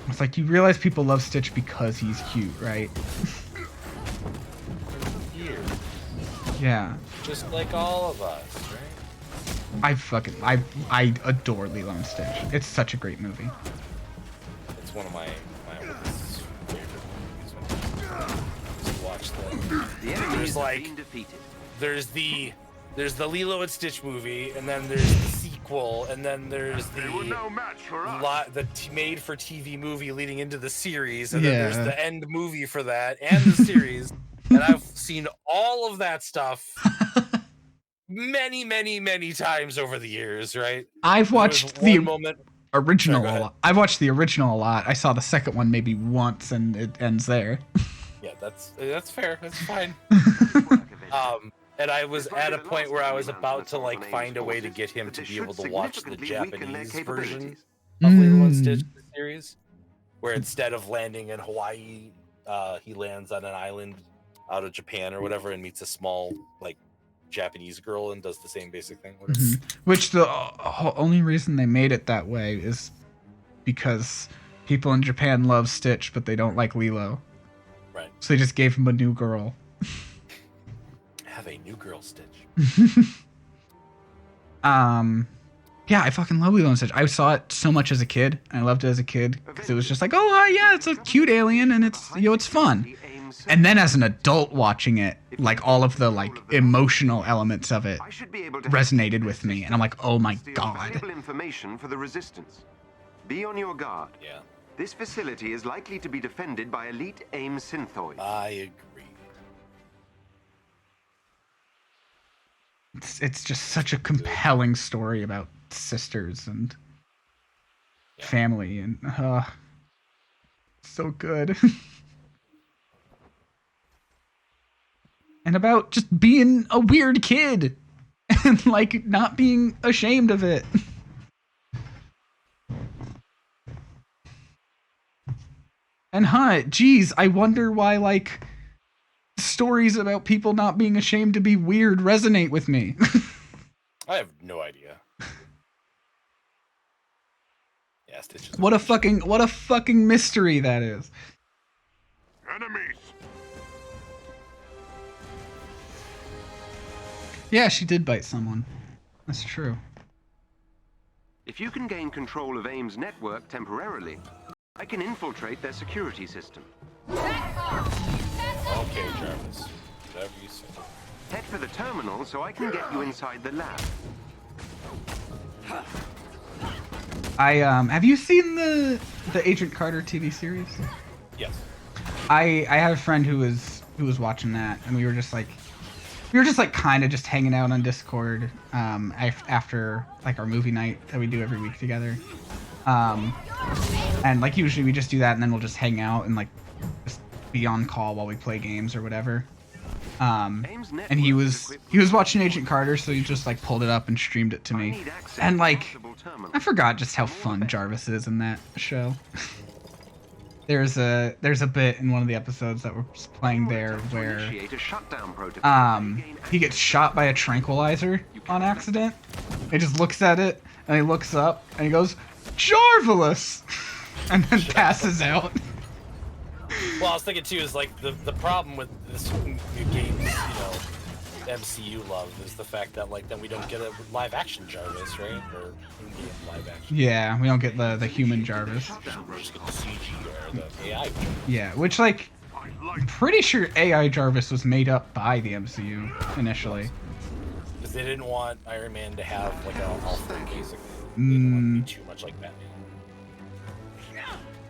Speaker 2: It's like you realize people love Stitch because he's cute, right?
Speaker 3: Here,
Speaker 2: Yeah.
Speaker 3: just like all of us, right?
Speaker 2: I adore Lilo and Stitch. It's such a great movie.
Speaker 3: It's one of my favorite movies. Just watch
Speaker 5: The enemy
Speaker 3: there's
Speaker 5: is
Speaker 3: like
Speaker 5: being defeated.
Speaker 3: there's the Lilo and Stitch movie, and then there's the sequel, and then there's the made for TV movie leading into the series, and then there's the end movie for that and the series. And I've seen all of that stuff many times over the years, right?
Speaker 2: I've watched the original
Speaker 3: Sorry,
Speaker 2: a lot. I've watched the original a lot. I saw the second one maybe once, and it ends there.
Speaker 3: Yeah, that's fair. That's fine. And I was at a point where I was about to like find a way to get him to be able to watch the Japanese version of Lilo and Stitch series, where instead of landing in Hawaii, he lands on an island out of Japan or whatever and meets a small like Japanese girl and does the same basic thing.
Speaker 2: Which the only reason they made it that way is because people in Japan love Stitch, but they don't like Lilo.
Speaker 3: Right.
Speaker 2: So they just gave him a new girl.
Speaker 3: Have a new girl Stitch.
Speaker 2: Yeah, I fucking love Lilo and Stitch. I saw it so much as a kid. And I loved it as a kid because it was just like, oh yeah, it's a cute alien and it's it's fun. And then as an adult watching it, like all of the like emotional elements of it resonated with me, and I'm like, oh my god.
Speaker 9: Valuable information for the resistance. Be on your guard.
Speaker 3: Yeah.
Speaker 9: This facility is likely to be defended by elite AIM synthoids.
Speaker 3: I agree.
Speaker 2: It's just such a compelling story about sisters and family, and so good. And about just being a weird kid and like not being ashamed of it. And geez, I wonder why like stories about people not being ashamed to be weird resonate with me.
Speaker 3: I have no idea. Yeah, Stitch is
Speaker 2: What a fucking mystery that is.
Speaker 11: Enemies.
Speaker 2: Yeah, she did bite someone. That's true.
Speaker 9: If you can gain control of AIM's network temporarily, I can infiltrate their security system.
Speaker 3: Okay, Jarvis. Whatever you say.
Speaker 9: Head for the terminal so I can get you inside the lab.
Speaker 2: Have you seen the Agent Carter TV series?
Speaker 3: Yes.
Speaker 2: I had a friend who was watching that, and we were just like kind of just hanging out on Discord after like our movie night that we do every week together. And like usually we just do that, and then we'll just hang out and like just be on call while we play games or whatever. And he was watching Agent Carter, so he just like pulled it up and streamed it to me. And like I forgot just how fun Jarvis is in that show. There's a bit in one of the episodes that we're playing there where he gets shot by a tranquilizer on accident. He just looks at it and he looks up and he goes, "Jarvelous," and then passes out.
Speaker 3: Well, I was thinking too is like the problem with this new game's MCU love is the fact that like then we don't get a live action Jarvis, right? Or in-game live action.
Speaker 2: Yeah, we don't get the human Jarvis.
Speaker 3: We just get the CG or the AI Jarvis.
Speaker 2: Yeah, which like I'm pretty sure AI Jarvis was made up by the MCU initially.
Speaker 3: Because they didn't want Iron Man to have like an alpha, basically. They didn't want to be too much like Batman.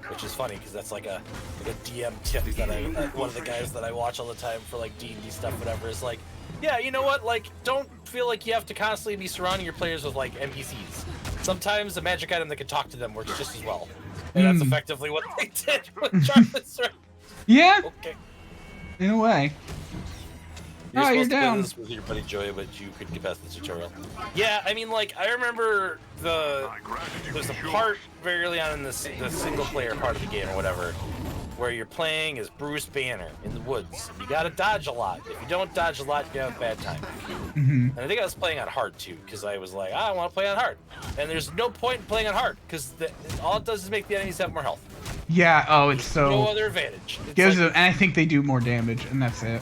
Speaker 3: Which is funny because that's like a DM tip that one of the guys that I watch all the time for like D&D stuff, whatever, is like, yeah, you know what? Like, don't feel like you have to constantly be surrounding your players with like NPCs. Sometimes a magic item that can talk to them works just as well, and that's effectively what they did with Jarvis. Right?
Speaker 2: Yeah.
Speaker 3: Okay.
Speaker 2: In a way.
Speaker 3: You're
Speaker 2: you're
Speaker 3: supposed to play
Speaker 2: down.
Speaker 3: this with your buddy Joy, but you couldn't get past the tutorial. Yeah, I mean, like, I remember there's a part very early on in the single player part of the game or whatever, where you're playing as Bruce Banner in the woods. You gotta dodge a lot. If you don't dodge a lot, you have a bad time. And I think I was playing on hard too, because I was like, I want to play on hard. And there's no point in playing on hard, because all it does is make the enemies have more health.
Speaker 2: Yeah. Oh, it's
Speaker 3: No
Speaker 2: so.
Speaker 3: other advantage. It's
Speaker 2: Gives
Speaker 3: like,
Speaker 2: them, and I think they do more damage, and that's it.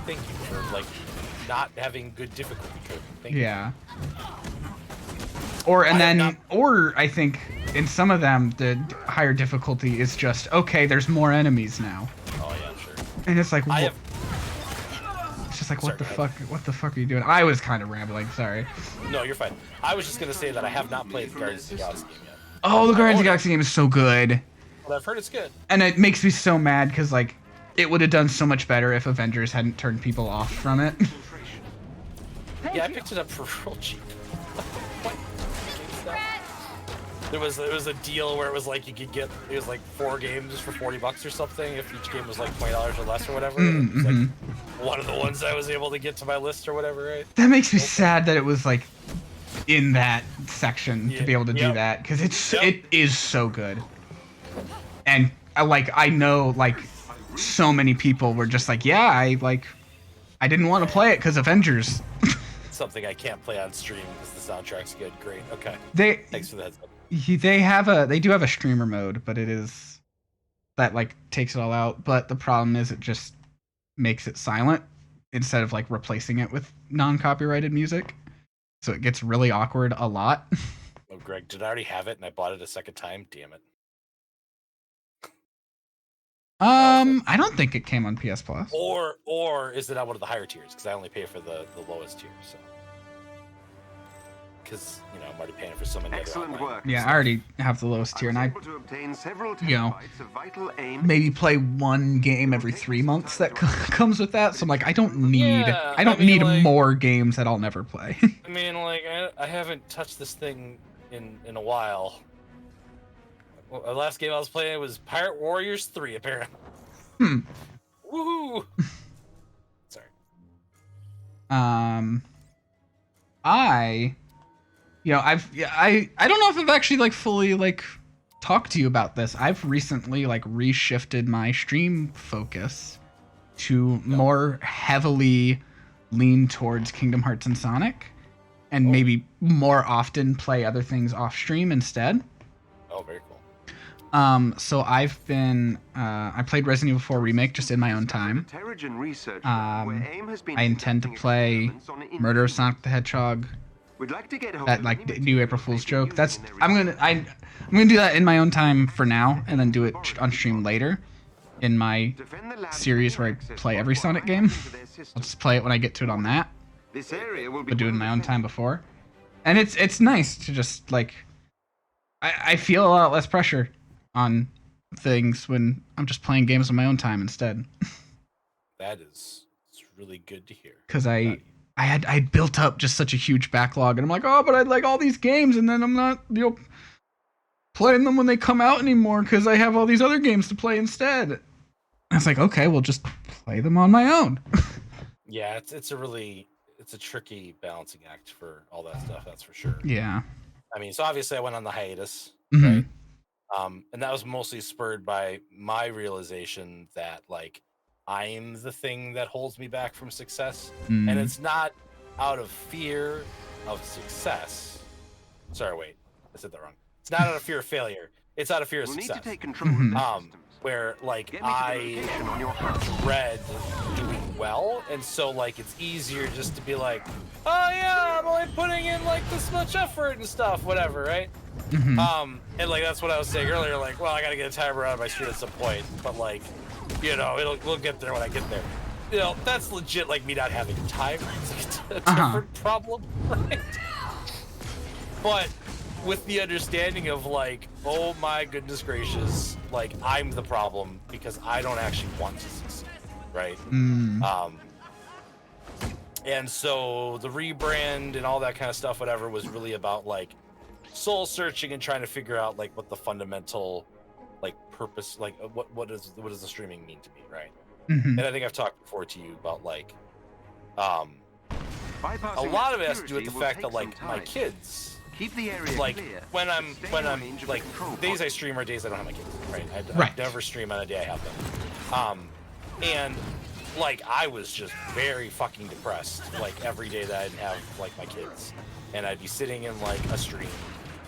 Speaker 3: thank you for like not having good difficulty coding. Thank you.
Speaker 2: Yeah. Or I think in some of them the higher difficulty is just okay. There's more enemies now.
Speaker 3: Oh yeah, sure.
Speaker 2: And it's like,
Speaker 3: I
Speaker 2: it's just like,
Speaker 3: Sorry,
Speaker 2: what the
Speaker 3: go
Speaker 2: fuck? What the fuck are you doing? I was kind of rambling. Sorry.
Speaker 3: No, you're fine. I was just gonna say that I have not played the Guardians of the Galaxy game yet.
Speaker 2: Oh, the Guardians of the Galaxy game is so good.
Speaker 3: But I've heard it's good.
Speaker 2: And it makes me so mad because like it would have done so much better if Avengers hadn't turned people off from it.
Speaker 3: Yeah, I picked it up for real cheap. There was a deal where it was like you could get 4 games for $40 or something if each game was like $20 or less or whatever. It was like one of the ones I was able to get to my list or whatever, right?
Speaker 2: That makes me sad that it was like in that section to be able to do that because it is so good. And I know like so many people were just like, yeah, I didn't want to play it because Avengers.
Speaker 3: Something I can't play on stream because the soundtrack's good. Great. Okay. Thanks for the heads up.
Speaker 2: They do have a streamer mode, but it is that like takes it all out. But the problem is it just makes it silent instead of like replacing it with non-copyrighted music. So it gets really awkward a lot.
Speaker 3: Oh, Greg, did I already have it and I bought it a second time? Damn it.
Speaker 2: I don't think it came on PS Plus.
Speaker 3: Or is it on one of the higher tiers? Because I only pay for the lowest tier. So, because I'm already paying for so many.
Speaker 9: Excellent work.
Speaker 2: Yeah, I already have the lowest tier, and I,
Speaker 9: to obtain several
Speaker 2: terabytes
Speaker 9: of vital aim.
Speaker 2: maybe play one game every 3 months that comes with that. So I'm like, I don't need,
Speaker 3: Yeah,
Speaker 2: I don't need more games that I'll never play.
Speaker 3: I mean, like, I haven't touched this thing in a while. Well, the last game I was playing was Pirate Warriors 3, apparently. Woohoo! Sorry.
Speaker 2: I don't know if I've actually like fully like talked to you about this. I've recently like reshifted my stream focus to more heavily lean towards Kingdom Hearts and Sonic, and maybe more often play other things off stream instead.
Speaker 3: Oh, very cool.
Speaker 2: So I've been I played Resident Evil 4 Remake just in my own time. I intend to play Murder of Sonic the Hedgehog. That like new April Fool's joke. I'm gonna do that in my own time for now, and then do it on stream later in my series where I play every Sonic game. I'll just play it when I get to it on that. But do it in my own time before. And it's nice to just like I feel a lot less pressure on things when I'm just playing games on my own time instead.
Speaker 3: It's really good to hear.
Speaker 2: Because I built up just such a huge backlog, and I'm like, oh, but I'd like all these games, and then I'm not playing them when they come out anymore because I have all these other games to play instead. And it's like, okay, well, just play them on my own.
Speaker 3: Yeah, it's a tricky balancing act for all that stuff. That's for sure.
Speaker 2: Yeah.
Speaker 3: I mean, so obviously I went on the hiatus,
Speaker 2: Mm-hmm.
Speaker 3: right? And that was mostly spurred by my realization that like I'm the thing that holds me back from success, and it's not out of fear of success. Sorry, wait, I said that wrong. It's not out of fear of failure. It's out of fear of success.
Speaker 9: Need to take control of the systems.
Speaker 3: Where like I read doing well, and so like it's easier just to be like, oh yeah, I'm only putting in like this much effort and stuff, whatever, right? And like that's what I was saying earlier, like, well, I gotta get a timer out of my stream at some point, but like, we'll get there when I get there. That's legit like me not having time. It's a different problem, right? But with the understanding of like, oh my goodness gracious, like I'm the problem because I don't actually want to succeed, right? And so the rebrand and all that kind of stuff, whatever, was really about like soul searching and trying to figure out like what the fundamental like purpose, like what does the streaming mean to me, right? And I think I've talked before to you about like a lot of it has to do with the fact that like my kids.
Speaker 9: Keep the area
Speaker 3: like
Speaker 9: clear.
Speaker 3: when I'm like days I stream are days I don't have my kids, right? I never stream on a day I have them. And like I was just very fucking depressed like every day that I didn't have like my kids, and I'd be sitting in like a stream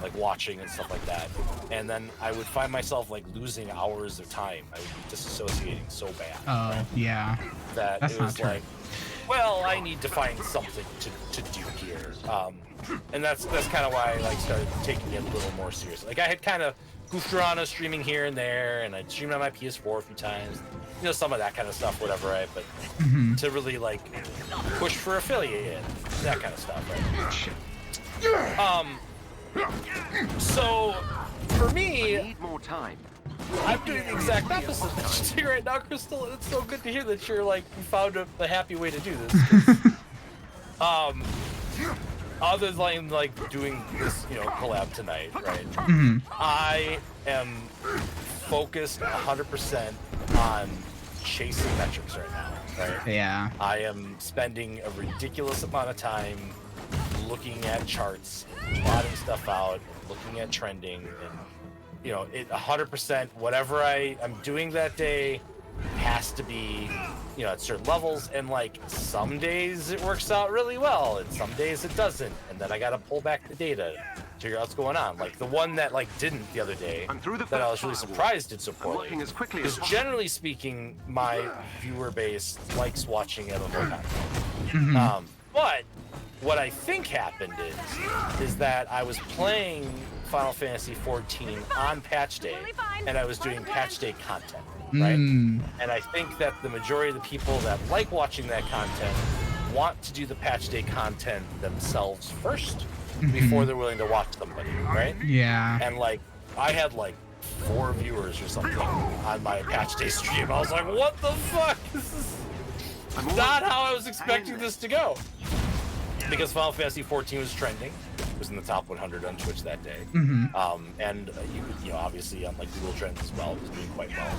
Speaker 3: like watching and stuff like that. And then I would find myself like losing hours of time. I would be disassociating so bad.
Speaker 2: Oh, yeah.
Speaker 3: That
Speaker 2: That's
Speaker 3: it
Speaker 2: not
Speaker 3: was
Speaker 2: true.
Speaker 3: like, well, I need to find something to do here. And that's kind of why I like started taking it a little more seriously. Like I had kind of goofed around on streaming here and there, and I'd streamed on my PS4 a few times. You know, some of that kind of stuff, whatever, right? But to really like push for affiliate, that kind of stuff, right?
Speaker 2: Shit.
Speaker 3: So for me,
Speaker 9: I need more time.
Speaker 3: I'm doing the exact opposite that you're doing right now, Crystal. It's so good to hear that you're like you found a happy way to do this. 'Cause, other than like doing this, you know, collab tonight, right? I am focused 100% on chasing metrics right now, right?
Speaker 2: Yeah.
Speaker 3: I am spending a ridiculous amount of time looking at charts, plotting stuff out, looking at trending, and you know, it 100% whatever I'm doing that day has to be, you know, at certain levels, and like some days it works out really well and some days it doesn't, and then I gotta pull back the data to figure out what's going on. Like the one that like didn't the other day that I was really surprised did so poorly because generally speaking my viewer base likes watching MMO content. But what I think happened is that I was playing Final Fantasy 14 on patch day, and I was doing patch day content, right? And I think that the majority of the people that like watching that content want to do the patch day content themselves first before they're willing to watch somebody, right?
Speaker 2: Yeah.
Speaker 3: And like, I had like 4 viewers or something on my patch day stream. I was like, what the fuck? This is not how I was expecting this to go. Because Final Fantasy 14 was trending. It was in the top 100 on Twitch that day. And you know, obviously on like Google Trends as well, it was doing quite well.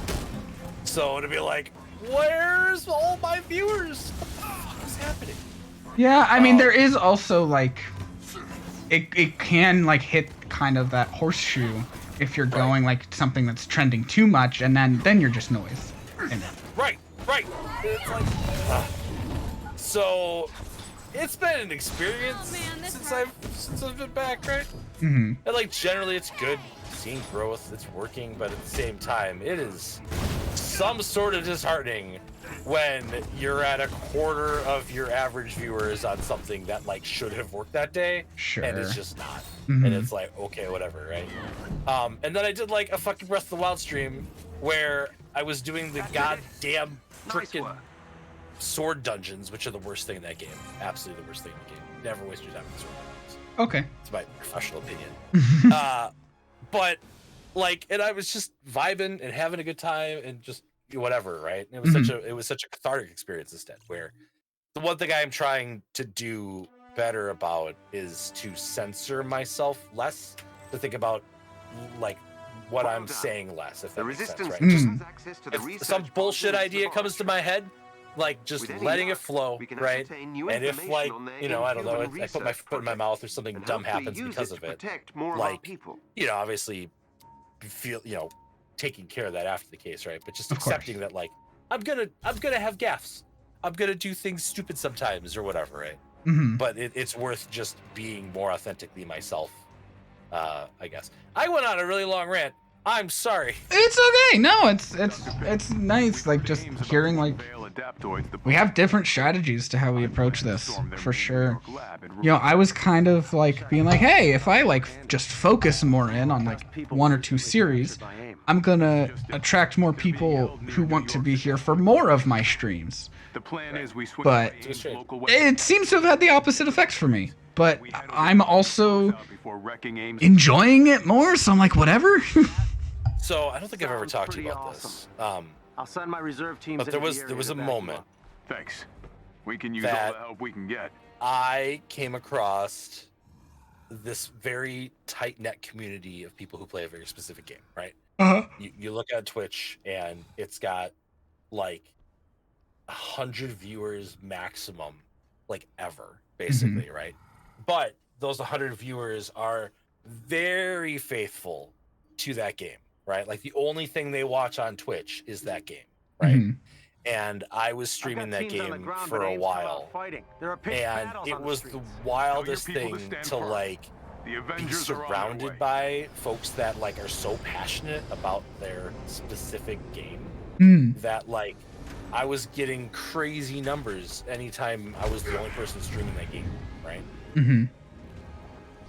Speaker 3: So to be like, where's all my viewers? What the fuck is happening?
Speaker 2: Yeah, I mean, there is also like, it can like hit kind of that horseshoe if you're going like something that's trending too much, and then you're just noise in it.
Speaker 3: Right. It's like, so it's been an experience since I've been back, right? And like generally it's good seeing growth, it's working, but at the same time it is some sort of disheartening when you're at a quarter of your average viewers on something that like should have worked that day, and it's just not. And it's like, okay, whatever, right? And then I did like a fucking Breath of the Wild stream where I was doing the goddamn frickin' sword dungeons, which are the worst thing in that game. Absolutely the worst thing in the game. Never waste your time with sword dungeons.
Speaker 2: Okay.
Speaker 3: It's my professional opinion. But like, and I was just vibing and having a good time and just whatever, right? And it was such a cathartic experience instead, where the one thing I'm trying to do better about is to censor myself less, to think about like what I'm saying less, if that makes sense, right? Just, if some bullshit idea comes to my head, like just letting it flow, right? And if like, you know, I don't know, I put my foot in my mouth or something dumb happens because of it, like, you know, obviously feel, you know, taking care of that after the case, right? But just accepting that like, I'm gonna have gaffes. I'm gonna do things stupid sometimes or whatever, right? But it's worth just being more authentically myself, I guess. I went on a really long rant. I'm sorry.
Speaker 2: It's okay. No, it's nice, like just hearing like we have different strategies to how we approach this, for sure. You know, I was kind of like being like, hey, if I like just focus more in on like 1 or 2 series, I'm gonna attract more people who want to be here for more of my streams. But it seems to have had the opposite effects for me. But I'm also enjoying it more, so I'm like, whatever.
Speaker 3: So I don't think I've ever talked to you about this.
Speaker 12: I'll send my reserve teams.
Speaker 3: But there was a moment.
Speaker 13: Thanks. We can use all the help we can get.
Speaker 3: I came across this very tight-knit community of people who play a very specific game, right? You look at Twitch and it's got like 100 viewers maximum, like ever, basically, right? But those 100 viewers are very faithful to that game, right? Like the only thing they watch on Twitch is that game, right? And I was streaming that game for a while, and it was the wildest thing to like
Speaker 13: The
Speaker 3: be
Speaker 13: Avengers are on their
Speaker 3: surrounded
Speaker 13: way.
Speaker 3: by folks that like are so passionate about their specific game that like I was getting crazy numbers anytime I was the only person streaming that game, right?
Speaker 2: Mm-hmm.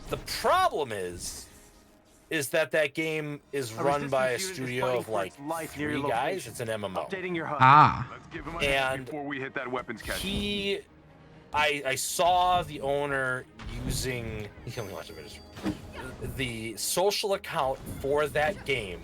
Speaker 3: The problem is that game is run by a
Speaker 12: resistance unit is
Speaker 3: studio
Speaker 12: fighting
Speaker 3: of
Speaker 12: for
Speaker 3: like
Speaker 12: its life near
Speaker 3: 3
Speaker 12: your
Speaker 3: guys.
Speaker 12: location.
Speaker 3: It's an MMO.
Speaker 12: Updating your HUD.
Speaker 2: Ah.
Speaker 13: Let's give him a hint
Speaker 3: And
Speaker 13: before we hit that weapons cache.
Speaker 3: I saw the owner using the social account for that game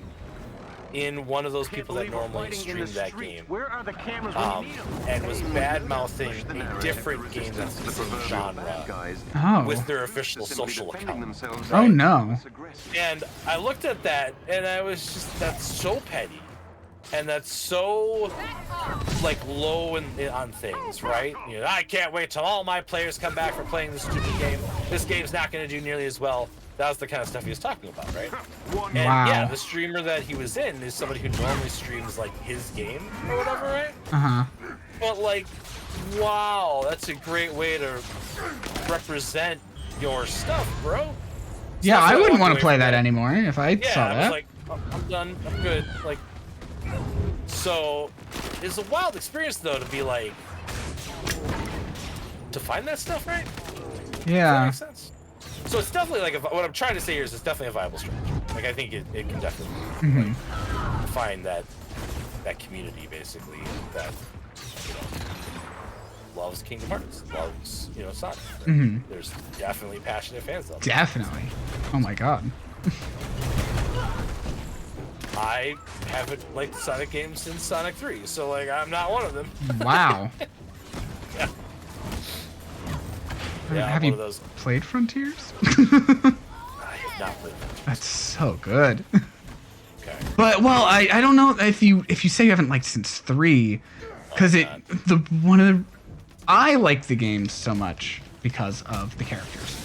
Speaker 3: in one of those people that normally stream that game,
Speaker 12: Where are the cameras when you need them?
Speaker 3: and was bad-mouthing a different game that's the same genre
Speaker 2: Oh.
Speaker 3: with their official social account.
Speaker 2: Oh no.
Speaker 3: And I looked at that, and I was just, that's so petty, and that's so like low on things, right? You know, I can't wait till all my players come back for playing this stupid game. This game's not going to do nearly as well. That was the kind of stuff he was talking about, right? And yeah, the streamer that he was in is somebody who normally streams like his game or whatever, right?
Speaker 2: Uh-huh.
Speaker 3: But like, wow, that's a great way to represent your stuff, bro.
Speaker 2: Yeah, I wouldn't want to play that anymore if I
Speaker 3: Yeah,
Speaker 2: saw
Speaker 3: I
Speaker 2: that.
Speaker 3: was like, oh, I'm done, I'm good. Like, so it's a wild experience though to be like, to find that stuff, right?
Speaker 2: Yeah.
Speaker 3: Does that make sense? So it's definitely like, what I'm trying to say here is it's definitely a viable strategy. Like, I think it can definitely find that community basically that, you know, loves Kingdom Hearts, loves, you know, Sonic. Right? There's definitely passionate fans of it.
Speaker 2: Definitely. Oh my god.
Speaker 3: I haven't liked the Sonic games since Sonic 3, so like I'm not one of them.
Speaker 2: Wow.
Speaker 3: Yeah. Yeah,
Speaker 2: Have
Speaker 3: one
Speaker 2: you
Speaker 3: of those.
Speaker 2: played Frontiers?
Speaker 3: I have not played Frontiers.
Speaker 2: That's so good.
Speaker 3: Okay.
Speaker 2: But well, I don't know if you say you haven't liked since 3, because I like the games so much because of the characters.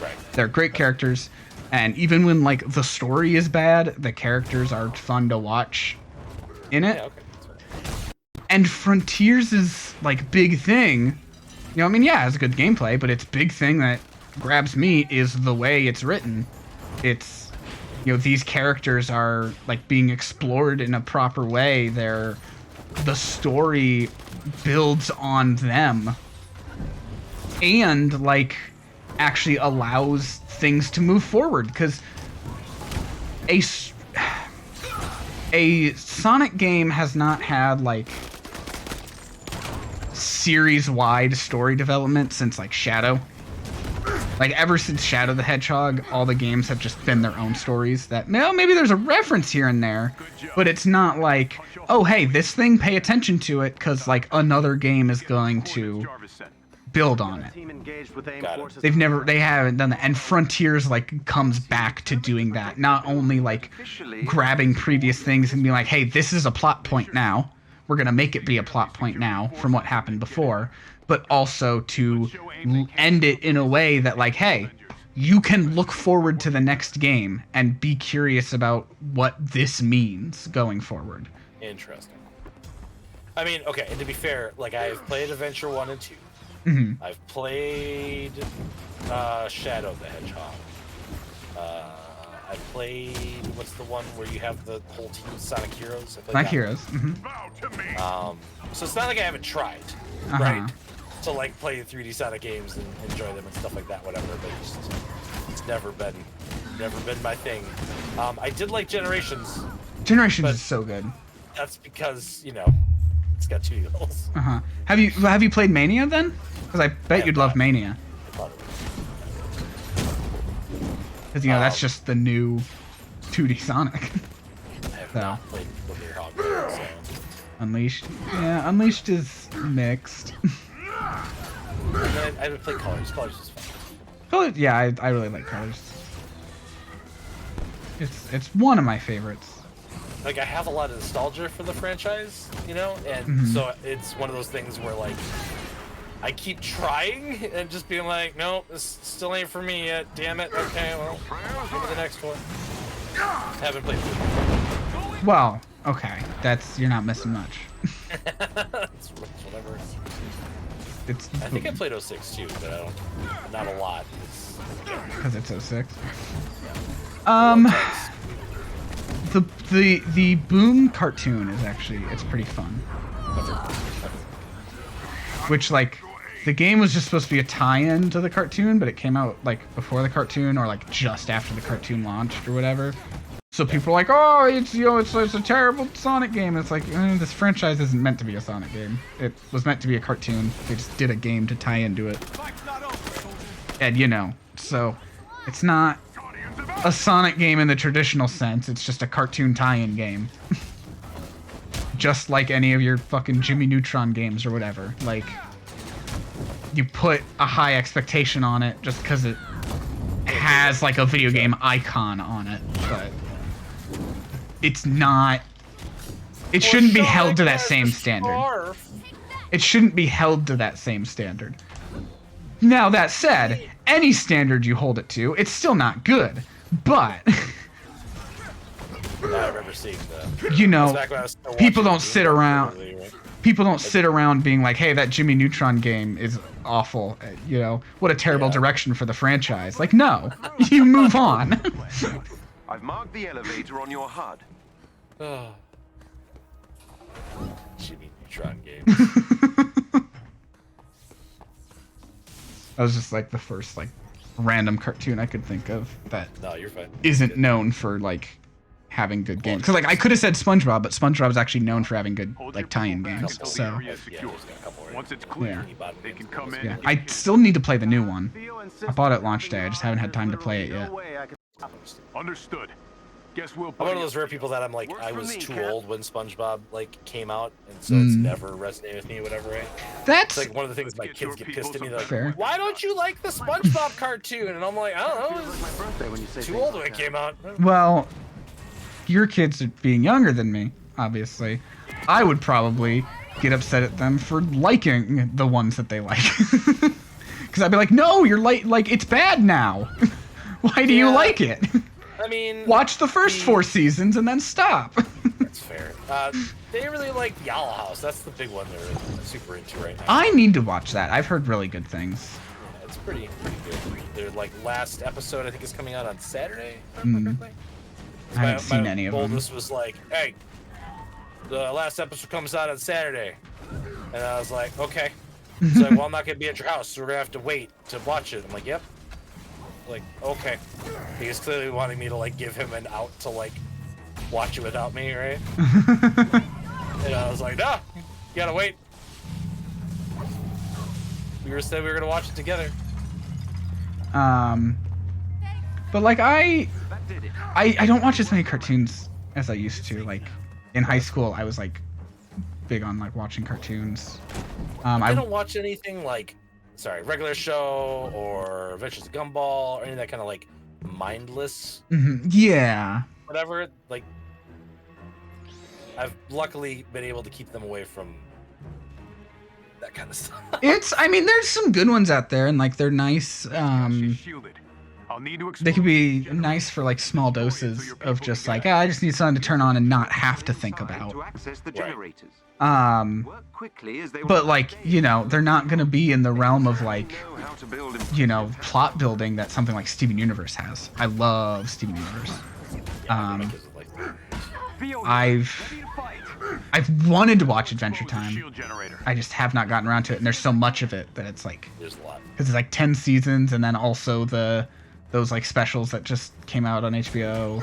Speaker 3: Right.
Speaker 2: They're great characters, and even when like the story is bad, the characters are fun to watch in it.
Speaker 3: Yeah, okay. That's right.
Speaker 2: And Frontiers' like big thing, you know, I mean, yeah, it's good gameplay, but its big thing that grabs me is the way it's written. It's, you know, these characters are like being explored in a proper way. The story builds on them and like actually allows things to move forward, because a Sonic game has not had like series-wide story development since like Shadow. Like ever since Shadow the Hedgehog, all the games have just been their own stories that, well, maybe there's a reference here and there, but it's not like, oh hey, this thing, pay attention to it because like another game is going to build on it. They haven't done that, and Frontiers like comes back to doing that, not only like grabbing previous things and being like, hey, this is a plot point now, we're gonna make it be a plot point now from what happened before, but also to end it in a way that like, hey, you can look forward to the next game and be curious about what this means going forward.
Speaker 3: Interesting. I mean, okay, and to be fair, like I've played Adventure 1 and 2. I've played Shadow the Hedgehog. I played, what's the one where you have the whole team of Sonic Heroes?
Speaker 2: Sonic Heroes.
Speaker 3: So it's not like I haven't tried, right? To like play 3D Sonic games and enjoy them and stuff like that, whatever. But it's never been my thing. I did like Generations.
Speaker 2: Generations is so good.
Speaker 3: That's because, you know, it's got 2 levels.
Speaker 2: Have you played Mania then? Because I bet you'd love Mania. Because, you know, that's just the new 2D Sonic.
Speaker 3: I have not played Wicked Hog, so.
Speaker 2: Unleashed. Yeah, Unleashed is mixed.
Speaker 3: I haven't played Colors. Colors is fun.
Speaker 2: Colors, yeah, I really like Colors. It's one of my favorites.
Speaker 3: Like, I have a lot of nostalgia for the franchise, you know? And so it's one of those things where, like, I keep trying and just being like, nope, this still ain't for me yet. Damn it. Okay, well, give me the next one. Haven't played it.
Speaker 2: Well, okay. You're not missing much.
Speaker 3: It's whatever.
Speaker 2: It's
Speaker 3: I think I played 06 too, but I don't. Not a lot.
Speaker 2: Because it's 06.
Speaker 3: Text.
Speaker 2: The Boom cartoon is actually it's pretty fun. Which like the game was just supposed to be a tie-in to the cartoon, but it came out like before the cartoon or like just after the cartoon launched or whatever. So people are like, oh, it's it's a terrible Sonic game. It's like this franchise isn't meant to be a Sonic game. It was meant to be a cartoon. They just did a game to tie into it. And so it's not a Sonic game in the traditional sense. It's just a cartoon tie-in game. Just like any of your fucking Jimmy Neutron games or whatever. Like, you put a high expectation on it just because it has like a video game icon on it, but it's not. It shouldn't be held to that same standard. It shouldn't be held to that same standard. Now that said, any standard you hold it to, it's still not good. But
Speaker 3: I remember seeing that.
Speaker 2: People don't sit around. People don't sit around being like, "Hey, that Jimmy Neutron game is awful." What a terrible direction for the franchise. Like, no, you move on.
Speaker 9: I've marked the elevator on your HUD.
Speaker 3: Jimmy Neutron game.
Speaker 2: That was just like the first like random cartoon I could think of that
Speaker 3: you're fine.
Speaker 2: Isn't known for like having good games. Because like I could have said SpongeBob, but SpongeBob is actually known for having good like tie-in games. So
Speaker 9: Once it's clear, they can come in.
Speaker 2: yeah, I still need to play the new one. I bought it launch day. I just haven't had time to play it yet.
Speaker 13: Understood. Guess we'll.
Speaker 3: I'm one of those rare people that I'm like, I was too old when SpongeBob like came out, and so it's never resonated with me, or whatever. Right?
Speaker 2: That's
Speaker 3: it's like one of the things my kids get pissed at me. They're like,
Speaker 2: fair.
Speaker 3: why don't you like the SpongeBob cartoon? And I'm like, I don't know. It was too old when it came out.
Speaker 2: Well, your kids are being younger than me, obviously. I would probably get upset at them for liking the ones that they like. Because I'd be like, no, you're like it's bad now. Why do you like it?
Speaker 3: I mean,
Speaker 2: watch the first 4 seasons and then stop.
Speaker 3: That's fair. They really like Yalla House. That's the big one they're super into right now.
Speaker 2: I need to watch that. I've heard really good things.
Speaker 3: Yeah, it's pretty good. Their like last episode I think is coming out on Saturday. If I remember correctly.
Speaker 2: I haven't seen any of them.
Speaker 3: My oldest was like, "Hey, the last episode comes out on Saturday," and I was like, "Okay." He's like, "Well, I'm not gonna be at your house, so we're gonna have to wait to watch it." I'm like, "Yep." Like, okay. He's clearly wanting me to like give him an out to like watch it without me, right? And I was like, "No, you gotta wait." We said we were gonna watch it together.
Speaker 2: But like I don't watch as many cartoons as I used to. Like in high school, I was like big on like watching cartoons.
Speaker 3: I don't watch anything like, regular show or Adventures of Gumball or any of that kind of like mindless.
Speaker 2: Yeah.
Speaker 3: Whatever. Like, I've luckily been able to keep them away from that kind of stuff.
Speaker 2: I mean, there's some good ones out there, and like they're nice. They could be nice for like small doses of just like, I just need something to turn on and not have to think about. But like, they're not gonna be in the realm of like, plot building that something like Steven Universe has. I love Steven Universe. I've wanted to watch Adventure Time. I just have not gotten around to it, and there's so much of it that it's like,
Speaker 3: there's a lot.
Speaker 2: Because it's like 10 seasons, and then also those like specials that just came out on HBO.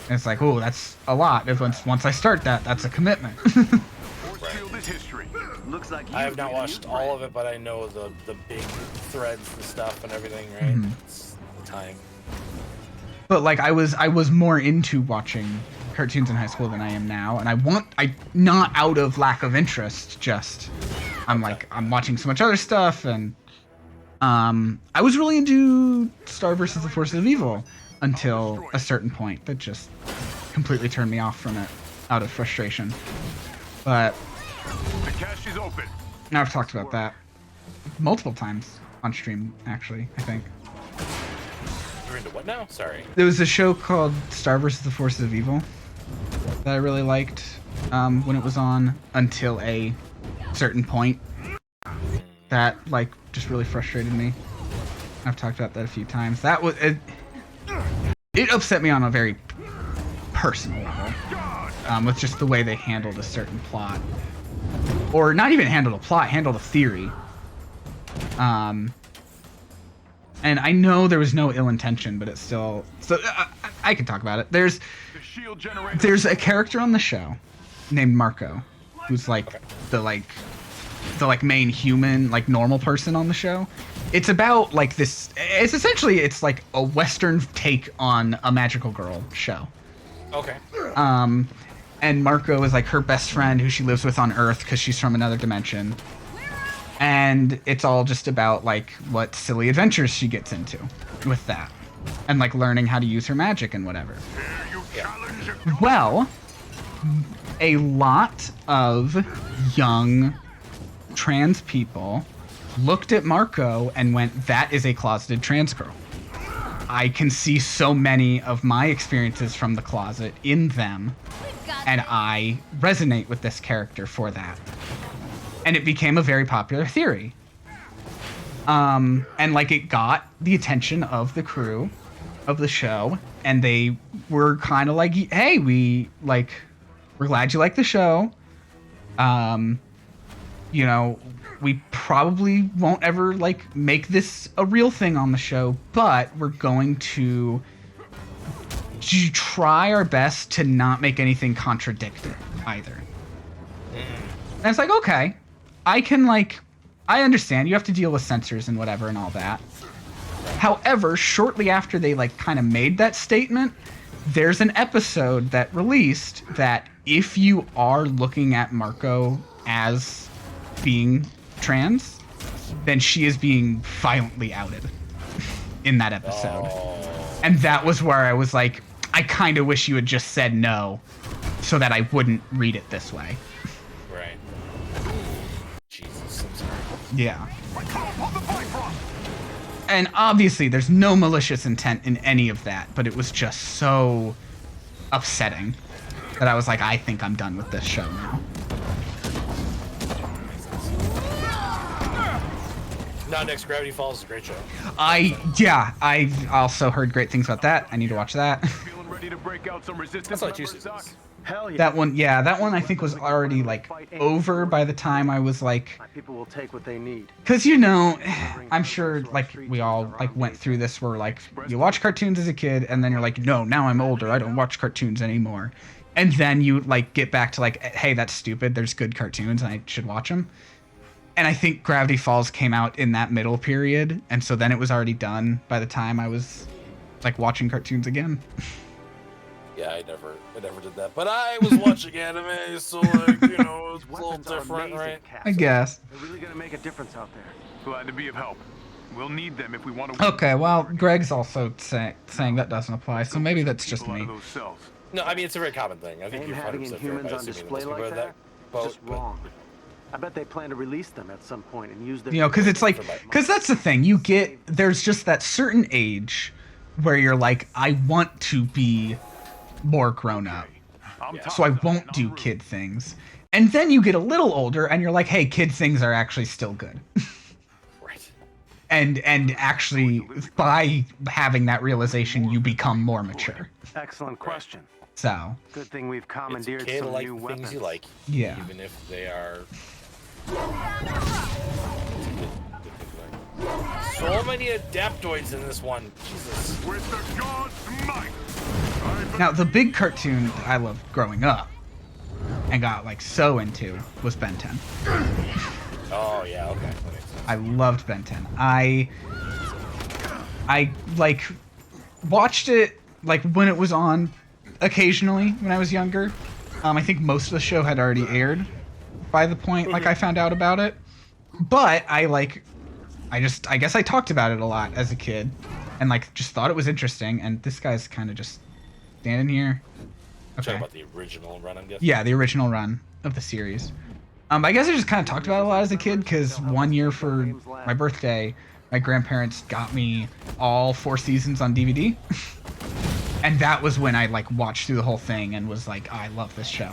Speaker 2: And it's like, oh, that's a lot. Once I start that's a commitment.
Speaker 3: I have not watched all of it, but I know the big threads and stuff and everything, right? It's time.
Speaker 2: But like I was more into watching cartoons in high school than I am now, and I not out of lack of interest, just I'm watching so much other stuff, and I was really into Star vs. the Forces of Evil until a certain point that just completely turned me off from it out of frustration. But
Speaker 13: the cache is open.
Speaker 2: Now I've talked about that multiple times on stream, actually, I think.
Speaker 3: You're into what now? Sorry.
Speaker 2: There was a show called Star vs. the Forces of Evil that I really liked when it was on until a certain point. That like just really frustrated me. I've talked about that a few times. That was it upset me on a very personal level, with just the way they handled a certain plot, or not even handled a plot, handled a theory. And I know there was no ill intention, but it's still. So I can talk about it. There's a character on the show named Marco, who's like the main human, like normal person on the show. It's about like this. It's essentially like a Western take on a magical girl show.
Speaker 3: Okay.
Speaker 2: And Marco is like her best friend who she lives with on Earth because she's from another dimension. And it's all just about like what silly adventures she gets into with that, and like learning how to use her magic and whatever. Well, a lot of young trans people looked at Marco and went, "That is a closeted trans girl." I can see so many of my experiences from the closet in them, and I resonate with this character for that. And it became a very popular theory. And like it got the attention of the crew of the show, and they were kind of like, "Hey, we're glad you like the show. You know, we probably won't ever like make this a real thing on the show, but we're going to try our best to not make anything contradict it either." And it's like, okay, I understand you have to deal with censors and whatever and all that. However, shortly after they like kind of made that statement, there's an episode that released that if you are looking at Marco as being trans, then she is being violently outed in that episode. And that was where I was like, I kind of wish you had just said no so that I wouldn't read it this way.
Speaker 3: Right. Jesus, I'm sorry.
Speaker 2: Yeah. And obviously there's no malicious intent in any of that, but it was just so upsetting that I was like, I think I'm done with this show now.
Speaker 3: Not next. Gravity Falls is a great show.
Speaker 2: I've also heard great things about that. I need to watch that.
Speaker 13: Feeling ready to break out some resistance.
Speaker 3: That's like 2 seasons.
Speaker 12: Hell yeah.
Speaker 2: That one I think was already like over by the time I was like,
Speaker 12: My people will take what they need.
Speaker 2: because you know, I'm sure like we all like went through this where like you watch cartoons as a kid and then you're like, no, now I'm older, I don't watch cartoons anymore. And then you like get back to like, hey, that's stupid, there's good cartoons and I should watch them. And I think Gravity Falls came out in that middle period, and so then it was already done by the time I was like watching cartoons again.
Speaker 3: Yeah, I never did that. But I was watching anime, so like, you know, it's a little different, right?
Speaker 2: I guess.
Speaker 12: They're really gonna make a difference out there.
Speaker 13: Glad to be of help. We'll need them if we want to.
Speaker 2: Okay, well, Greg's also saying that doesn't apply, so maybe that's just me.
Speaker 3: No, I mean it's a very common thing. I think
Speaker 12: AIM
Speaker 3: you're
Speaker 12: having
Speaker 3: 100% fair
Speaker 12: Inhumans
Speaker 3: by
Speaker 12: on
Speaker 3: assuming
Speaker 12: display
Speaker 3: most people
Speaker 12: like
Speaker 3: are
Speaker 12: that?
Speaker 3: boat,
Speaker 12: Just wrong. I bet they plan to release them at some point and use their.
Speaker 2: You know, because it's like, because that's the thing. You get, there's just that certain age where you're like, I want to be more grown up, so I won't do kid things. And then you get a little older and you're like, hey, kid things are actually still good.
Speaker 3: Right.
Speaker 2: And actually, by having that realization, you become more mature.
Speaker 12: Excellent question.
Speaker 2: So.
Speaker 12: Good thing we've commandeered
Speaker 3: It's okay to
Speaker 12: some
Speaker 3: like
Speaker 12: new
Speaker 3: the
Speaker 12: weapons.
Speaker 3: things you like,
Speaker 2: Yeah.
Speaker 3: even if they are. So many adaptoids in this one. Jesus.
Speaker 13: With the god's might.
Speaker 2: Now, the big cartoon I loved growing up and got like so into was Ben 10.
Speaker 3: Oh yeah, okay. That makes sense.
Speaker 2: I loved Ben 10. I like watched it like when it was on occasionally when I was younger. I think most of the show had already aired by the point like I found out about it. But I guess I talked about it a lot as a kid and like just thought it was interesting, and this guy's kind of just standing here. Okay.
Speaker 3: Talking about the original run, I'm guessing.
Speaker 2: Yeah, the original run of the series. I guess I just kind of talked about it a lot as a kid because one year for my birthday, my grandparents got me all 4 seasons on DVD. And that was when I like watched through the whole thing and was like, oh, I love this show.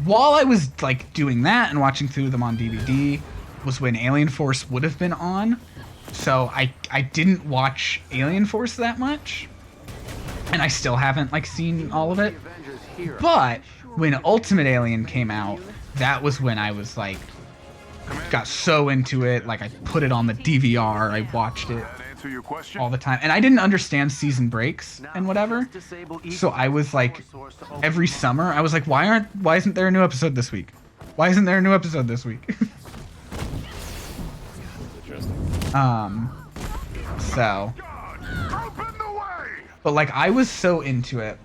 Speaker 2: while I was like doing that and watching through them on DVD was when Alien Force would have been on. So I didn't watch Alien Force that much. And I still haven't like seen all of it. But when Ultimate Alien came out, that was when I was like got so into it. Like I put it on the DVR, I watched it all the time. And I didn't understand season breaks and whatever. So I was like every summer I was like, why isn't there a new episode this week? Why isn't there a new episode this week? So but like I was so into it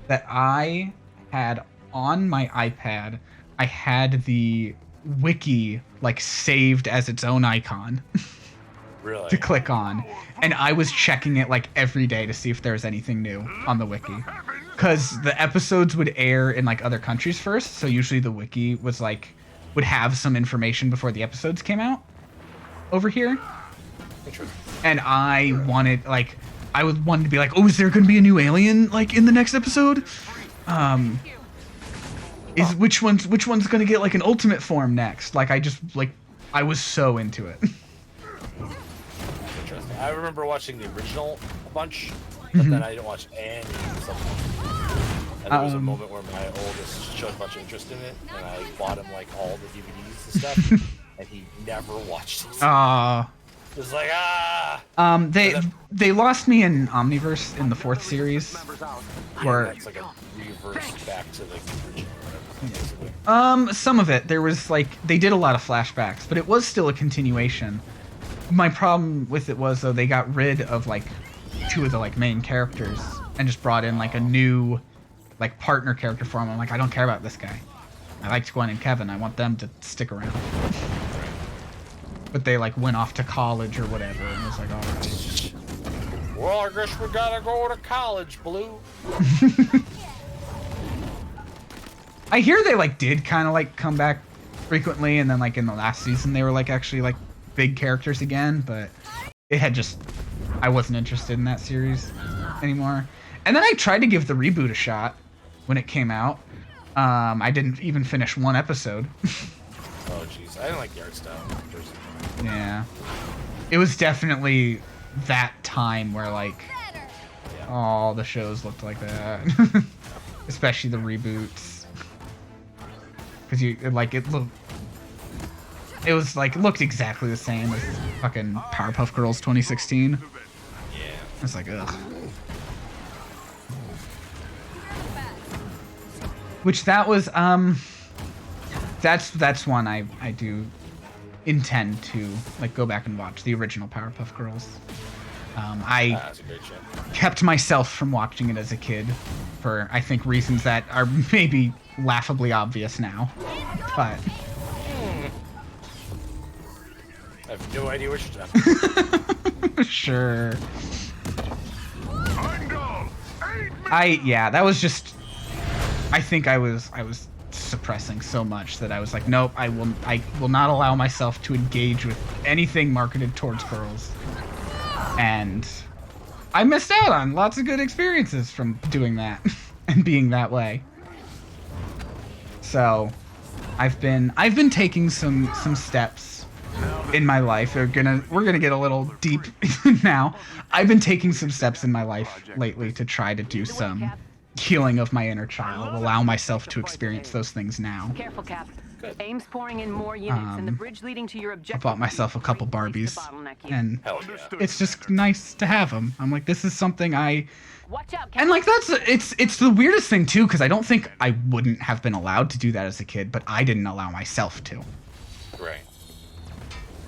Speaker 2: that I had on my iPad, I had the wiki like saved as its own icon.
Speaker 3: Really?
Speaker 2: To click on, and I was checking it like every day to see if there was anything new on the wiki, because the episodes would air in like other countries first, so usually the wiki was like would have some information before the episodes came out over here. And I wanted like wanted to be like, oh, is there gonna be a new alien like in the next episode? Is which one's gonna get like an ultimate form next? Like I was so into it.
Speaker 3: Interesting. I remember watching the original a bunch, but then I didn't watch any of them. And there was a moment where my oldest showed a bunch of interest in it, and I bought him like all the DVDs and stuff, and he never watched it. It was like
Speaker 2: they lost me in Omniverse in the 4th series, where
Speaker 3: it's like a reverse back to like the original.
Speaker 2: Some of it there was like they did a lot of flashbacks, but it was still a continuation. My problem with it was though they got rid of like 2 of the like main characters and just brought in like a new like partner character for him. I'm like, I don't care about this guy. I liked Gwen and Kevin. I want them to stick around. But they like went off to college or whatever, and it was like, all right.
Speaker 3: Well, I guess we gotta go to college, Blue.
Speaker 2: I hear they like did kind of like come back frequently, and then like in the last season they were like actually like big characters again, but it had just I wasn't interested in that series anymore. And then I tried to give the reboot a shot when it came out. I didn't even finish 1 episode.
Speaker 3: Oh jeez, I didn't like the art style.
Speaker 2: Yeah, it was definitely that time where like all the shows looked like that, especially the reboots, because it was like it looked exactly the same as fucking Powerpuff Girls 2016.
Speaker 3: Yeah,
Speaker 2: it's like ugh. Which that was that's one I do intend to like go back and watch the original Powerpuff Girls. I kept myself from watching it as a kid for I think reasons that are maybe laughably obvious now, but
Speaker 3: I have no idea what you're talking about.
Speaker 2: Sure. That was just I think I was suppressing so much that I was like, nope, I will not allow myself to engage with anything marketed towards girls. And I missed out on lots of good experiences from doing that and being that way. So I've been taking some steps in my life. We're gonna get a little deep now. I've been taking some steps in my life lately to try to do some healing of my inner child, allow myself to experience those things now.
Speaker 10: Careful, Cap. Aim's pouring in more units, and the bridge leading to your objective.
Speaker 2: I bought myself a couple Barbies, and
Speaker 3: Hell yeah.
Speaker 2: it's just nice to have them. I'm like, this is something
Speaker 10: Watch out, Cap.
Speaker 2: and like it's the weirdest thing too, because I don't think I wouldn't have been allowed to do that as a kid, but I didn't allow myself to.
Speaker 3: Right.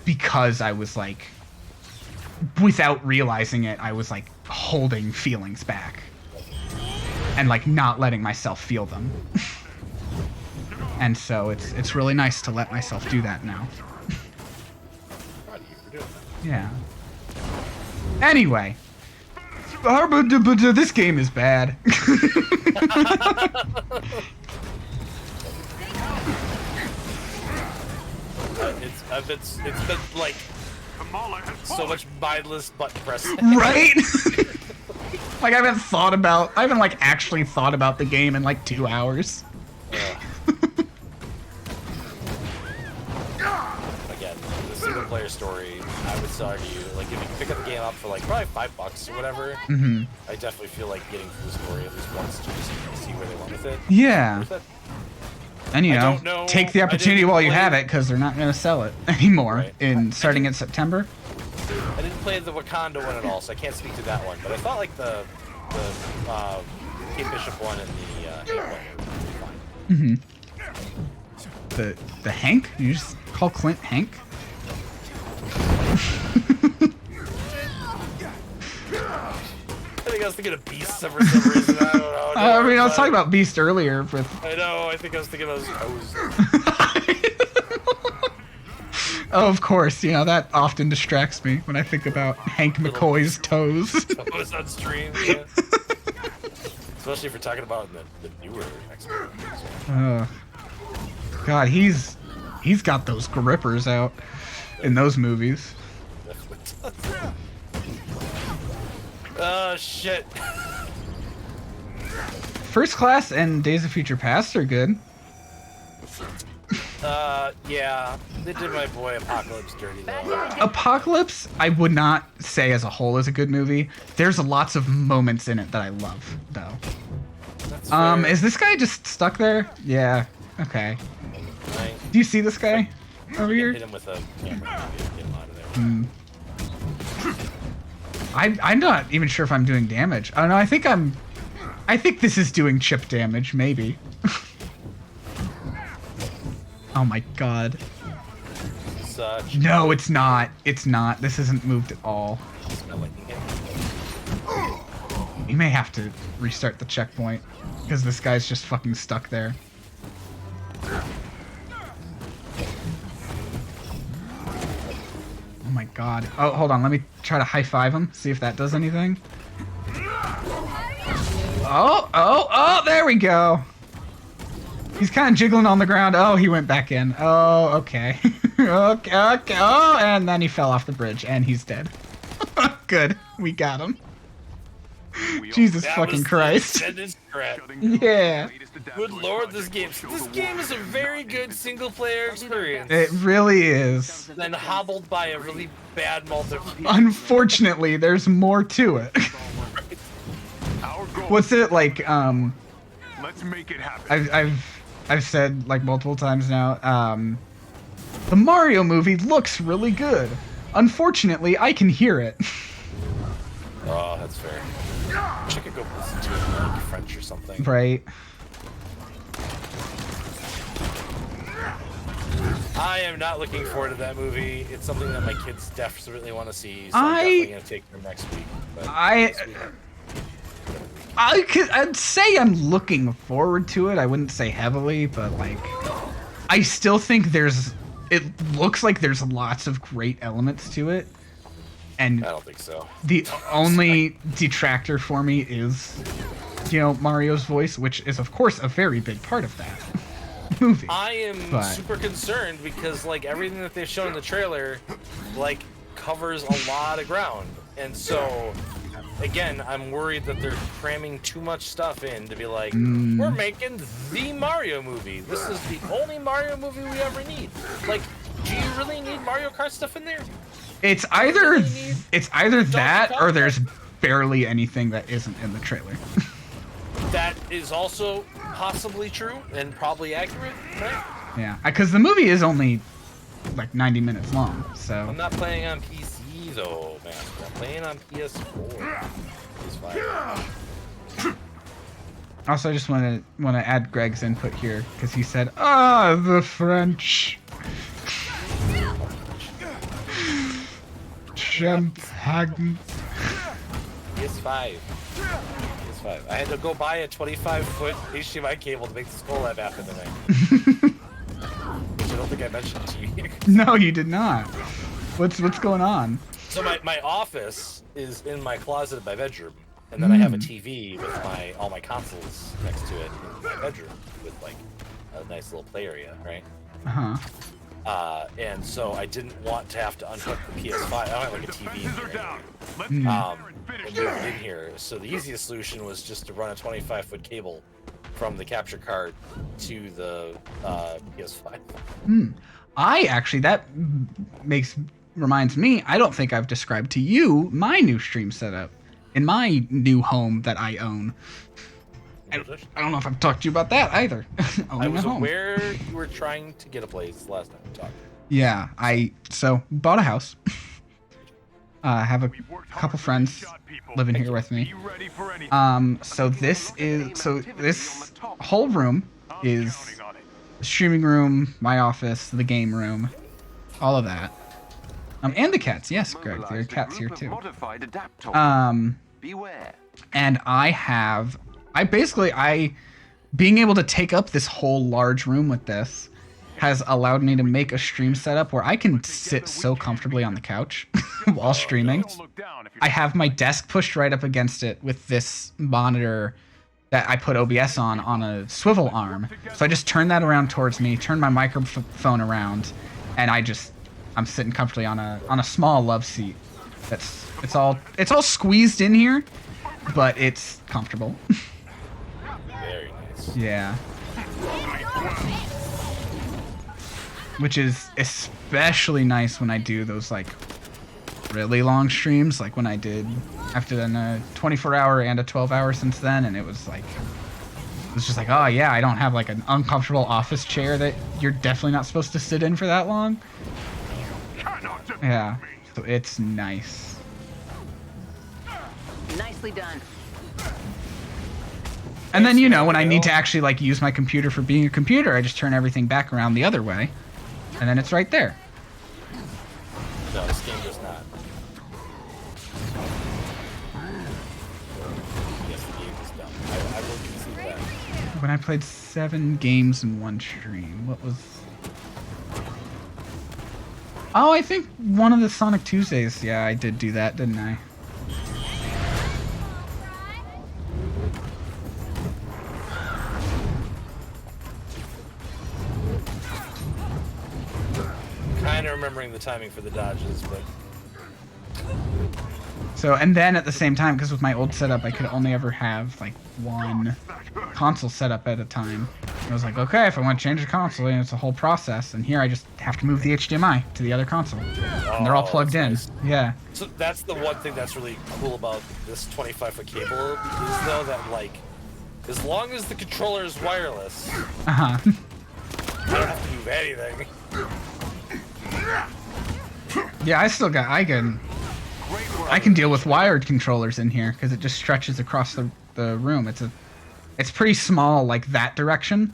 Speaker 2: Because I was like, without realizing it, I was like holding feelings back. And like not letting myself feel them. And so it's really nice to let myself do that now. Yeah. Anyway. This game is bad.
Speaker 3: It's been like so much mindless button pressing.
Speaker 2: Right? Like I haven't like actually thought about the game in like 2 hours.
Speaker 3: player story, I would still argue, like, if you can pick up the game up for like probably $5 or whatever, I definitely feel like getting through the story at least once to just see where they went with it.
Speaker 2: Yeah.
Speaker 3: Worth it.
Speaker 2: And take the opportunity while you have it, because they're not going to sell it anymore starting in September.
Speaker 3: I didn't play the Wakanda one at all, so I can't speak to that one. But I thought like the Kate Bishop one and the Hank one were fine.
Speaker 2: The Hank? You just call Clint Hank?
Speaker 3: I think I was thinking of Beast for some reason. I don't know.
Speaker 2: I mean, I was talking about Beast earlier with.
Speaker 3: I know. I think I was thinking of Toes.
Speaker 2: Oh, of course. You know, that often distracts me when I think about Hank McCoy's toes.
Speaker 3: Toes on stream. Yeah. Especially if we're talking about the newer X-Men.
Speaker 2: God, he's got those grippers out in those movies.
Speaker 3: Oh shit.
Speaker 2: First Class and Days of Future Past are good.
Speaker 3: Yeah, they did my boy Apocalypse dirty though.
Speaker 2: Apocalypse, I would not say as a whole is a good movie. There's lots of moments in it that I love, though.
Speaker 3: That's fair.
Speaker 2: Is this guy just stuck there? Yeah. Okay.
Speaker 3: Right.
Speaker 2: Do you see this guy over here?
Speaker 3: Hit him with a camera. Get him out of there.
Speaker 2: I'm not even sure if I'm doing damage. Oh no, I think this is doing chip damage, maybe. Oh my god.
Speaker 3: Such.
Speaker 2: No, it's not. It's not. This isn't moved at all. You may have to restart the checkpoint because this guy's just fucking stuck there. Oh my god. Oh, hold on. Let me try to high five him. See if that does anything. Oh, there we go. He's kind of jiggling on the ground. Oh, he went back in. Oh, okay. okay. Oh, and then he fell off the bridge, and he's dead. Good. We got him. Jesus fucking Christ. Yeah.
Speaker 3: Good lord, this game is a very good single-player experience.
Speaker 2: It really is.
Speaker 3: Then hobbled by a really bad multiplayer.
Speaker 2: Unfortunately, there's more to it. What's it like?
Speaker 13: Let's make it happen.
Speaker 2: I've said like multiple times now. The Mario movie looks really good. Unfortunately, I can hear it.
Speaker 3: Oh, that's fair. I wish I could go listen to it in like French or something.
Speaker 2: Right.
Speaker 3: I am not looking forward to that movie. It's something that my kids definitely want to see, so I'm definitely gonna take them next week. But
Speaker 2: I'd say I'm looking forward to it. I wouldn't say heavily, but like, I still think it looks like there's lots of great elements to it. And
Speaker 3: I don't think so.
Speaker 2: The only detractor for me is, Mario's voice, which is of course a very big part of that movie.
Speaker 3: I am super concerned because like everything that they've shown in the trailer, like covers a lot of ground, and so again, I'm worried that they're cramming too much stuff in to be like, we're making the Mario movie. This is the only Mario movie we ever need. Like, do you really need Mario Kart stuff in there?
Speaker 2: It's either that or there's barely anything that isn't in the trailer.
Speaker 3: That is also possibly true and probably accurate, right?
Speaker 2: Yeah, because the movie is only like 90 minutes long, so.
Speaker 3: I'm not playing on PC though, man. I'm playing on PS4. PS5.
Speaker 2: Also, I just want to add Greg's input here because he said, the French. Champagne.
Speaker 3: PS5. I had to go buy a 25-foot HDMI cable to make this collab happen tonight. Which I don't think I mentioned to you.
Speaker 2: No, you did not. What's going on?
Speaker 3: So my office is in my closet in my bedroom, and then I have a TV with all my consoles next to it in my bedroom with like a nice little play area, right? And so I didn't want to have to unhook the PS5. I don't have like a TV and move it in here. So the easiest solution was just to run a 25-foot cable from the capture card to the PS5.
Speaker 2: That makes reminds me, I don't think I've described to you my new stream setup in my new home that I own. I don't know if I've talked to you about that either.
Speaker 3: I was aware you were trying to get a place last time we talked.
Speaker 2: Yeah, I bought a house. I have a couple friends living here with me. So this whole room is the streaming room, my office, the game room, all of that. And the cats. Yes, Greg, there are cats here too. And being able to take up this whole large room with this has allowed me to make a stream setup where I can sit so comfortably on the couch while streaming. I have my desk pushed right up against it with this monitor that I put OBS on a swivel arm. So I just turn that around towards me, turn my microphone around, and I'm sitting comfortably on a small love seat. It's all squeezed in here, but it's comfortable.
Speaker 3: Very nice.
Speaker 2: Yeah. Which is especially nice when I do those like really long streams, like when I did after then a 24-hour and a 12-hour since then, and it was just like, oh yeah, I don't have like an uncomfortable office chair that you're definitely not supposed to sit in for that long. Yeah, so it's nice.
Speaker 10: Nicely done.
Speaker 2: And then, when I need to actually like use my computer for being a computer, I just turn everything back around the other way, and then it's right there.
Speaker 3: No, this game does not. Yes, the game is dumb. I will concede that.
Speaker 2: When I played 7 games in one stream, what was... Oh, I think one of the Sonic Tuesdays. Yeah, I did do that, didn't I?
Speaker 3: Kind of remembering the timing for the dodges, but...
Speaker 2: So, and then at the same time, because with my old setup, I could only ever have like one console setup at a time. I was like, okay, if I want to change the console, it's a whole process. And here I just have to move the HDMI to the other console. And they're all plugged in.
Speaker 3: Nice.
Speaker 2: Yeah.
Speaker 3: So that's the one thing that's really cool about this 25-foot cable is though that like, as long as the controller is wireless, I don't have to move anything.
Speaker 2: Yeah, I can deal with wired controllers in here because it just stretches across the room. It's pretty small, like that direction.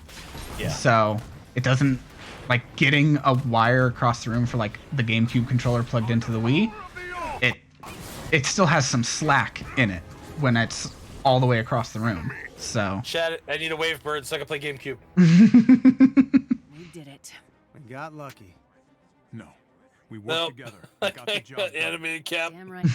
Speaker 3: Yeah.
Speaker 2: So it doesn't like getting a wire across the room for like the GameCube controller plugged into the Wii. It still has some slack in it when it's all the way across the room. So.
Speaker 3: Chad, I need a wave bird so I can play GameCube.
Speaker 5: We did it.
Speaker 7: We got lucky.
Speaker 13: No. We worked together. We got the job done.
Speaker 3: Animated cap.
Speaker 8: Damn right.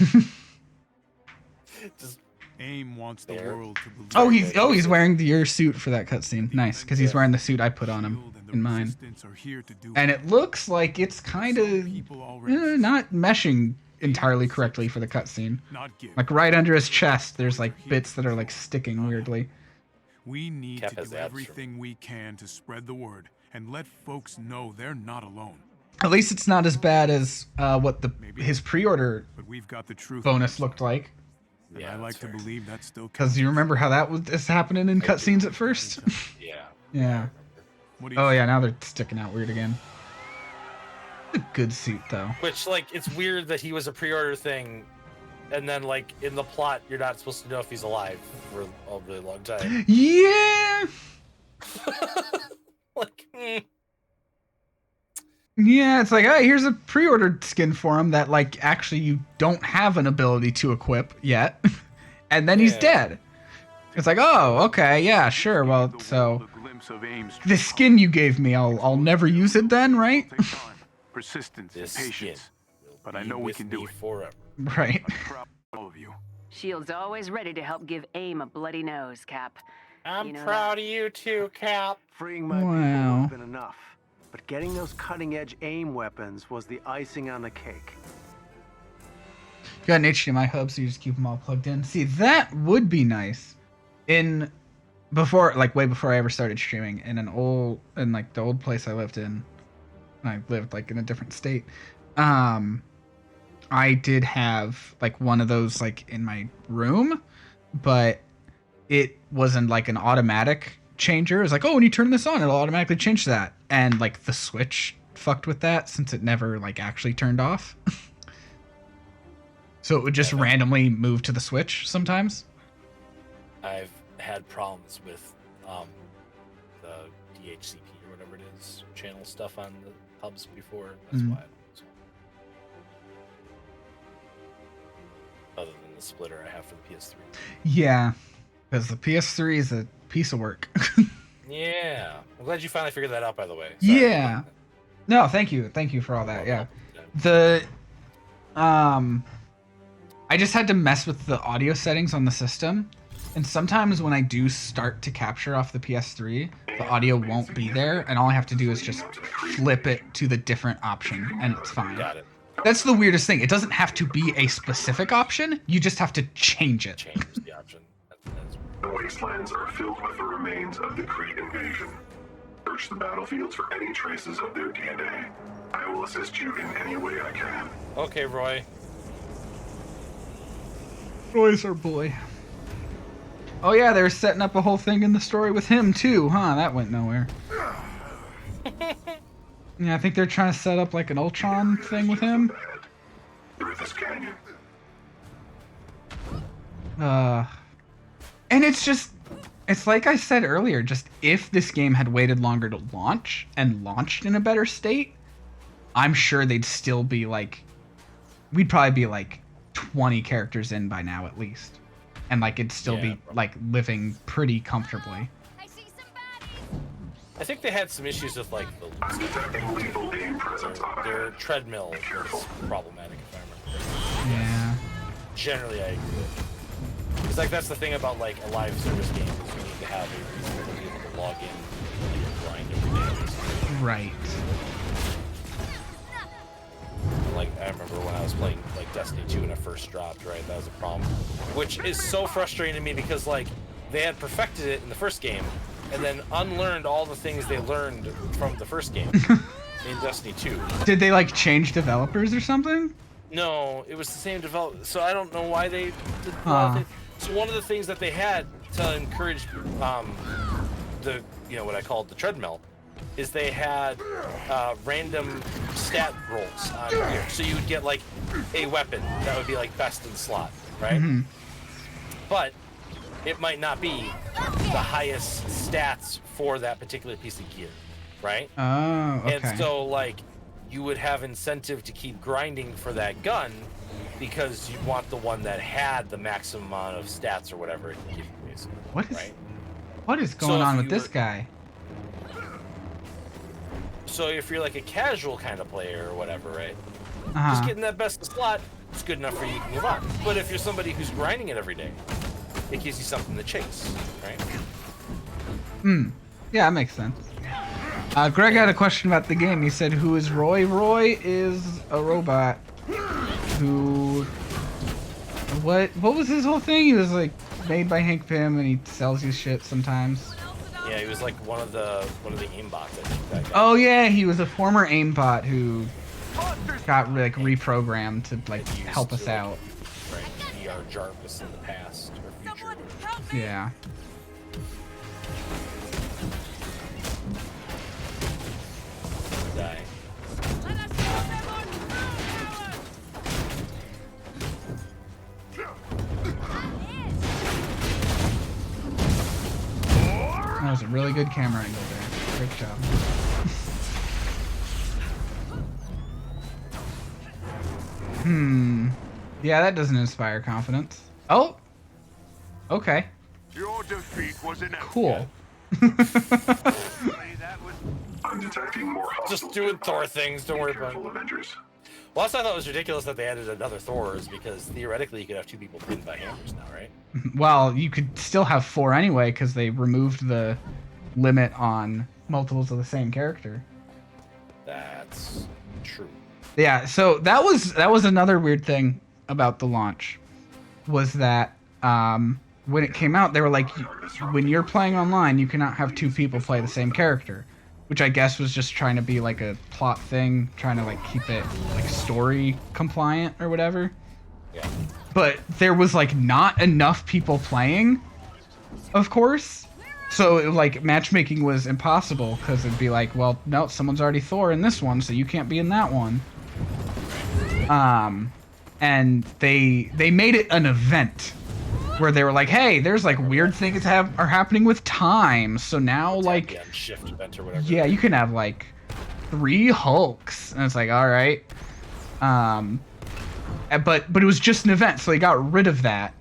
Speaker 3: Just
Speaker 13: AIM wants the world to believe.
Speaker 2: He's wearing your suit for that cutscene. Nice, because he's wearing the suit I put on him in mine. And it looks like it's kind of not meshing entirely correctly for the cutscene. Like right under his chest, there's like bits that are like sticking weirdly.
Speaker 13: We need to do everything we can to spread the word and let folks know they're not alone.
Speaker 2: At least it's not as bad as what his pre-order bonus looked like.
Speaker 13: Yeah, I like to believe that's still
Speaker 2: because you remember how that was happening in cutscenes at first.
Speaker 3: Yeah.
Speaker 2: Yeah. Oh yeah, now they're sticking out weird again. A good suit though.
Speaker 3: Which like it's weird that he was a pre-order thing, and then like in the plot you're not supposed to know if he's alive for a really long time.
Speaker 2: Yeah.
Speaker 3: Like.
Speaker 2: Yeah, it's like, hey, here's a pre-ordered skin for him that, like, actually you don't have an ability to equip yet. And then he's dead. It's like, oh, okay, yeah, sure. Well, so the skin you gave me, I'll never use it then, right?
Speaker 13: Persistence and patience. But I know we can do it
Speaker 3: forever.
Speaker 2: Right.
Speaker 13: All of you.
Speaker 10: Shield's always ready to help give AIM a bloody nose, Cap.
Speaker 3: I'm proud of you too, Cap.
Speaker 12: Freeing my people would have been enough. But getting those cutting-edge AIM weapons was the icing on the cake.
Speaker 2: You got an HDMI hub, so you just keep them all plugged in. See, that would be nice. Way before I ever started streaming, in the old place I lived in, when I lived like in a different state. I did have like one of those like in my room, but it wasn't like an automatic changer. It was like, oh, when you turn this on, it'll automatically change that. And like the Switch fucked with that since it never like actually turned off. So it would just randomly move to the Switch sometimes.
Speaker 3: I've had problems with the DHCP or whatever it is, channel stuff on the hubs before. That's why. Other than the splitter I have for the PS3.
Speaker 2: Yeah, because the PS3 is a piece of work.
Speaker 3: Yeah. I'm glad you finally figured that out, by the way. Sorry.
Speaker 2: Yeah. No, thank you. Thank you for all that. Yeah. I just had to mess with the audio settings on the system. And sometimes when I do start to capture off the PS3, the audio won't be there. And all I have to do is just flip it to the different option and it's fine.
Speaker 3: Got it.
Speaker 2: That's the weirdest thing. It doesn't have to be a specific option. You just have to change it.
Speaker 3: Change the option.
Speaker 11: The wastelands are filled with the remains of the Kree invasion. Search the battlefields for any traces of their DNA. I will assist you in any way I can.
Speaker 3: Okay, Roy.
Speaker 2: Roy's our boy. Oh yeah, they're setting up a whole thing in the story with him too, huh? That went nowhere. Yeah, I think they're trying to set up like an Ultron thing with him.
Speaker 11: Through this canyon.
Speaker 2: And it's like I said earlier, just if this game had waited longer to launch and launched in a better state, I'm sure they'd still be like, we'd probably be like 20 characters in by now at least. And like it'd still be like living pretty comfortably.
Speaker 3: I think they had some issues with like their treadmill was problematic if I remember.
Speaker 2: Yeah.
Speaker 3: Generally I agree. It's like that's the thing about like a live service game is you need to have a reason to be able to log in and grind every day.
Speaker 2: Right.
Speaker 3: Like I remember when I was playing like Destiny 2 when it first dropped, right? That was a problem. Which is so frustrating to me because like they had perfected it in the first game and then unlearned all the things they learned from the first game in Destiny 2.
Speaker 2: Did they like change developers or something?
Speaker 3: No, it was the same development. So I don't know why they did a lot of things. So one of the things that they had to encourage the what I called the treadmill is they had random stat rolls on here. So you would get like a weapon that would be like best in slot, right?
Speaker 2: Mm-hmm.
Speaker 3: But it might not be the highest stats for that particular piece of gear, right?
Speaker 2: Oh, okay.
Speaker 3: And so like you would have incentive to keep grinding for that gun because you want the one that had the maximum amount of stats or whatever it can give you, basically.
Speaker 2: What is going on with this guy?
Speaker 3: So if you're like a casual kind of player or whatever, right?
Speaker 2: Uh-huh.
Speaker 3: Just getting that best slot is good enough for you to move on. But if you're somebody who's grinding it every day, it gives you something to chase, right?
Speaker 2: Yeah, that makes sense. Greg had a question about the game. He said, who is Roy? Roy is a robot who... What was his whole thing? He was like made by Hank Pym and he sells you shit sometimes.
Speaker 3: Yeah, he was like one of the aimbots, I think. That guy.
Speaker 2: Oh yeah, he was a former aimbot who got like reprogrammed to like help us out.
Speaker 3: Right, be our Jarvis in the past or future.
Speaker 2: Yeah.
Speaker 3: Die.
Speaker 2: That was a really good camera angle there. Great job. Yeah, that doesn't inspire confidence. Oh! Okay.
Speaker 11: Your defeat was inevitable.
Speaker 2: Cool.
Speaker 11: I'm detecting more
Speaker 3: just doing Thor things, don't worry about it.
Speaker 11: Avengers.
Speaker 3: Well, that's why I thought it was ridiculous that they added another Thor, is because theoretically you could have two people pinned by hammers now, right?
Speaker 2: Well, you could still have 4 anyway because they removed the limit on multiples of the same character.
Speaker 3: That's true.
Speaker 2: Yeah, so that was another weird thing about the launch, was that when it came out, they were like, when you're playing online, you cannot have 2 people play the same character, which I guess was just trying to be like a plot thing, trying to like keep it like story compliant or whatever.
Speaker 3: Yeah.
Speaker 2: But there was like not enough people playing, of course. So like matchmaking was impossible because it'd be like, well, no, someone's already Thor in this one, so you can't be in that one. And they made it an event where they were like, hey, there's like weird things are happening with time. So now like,
Speaker 3: shift event or whatever.
Speaker 2: yeah, you can have like 3 Hulks, and it's like, all right. But it was just an event, so they got rid of that.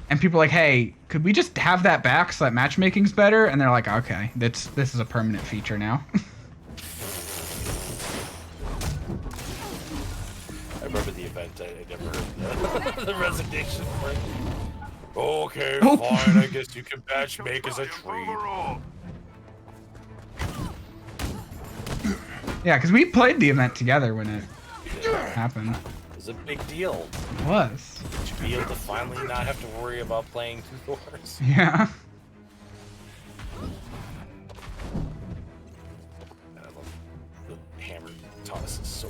Speaker 2: And people are like, hey, could we just have that back so that matchmaking's better? And they're like, okay, this is a permanent feature now.
Speaker 3: I remember the event. I never heard the resignation part. Okay,
Speaker 2: Oh.
Speaker 3: fine. I guess you can matchmake as a treat.
Speaker 2: Yeah, because we played the event together when it happened.
Speaker 3: It was a big deal.
Speaker 2: It was.
Speaker 3: To be able to finally not have to worry about playing 2 Thors.
Speaker 2: Yeah.
Speaker 3: I love the hammer toss is so.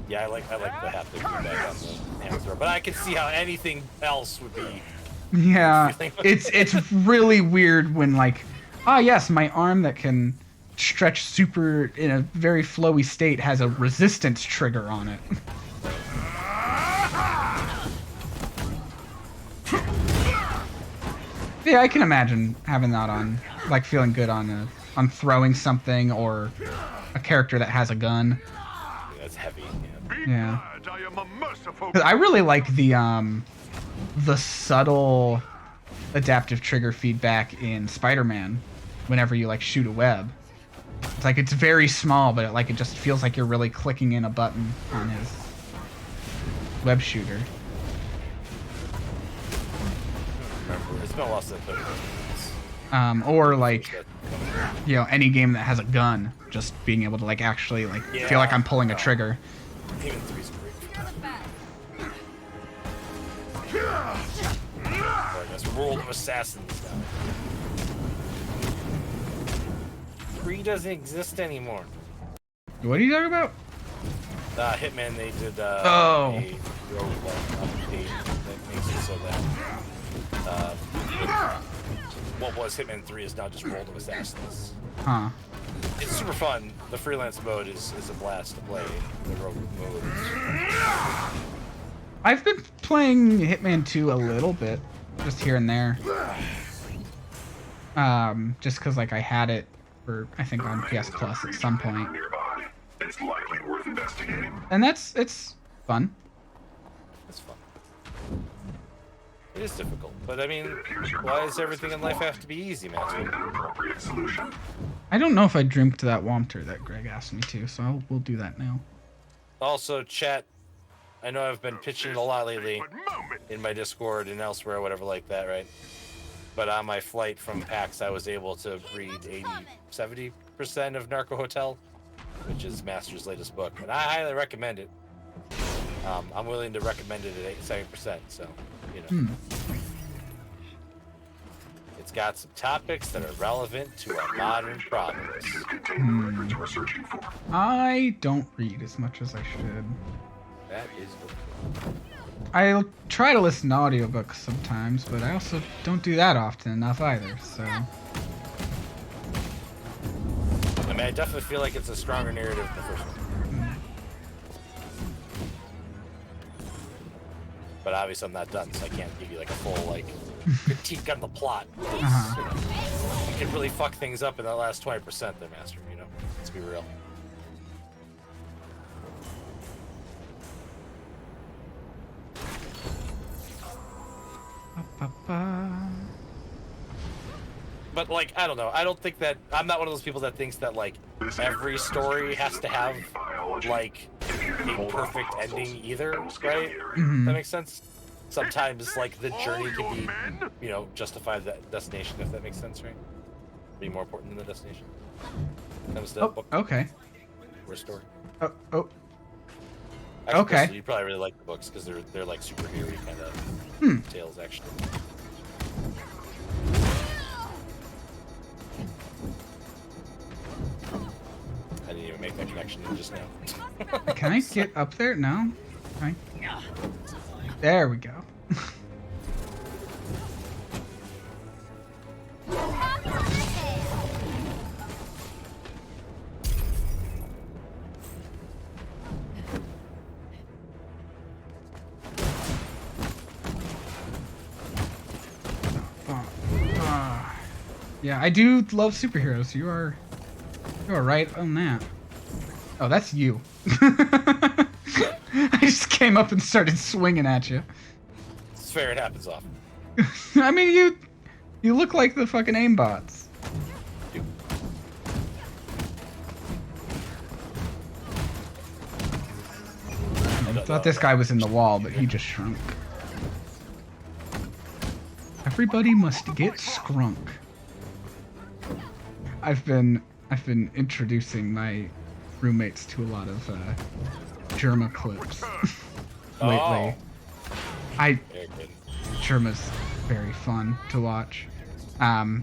Speaker 3: Yeah, I like the haptic feedback on the hammer throw, but I can see how anything else would be.
Speaker 2: Yeah, it's really weird when like, ah yes, my arm that can stretch super in a very flowy state has a resistance trigger on it. Yeah, I can imagine having that on, like feeling good on throwing something or a character that has a gun.
Speaker 3: Yeah, that's heavy.
Speaker 2: Yeah. I really like the subtle adaptive trigger feedback in Spider-Man whenever you like shoot a web. It's like it's very small, but it just feels like you're really clicking in a button on his web shooter.
Speaker 3: It's been a while since I played this.
Speaker 2: Or like, you know, any game that has a gun, just being able to like actually like feel like I'm pulling a trigger.
Speaker 3: Even 3's great. This world of assassins now. 3 doesn't exist anymore.
Speaker 2: What are you talking about?
Speaker 3: Hitman, they did
Speaker 2: Oh.
Speaker 3: a roguelike update that makes it so that what was Hitman 3 is now just World of Assassins.
Speaker 2: Huh.
Speaker 3: It's super fun. The freelance mode is a blast to play. The rogue mode is...
Speaker 2: I've been playing Hitman 2 a little bit, just here and there. Just because like I had it for I think on PS Plus at some point.
Speaker 11: It's likely worth investigating.
Speaker 2: And it's fun.
Speaker 3: It's fun. It is difficult, but I mean, why does everything in life have to be easy, man?
Speaker 2: I don't know if I dreamt that Womter that Greg asked me to, so we'll do that now.
Speaker 3: Also, chat, I know I've been pitching a lot lately in my Discord and elsewhere, whatever like that, right? But on my flight from PAX, I was able to read 70% of Narco Hotel, which is Master's latest book, and I highly recommend it. I'm willing to recommend it at 70%, so, you know. It's got some topics that are relevant to our modern problems.
Speaker 2: I don't read as much as I should.
Speaker 3: That is good.
Speaker 2: I try to listen to audiobooks sometimes, but I also don't do that often enough either, so...
Speaker 3: I mean, I definitely feel like it's a stronger narrative than the first one. But obviously I'm not done, so I can't give you like a full like critique on the plot. You can really fuck things up in that last 20% there, Master, you know? Let's be real. But like, I don't know. I don't think that I'm not one of those people that thinks that like every story has to have like a perfect ending either, right? That makes sense. Sometimes like the journey can be, you know, justify the destination, if that makes sense, right? Be more important than the destination. Comes to book.
Speaker 2: Okay.
Speaker 3: Or story.
Speaker 2: Oh.
Speaker 3: Actually,
Speaker 2: Okay.
Speaker 3: You probably really like the books because they're like superhero kind of tales, actually. I didn't even make that connection just now.
Speaker 2: Can I get up there? No? Okay. There we go. Yeah, I do love superheroes. You are right on that. Oh, that's you. I just came up and started swinging at you.
Speaker 3: It's fair. It happens often.
Speaker 2: I mean, you look like the fucking aimbots. I thought this guy was in the wall, but he just shrunk. Everybody must get skrunk. I've been introducing my roommates to a lot of Germa clips lately. Germa's very fun to watch,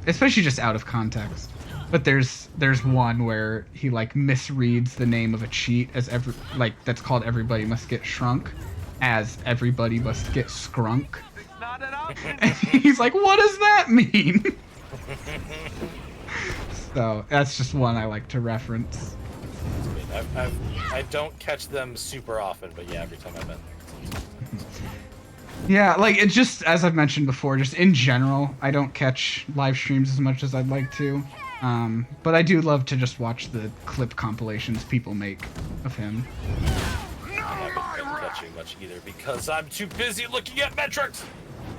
Speaker 2: especially just out of context. But there's one where he like misreads the name of a cheat as that's called Everybody Must Get Shrunk, as Everybody Must Get Skrunk. And he's like, what does that mean? So that's just one I like to reference.
Speaker 3: I don't catch them super often, but yeah, every time I've been there.
Speaker 2: Yeah, like it just, as I've mentioned before, just in general, I don't catch live streams as much as I'd like to. But I do love to just watch the clip compilations people make of him.
Speaker 3: I haven't been catching much either because I'm too busy looking at metrics.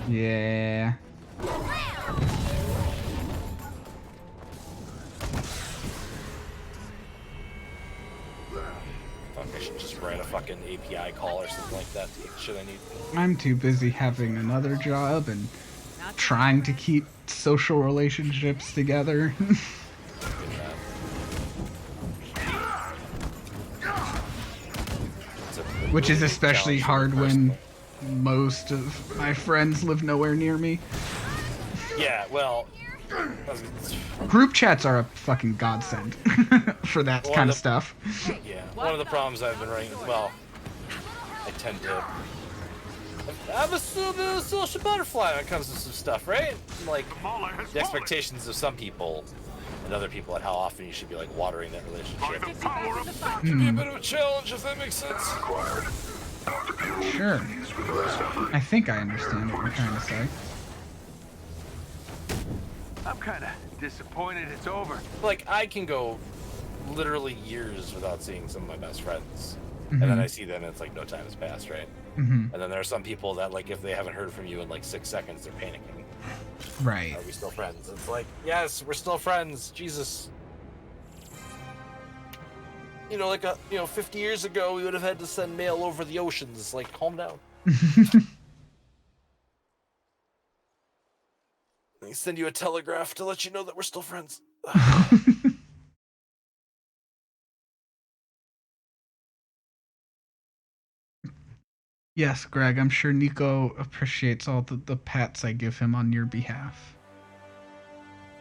Speaker 2: Yeah.
Speaker 3: I should just write a fucking API call or something like that to get the shit I need.
Speaker 2: I'm too busy having another job and trying to keep social relationships together. Which is especially hard when most of my friends live nowhere near me.
Speaker 3: Yeah, well...
Speaker 2: Group chats are a fucking godsend for that kind of stuff.
Speaker 3: Yeah, one of the problems I've been running, well, I tend to... I'm a social butterfly when it comes to some stuff, right? Like, the expectations of some people and other people at how often you should be, like, watering that relationship. Can be a bit of a challenge, if that makes sense.
Speaker 2: Sure. I think I understand what you're trying to say.
Speaker 9: I'm kind of disappointed it's over.
Speaker 3: Like, I can go literally years without seeing some of my best friends. And then I see them and it's like no time has passed, right? And then there are some people that, like, if they haven't heard from you in like 6 seconds, they're panicking.
Speaker 2: Right.
Speaker 3: Are we still friends? It's like, yes, we're still friends. Jesus. You know, like 50 years ago, we would have had to send mail over the oceans. Like, calm down. They send you a telegraph to let you know that we're still friends.
Speaker 2: Yes, Greg, I'm sure Nico appreciates all the pats I give him on your behalf.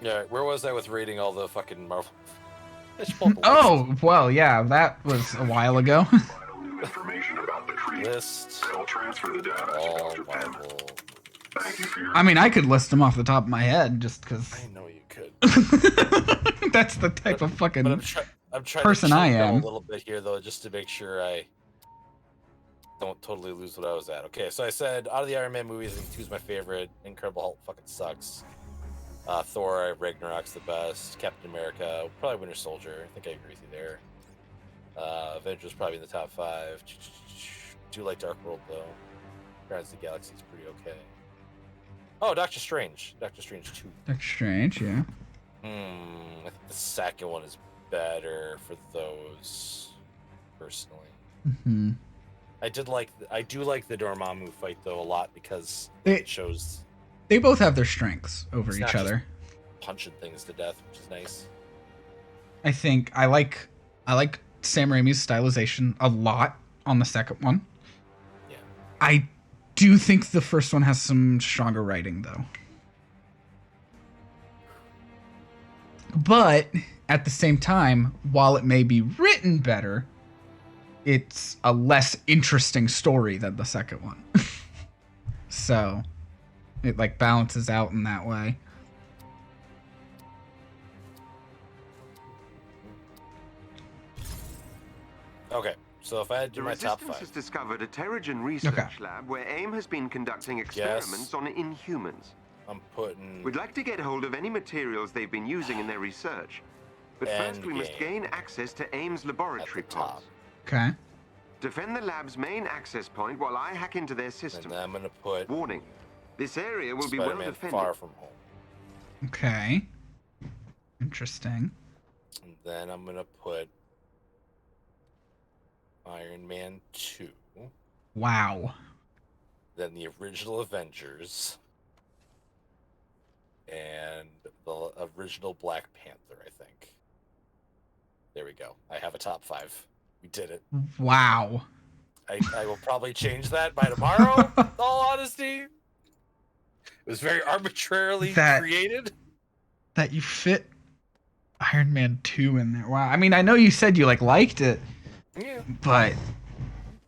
Speaker 3: Yeah, where was I with rating all the fucking Marvel?
Speaker 2: Oh, well, yeah, that was a while ago.
Speaker 11: Information about the
Speaker 3: list.
Speaker 11: I'll transfer the data
Speaker 3: all
Speaker 11: to Dr.
Speaker 3: Marvel.
Speaker 11: Thank you for your...
Speaker 2: I mean, I could list them off the top of my head just because.
Speaker 3: I know you could.
Speaker 2: That's the type of fucking
Speaker 3: I'm trying
Speaker 2: person
Speaker 3: to
Speaker 2: I
Speaker 3: cheat
Speaker 2: am.
Speaker 3: a little bit here, though, just to make sure I don't totally lose what I was at. Okay, so I said out of the Iron Man movies, I think 2's my favorite. Incredible Hulk fucking sucks. Thor, Ragnarok's the best. Captain America, probably Winter Soldier. I think I agree with you there. Avengers probably in the top 5. Do like Dark World though. Guardians of the Galaxy is pretty okay. Oh, Doctor Strange. Doctor Strange 2.
Speaker 2: Doctor Strange, yeah.
Speaker 3: I think the second one is better for those, personally. I do like the Dormammu fight though a lot because it shows
Speaker 2: they both have their strengths over each other.
Speaker 3: Punching things to death, which is nice.
Speaker 2: I think I like Sam Raimi's stylization a lot on the second one.
Speaker 3: Yeah.
Speaker 2: I do think the first one has some stronger writing though. But at the same time, while it may be written better, it's a less interesting story than the second one. So it like balances out in that way.
Speaker 3: Okay, so if I had to do
Speaker 9: The
Speaker 3: my top
Speaker 9: Resistance
Speaker 3: 5.
Speaker 9: has discovered a Terrigen research lab where AIM has been conducting experiments on Inhumans.
Speaker 3: I'm putting...
Speaker 9: We'd like to get hold of any materials they've been using in their research. But first we must gain access to AIM's laboratory pods.
Speaker 2: Okay.
Speaker 9: Defend the lab's main access point while I hack into their system.
Speaker 3: And I'm gonna put...
Speaker 9: Warning. This area will be well
Speaker 3: Spider-Man
Speaker 9: defended.
Speaker 3: Far From Home.
Speaker 2: Okay. Interesting.
Speaker 3: And then I'm gonna put Iron Man 2.
Speaker 2: Wow.
Speaker 3: Then the original Avengers. And the original Black Panther, I think. There we go. I have a top 5. We did it.
Speaker 2: Wow.
Speaker 3: I will probably change that by tomorrow, in all honesty. It was very arbitrarily created.
Speaker 2: That you fit Iron Man 2 in there. Wow. I mean, I know you said you liked it.
Speaker 3: Yeah.
Speaker 2: But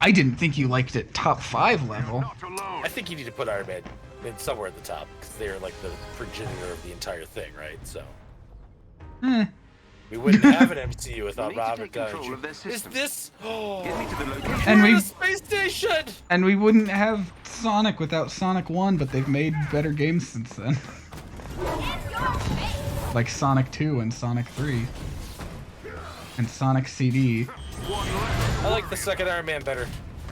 Speaker 2: I didn't think you liked it top 5 level.
Speaker 3: I think you need to put Iron Man in somewhere at the top because they're like the progenitor of the entire thing, right? So we wouldn't have an MCU without Robert Downey Jr. Is this?
Speaker 9: Get me to the location.
Speaker 2: And
Speaker 3: We're
Speaker 2: we
Speaker 3: at a space station.
Speaker 2: And we wouldn't have Sonic without Sonic 1, but they've made better games since then. Like Sonic 2 and Sonic 3. And Sonic CD.
Speaker 3: I like the second Iron Man better.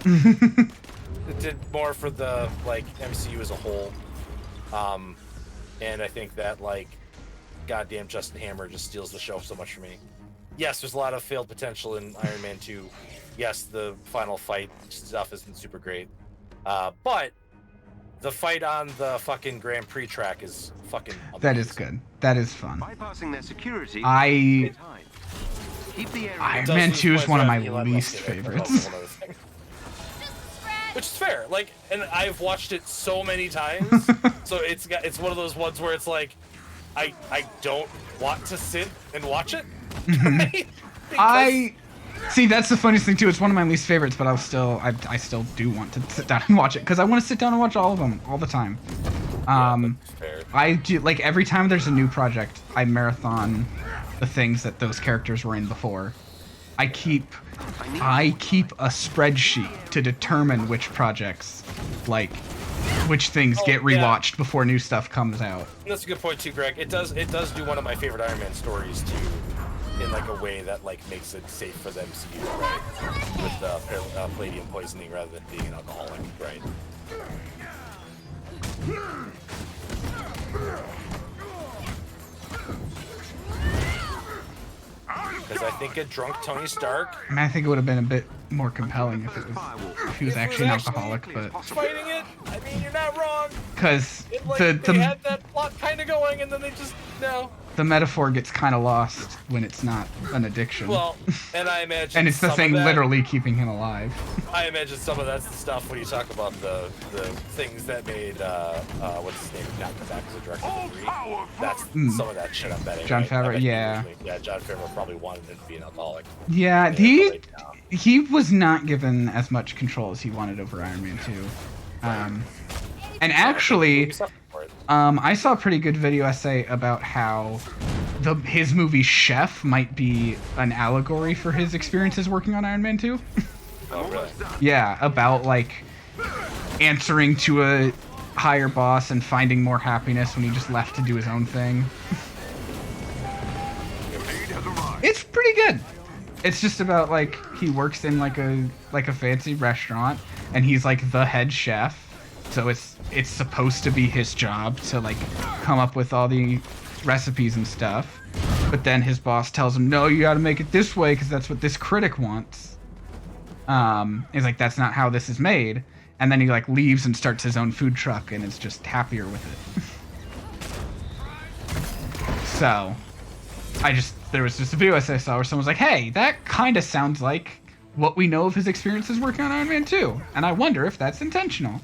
Speaker 3: It did more for the MCU as a whole. And I think that goddamn Justin Hammer just steals the show so much for me. Yes, there's a lot of failed potential in Iron Man 2. Yes, the final fight stuff isn't super great. But the fight on the fucking Grand Prix track is fucking amazing.
Speaker 2: That is good. That is fun.
Speaker 9: Bypassing their security.
Speaker 2: Keep the Iron Man 2 is one of my least favorites.
Speaker 3: Which is fair. And I've watched it so many times. So it's one of those ones where it's I don't want to sit and watch it. Right?
Speaker 2: See, that's the funniest thing too. It's one of my least favorites, but I still do want to sit down and watch it because I want to sit down and watch all of them all the time. I do every time there's a new project, I marathon the things that those characters were in before. I keep a spreadsheet to determine which projects, which things get rewatched before new stuff comes out.
Speaker 3: That's a good point too, Greg. It does do one of my favorite Iron Man stories too, in a way that makes it safe for the MCU, right? With palladium poisoning rather than being an alcoholic, right? Because I think a drunk Tony Stark.
Speaker 2: I mean, I think it would have been a bit more compelling if he was actually an alcoholic, but
Speaker 3: fighting it. I mean, you're not wrong.
Speaker 2: Because
Speaker 3: they had that plot kind of going, and then they just
Speaker 2: the metaphor gets kind of lost when it's not an addiction.
Speaker 3: Well, and I imagine
Speaker 2: and it's the thing literally keeping him alive.
Speaker 3: I imagine some of that's the stuff when you talk about the things that made what's his name not come back as a director of 3. That's some of that shit I'm betting.
Speaker 2: John Favreau,
Speaker 3: yeah, John Favreau probably wanted him to be an alcoholic.
Speaker 2: Yeah, he was not given as much control as he wanted over Iron Man 2. And actually, I saw a pretty good video essay about how his movie Chef might be an allegory for his experiences working on Iron Man 2.
Speaker 3: Oh, really?
Speaker 2: Yeah, about answering to a higher boss and finding more happiness when he just left to do his own thing. It's pretty good. It's just about he works in a fancy restaurant and he's the head chef. So it's supposed to be his job to come up with all the recipes and stuff. But then his boss tells him, "No, you got to make it this way because that's what this critic wants." He's "That's not how this is made." And then he leaves and starts his own food truck and is just happier with it. So there was just a video I saw where someone's "Hey, that kind of sounds like what we know of his experiences working on Iron Man 2. And I wonder if that's intentional."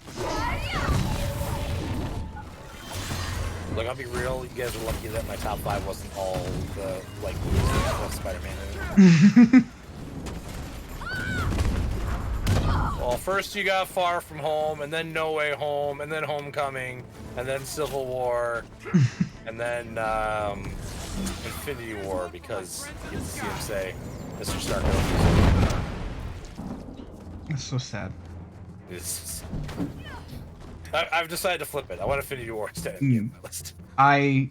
Speaker 3: Like, I'll be real, you guys are lucky that my top 5 wasn't all the, like, movies that have Spider-Man in it. Well, first you got Far From Home, and then No Way Home, and then Homecoming, and then Civil War, and then Infinity War, because you get to see him say, Mr. Stark.
Speaker 2: That's so sad.
Speaker 3: I've decided to flip it. I want Infinity War instead of Endgame on my list.
Speaker 2: I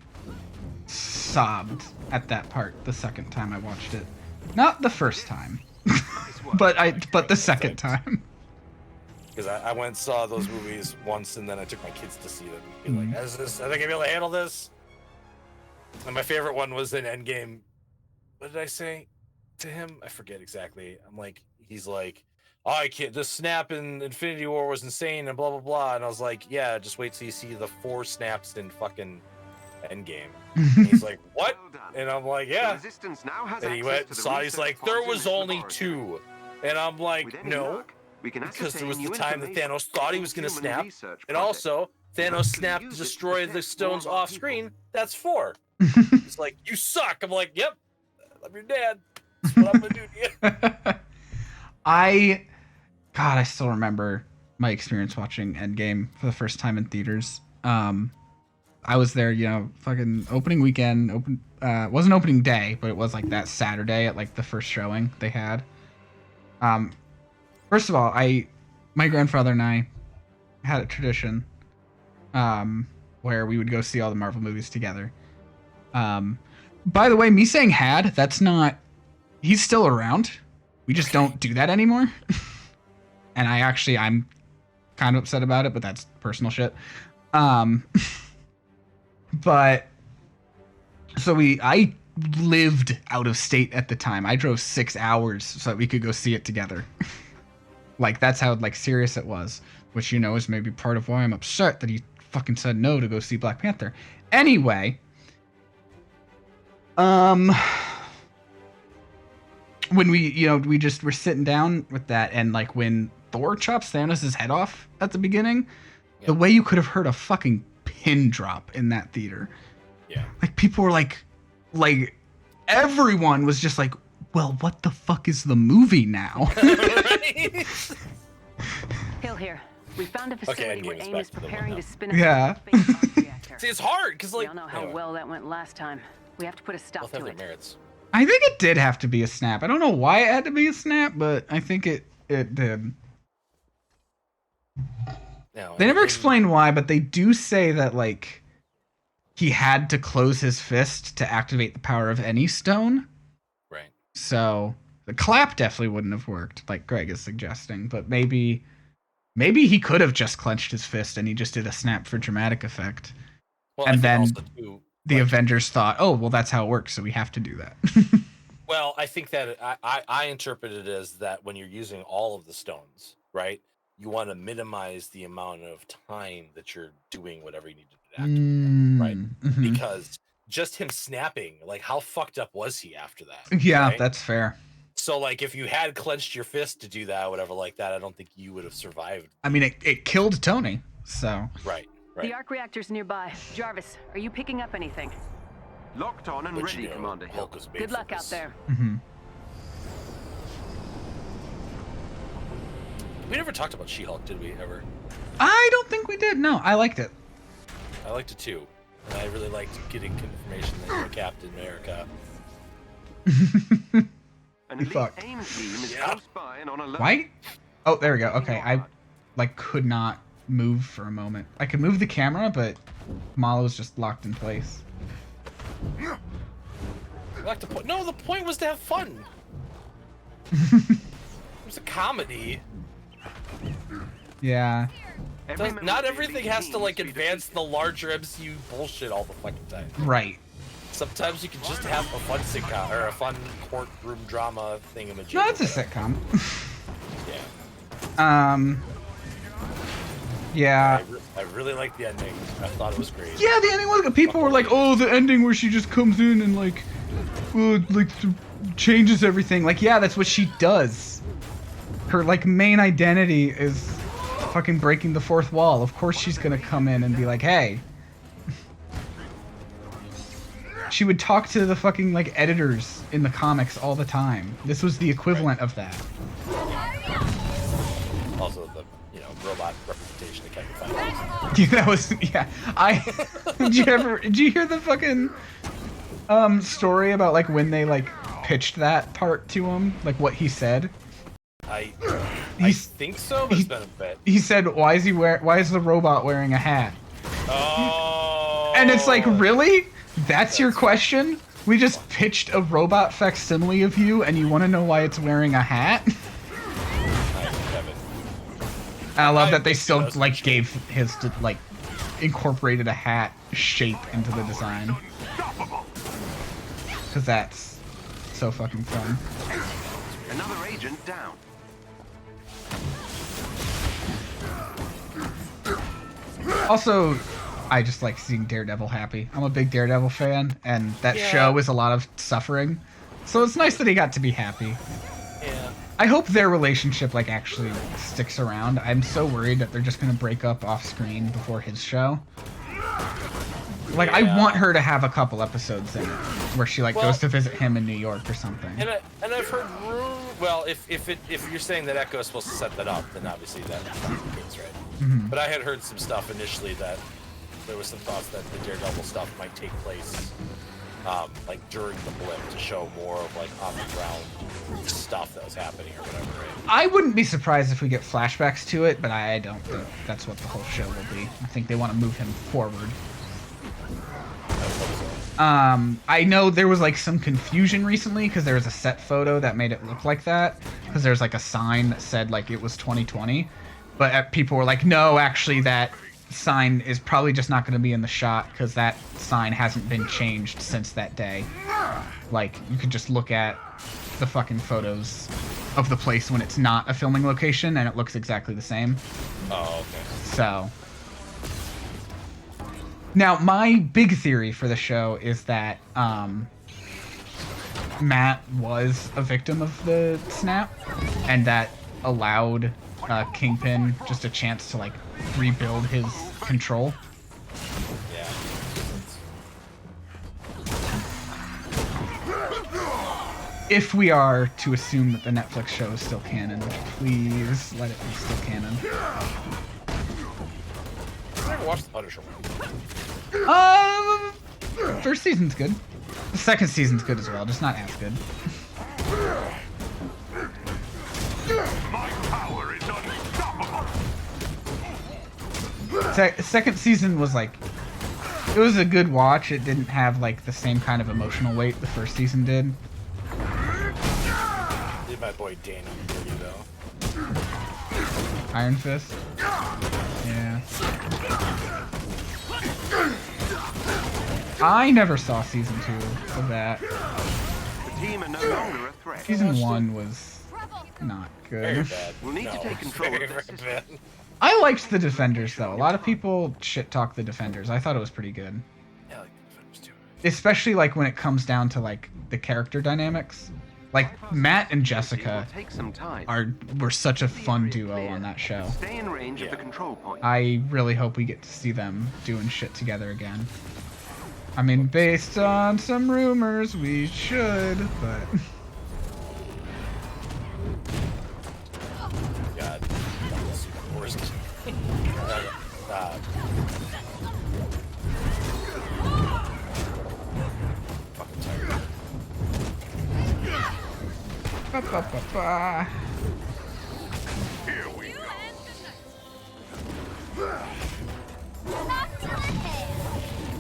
Speaker 2: sobbed at that part the second time I watched it. Not the first time, but the second time.
Speaker 3: Because I went and saw those movies once, and then I took my kids to see them. Be like, are they gonna be able to handle this? And my favorite one was in Endgame. What did I say to him? I forget exactly. He's like, oh, I can't. The snap in Infinity War was insane, and blah blah blah. And I was like, yeah, just wait till you see the 4 snaps in fucking Endgame. And he's like, what? And I'm like, yeah. And he went and saw. He's like, there was only 2, and I'm like, no. Because there was the time that Thanos thought he was going to snap, and also Thanos snapped to destroy the stones off screen. That's 4. It's like, you suck. I'm like, yep, I love your dad. That's what I'm going to do to you.
Speaker 2: I still remember my experience watching Endgame for the first time in theaters. I was there, fucking opening weekend. Wasn't opening day, but it was like that Saturday at like the first showing they had. First of all, my grandfather and I had a tradition where we would go see all the Marvel movies together. By the way, me saying had, that's not... He's still around. We just don't do that anymore. And I'm kind of upset about it, but that's personal shit. But... So I lived out of state at the time. I drove 6 hours so that we could go see it together. Like, that's how, like, serious it was. Which, is maybe part of why I'm upset that he fucking said no to go see Black Panther. Anyway. When we, we're sitting down with that, and, like, when Thor chops Thanos' head off at the beginning, the way you could have heard a fucking pin drop in that theater.
Speaker 3: Yeah.
Speaker 2: Like, people were like, everyone was just like, well, what the fuck is the movie now?
Speaker 10: Hill here. We found a facility where AIM is preparing to spin a reactor.
Speaker 3: See, it's hard because
Speaker 10: We all know how well that went last time. We have to put a stop to it.
Speaker 3: Merits.
Speaker 2: I think it did have to be a snap. I don't know why it had to be a snap, but I think it did.
Speaker 3: No,
Speaker 2: they never explain why, but they do say that, like, he had to close his fist to activate the power of any stone.
Speaker 3: Right.
Speaker 2: So the clap definitely wouldn't have worked, like Greg is suggesting, but maybe he could have just clenched his fist and he just did a snap for dramatic effect.
Speaker 3: Well,
Speaker 2: and then the Avengers thought, oh, well, that's how it works, so we have to do that.
Speaker 3: Well, I think that I interpret it as that when you're using all of the stones, right, you want to minimize the amount of time that you're doing whatever you need to do, right? Mm-hmm. Because just him snapping, like, how fucked up was he after that?
Speaker 2: Yeah,
Speaker 3: right?
Speaker 2: That's fair.
Speaker 3: So, like, if you had clenched your fist to do that, whatever like that, I don't think you would have survived.
Speaker 2: I mean, it killed Tony, so...
Speaker 3: Right.
Speaker 10: The arc reactor's nearby. Jarvis, are you picking up anything?
Speaker 9: Locked on and ready, Commander Hill.
Speaker 10: Good luck out there.
Speaker 2: Mm-hmm.
Speaker 3: We never talked about She-Hulk, did we, ever?
Speaker 2: I don't think we did. No, I liked it.
Speaker 3: I liked it, too. And I really liked getting confirmation that you're Captain America.
Speaker 2: Fuck.
Speaker 3: Yeah.
Speaker 2: Why? Oh, there we go. Okay, I, like, could not move for a moment. I could move the camera, but Kamala was just locked in place.
Speaker 3: Like the point? No, the point was to have fun. It was a comedy.
Speaker 2: Yeah.
Speaker 3: Not everything has to, like, advance the larger MCU bullshit all the fucking time.
Speaker 2: Right.
Speaker 3: Sometimes you can just have a fun sitcom or a fun courtroom drama thingamajig.
Speaker 2: No, it's a sitcom.
Speaker 3: Yeah.
Speaker 2: Yeah.
Speaker 3: I really liked the ending. I thought it was great.
Speaker 2: Yeah, the ending was good. People were like, "Oh, the ending where she just comes in and like changes everything." Like, yeah, that's what she does. Her like main identity is fucking breaking the fourth wall. Of course, she's gonna come in and be like, "Hey." She would talk to the fucking like editors in the comics all the time. This was the equivalent of that.
Speaker 3: Also, the robot representation of Kevin Feige.
Speaker 2: Yeah, that was did you hear the fucking story about like when they like pitched that part to him, like what he said?
Speaker 3: I think so, but it's been a bit.
Speaker 2: He said, why is the robot wearing a hat?
Speaker 3: Oh.
Speaker 2: And it's like, really? That's your question? We just pitched a robot facsimile of you and you want to know why it's wearing a hat? I love that they still like gave his like incorporated a hat shape into the design. Cause that's so fucking fun.
Speaker 9: Another agent down.
Speaker 2: Also, I just like seeing Daredevil happy. I'm a big Daredevil fan, and that show is a lot of suffering. So it's nice that he got to be happy.
Speaker 3: Yeah.
Speaker 2: I hope their relationship like actually sticks around. I'm so worried that they're just gonna break up off screen before his show. Like I want her to have a couple episodes in it where she like goes to visit him in New York or something.
Speaker 3: And I've heard well, if you're saying that Echo is supposed to set that up, then obviously that's the case, right?
Speaker 2: Mm-hmm.
Speaker 3: But I had heard some stuff initially that there was some thoughts that the Daredevil stuff might take place like during the blip to show more of like on the ground stuff that was happening or whatever. Right? I
Speaker 2: wouldn't be surprised if we get flashbacks to it, but I don't think that's what the whole show will be. I think they want to move him forward. I know there was like some confusion recently because there was a set photo that made it look like that because there's like a sign that said like it was 2020, but people were like, no, actually that sign is probably just not going to be in the shot because that sign hasn't been changed since that day. Like you could just look at the fucking photos of the place when it's not a filming location and it looks exactly the same.
Speaker 3: Oh, okay.
Speaker 2: So now, my big theory for the show is that Matt was a victim of the snap, and that allowed Kingpin just a chance to like rebuild his control.
Speaker 3: Yeah.
Speaker 2: If we are to assume that the Netflix show is still canon, please let it be still canon.
Speaker 3: I never watched The Punisher one.
Speaker 2: First season's good. The second season's good as well, just not as good.
Speaker 11: My power is unstoppable.
Speaker 2: Second season was like, it was a good watch. It didn't have like the same kind of emotional weight the first season did.
Speaker 3: Did my boy Danny dirty though?
Speaker 2: Iron Fist. Yeah. I never saw season 2 of that.
Speaker 9: The team are no longer a threat.
Speaker 2: Season 1 was not
Speaker 3: Very
Speaker 2: good.
Speaker 3: bad.
Speaker 9: We'll need to take control of this.
Speaker 3: Very bad.
Speaker 2: I liked the Defenders though. A lot of people shit talk the Defenders. I thought it was pretty good.
Speaker 3: Yeah, I like the Defenders too.
Speaker 2: Especially like when it comes down to like the character dynamics. Like Matt and Jessica
Speaker 9: Take some time.
Speaker 2: were such a fun duo on that show.
Speaker 9: Stay in range of the control point.
Speaker 2: I really hope we get to see them doing shit together again. I mean, based on some rumors, we should, but...
Speaker 3: God. Super worst. Fucking tired.
Speaker 2: Ba-ba-ba-ba.
Speaker 11: Here we go.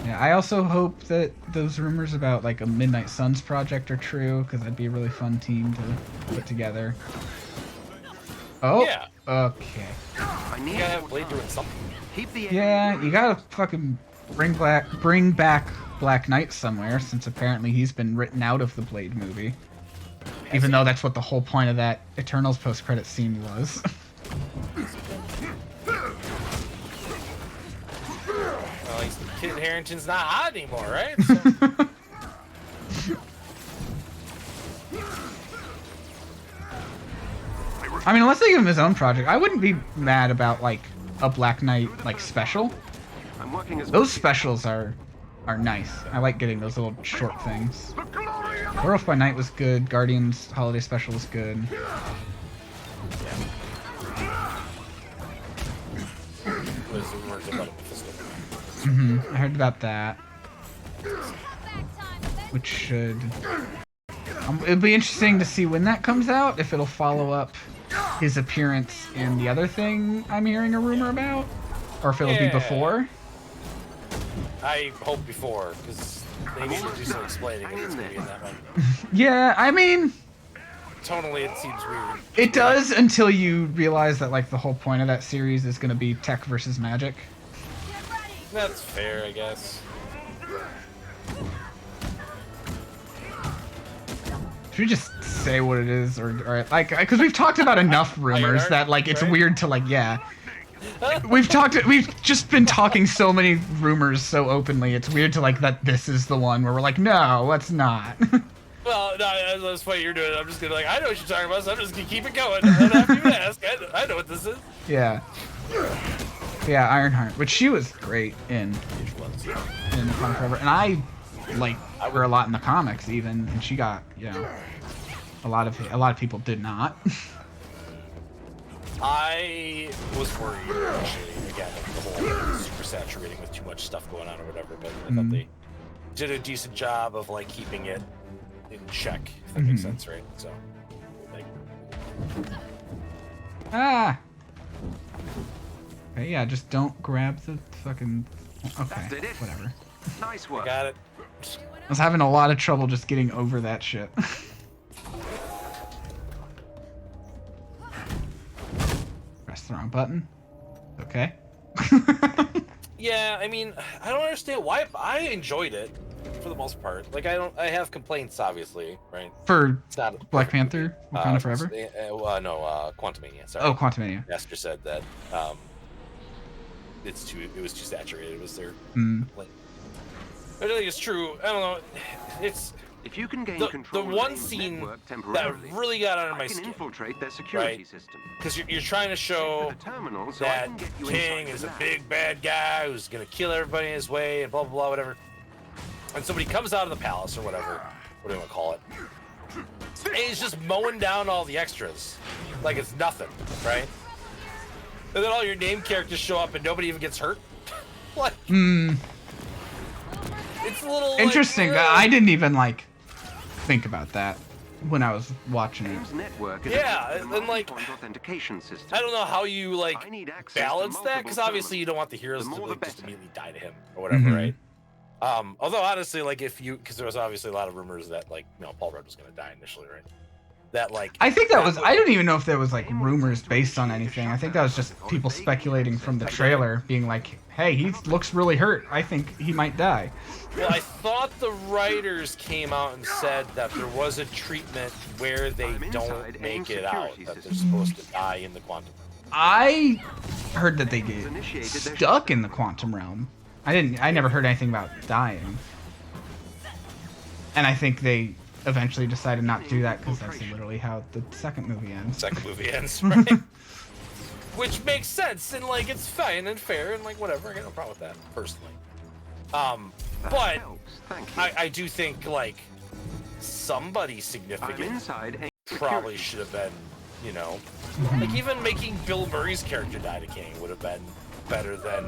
Speaker 2: Yeah, I also hope that those rumors about like a Midnight Suns project are true, because that'd be a really fun team to put together. Oh,
Speaker 3: Yeah.
Speaker 2: Okay.
Speaker 9: I
Speaker 3: You
Speaker 9: need
Speaker 3: gotta have Blade doing something.
Speaker 9: Keep the
Speaker 2: Yeah, you gotta fucking bring back Black Knight somewhere, since apparently he's been written out of the Blade movie. Even though that's what the whole point of that Eternals post-credit scene was.
Speaker 3: Well, Kit Harington's not hot anymore, right? So...
Speaker 2: I mean, unless they give him his own project, I wouldn't be mad about like a Black Knight like special.
Speaker 9: I'm working as
Speaker 2: Those specials are are nice. I like getting those little short things. Werewolf by Night was good. Guardians Holiday Special was good. I heard about that. Which should... it'll be interesting to see when that comes out, if it'll follow up his appearance in the other thing I'm hearing a rumor about, or if it'll be before.
Speaker 3: I hope before, because they need to do some explaining if it's going to be in that one.
Speaker 2: Yeah, I mean...
Speaker 3: Tonally, it seems weird.
Speaker 2: It does until you realize that like the whole point of that series is going to be tech versus magic.
Speaker 3: That's fair, I guess.
Speaker 2: Should we just say what it is, or like, because we've talked about enough rumors that like it's weird to like, we've just been talking so many rumors so openly. It's weird to like that this is the one where we're like, no, let's not.
Speaker 3: Well, no, that's what you're doing. I'm just gonna like, I know what you're talking about, so I'm just gonna keep it going. I don't have to even ask. I know what this is.
Speaker 2: Yeah. Yeah, Ironheart, which she was great in Wakanda Forever, and I like her a lot in the comics even, and she got, you know, a lot of people did not.
Speaker 3: I was worried actually again the whole super saturating with too much stuff going on or whatever, but I thought they did a decent job of like keeping it in check, if that makes sense, right? So like
Speaker 2: Okay, yeah, just don't grab the fucking... Okay, whatever.
Speaker 9: Nice work.
Speaker 3: Got it.
Speaker 2: I was having a lot of trouble just getting over that shit. Press the wrong button. Okay.
Speaker 3: Yeah, I mean, I don't understand why. I enjoyed it for the most part. Like, I have complaints, obviously, right?
Speaker 2: For Black Panther, Wakanda Forever?
Speaker 3: No, Quantumania. Sorry.
Speaker 2: Oh, Quantumania.
Speaker 3: Master said that it was too saturated. It was their complaint. I don't think it's true. I don't know. It's
Speaker 9: if you can gain control
Speaker 3: the one scene that really got under my skin.
Speaker 9: Infiltrate their security system.
Speaker 3: Because you're trying to show that King is a big bad guy who's gonna kill everybody in his way and blah blah blah whatever. And somebody comes out of the palace or whatever. What do you want to call it? And he's just mowing down all the extras like it's nothing, right? And then all your name characters show up and nobody even gets hurt. Like, it's a little
Speaker 2: interesting.
Speaker 3: Like,
Speaker 2: I didn't even like think about that when I was watching it.
Speaker 3: Yeah, and like,
Speaker 9: authentication system.
Speaker 3: I don't know how you like balance that, because obviously you don't want the heroes to like, just immediately die to him or whatever, right? Although honestly, like because there was obviously a lot of rumors that like Paul Rudd was gonna die initially, right? That like
Speaker 2: I think that was I don't even know if there was like rumors based on anything. I think that was just people speculating from the trailer, being like, "Hey, he looks really hurt. I think he might die."
Speaker 3: Well, I thought the writers came out and said that there was a treatment where they don't make it out, that they're supposed to die in the quantum realm.
Speaker 2: I heard that they get stuck in the quantum realm. I never heard anything about dying. And I think they eventually decided not to do that because that's literally how the second movie ends.
Speaker 3: Second movie ends, right? Which makes sense, and like it's fine and fair and like whatever. I got no problem with that personally. But I do think like somebody significant probably should have been, you know, like even making Bill Murray's character die to King would have been better than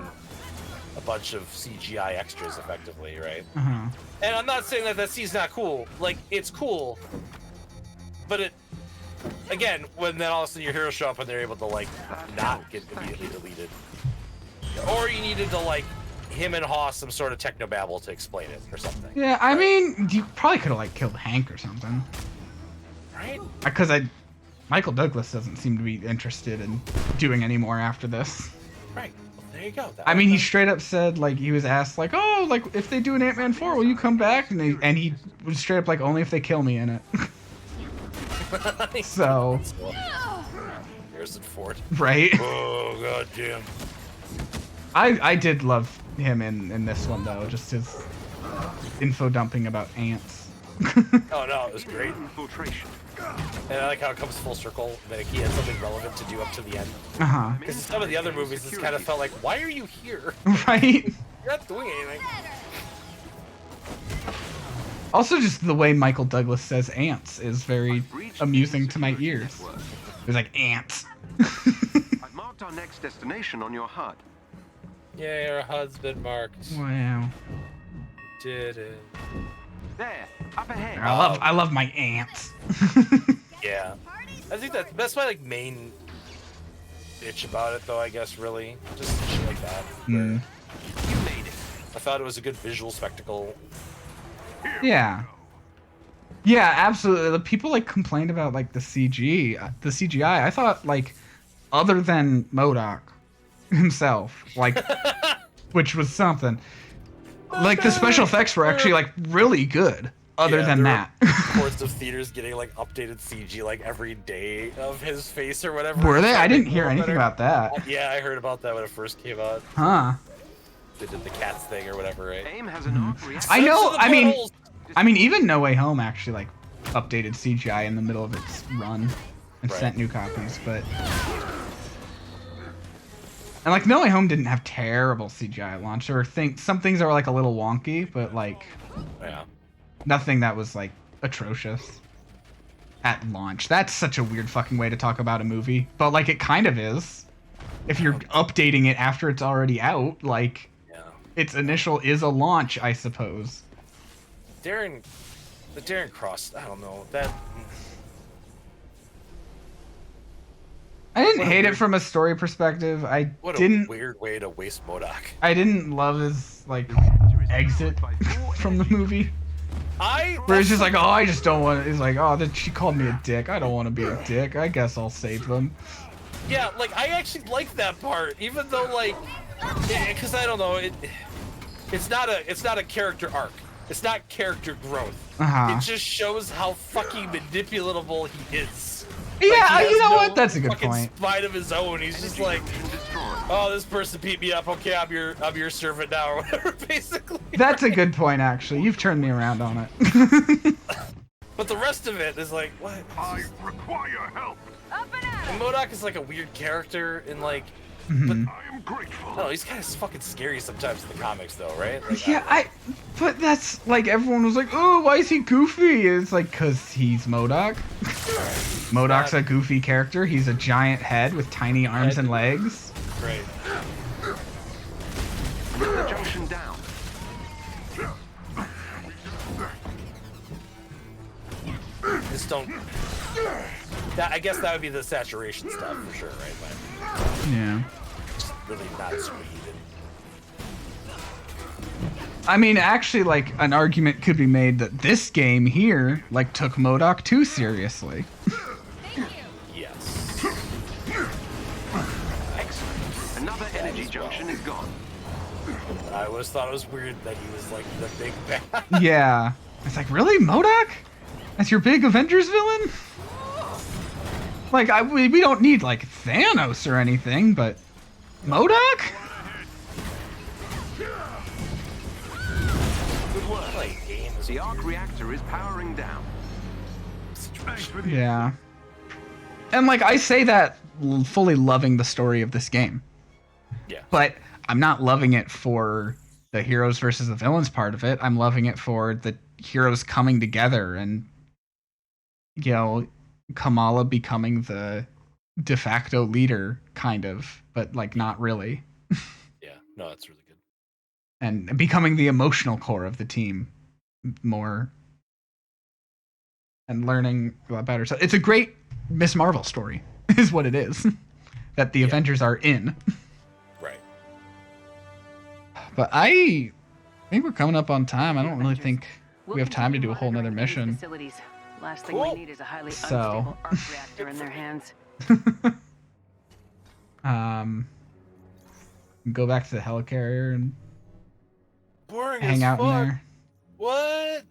Speaker 3: a bunch of CGI extras, effectively, right? And I'm not saying that scene's not cool. Like, it's cool, but it, again, when then all of a sudden your heroes show up and they're able to like not get immediately deleted, or you needed to like him and Haas some sort of technobabble to explain it or something.
Speaker 2: Yeah, I mean, you probably could have like killed Hank or something,
Speaker 3: right?
Speaker 2: Because Michael Douglas doesn't seem to be interested in doing any more after this.
Speaker 3: Right. There you go.
Speaker 2: I mean, he straight up said, like, he was asked, like, oh, like, if they do an Ant-Man 4, will you come back? And he was straight up like, only if they kill me in it. So.
Speaker 3: Harrison Ford.
Speaker 2: Right?
Speaker 3: Oh, goddamn.
Speaker 2: I did love him in this one, though, just his info dumping about ants.
Speaker 3: Oh, no, it was great. Infiltration. And I like how it comes full circle, that he had something relevant to do up to the end. Because in some of the other movies, it's kind of felt like, why are you here?
Speaker 2: Right?
Speaker 3: You're not doing anything.
Speaker 2: Also, just the way Michael Douglas says ants is very amusing to my ears. It's like ants.
Speaker 9: I've marked our next destination on your HUD.
Speaker 3: Yeah, our HUD's been marked.
Speaker 2: Wow.
Speaker 3: Did it.
Speaker 9: There, up ahead.
Speaker 2: I love my ants.
Speaker 3: Yeah. I think that's my like main bitch about it, though. I guess really just shit like that.
Speaker 2: Mm.
Speaker 9: You made it.
Speaker 3: I thought it was a good visual spectacle.
Speaker 2: Yeah. Yeah, absolutely. The people like complained about like the CGI. I thought like, other than MODOK himself, like, which was something. Like the special effects were actually like really good. Other than that,
Speaker 3: reports of theaters getting like updated CG like every day of his face or whatever.
Speaker 2: Were they? I didn't hear anything about that.
Speaker 3: Yeah, I heard about that when it first came out.
Speaker 2: Huh.
Speaker 3: They did the cats thing or whatever, right?
Speaker 9: AIM has an arc reactor.
Speaker 2: I know. I mean, even No Way Home actually like updated CGI in the middle of its run and sent new copies, but. And like No Way Home didn't have terrible CGI at launch. Some things are like a little wonky, but like nothing that was like atrocious at launch. That's such a weird fucking way to talk about a movie, but like it kind of is. If you're updating it after it's already out, like its initial is a launch, I suppose.
Speaker 3: The Darren Cross, I don't know that.
Speaker 2: I didn't hate it from a story perspective.
Speaker 3: What a weird way to waste MODOK.
Speaker 2: I didn't love his like exit from the movie. Where it's just like, oh, I just don't want. He's like, oh, she called me a dick. I don't want to be a dick. I guess I'll save them.
Speaker 3: Yeah, like I actually like that part, even though like, because I don't know, it's not a character arc. It's not character growth. It just shows how fucking manipulatable he is.
Speaker 2: Yeah,
Speaker 3: like,
Speaker 2: you know what? That's a good point.
Speaker 3: Spite of his own, he's just like, oh, this person beat me up. Okay, I'm your servant now, or whatever. Basically.
Speaker 2: That's a good point, actually. You've turned me around on it.
Speaker 3: But the rest of it is like, what?
Speaker 11: I require help.
Speaker 3: And MODOK is like a weird character, and like, but
Speaker 11: I am grateful.
Speaker 3: No, he's kind of fucking scary sometimes in the comics, though, right? Like,
Speaker 2: yeah, but that's like everyone was like, oh, why is he goofy? It's like, cause he's MODOK. MODOK's a goofy character. He's a giant head with tiny arms and legs.
Speaker 3: Right.
Speaker 9: The junction down.
Speaker 3: Just don't. I guess that would be the saturation stuff for sure, right? But
Speaker 2: yeah.
Speaker 3: Just really not sweet.
Speaker 2: I mean, actually, like an argument could be made that this game here, like, took MODOK too seriously.
Speaker 3: Yes.
Speaker 9: Excellent. Another energy junction is gone.
Speaker 3: I always thought it was weird that he was like the big bad.
Speaker 2: Yeah. It's like, really, MODOK? That's your big Avengers villain? Like, we don't need, like, Thanos or anything, but MODOK?
Speaker 9: Good work. The arc reactor is powering down.
Speaker 2: Yeah. And, like, I say that fully loving the story of this game.
Speaker 3: Yeah.
Speaker 2: But I'm not loving it for the heroes versus the villains part of it. I'm loving it for the heroes coming together and, you know, Kamala becoming the de facto leader, kind of, but like not really.
Speaker 3: Yeah, no, that's really good.
Speaker 2: And becoming the emotional core of the team more, and learning about herself. It's a great Miss Marvel story, is what it is, that the Avengers are in.
Speaker 3: Right.
Speaker 2: But I think we're coming up on time. I don't really think we have time to do a whole nother mission.
Speaker 5: Last thing we need is a highly unstable arc reactor in their hands.
Speaker 2: Go back to the helicarrier and
Speaker 3: boring
Speaker 2: hang out in there.
Speaker 3: What?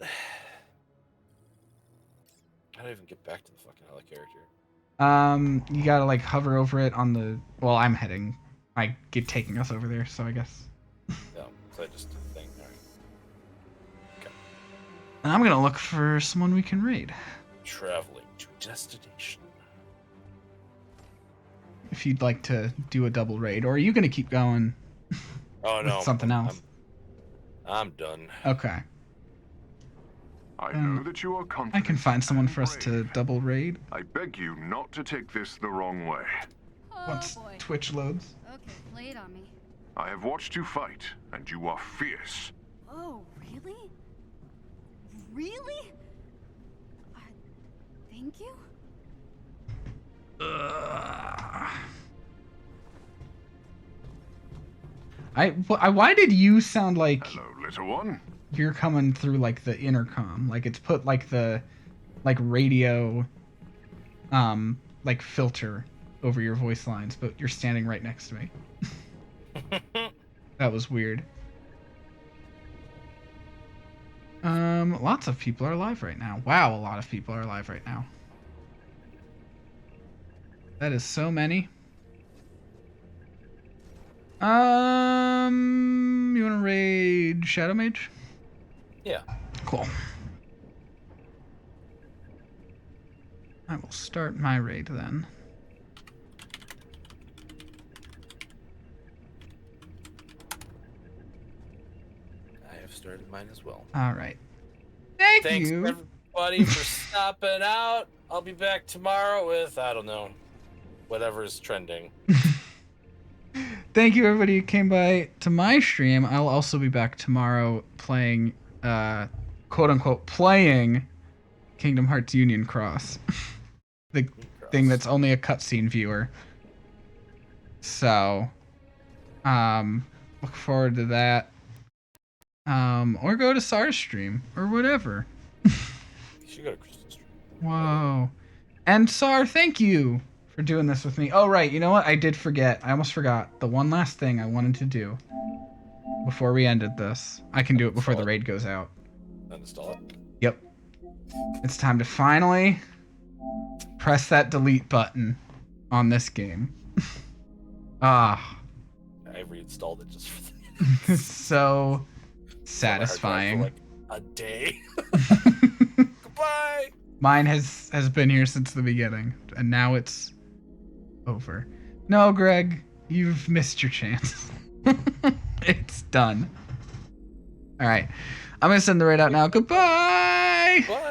Speaker 3: How do I even get back to the fucking helicarrier?
Speaker 2: You gotta like hover over it on the. Well, I'm heading. I get taking us over there, so I guess.
Speaker 3: No, so I just did the thing. All right. Okay.
Speaker 2: And I'm gonna look for someone we can raid.
Speaker 3: Traveling to destination.
Speaker 2: If you'd like to do a double raid, or are you gonna keep going?
Speaker 3: Oh no.
Speaker 2: Something else.
Speaker 3: I'm done.
Speaker 2: Okay.
Speaker 11: I know that you are confident.
Speaker 2: I can find someone for us to double raid.
Speaker 11: I beg you not to take this the wrong way.
Speaker 2: Once Twitch loads.
Speaker 8: Okay, lay it on me.
Speaker 11: I have watched you fight, and you are fierce.
Speaker 8: Oh, really? Really? Thank you?
Speaker 2: Why did you sound like
Speaker 11: Hello, little one.
Speaker 2: you're coming through like the intercom? Like it's put like the radio like filter over your voice lines, but you're standing right next to me. That was weird. Lots of people are live right now. Wow, a lot of people are live right now. That is so many. You want to raid Shadow Mage?
Speaker 3: Yeah.
Speaker 2: Cool. I will start my raid then.
Speaker 3: I have started mine as well.
Speaker 2: All right.
Speaker 3: Thanks
Speaker 2: you.
Speaker 3: everybody for stopping out. I'll be back tomorrow with, I don't know, whatever's trending.
Speaker 2: Thank you everybody who came by to my stream. I'll also be back tomorrow playing, quote unquote, playing Kingdom Hearts Union Cross. The thing that's only a cutscene viewer. So, look forward to that. Or go to SAR's stream or whatever.
Speaker 3: You should go to Kristen's stream.
Speaker 2: Whoa. And SAR, thank you for doing this with me. Oh, right. You know what? I did forget. I almost forgot. The one last thing I wanted to do before we ended this. I can do it before the raid goes out.
Speaker 3: Uninstall it.
Speaker 2: Yep. It's time to finally press that delete button on this game. Ah.
Speaker 3: I reinstalled it just for
Speaker 2: So satisfying.
Speaker 3: For like a day. Goodbye.
Speaker 2: Mine has been here since the beginning, and now it's over. No, Greg, you've missed your chance. It's done. All right, I'm gonna send the raid out now. Goodbye.
Speaker 3: Bye.